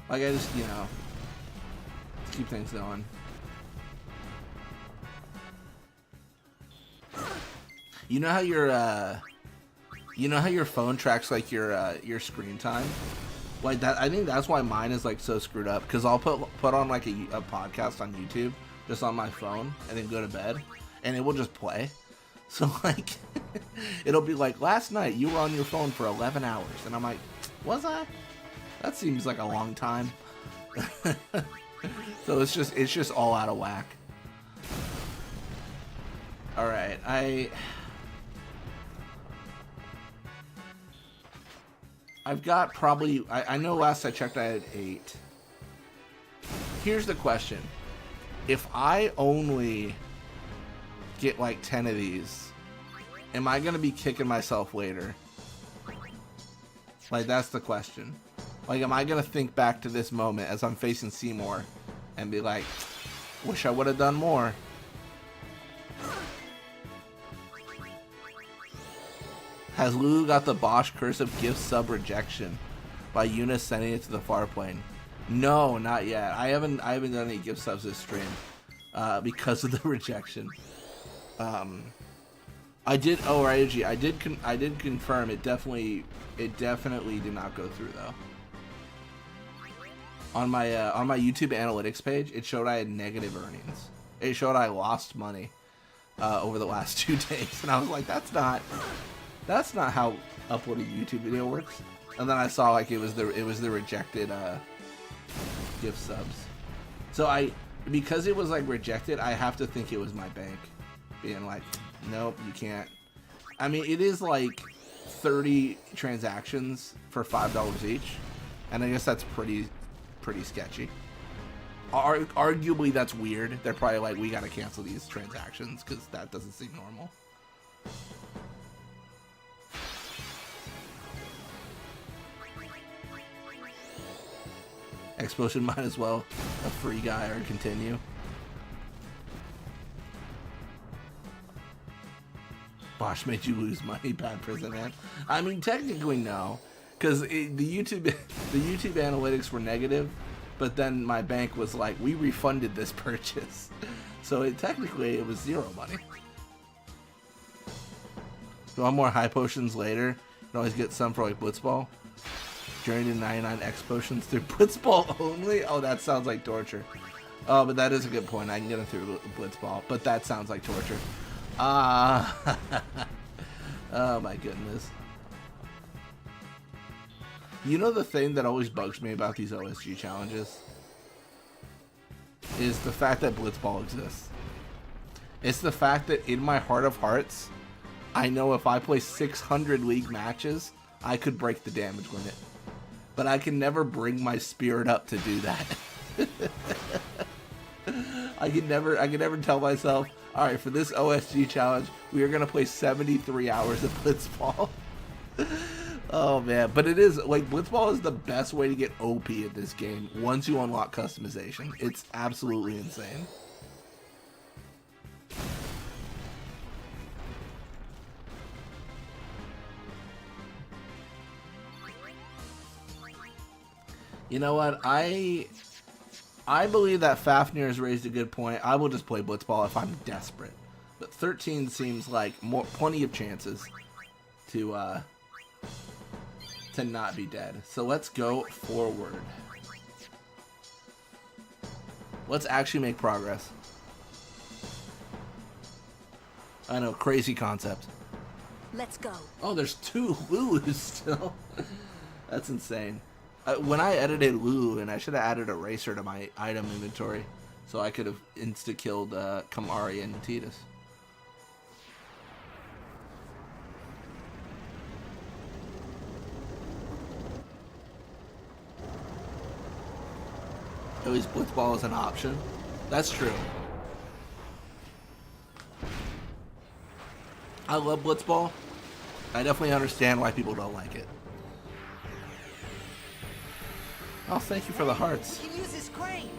Like, I just, keep things going. You know how your phone tracks like your screen time? Like that, I think that's why mine is like so screwed up. Because I'll put on like a podcast on YouTube just on my phone and then go to bed, and it will just play. So like, it'll be like, last night you were on your phone for 11 hours, and I'm like, was I? That seems like a long time. So it's just all out of whack. All right, I've got probably, I know last I checked I had 8. Here's the question. If I only get like 10 of these, am I going to be kicking myself later? Like, that's the question. Like, am I going to think back to this moment as I'm facing Seymour and be like, wish I would have done more? Has Lulu got the Bosch curse of gift sub rejection by Eunice sending it to the far plane? No, not yet. I haven't done any gift subs this stream because of the rejection. I did. Oh, Ryuji, I did confirm it. Definitely did not go through though. On my YouTube analytics page, it showed I had negative earnings. It showed I lost money over the last 2 days, and I was like, that's not how uploading a YouTube video works. And then I saw like it was the rejected gift subs. So because it was like rejected, I have to think it was my bank being like, nope, you can't. I mean, it is like 30 transactions for $5 each, and I guess that's pretty sketchy. Arguably, that's weird. They're probably like, we gotta cancel these transactions because that doesn't seem normal. Explosion might as well a free guy or continue. Bosch made you lose money, bad prison man. I mean, technically no, because the YouTube analytics were negative, but then my bank was like, we refunded this purchase, so technically it was 0 money. You want more high potions later? You can always get some for like Blitzball. Journey to 99 X potions through Blitzball only? Oh, that sounds like torture. Oh, but that is a good point. I can get them through Blitzball, but that sounds like torture. Oh my goodness. You know the thing that always bugs me about these OSG challenges? Is the fact that Blitzball exists. It's the fact that in my heart of hearts, I know if I play 600 league matches, I could break the damage limit. But I can never bring my spirit up to do that. I can never tell myself, alright, for this OSG challenge, we are going to play 73 hours of Blitzball. Oh man, but it is, like, Blitzball is the best way to get OP at this game once you unlock customization. It's absolutely insane. You know what? I believe that Fafnir has raised a good point. I will just play Blitzball if I'm desperate. But 13 seems like plenty of chances to not be dead. So let's go forward. Let's actually make progress. I know, crazy concept. Let's go. Oh, there's 2 Lulus still. That's insane. When I edited Lulu, and I should have added a racer to my item inventory, so I could have insta-killed Kamari and Titus. At least Blitzball is an option. That's true. I love Blitzball. I definitely understand why people don't like it. Oh, thank you for the hearts. You can use this crane.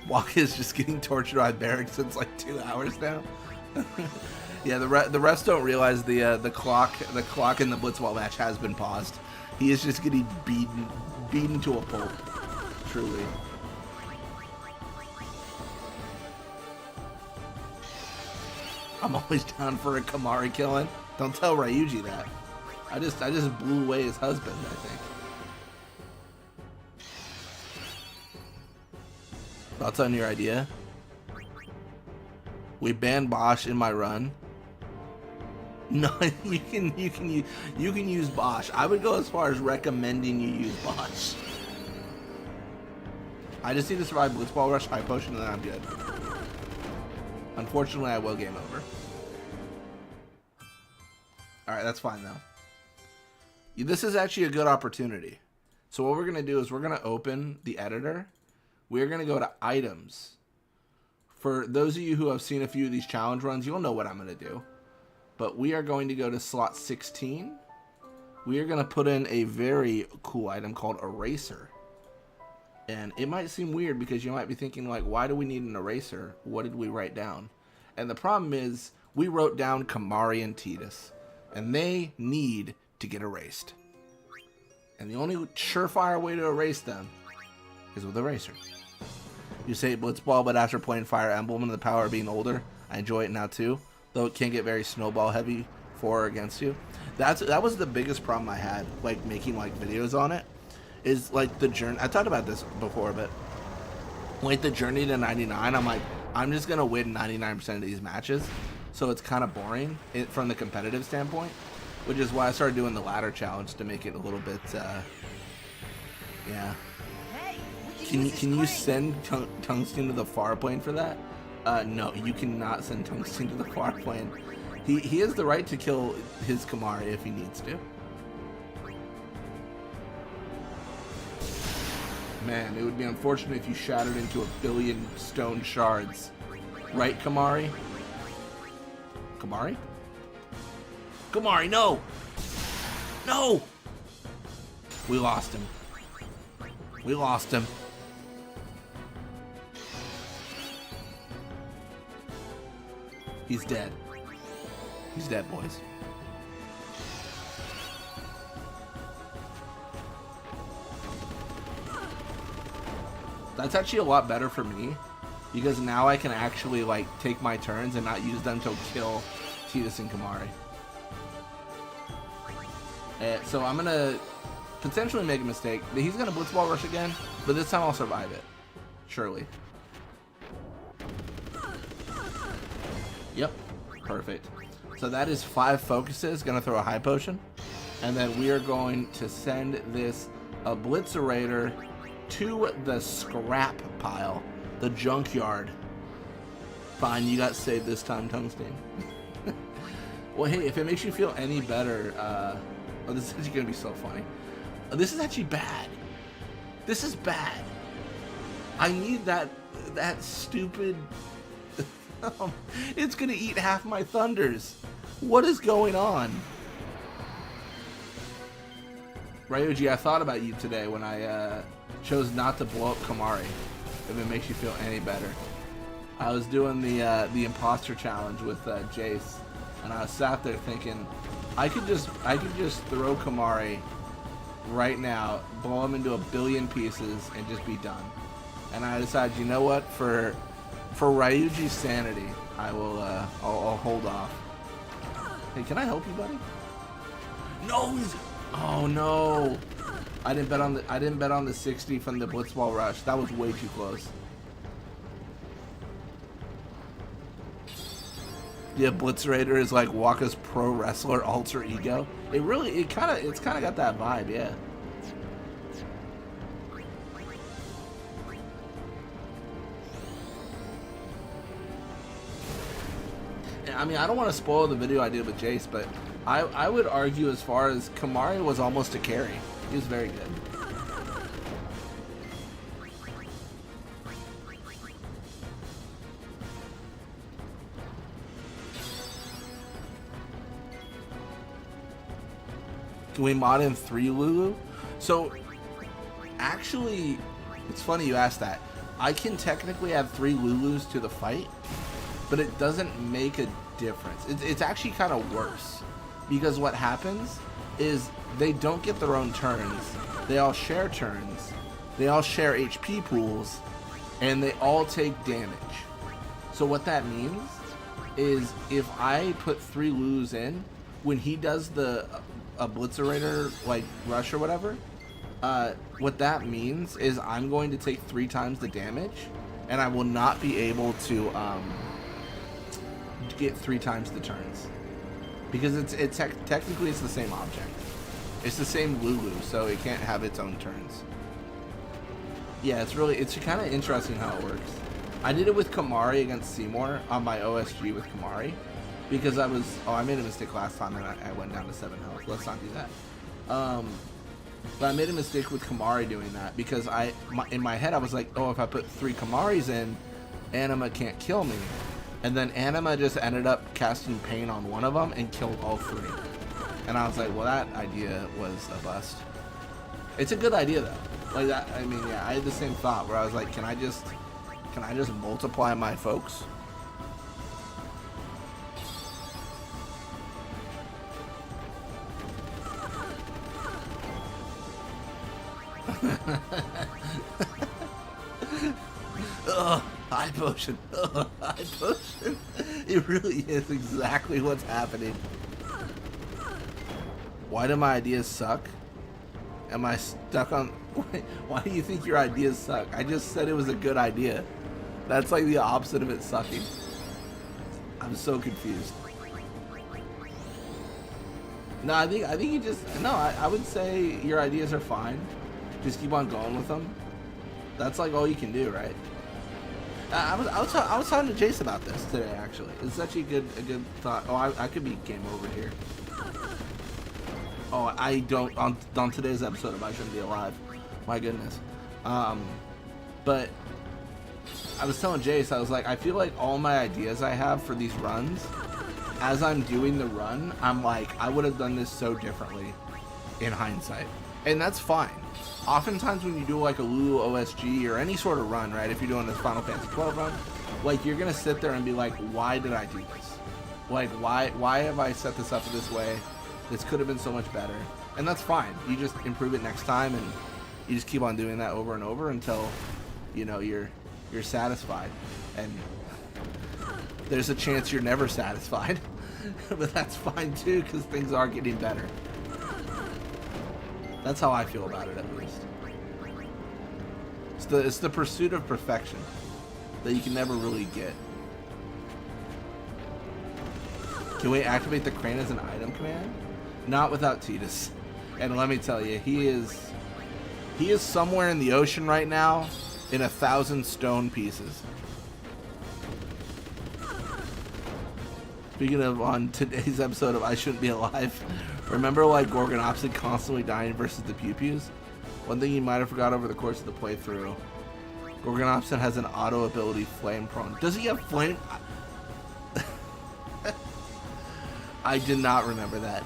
Waka is just getting tortured by barracks since like 2 hours now. Yeah, the refs don't realize the clock in the Blitzball match has been paused. He is just getting beaten to a pulp. Truly. I'm always down for a Kamari killing. Don't tell Ryuji that. I just blew away his husband, I think. Thoughts on your idea? We banned Bosch in my run. No, you can use Bosch. I would go as far as recommending you use Bosch. I just need to survive Blitzball Rush, High Potion, and then I'm good. Unfortunately, I will game over. Alright, that's fine though. This is actually a good opportunity. So what we're going to do is we're going to open the editor. We're going to go to items. For those of you who have seen a few of these challenge runs, you'll know what I'm going to do. But we are going to go to slot 16. We are going to put in a very cool item called Eraser. And it might seem weird because you might be thinking, like, why do we need an eraser? What did we write down? And the problem is, we wrote down Kamari and Titus. And they need to get erased. And the only surefire way to erase them is with Eraser. You say Blitzball, but after playing Fire Emblem and the power of being older, I enjoy it now too. Though it can get very snowball heavy for or against you. That was the biggest problem I had, like, making like videos on it. Is like the journey. I talked about this before, but like the journey to 99, I'm like, I'm just gonna win 99% of these matches, so it's kind of boring from the competitive standpoint, which is why I started doing the ladder challenge to make it a little bit, yeah. Can you send Tungsten to the far plane for that? No, you cannot send Tungsten to the far plane. He has the right to kill his Kamari if he needs to. Man, it would be unfortunate if you shattered into 1 billion stone shards. Right, Kamari? Kamari? Kamari, no! No! We lost him. We lost him. He's dead. He's dead, boys. That's actually a lot better for me, because now I can actually, like, take my turns and not use them to kill Titus and Kamari. So I'm gonna potentially make a mistake. He's gonna blitzball rush again, but this time I'll survive it. Surely. Yep. Perfect. So that is 5 focuses. Gonna throw a high potion. And then we are going to send this Obliterator to the scrap pile. The junkyard. Fine, you got saved this time, Tungsten. Well, hey, if it makes you feel any better, oh, this is actually gonna be so funny. This is actually bad. This is bad. I need that stupid. It's gonna eat half my thunders. What is going on? Ryuji, I thought about you today when I chose not to blow up Kamari. If it makes you feel any better. I was doing the imposter challenge with Jace, and I was sat there thinking, I could just throw Kamari right now, blow him into a billion pieces, and just be done. And I decided, you know what? For Ryuji's sanity, I'll hold off. Hey, can I help you, buddy? No, oh no! I didn't bet on the 60 from the blitzball rush. That was way too close. Yeah, Blitzerator is like Waka's pro wrestler alter ego. It's kind of got that vibe, yeah. I mean, I don't want to spoil the video I did with Jace, but I would argue as far as Kamari was almost a carry. He was very good. Can we mod in 3 Lulu? So, actually, it's funny you asked that. I can technically add 3 Lulus to the fight, but it doesn't make a difference. It's actually kind of worse, because what happens is they don't get their own turns. They all share turns. They all share HP pools, and they all take damage. So what that means is if I put 3 Lulus in, when he does the Obliterator like rush or whatever, what that means is I'm going to take 3 times the damage, and I will not be able to get 3 times the turns, because technically it's the same object. It's the same Lulu, so it can't have its own turns. Yeah, it's kind of interesting how it works. I did it with Kamari against Seymour on my OSG with Kamari, because I made a mistake last time and I went down to 7 health. Let's not do that. But I made a mistake with Kamari doing that, because in my head I was like, oh, if I put 3 Kamaris in, Anima can't kill me. And then Anima just ended up casting pain on one of them and killed all 3. And I was like, well, that idea was a bust. It's a good idea though. Like that, I mean, yeah, I had the same thought where I was like, can I just multiply my folks? Ugh, high potion. Ugh, high potion. It really is exactly what's happening. Why do my ideas suck? Am I stuck on... Why do you think your ideas suck? I just said it was a good idea. That's like the opposite of it sucking. I'm so confused. No, I think you just... No, I would say your ideas are fine. Just keep on going with them. That's like all you can do, right? I was talking to Jace about this today, actually. It's actually a good thought. Oh, I could be game over here. Oh, I don't on today's episode. I shouldn't be alive. My goodness. But I was telling Jace, I was like, I feel like all my ideas I have for these runs, as I'm doing the run, I'm like, I would have done this so differently in hindsight, and that's fine. Oftentimes when you do like a Lulu OSG or any sort of run, right? If you're doing this Final Fantasy 12 run, like you're gonna sit there and be like, why did I do this? Like, why have I set this up this way? This could have been so much better. And that's fine. You just improve it next time, and you just keep on doing that over and over until, you know, you're satisfied. And there's a chance you're never satisfied, but that's fine too, because things are getting better. That's how I feel about it, at least. It's the pursuit of perfection that you can never really get. Can we activate the crane as an item command? Not without Titus. And let me tell you, he is somewhere in the ocean right now in 1,000 stone pieces. Speaking of, on today's episode of I Shouldn't Be Alive, remember like Gorgonopsid constantly dying versus the Pew-Pews? One thing you might have forgot over the course of the playthrough, Gorgonopsid has an auto ability, Flame Prone. Does he have Flame? I did not remember that.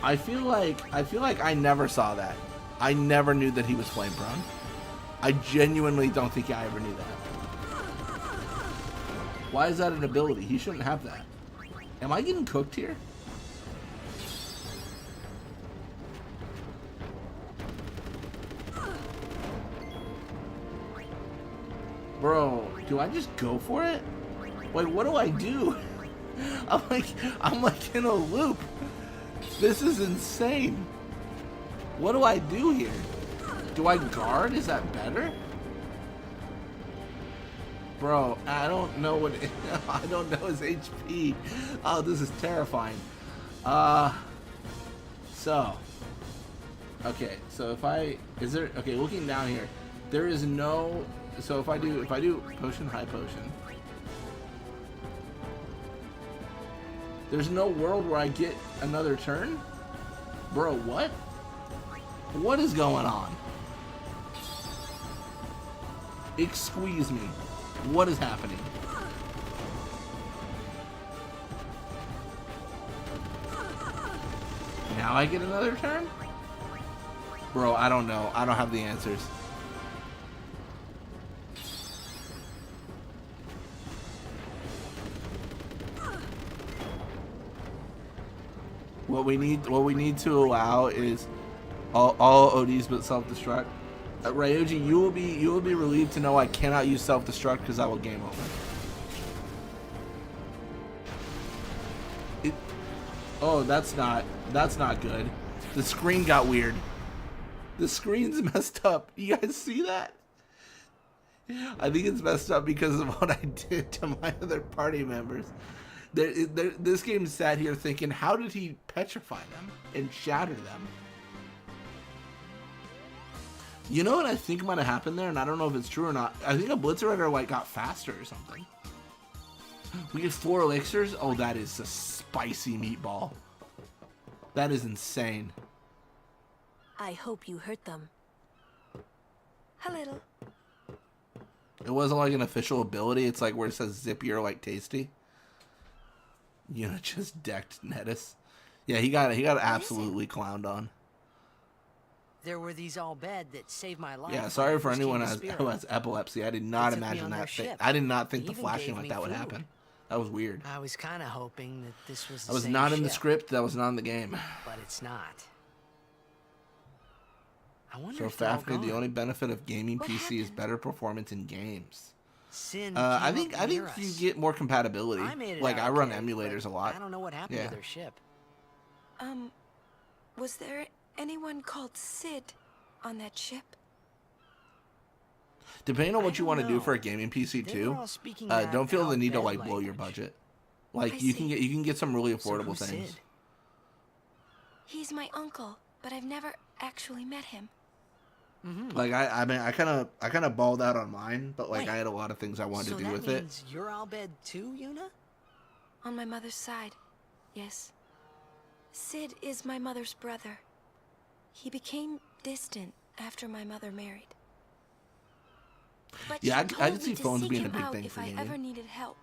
I feel like I never saw that. I never knew that he was Flame Prone. I genuinely don't think I ever knew that. Why is that an ability? He shouldn't have that. Am I getting cooked here? Bro, do I just go for it? Like, what do I do? I'm like in a loop. This is insane. What do I do here? Do I guard? Is that better? Bro, I don't know what I don't know his HP. Oh, this is terrifying. So okay, so okay, looking down here, there is no, so if I do potion, high potion, there's no world where I get another turn? Bro, what? What is going on? Excuse me. What is happening? Now I get another turn? Bro, I don't know. I don't have the answers. What we need to allow is all ODs but self-destruct. Ryuji, you will be relieved to know I cannot use self-destruct because I will game over. Oh, that's not good. The screen got weird. The screen's messed up. You guys see that? I think it's messed up because of what I did to my other party members. This game sat here thinking, how did he petrify them and shatter them? You know what I think might have happened there, and I don't know if it's true or not. I think a Blitzerator like got faster or something. We get 4 elixirs. Oh, that is a spicy meatball. That is insane. I hope you hurt them. A little. It wasn't like an official ability. It's like where it says zippy or like tasty. You know, just decked Nettis. Yeah, he got absolutely clowned on. There were these all bed that saved my life. Yeah, sorry for anyone who has epilepsy. I did not imagine that. I did not think the flashing like that would happen. That was weird. I was kind of hoping that this was the That was same not in the ship, script. That was not in the game. but it's not. I wonder So if they're all Fafnir, the gone. only benefit of gaming PC is better performance in games. Sin I came think up near you us. get more compatibility. I made it Like out I run okay, emulators a but lot. I don't know what happened Yeah. to their ship. Was there anyone called Sid on that ship? Depending on what you want to do know. for a gaming PC They too, were all speaking that don't feel the need to Al-Bed like blow your language. budget. Like you can get some really So affordable who's things. Sid? He's my uncle, but I've never actually met him. Like I mean I kind of balled out on mine, but like Wait. I had a lot of things I wanted So to do that with it. means you're Al-Bed too, Yuna? On my mother's side, yes. Sid is my mother's brother. He became distant after my mother married. But Yeah, she I told can me see to phones seek being a him big out thing if for I gaming. ever needed help.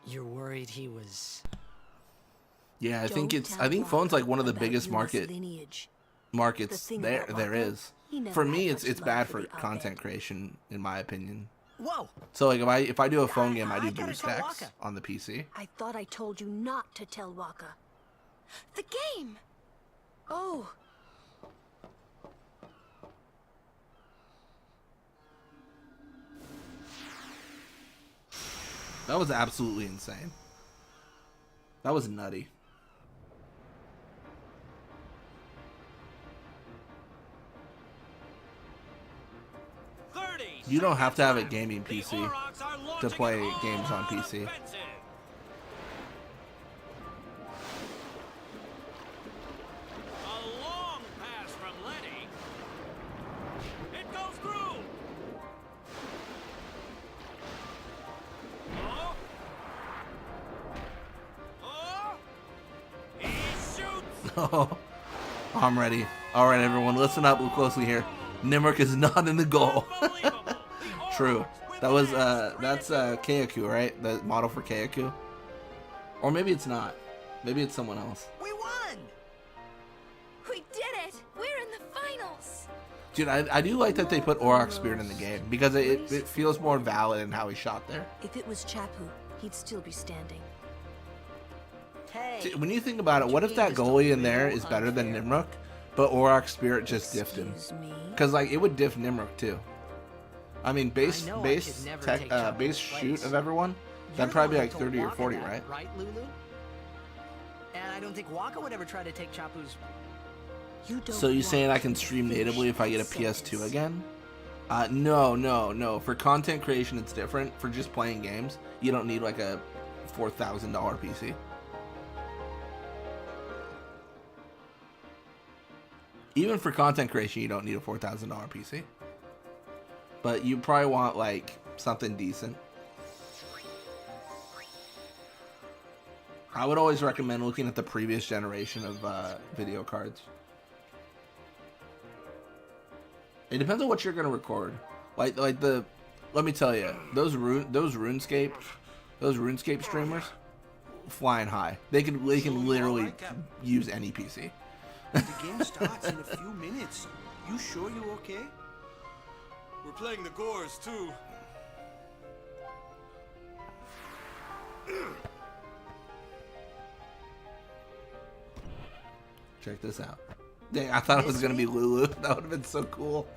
You're worried he was... Yeah, I think Don't it's tell phone's like one of the about biggest Yuna's lineage. markets The thing there about there Waka, is. he never For had me, much it's love bad for for the Al-Bed. content creation, in my opinion. Whoa! So like if I do a phone game, I do gotta boost tell stacks Waka. on the PC. I thought I told you not to tell Waka. The game! Oh, That was absolutely insane. That was nutty. You don't have to have a gaming PC to play games on PC. Oh, I'm ready. All right, everyone, listen up closely here. Nimric is not in the goal. True. That was that's Keiku, right? The model for Keiku. Or maybe it's not. Maybe it's someone else. We won! We did it! We're in the finals! Dude, I do like that they put Aurochs Spirit in the game because it feels more valid in how he shot there. If it was Chappu, he'd still be standing. Hey, See, when you think about it, what if that goalie in there is better than Nimric, but Aurochs Spirit just diffed him? Because like it would diff Nimric too. I mean, base shoot of everyone, that'd probably be like 30 or 40, right? Right, Lulu? And I don't think Waka would ever try to take Chappu's. So you saying I can stream natively if I get a PS2 again? No. For content creation, it's different. For just playing games, you don't need like a $4,000 PC. Even for content creation, you don't need a $4,000 PC. But you probably want like something decent. I would always recommend looking at the previous generation of video cards. It depends on what you're gonna record. Let me tell you, those RuneScape streamers, flying high. They can literally use any PC. The game starts in a few minutes. You sure you're okay? We're playing the Gores, too. Check this out. Dang, I thought it was gonna be Lulu. That would have been so cool.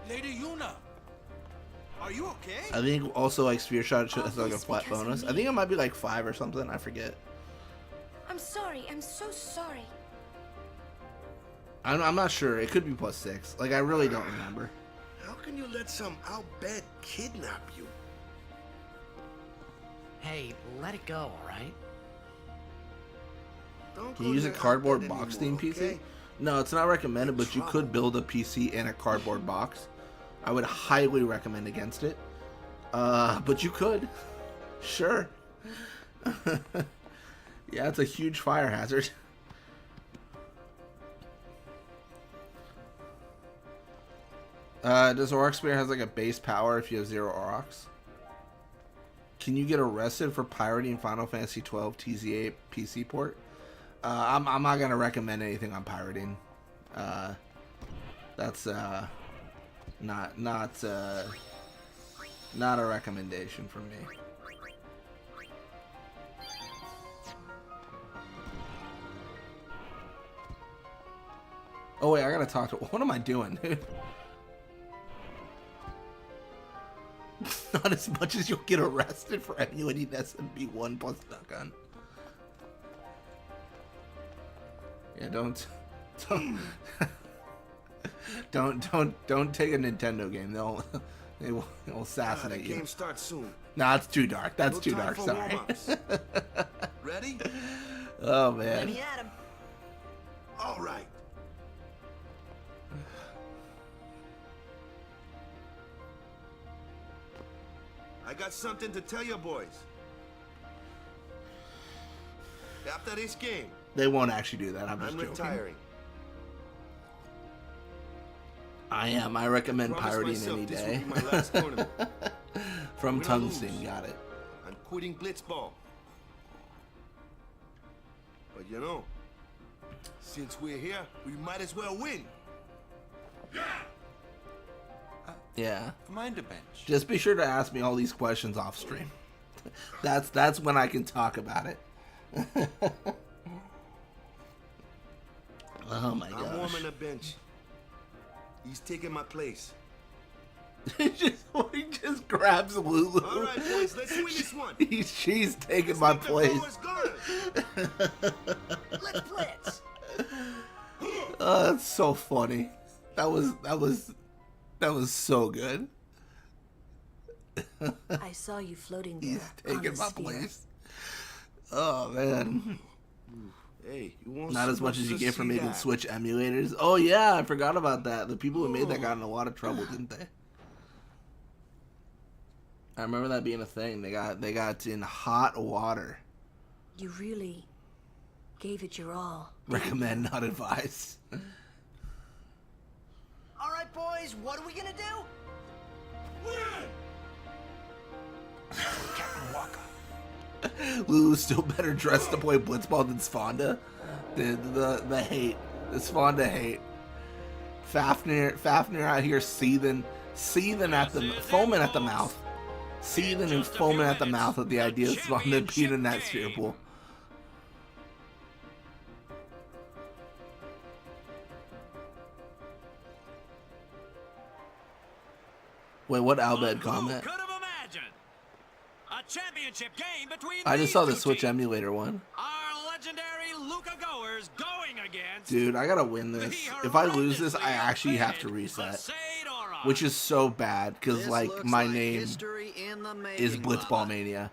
Lady Yuna, are you okay? I think also like Sphere Shot has like a flat bonus. I think it might be like 5 or something. I forget. I'm sorry. I'm so sorry. I'm not sure. It could be +6. Like I really don't remember. How can you let some outbed kidnap you? Hey, let it go, alright? Can you use a cardboard box theme PC? No, it's not recommended, but you could build a PC in a cardboard box. I would highly recommend against it. But you could. Sure. Yeah, it's a huge fire hazard. Does Aurochs Spirit has like a base power if you have 0 Aurochs? Can you get arrested for pirating Final Fantasy 12 TZA PC port? I'm not gonna recommend anything on pirating. That's not a recommendation from me. Oh wait, I gotta talk to. What am I doing, dude? Not as much as you'll get arrested for emulating SMP1 plus Duck-Gun. Yeah, don't take a Nintendo game. They will assassinate the you. Game starts soon. Nah, it's too dark. That's too dark. for Sorry. warm-ups. Ready? Oh man. Let me at him. All right. I got something to tell you boys. After this game, They won't actually do that. I'm just joking. retiring. I am. I recommend Promise pirating myself any this will day. be my last tournament. From Win or Tungsten, lose, got it. I'm quitting Blitzball. But you know, since we're here, we might as well win. Yeah. Mind a bench. Just be sure to ask me all these questions off stream. That's when I can talk about it. Oh my gosh. I'm warming the bench. He's taking my place. he just grabs Lulu. All right, boys, let's win this one. She's taking my place. Let's blitz. Oh, that's so funny. That was so good. I saw you floating there. He's taking on my a sphere. place. Oh man. Hey, you want Not as much as you get from making that? Switch emulators. Oh yeah, I forgot about that. The people who made that got in a lot of trouble, didn't they? I remember that being a thing. They got in hot water. You really gave it your all. Recommend, not advise. All right, boys, what are we gonna do? Captain Walker. Lulu's still better dressed to play blitzball than Sfonda. The hate, the Sfonda hate. Fafnir out here seething at the foaming at the mouth, seething and foaming at the mouth at the idea of Sfonda being in that sphere pool. Wait, what Albed comment? A championship game between I just saw the these two Switch teams. emulator one. Our legendary Luca goers going against. Dude, I gotta win this. If I lose this, I actually have to reset. Which is so bad, because, like, my name is Blitzball Mania.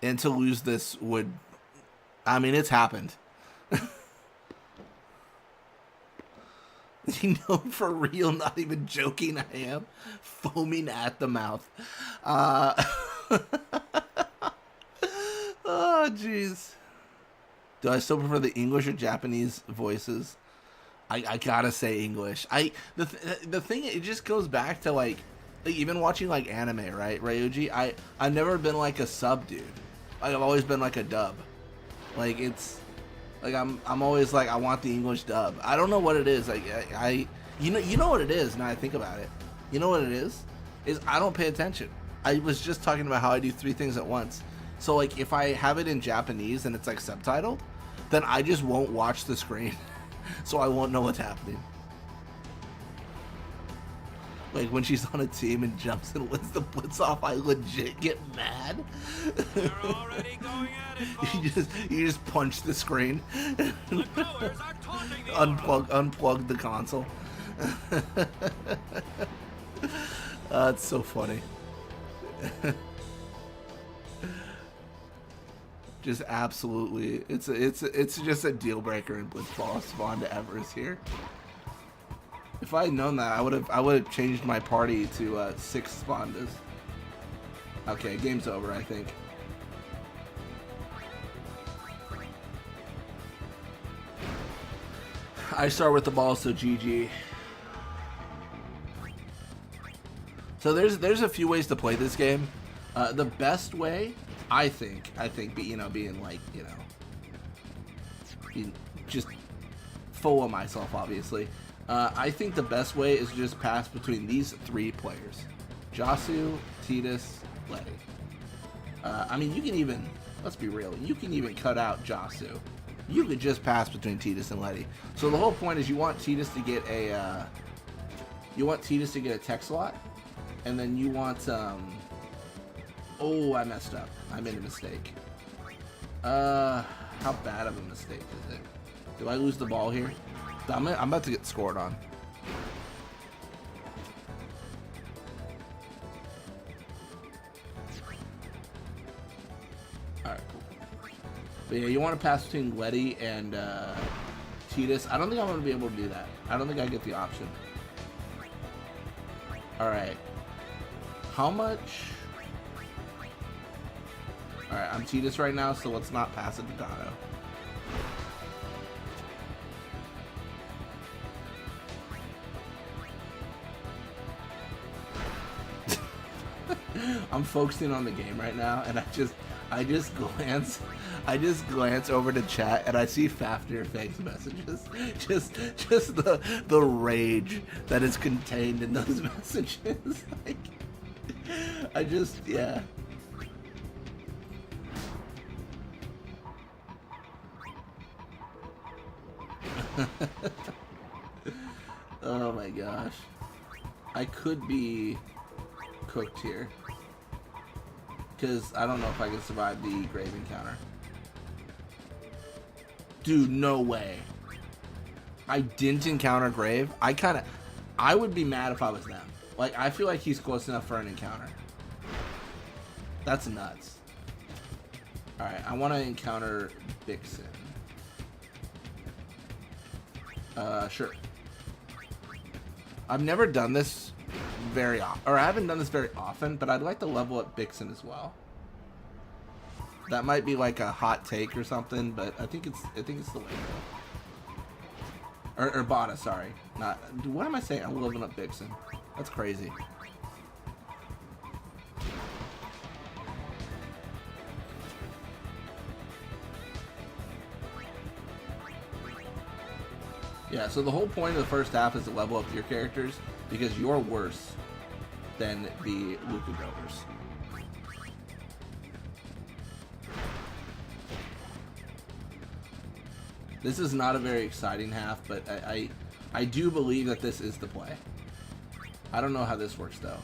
And to lose this would... I mean, it's happened. You know, for real, not even joking, I am. Foaming at the mouth. Oh, jeez. Do I still prefer the English or Japanese voices? I gotta say English. The thing, it just goes back to, like even watching, like, anime, right, Ryuji? I've never been, like, a sub dude. Like, I've always been, like, a dub. Like, it's... Like, I'm always like, I want the English dub. I don't know what it is. Like, you know what it is. Now I think about it. You know what it is I don't pay attention. I was just talking about how I do 3 things at once. So, like, if I have it in Japanese and it's, like, subtitled, then I just won't watch the screen. So I won't know what's happening. Like, when she's on a team and jumps and wins the blitz off, I legit get mad. They're already going at it, you just punch the screen. Unplug the console. It's so funny. Just absolutely, it's just a deal breaker in Blitzball. Sfonda Evers here. If I had known that, I would have changed my party to 6 Spondas. Okay, game's over, I think. I start with the ball, so GG. So there's a few ways to play this game. The best way, I think, being like, being just full of myself, obviously. I think the best way is to just pass between these 3 players. Jasu, Tidus, Letty. I mean, you can even, let's be real, you can even cut out Jasu. You could just pass between Tidus and Letty. So the whole point is you want Tidus to get a, tech slot, and then you want, oh, I messed up. I made a mistake. How bad of a mistake is it? Do I lose the ball here? I'm about to get scored on. Alright, cool. But yeah, you want to pass between Letty and Tidus. I don't think I'm going to be able to do that. I don't think I get the option. Alright. How much? Alright, I'm Tidus right now, so let's not pass it to Dono. I'm focusing on the game right now, and I just glance over to chat, and I see Fafnir Fang's messages. Just the rage that is contained in those messages. Like, yeah. Oh my gosh. I could be cooked here. Because I don't know if I can survive the grave encounter. Dude, no way. I didn't encounter grave. I would be mad if I was them. Like, I feel like he's close enough for an encounter. That's nuts. Alright, I want to encounter Vixen. Sure. I've never done this very often, or I haven't done this very often, but I'd like to level up Vixen as well. That might be like a hot take or something, but I think it's the way to go. Or Bada, sorry. Not. What am I saying? I'm leveling up Vixen. That's crazy. Yeah, so the whole point of the first half is to level up your characters because you're worse than the Luca Goers. This is not a very exciting half, but I do believe that this is the play. I don't know how this works though.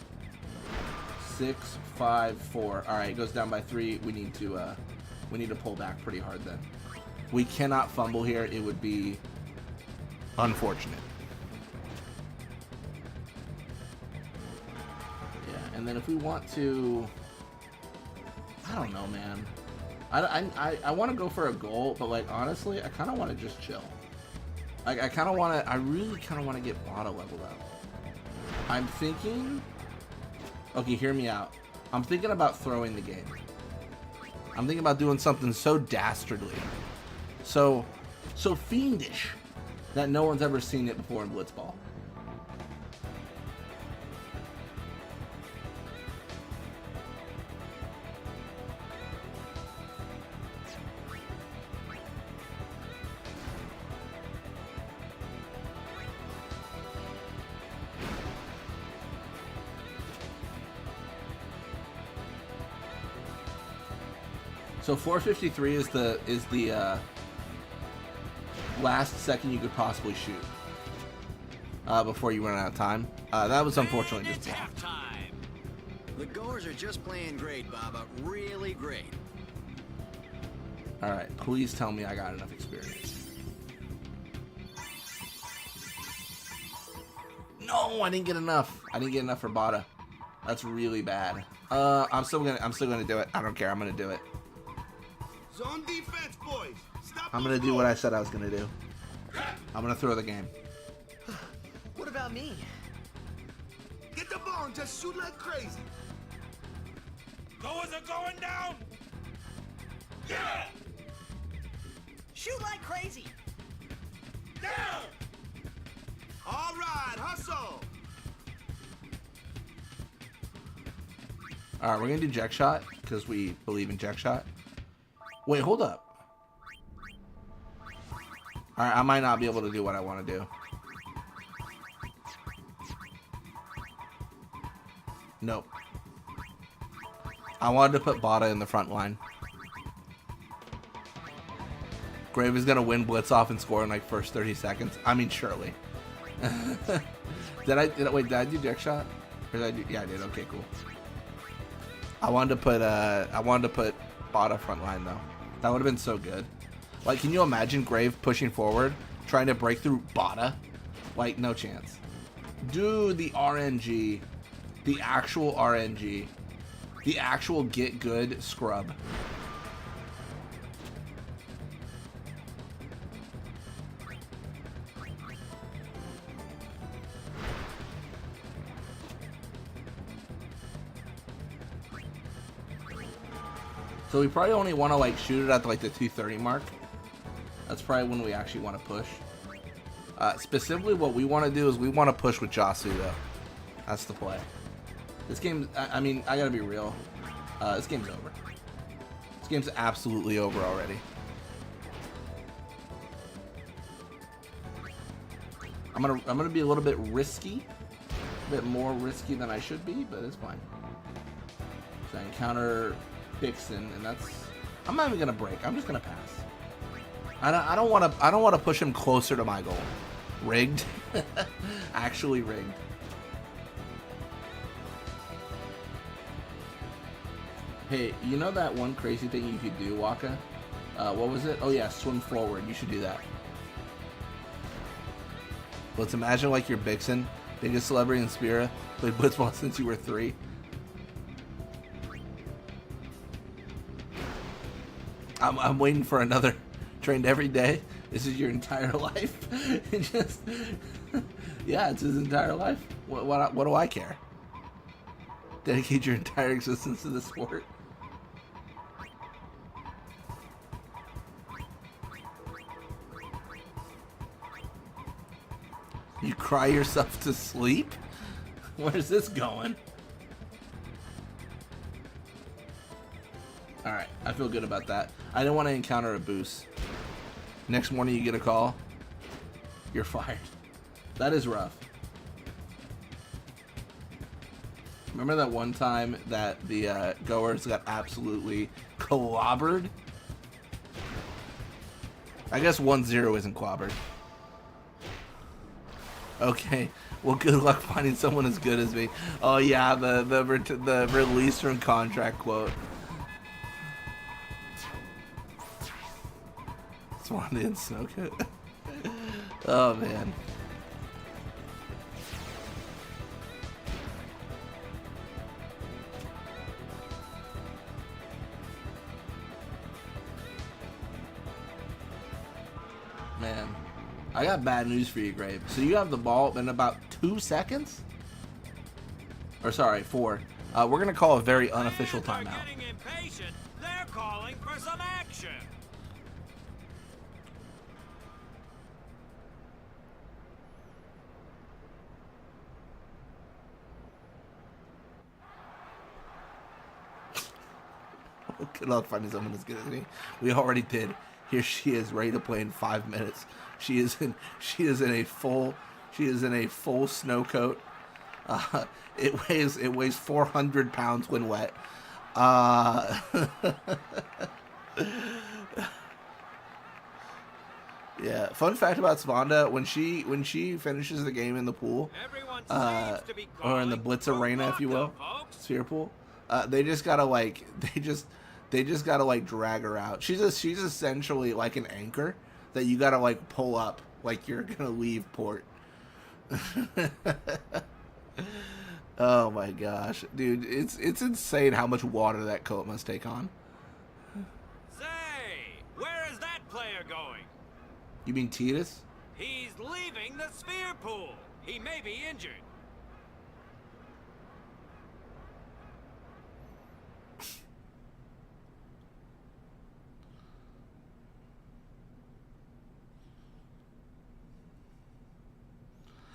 6, 5, 4. All right, it goes down by 3. We need to pull back pretty hard then. We cannot fumble here. It would be unfortunate. Yeah, and then if we want to, I don't know, man. I want to go for a goal, but like honestly, I kind of want to just chill. Like I really kind of want to get Bada leveled up. I'm thinking, okay, hear me out. I'm thinking about throwing the game. I'm thinking about doing something so dastardly, so fiendish that no one's ever seen it before in Blitzball. So 453 is the last second you could possibly shoot before you run out of time. That was unfortunately just halftime. The Goers are just playing great, Baba. Really great. All right, please tell me I got enough experience. No, I didn't get enough. I didn't get enough for Bada. That's really bad. I'm still gonna do it. I don't care. I'm gonna do it. Zone defense, boys. Stop. I'm gonna do what I said I was gonna do. I'm gonna throw the game. What about me? Get the ball and just shoot like crazy. Goers are going down. Yeah. Shoot like crazy. Down. All right, hustle. All right, we're gonna do Jack Shot because we believe in Jack Shot. Wait, hold up. Alright, I might not be able to do what I want to do. Nope. I wanted to put Bada in the front line. Grave is going to win Blitz off and score in like first 30 seconds. I mean, surely. Did I do Jack Shot? Or did I do, yeah, I did. Okay, cool. I wanted to put Bada front line though. That would have been so good. Like, can you imagine Grave pushing forward, trying to break through Bada? Like, no chance. Dude, the RNG. The actual RNG. The actual get good scrub. So we probably only want to like shoot it at like the 230 mark. That's probably when we actually want to push. Specifically what we want to do is we want to push with Jasu though. That's the play. This game, I mean, I gotta be real. This game's over. This game's absolutely over already. I'm gonna be a little bit risky. A bit more risky than I should be, but it's fine. So I encounter Vixen, and that's. I'm not even gonna break. I'm just gonna pass. I don't want to push him closer to my goal. Rigged. Actually rigged. Hey, you know that one crazy thing you could do, Waka? What was it? Oh yeah, swim forward. You should do that. Let's imagine like you're Bixen, biggest celebrity in Spira, played blitzball since you were 3. I'm waiting for another trained every day. This is your entire life. It just, yeah, it's his entire life. What do I care? Dedicate your entire existence to the sport. You cry yourself to sleep? Where's this going? Alright, I feel good about that. I didn't want to encounter a boost. Next morning you get a call. You're fired. That is rough. Remember that one time that the goers got absolutely clobbered? I guess 1-0 isn't clobbered. Okay, well, good luck finding someone as good as me. Oh yeah, the release from contract quote. Swan in Snowcoat. Oh man. Man. I got bad news for you, Grave. So you have the ball in about 2 seconds? Or sorry, 4. We're going to call a very unofficial timeout. They're calling for some action. Good luck finding someone as good as me. We already did. Here she is, ready to play in 5 minutes. She is in a full snow coat. It weighs 400 pounds when wet. Yeah. Fun fact about Svanda: when she finishes the game in the pool, or in the Blitz Arena, if you will, sphere pool, they just gotta drag her out. She's essentially like an anchor that you gotta like pull up like you're gonna leave port. Oh my gosh, dude, it's insane how much water that coat must take on. Say, where is that player going? You mean Titus? He's leaving the sphere pool. He may be injured.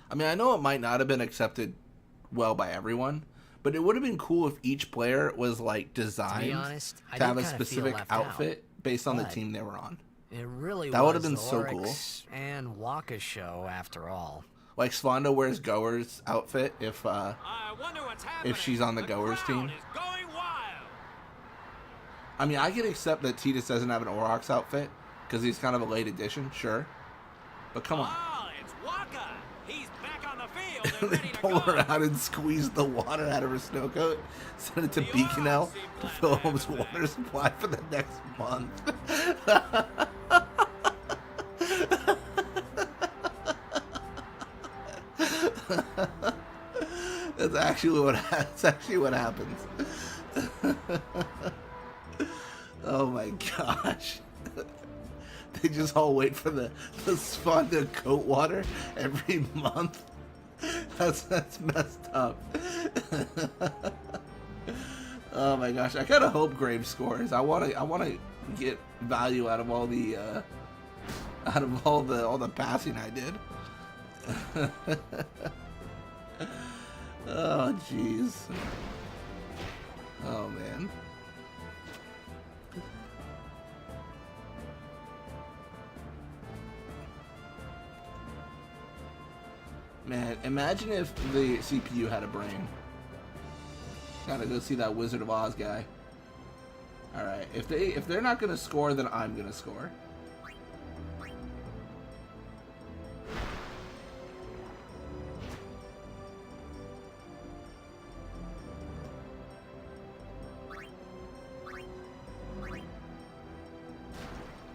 I mean, I know it might not have been accepted well by everyone, but it would have been cool if each player was like designed to, honest, have a specific outfit based on the team they were on. It really that would have been was so cool. Oryx and Waka's show after all. Like Svanda wears Goer's outfit if she's on the Goer's team. I mean, I can accept that Titus doesn't have an Aurochs outfit because he's kind of a late addition, sure. But come on. Pull her out and squeeze the water out of her snow coat. Send it to Beaconell to fill Home's water supply for the next month. That's actually what happens. Oh my gosh. They just all wait for the Svanda coat water every month. That's messed up. Oh my gosh, I kind of hope Graves scores. I want to get value out of all the passing I did. Oh jeez. Oh man. Man, imagine if the CPU had a brain. Gotta go see that Wizard of Oz guy. Alright, if they're not gonna score, then I'm gonna score.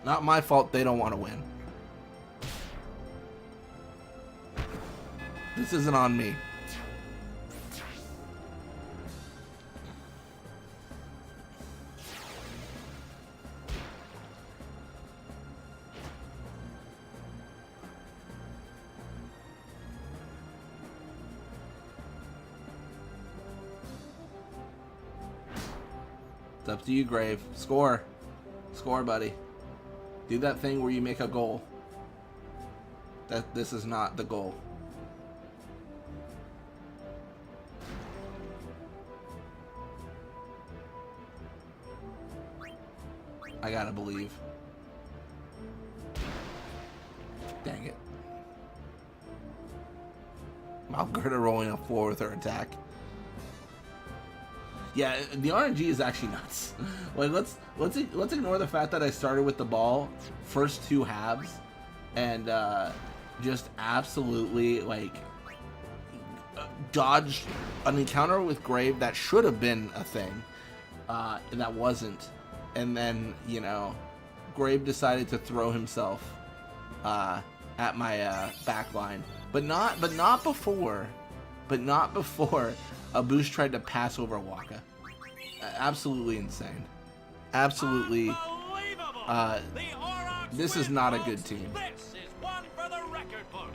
Not my fault they don't want to win. This isn't on me. It's up to you, Grave. Score. Score, buddy. Do that thing where you make a goal. This is not the goal. I gotta believe. Dang it. Malgerta rolling a 4 with her attack. Yeah, the RNG is actually nuts. Like, let's ignore the fact that I started with the ball first 2 halves and just absolutely like dodged an encounter with Grave that should have been a thing, and that wasn't. And then, you know, Grave decided to throw himself at my back line, but not before a boost tried to pass over Waka. Absolutely insane. Absolutely. This is not a good team. This is one for the record books.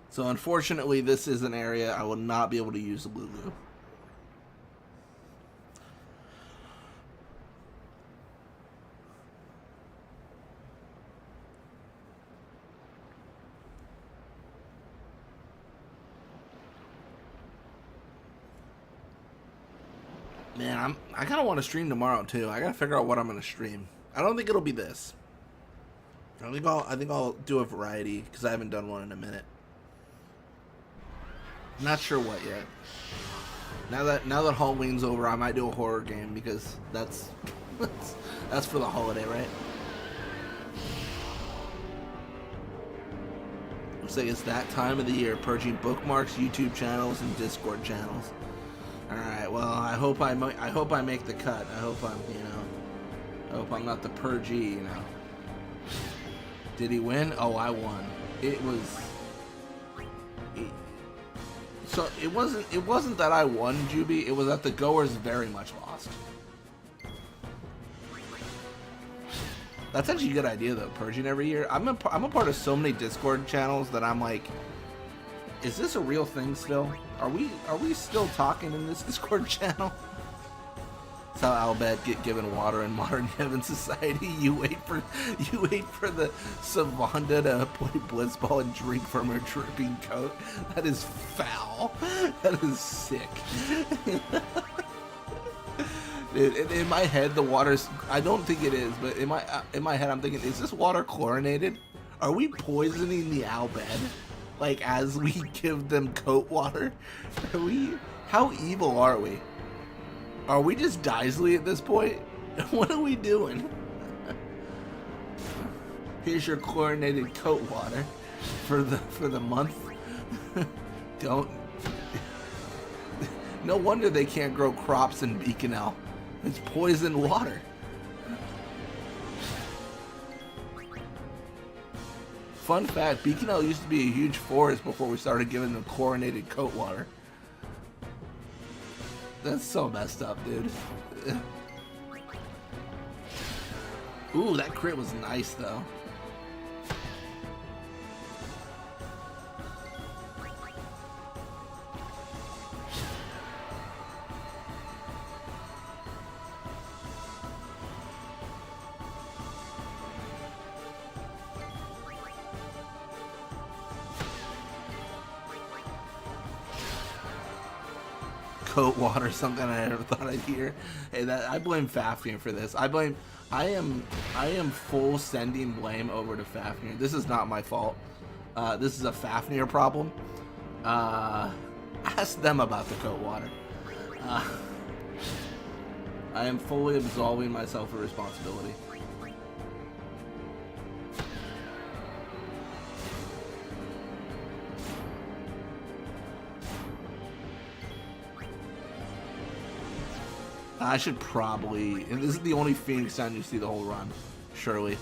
So unfortunately, this is an area I will not be able to use Lulu. Man, I kind of want to stream tomorrow too. I gotta figure out what I'm gonna stream. I don't think it'll be this. I think I'll do a variety because I haven't done one in a minute. Not sure what yet. Now that Halloween's over, I might do a horror game because that's for the holiday, right? Looks like it's that time of the year, purging bookmarks, YouTube channels, and Discord channels. All right. Well, I hope I make the cut. I hope I hope I'm not the purgee. You know. Did he win? Oh, I won. So it wasn't that I won, Juby. It was that the goers very much lost. That's actually a good idea though, purging every year. I'm a part of so many Discord channels that I'm like, is this a real thing still? Are we still talking in this Discord channel? That's how Albed get given water in modern heaven society. You wait for the Savanda to play Blitzball and drink from her dripping coat. That is foul. That is sick. Dude, in my head, the water's. I don't think it is, but in my head, I'm thinking, is this water chlorinated? Are we poisoning the Albed? Like as we give them coat water? Are we? How evil are we? Are we just Daisley at this point? What are we doing? Here's your chlorinated coat water for the month. Don't. No wonder they can't grow crops in Beaconell. It's poisoned water. Fun fact, Beaconell used to be a huge forest before we started giving them chlorinated coat water. That's so messed up, dude. Ooh, that crit was nice, though. Coat water, something I never thought I'd hear. Hey, I blame Fafnir for this. I am full sending blame over to Fafnir. This is not my fault. This is a Fafnir problem. Ask them about the coat water. I am fully absolving myself of responsibility. I should probably... And this is the only Phoenix sound you see the whole run. Surely.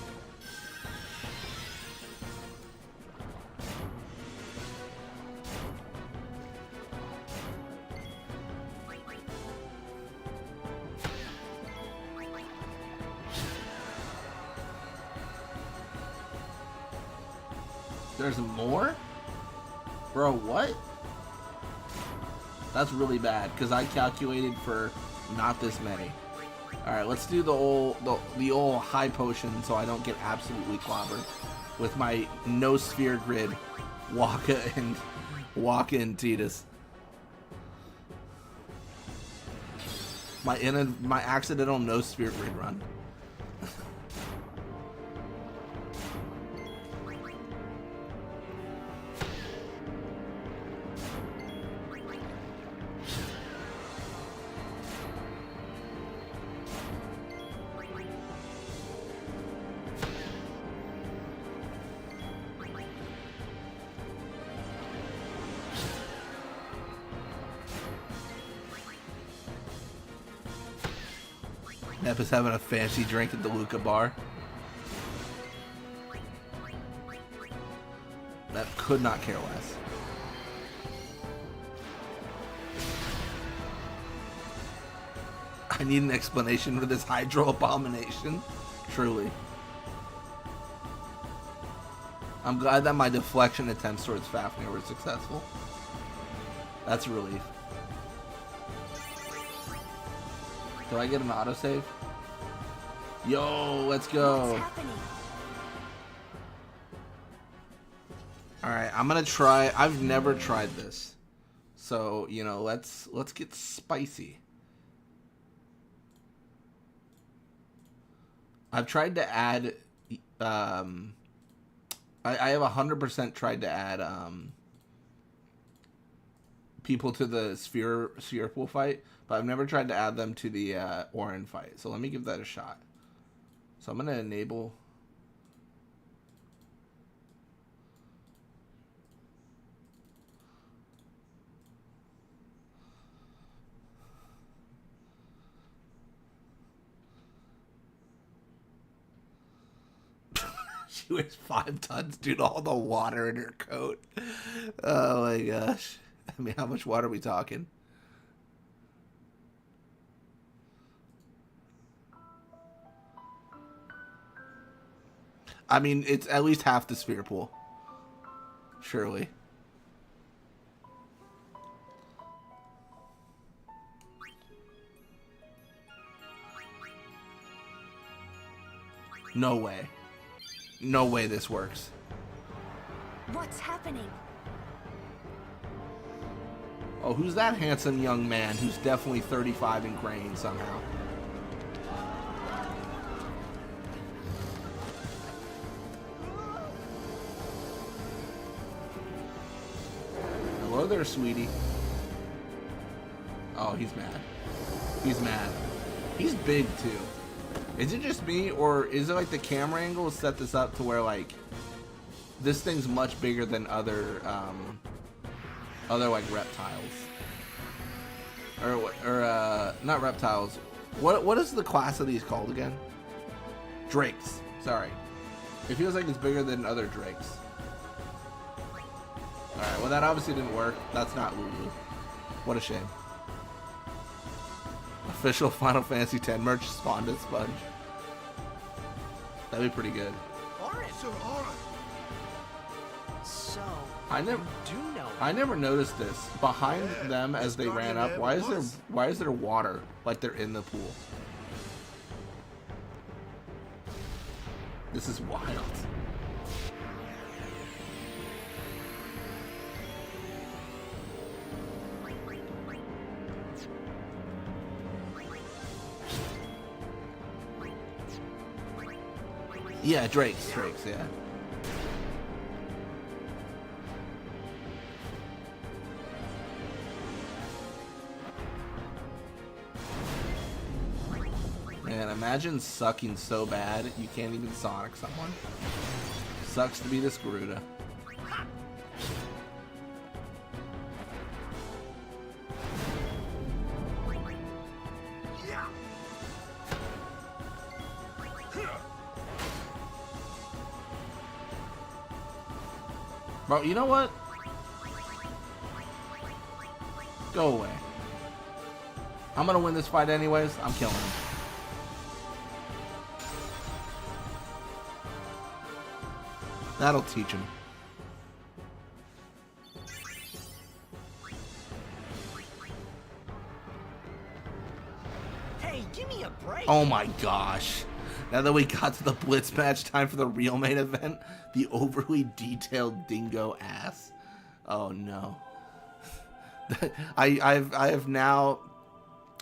There's more? Bro, what? That's really bad, because I calculated for not this many. Alright, let's do the old high potion so I don't get absolutely clobbered with my no sphere grid Waka and Tidus. My accidental no sphere grid run. Nep is having a fancy drink at the Luca bar. Nep could not care less. I need an explanation for this hydro abomination. Truly. I'm glad that my deflection attempts towards Fafnir were successful. That's a relief. Do I get an autosave? Yo, let's go. Alright, I'm gonna try. I've never tried this. So, you know, let's get spicy. I've tried to add I have 100% tried to add people to the sphere pool fight, but I've never tried to add them to the Orin fight. So let me give that a shot. So I'm gonna enable. She weighs 5 tons, dude. All the water in her coat. Oh my gosh. I mean, how much water are we talking? I mean, it's at least half the sphere pool. Surely. No way. No way this works. What's happening? Oh, who's that handsome young man who's definitely 35 and graying somehow? Hello there, sweetie. Oh, he's mad. He's mad. He's big, too. Is it just me, or is it like the camera angle set this up to where, like, this thing's much bigger than other like reptiles? Or not reptiles. What is the class of these called again? Drakes. Sorry. It feels like it's bigger than other drakes. Alright, well that obviously didn't work. That's not Lulu. What a shame. Official Final Fantasy X merch spawned at Sponge. That'd be pretty good. Orin. Sir Orin. So I never noticed this. Behind them as they ran up, why is there water like they're in the pool? This is wild. Yeah, Drakes, yeah. Man, imagine sucking so bad you can't even Sonic someone. Sucks to be this Garuda. Yeah. Bro, you know what? Go away. I'm gonna win this fight anyways. I'm killing him. That'll teach him. Hey, give me a break. Oh my gosh. Now that we got to the Blitz match, time for the real main event. The overly detailed dingo ass. Oh no. I have now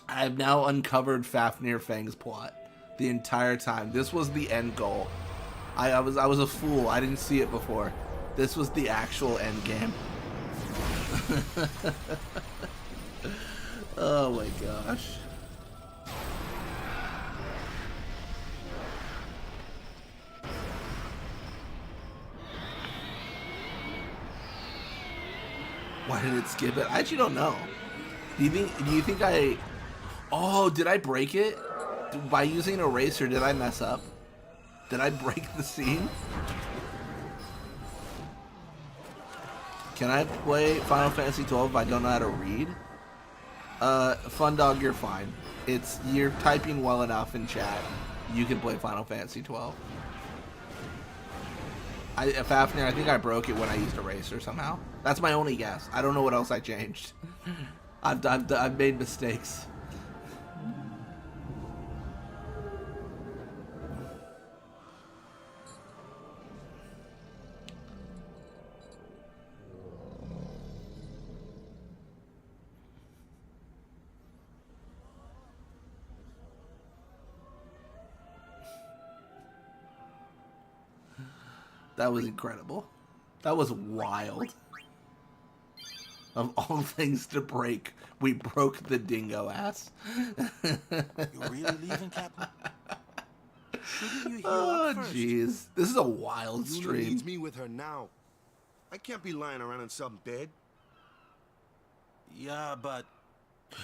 uncovered Fafnir Fang's plot the entire time. This was the end goal. I was a fool. I didn't see it before. This was the actual end game. Oh my gosh. Why did it skip it? I actually don't know. Do you think I... Oh, did I break it? By using an eraser, did I mess up? Did I break the scene? Can I play Final Fantasy 12 if I don't know how to read? Fun Dog, you're fine. You're typing well enough in chat. You can play Final Fantasy 12. Fafnir, I think I broke it when I used eraser somehow. That's my only guess. I don't know what else I changed. I've made mistakes. That was incredible. That was wild. Of all things to break, we broke the dingo ass. You're really leaving, Captain? Shouldn't you heal Oh, up first? jeez. This is a wild Lulu stream. needs me with her now. I can't be lying around in some bed. Yeah, but...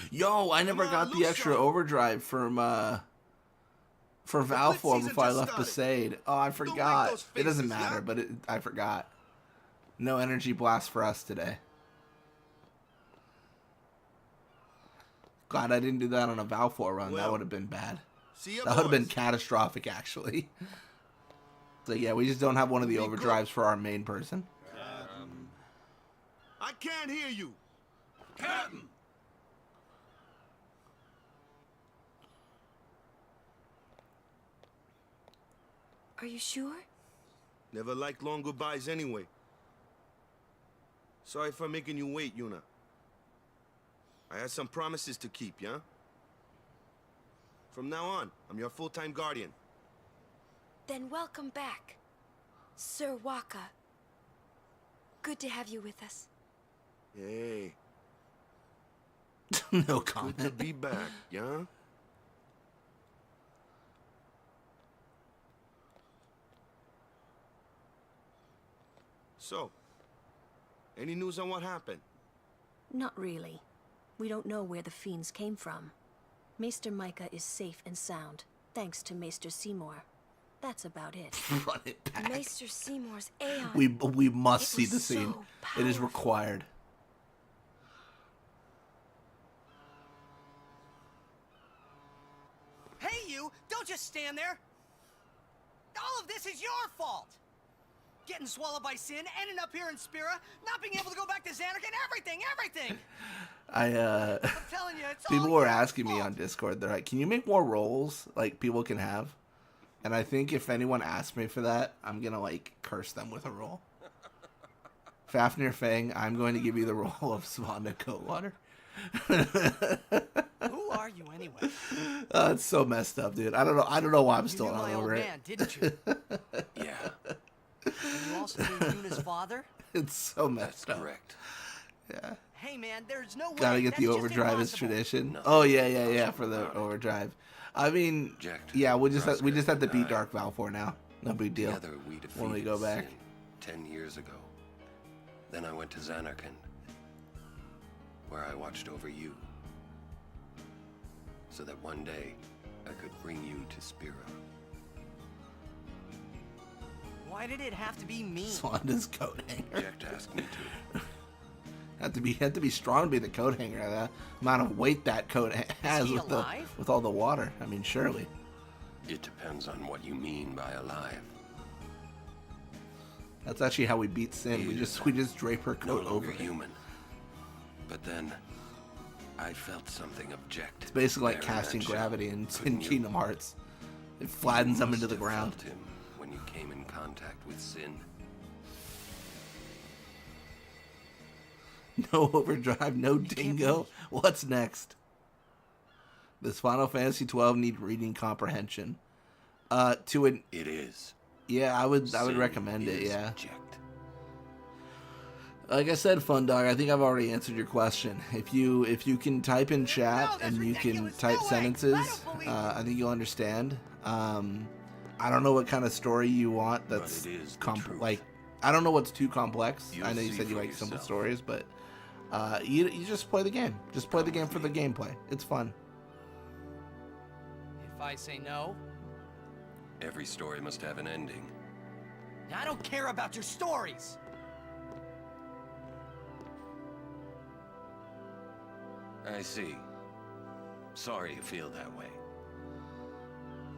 Yo, I never got the extra overdrive from, for Valfor before I left Besaid. Oh, I forgot. It doesn't matter, but I forgot. No energy blast for us today. Glad I didn't do that on a Valfor run. That would have been bad. That would have been catastrophic, actually. So yeah, we just don't have one of the overdrives for our main person. I can't hear you. Captain! Are you sure? Never liked long goodbyes anyway. Sorry for making you wait, Yuna. I had some promises to keep, yeah? From now on, I'm your full-time guardian. Then welcome back, Sir Waka. Good to have you with us. Hey. No comment. Good to be back, yeah? So, any news on what happened? Not really. We don't know where the fiends came from. Maester Micah is safe and sound, thanks to Maester Seymour. That's about it. Run it back. Maester Seymour's Aeon. We must see the was scene. so It is required. Hey, you! Don't just stand there! All of this is your fault! Getting swallowed by sin, ending up here in Spira, not being able to go back to Xanarkand, everything! I'm telling you, it's people all were your asking me on Discord, they're like, can you make more roles like people can have? And I think if anyone asks me for that, I'm gonna like curse them with a role. Fafnir Fang, I'm going to give you the role of Savannah Coatwater. Who are you anyway? It's so messed up, dude. I don't know why I'm still You knew not my old over it. man, didn't you? Yeah. And you also knew Yuna's father? It's so messed up. Correct. Yeah. Hey man, there's no way. Gotta get That's the just overdrive as impossible. tradition. Oh yeah, for the overdrive. I mean, yeah, we just have to beat Dark Valfor now. No big deal. Together we defeated When we go back. Sin 10 years ago. Then I went to Xanarkand, where I watched over you, so that one day I could bring you to Spira. Why Why did it have to be me? Swanda's coat hanger. Jack asked me to. Had to be strong to be the coat hanger. The amount of weight that coat has he with alive? with all the water. I mean, surely. It depends on what you mean by alive. That's actually how we beat Sin. We just drape her No coat longer over it. human. But then I felt something object. It's basically like there in casting that shell. gravity in Couldn't you? Kingdom Hearts. It flattens them Must into the have ground. felt him when you came in contact with Sin. No overdrive, no dingo. What's next? Does Final Fantasy 12 need reading comprehension? It is. Yeah, I would Sin recommend it. is Yeah. Object. Like I said, Fun Dog, I think I've already answered your question. If you can type in chat and you can type sentences, I think you'll understand. I don't know what kind of story you want. That's like, I don't know what's too complex. I know you said you like simple stories, but you just play the game. Just play the game for the gameplay. It's fun. If I say no, Every story must have an ending. I don't care about your stories. I see. Sorry you feel that way.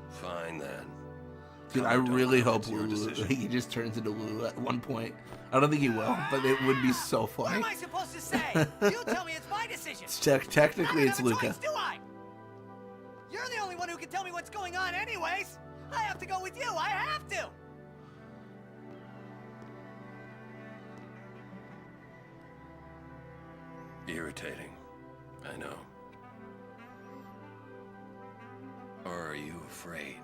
Fine then. Dude, I really hope Lulu, he just turns into Lulu at one point. I don't think he will, but it would be so What funny. am I supposed to say? You tell me it's my decision. Technically, it's I don't have a Luca. choice, do I? You're the only one who can tell me what's going on anyways. I have to go with you. I have to. Irritating. I know. Or are you afraid?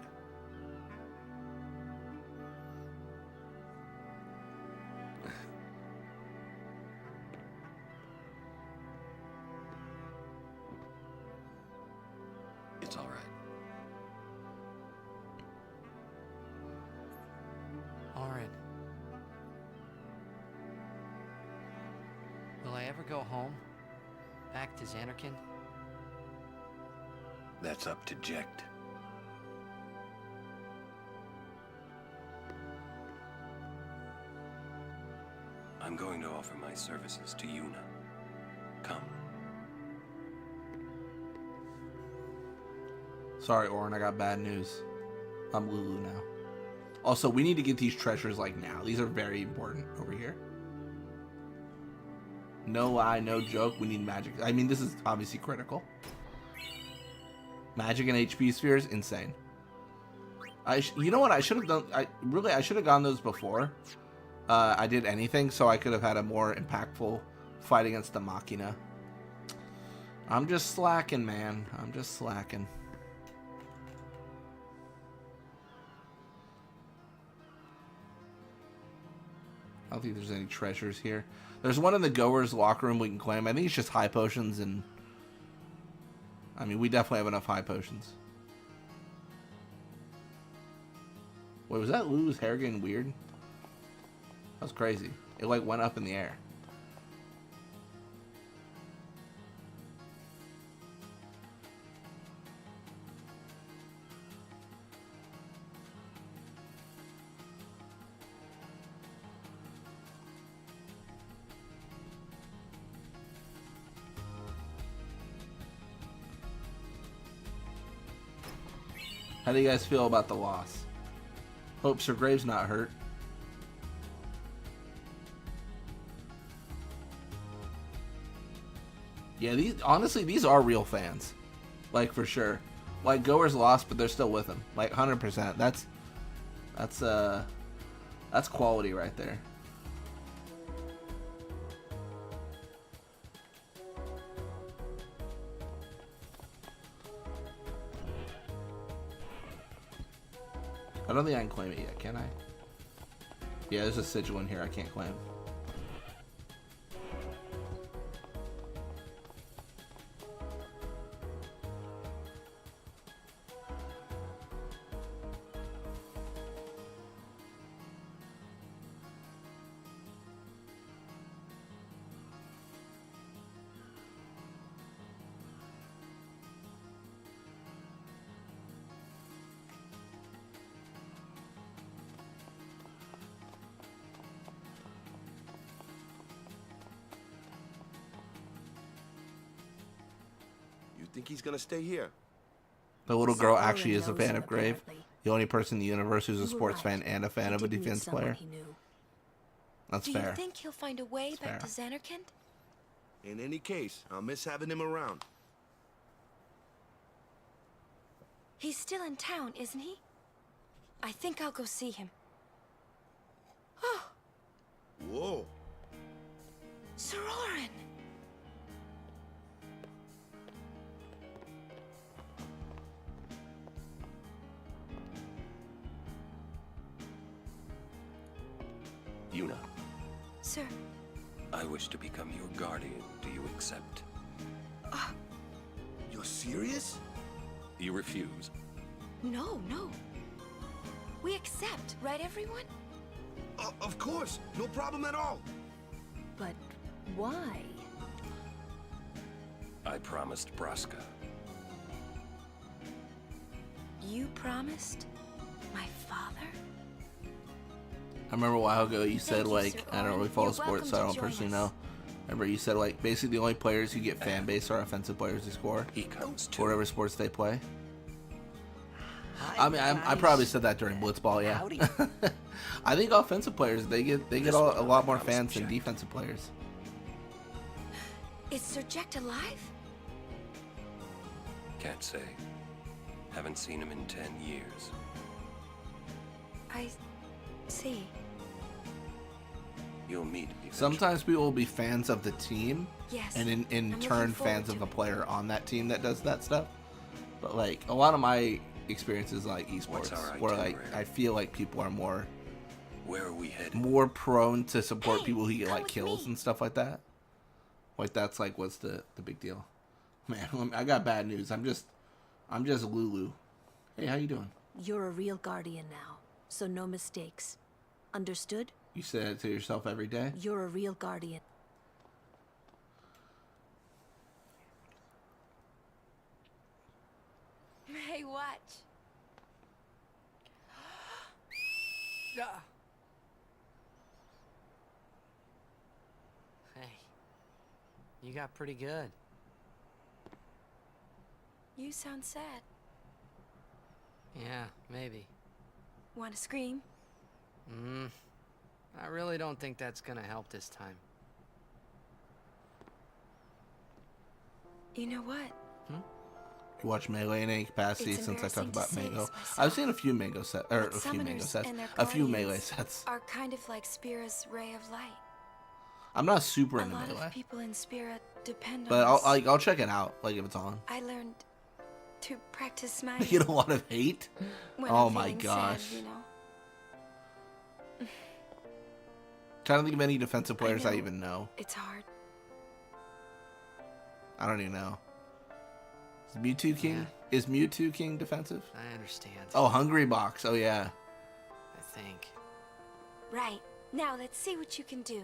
It's all right. Auron. Will I ever go home? Back to Xanarkin? That's up to Jecht. I'm going to offer my services to Yuna. Come. Sorry, Orin, I got bad news. I'm Lulu now. Also, we need to get these treasures like now. These are very important over here. No lie, no joke. We need magic. I mean, this is obviously critical. Magic and HP spheres, insane. You know what? I should have done. I should have gone those before I did anything, so I could have had a more impactful fight against the Machina. I'm just slacking, man. I'm just slacking. I don't think there's any treasures here. There's one in the goer's locker room we can claim. I think it's just high potions and... I mean, we definitely have enough high potions. Wait, was that Lulu's hair getting weird? That was crazy. It like went up in the air. How do you guys feel about the loss? Hope Sir Graves not hurt. Yeah, honestly, these are real fans. Like, for sure. Like, Goer's lost, but they're still with him. Like, 100%. That's quality right there. I don't think I can claim it yet, can I? Yeah, there's a sigil in here I can't claim. think he's gonna stay here? The little girl Soren actually is a knows fan him, of Grave. apparently. The only person in the universe who's a You were sports right. fan and a fan He of a did meet defense someone player. he knew. That's Do fair. you think he'll find a way back to Xanarkand? In any case, I'll miss having him around. He's still in town, isn't he? I think I'll go see him. Oh, Whoa. Soren! Yuna, Sir, I wish to become your guardian. Do you accept? You're serious? You refuse. no. We accept, right, everyone? Of course. No problem at all. But why? I promised Braska. You promised? My father? I remember a while ago you said, you, like, Sir I don't Owen. really follow You're sports, so I welcome don't to join personally us. know. Remember you said, like, basically the only players who get fan base are offensive players who score. He comes For whatever sports they play. I mean, I probably said that during Blitzball, yeah. Howdy. I think offensive players, they get a lot more fans than defensive players. Is Sir Jack alive? Can't say. Haven't seen him in 10 years. I see. You'll meet eventually. Sometimes people will be fans of the team, Yes. and in I'm looking turn forward fans to of a it. player on that team that does that stuff. But like a lot of my experiences like What's esports, our where like itinerary? I feel like people are more Where are we headed? prone to support Hey, people who get come like with kills me. and stuff like that. Like that's like what's the big deal? Man, I got bad news. I'm just Lulu. Hey, how you doing? You're a real guardian now, so no mistakes. Understood? You say it to yourself every day? You're a real guardian. Hey, watch. Hey, you got pretty good. You sound sad. Yeah, maybe. Want to scream? I really don't think that's gonna help this time. You know what? You watch Melee in any capacity It's since I talked embarrassing to about say Mango. this myself, I've seen a few Mango sets, or but a few Mango summoners sets, and their a few guardians Melee sets. are kind of like Spira's ray of light. I'm not super A into lot Melee, of people in Spira depend but on us. I'll check it out, like if it's on. I learned to practice smiling. You get a lot of hate. when Oh I'm my feeling gosh. Sad, you know? Trying to think of any defensive players I know. even know. It's hard. I don't even know. Is Mewtwo King? Is Mewtwo King defensive? I understand. Oh, Hungry Box. Oh yeah. I think. Right. Now let's see what you can do.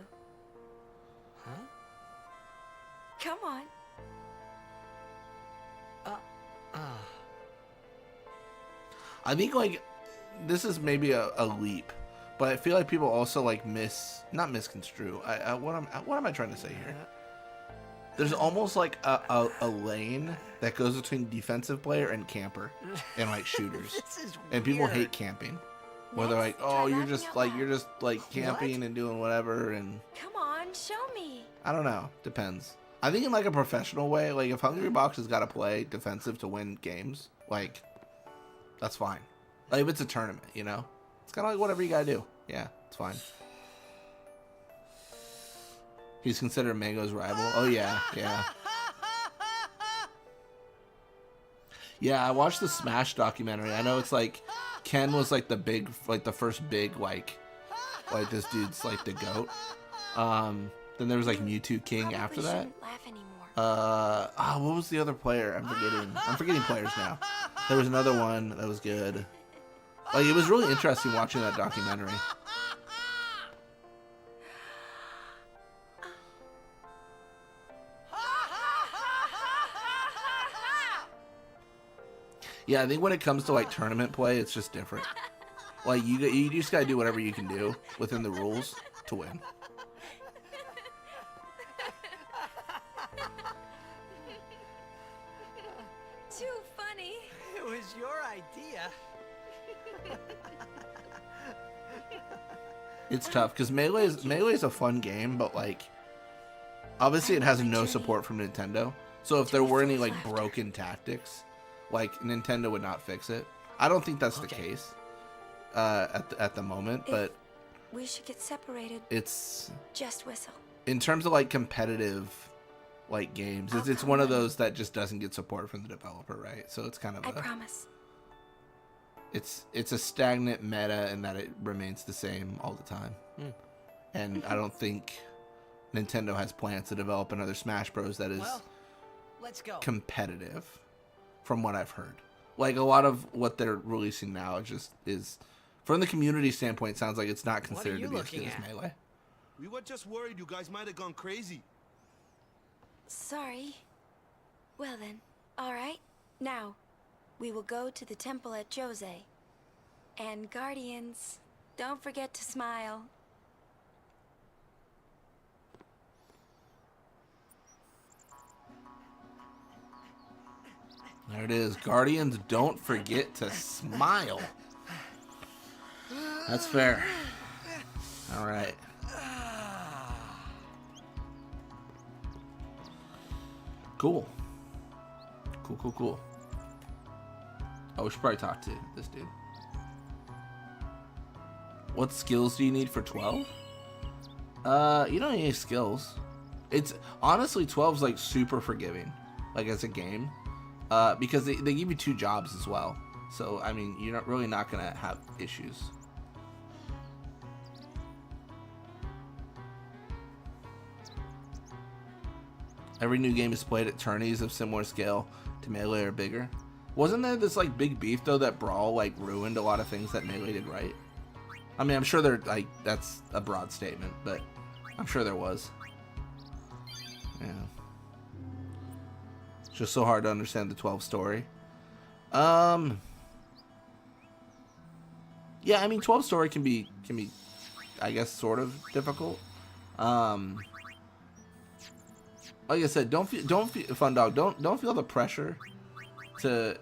Huh? Come on. I think like this is maybe a leap, but I feel like people also like not misconstrue. What am I trying to say here? There's almost like a lane that goes between defensive player and camper and like shooters. This is And people weird. hate camping. Where they're like, oh, you're just like camping and doing whatever, and Come on, show me. I don't know. Depends. I think in like a professional way, like if Hungry Box has got to play defensive to win games, like that's fine. Like if it's a tournament, you know, it's kind of like whatever you gotta do. Yeah, it's fine. He's considered Mango's rival. Oh yeah, yeah. Yeah, I watched the Smash documentary. I know it's like Ken was like the first big like this dude's like the GOAT. Then there was like Mewtwo King after that. Laugh anymore. What was the other player? I'm forgetting players now. There was another one that was good. Like it was really interesting watching that documentary. Yeah, I think when it comes to like tournament play, it's just different. Like you just gotta do whatever you can do within the rules to win. was your idea. It's tough because Melee's a fun game, but like obviously it has no support from Nintendo. So if there were any like broken tactics, like Nintendo would not fix it. I don't think that's the case at the moment, but We should get separated. it's Just whistle. in terms of like competitive like games, it's one of those that just doesn't get support from the developer, right? So it's kind of I promise. it's a stagnant meta in that it remains the same all the time. And I don't think Nintendo has plans to develop another Smash Bros. That is Let's go. competitive, from what I've heard. Like a lot of what they're releasing now is from the community standpoint, sounds like it's not considered to be as good as Melee. We were just worried you guys might have gone crazy. Sorry. Well then, alright. Now, we will go to the temple at Jose. And Guardians, don't forget to smile. There it is. Guardians, don't forget to smile. That's fair. All right. Cool. Cool. Oh, we should probably talk to this dude. What skills do you need for 12? You don't need any skills. It's honestly 12's like super forgiving, like as a game, because they give you 2 jobs as well. So I mean, you're not gonna have issues. Every new game is played at tourneys of similar scale to Melee or bigger. Wasn't there this like big beef though that Brawl like ruined a lot of things that Melee did right? I mean, I'm sure there like that's a broad statement, but I'm sure there was. Yeah. It's just so hard to understand the 12 story. Yeah, I mean 12 story can be I guess sort of difficult. Like I said, don't feel Fun Dog, don't feel the pressure to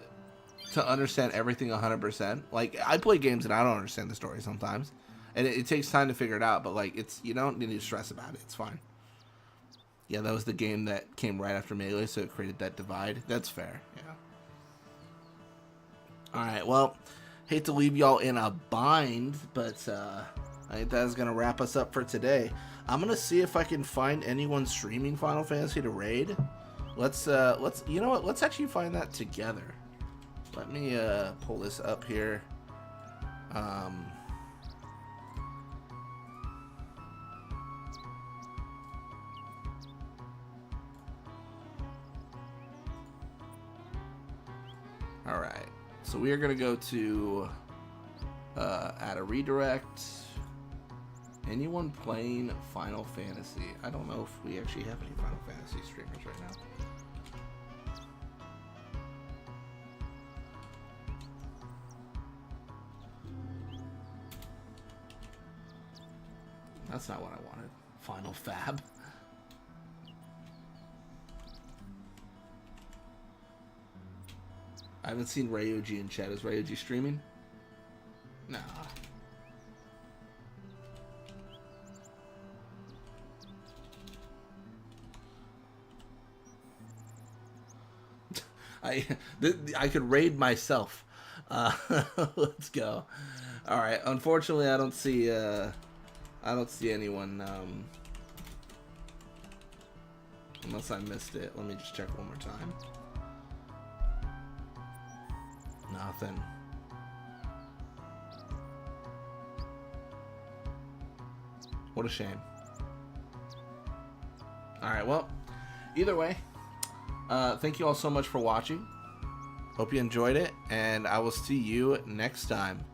understand everything 100%. Like I play games and I don't understand the story sometimes, and it takes time to figure it out. But like you don't need to stress about it. It's fine. Yeah, that was the game that came right after Melee, so it created that divide. That's fair. Yeah. All right. Well, hate to leave y'all in a bind, but I think that is gonna wrap us up for today. I'm gonna see if I can find anyone streaming Final Fantasy to raid. Let's you know what? Let's actually find that together. Let me pull this up here. All right. So we are gonna go to add a redirect. Anyone playing Final Fantasy? I don't know if we actually have any Final Fantasy streamers right now. That's not what I wanted. Final Fab. I haven't seen Ryoji in chat. Is Ryoji streaming? Nah. I could raid myself. Let's go. All right. Unfortunately, I don't see anyone. Unless I missed it. Let me just check one more time. Nothing. What a shame. All right. Well, either way. Thank you all so much for watching. Hope you enjoyed it, and I will see you next time.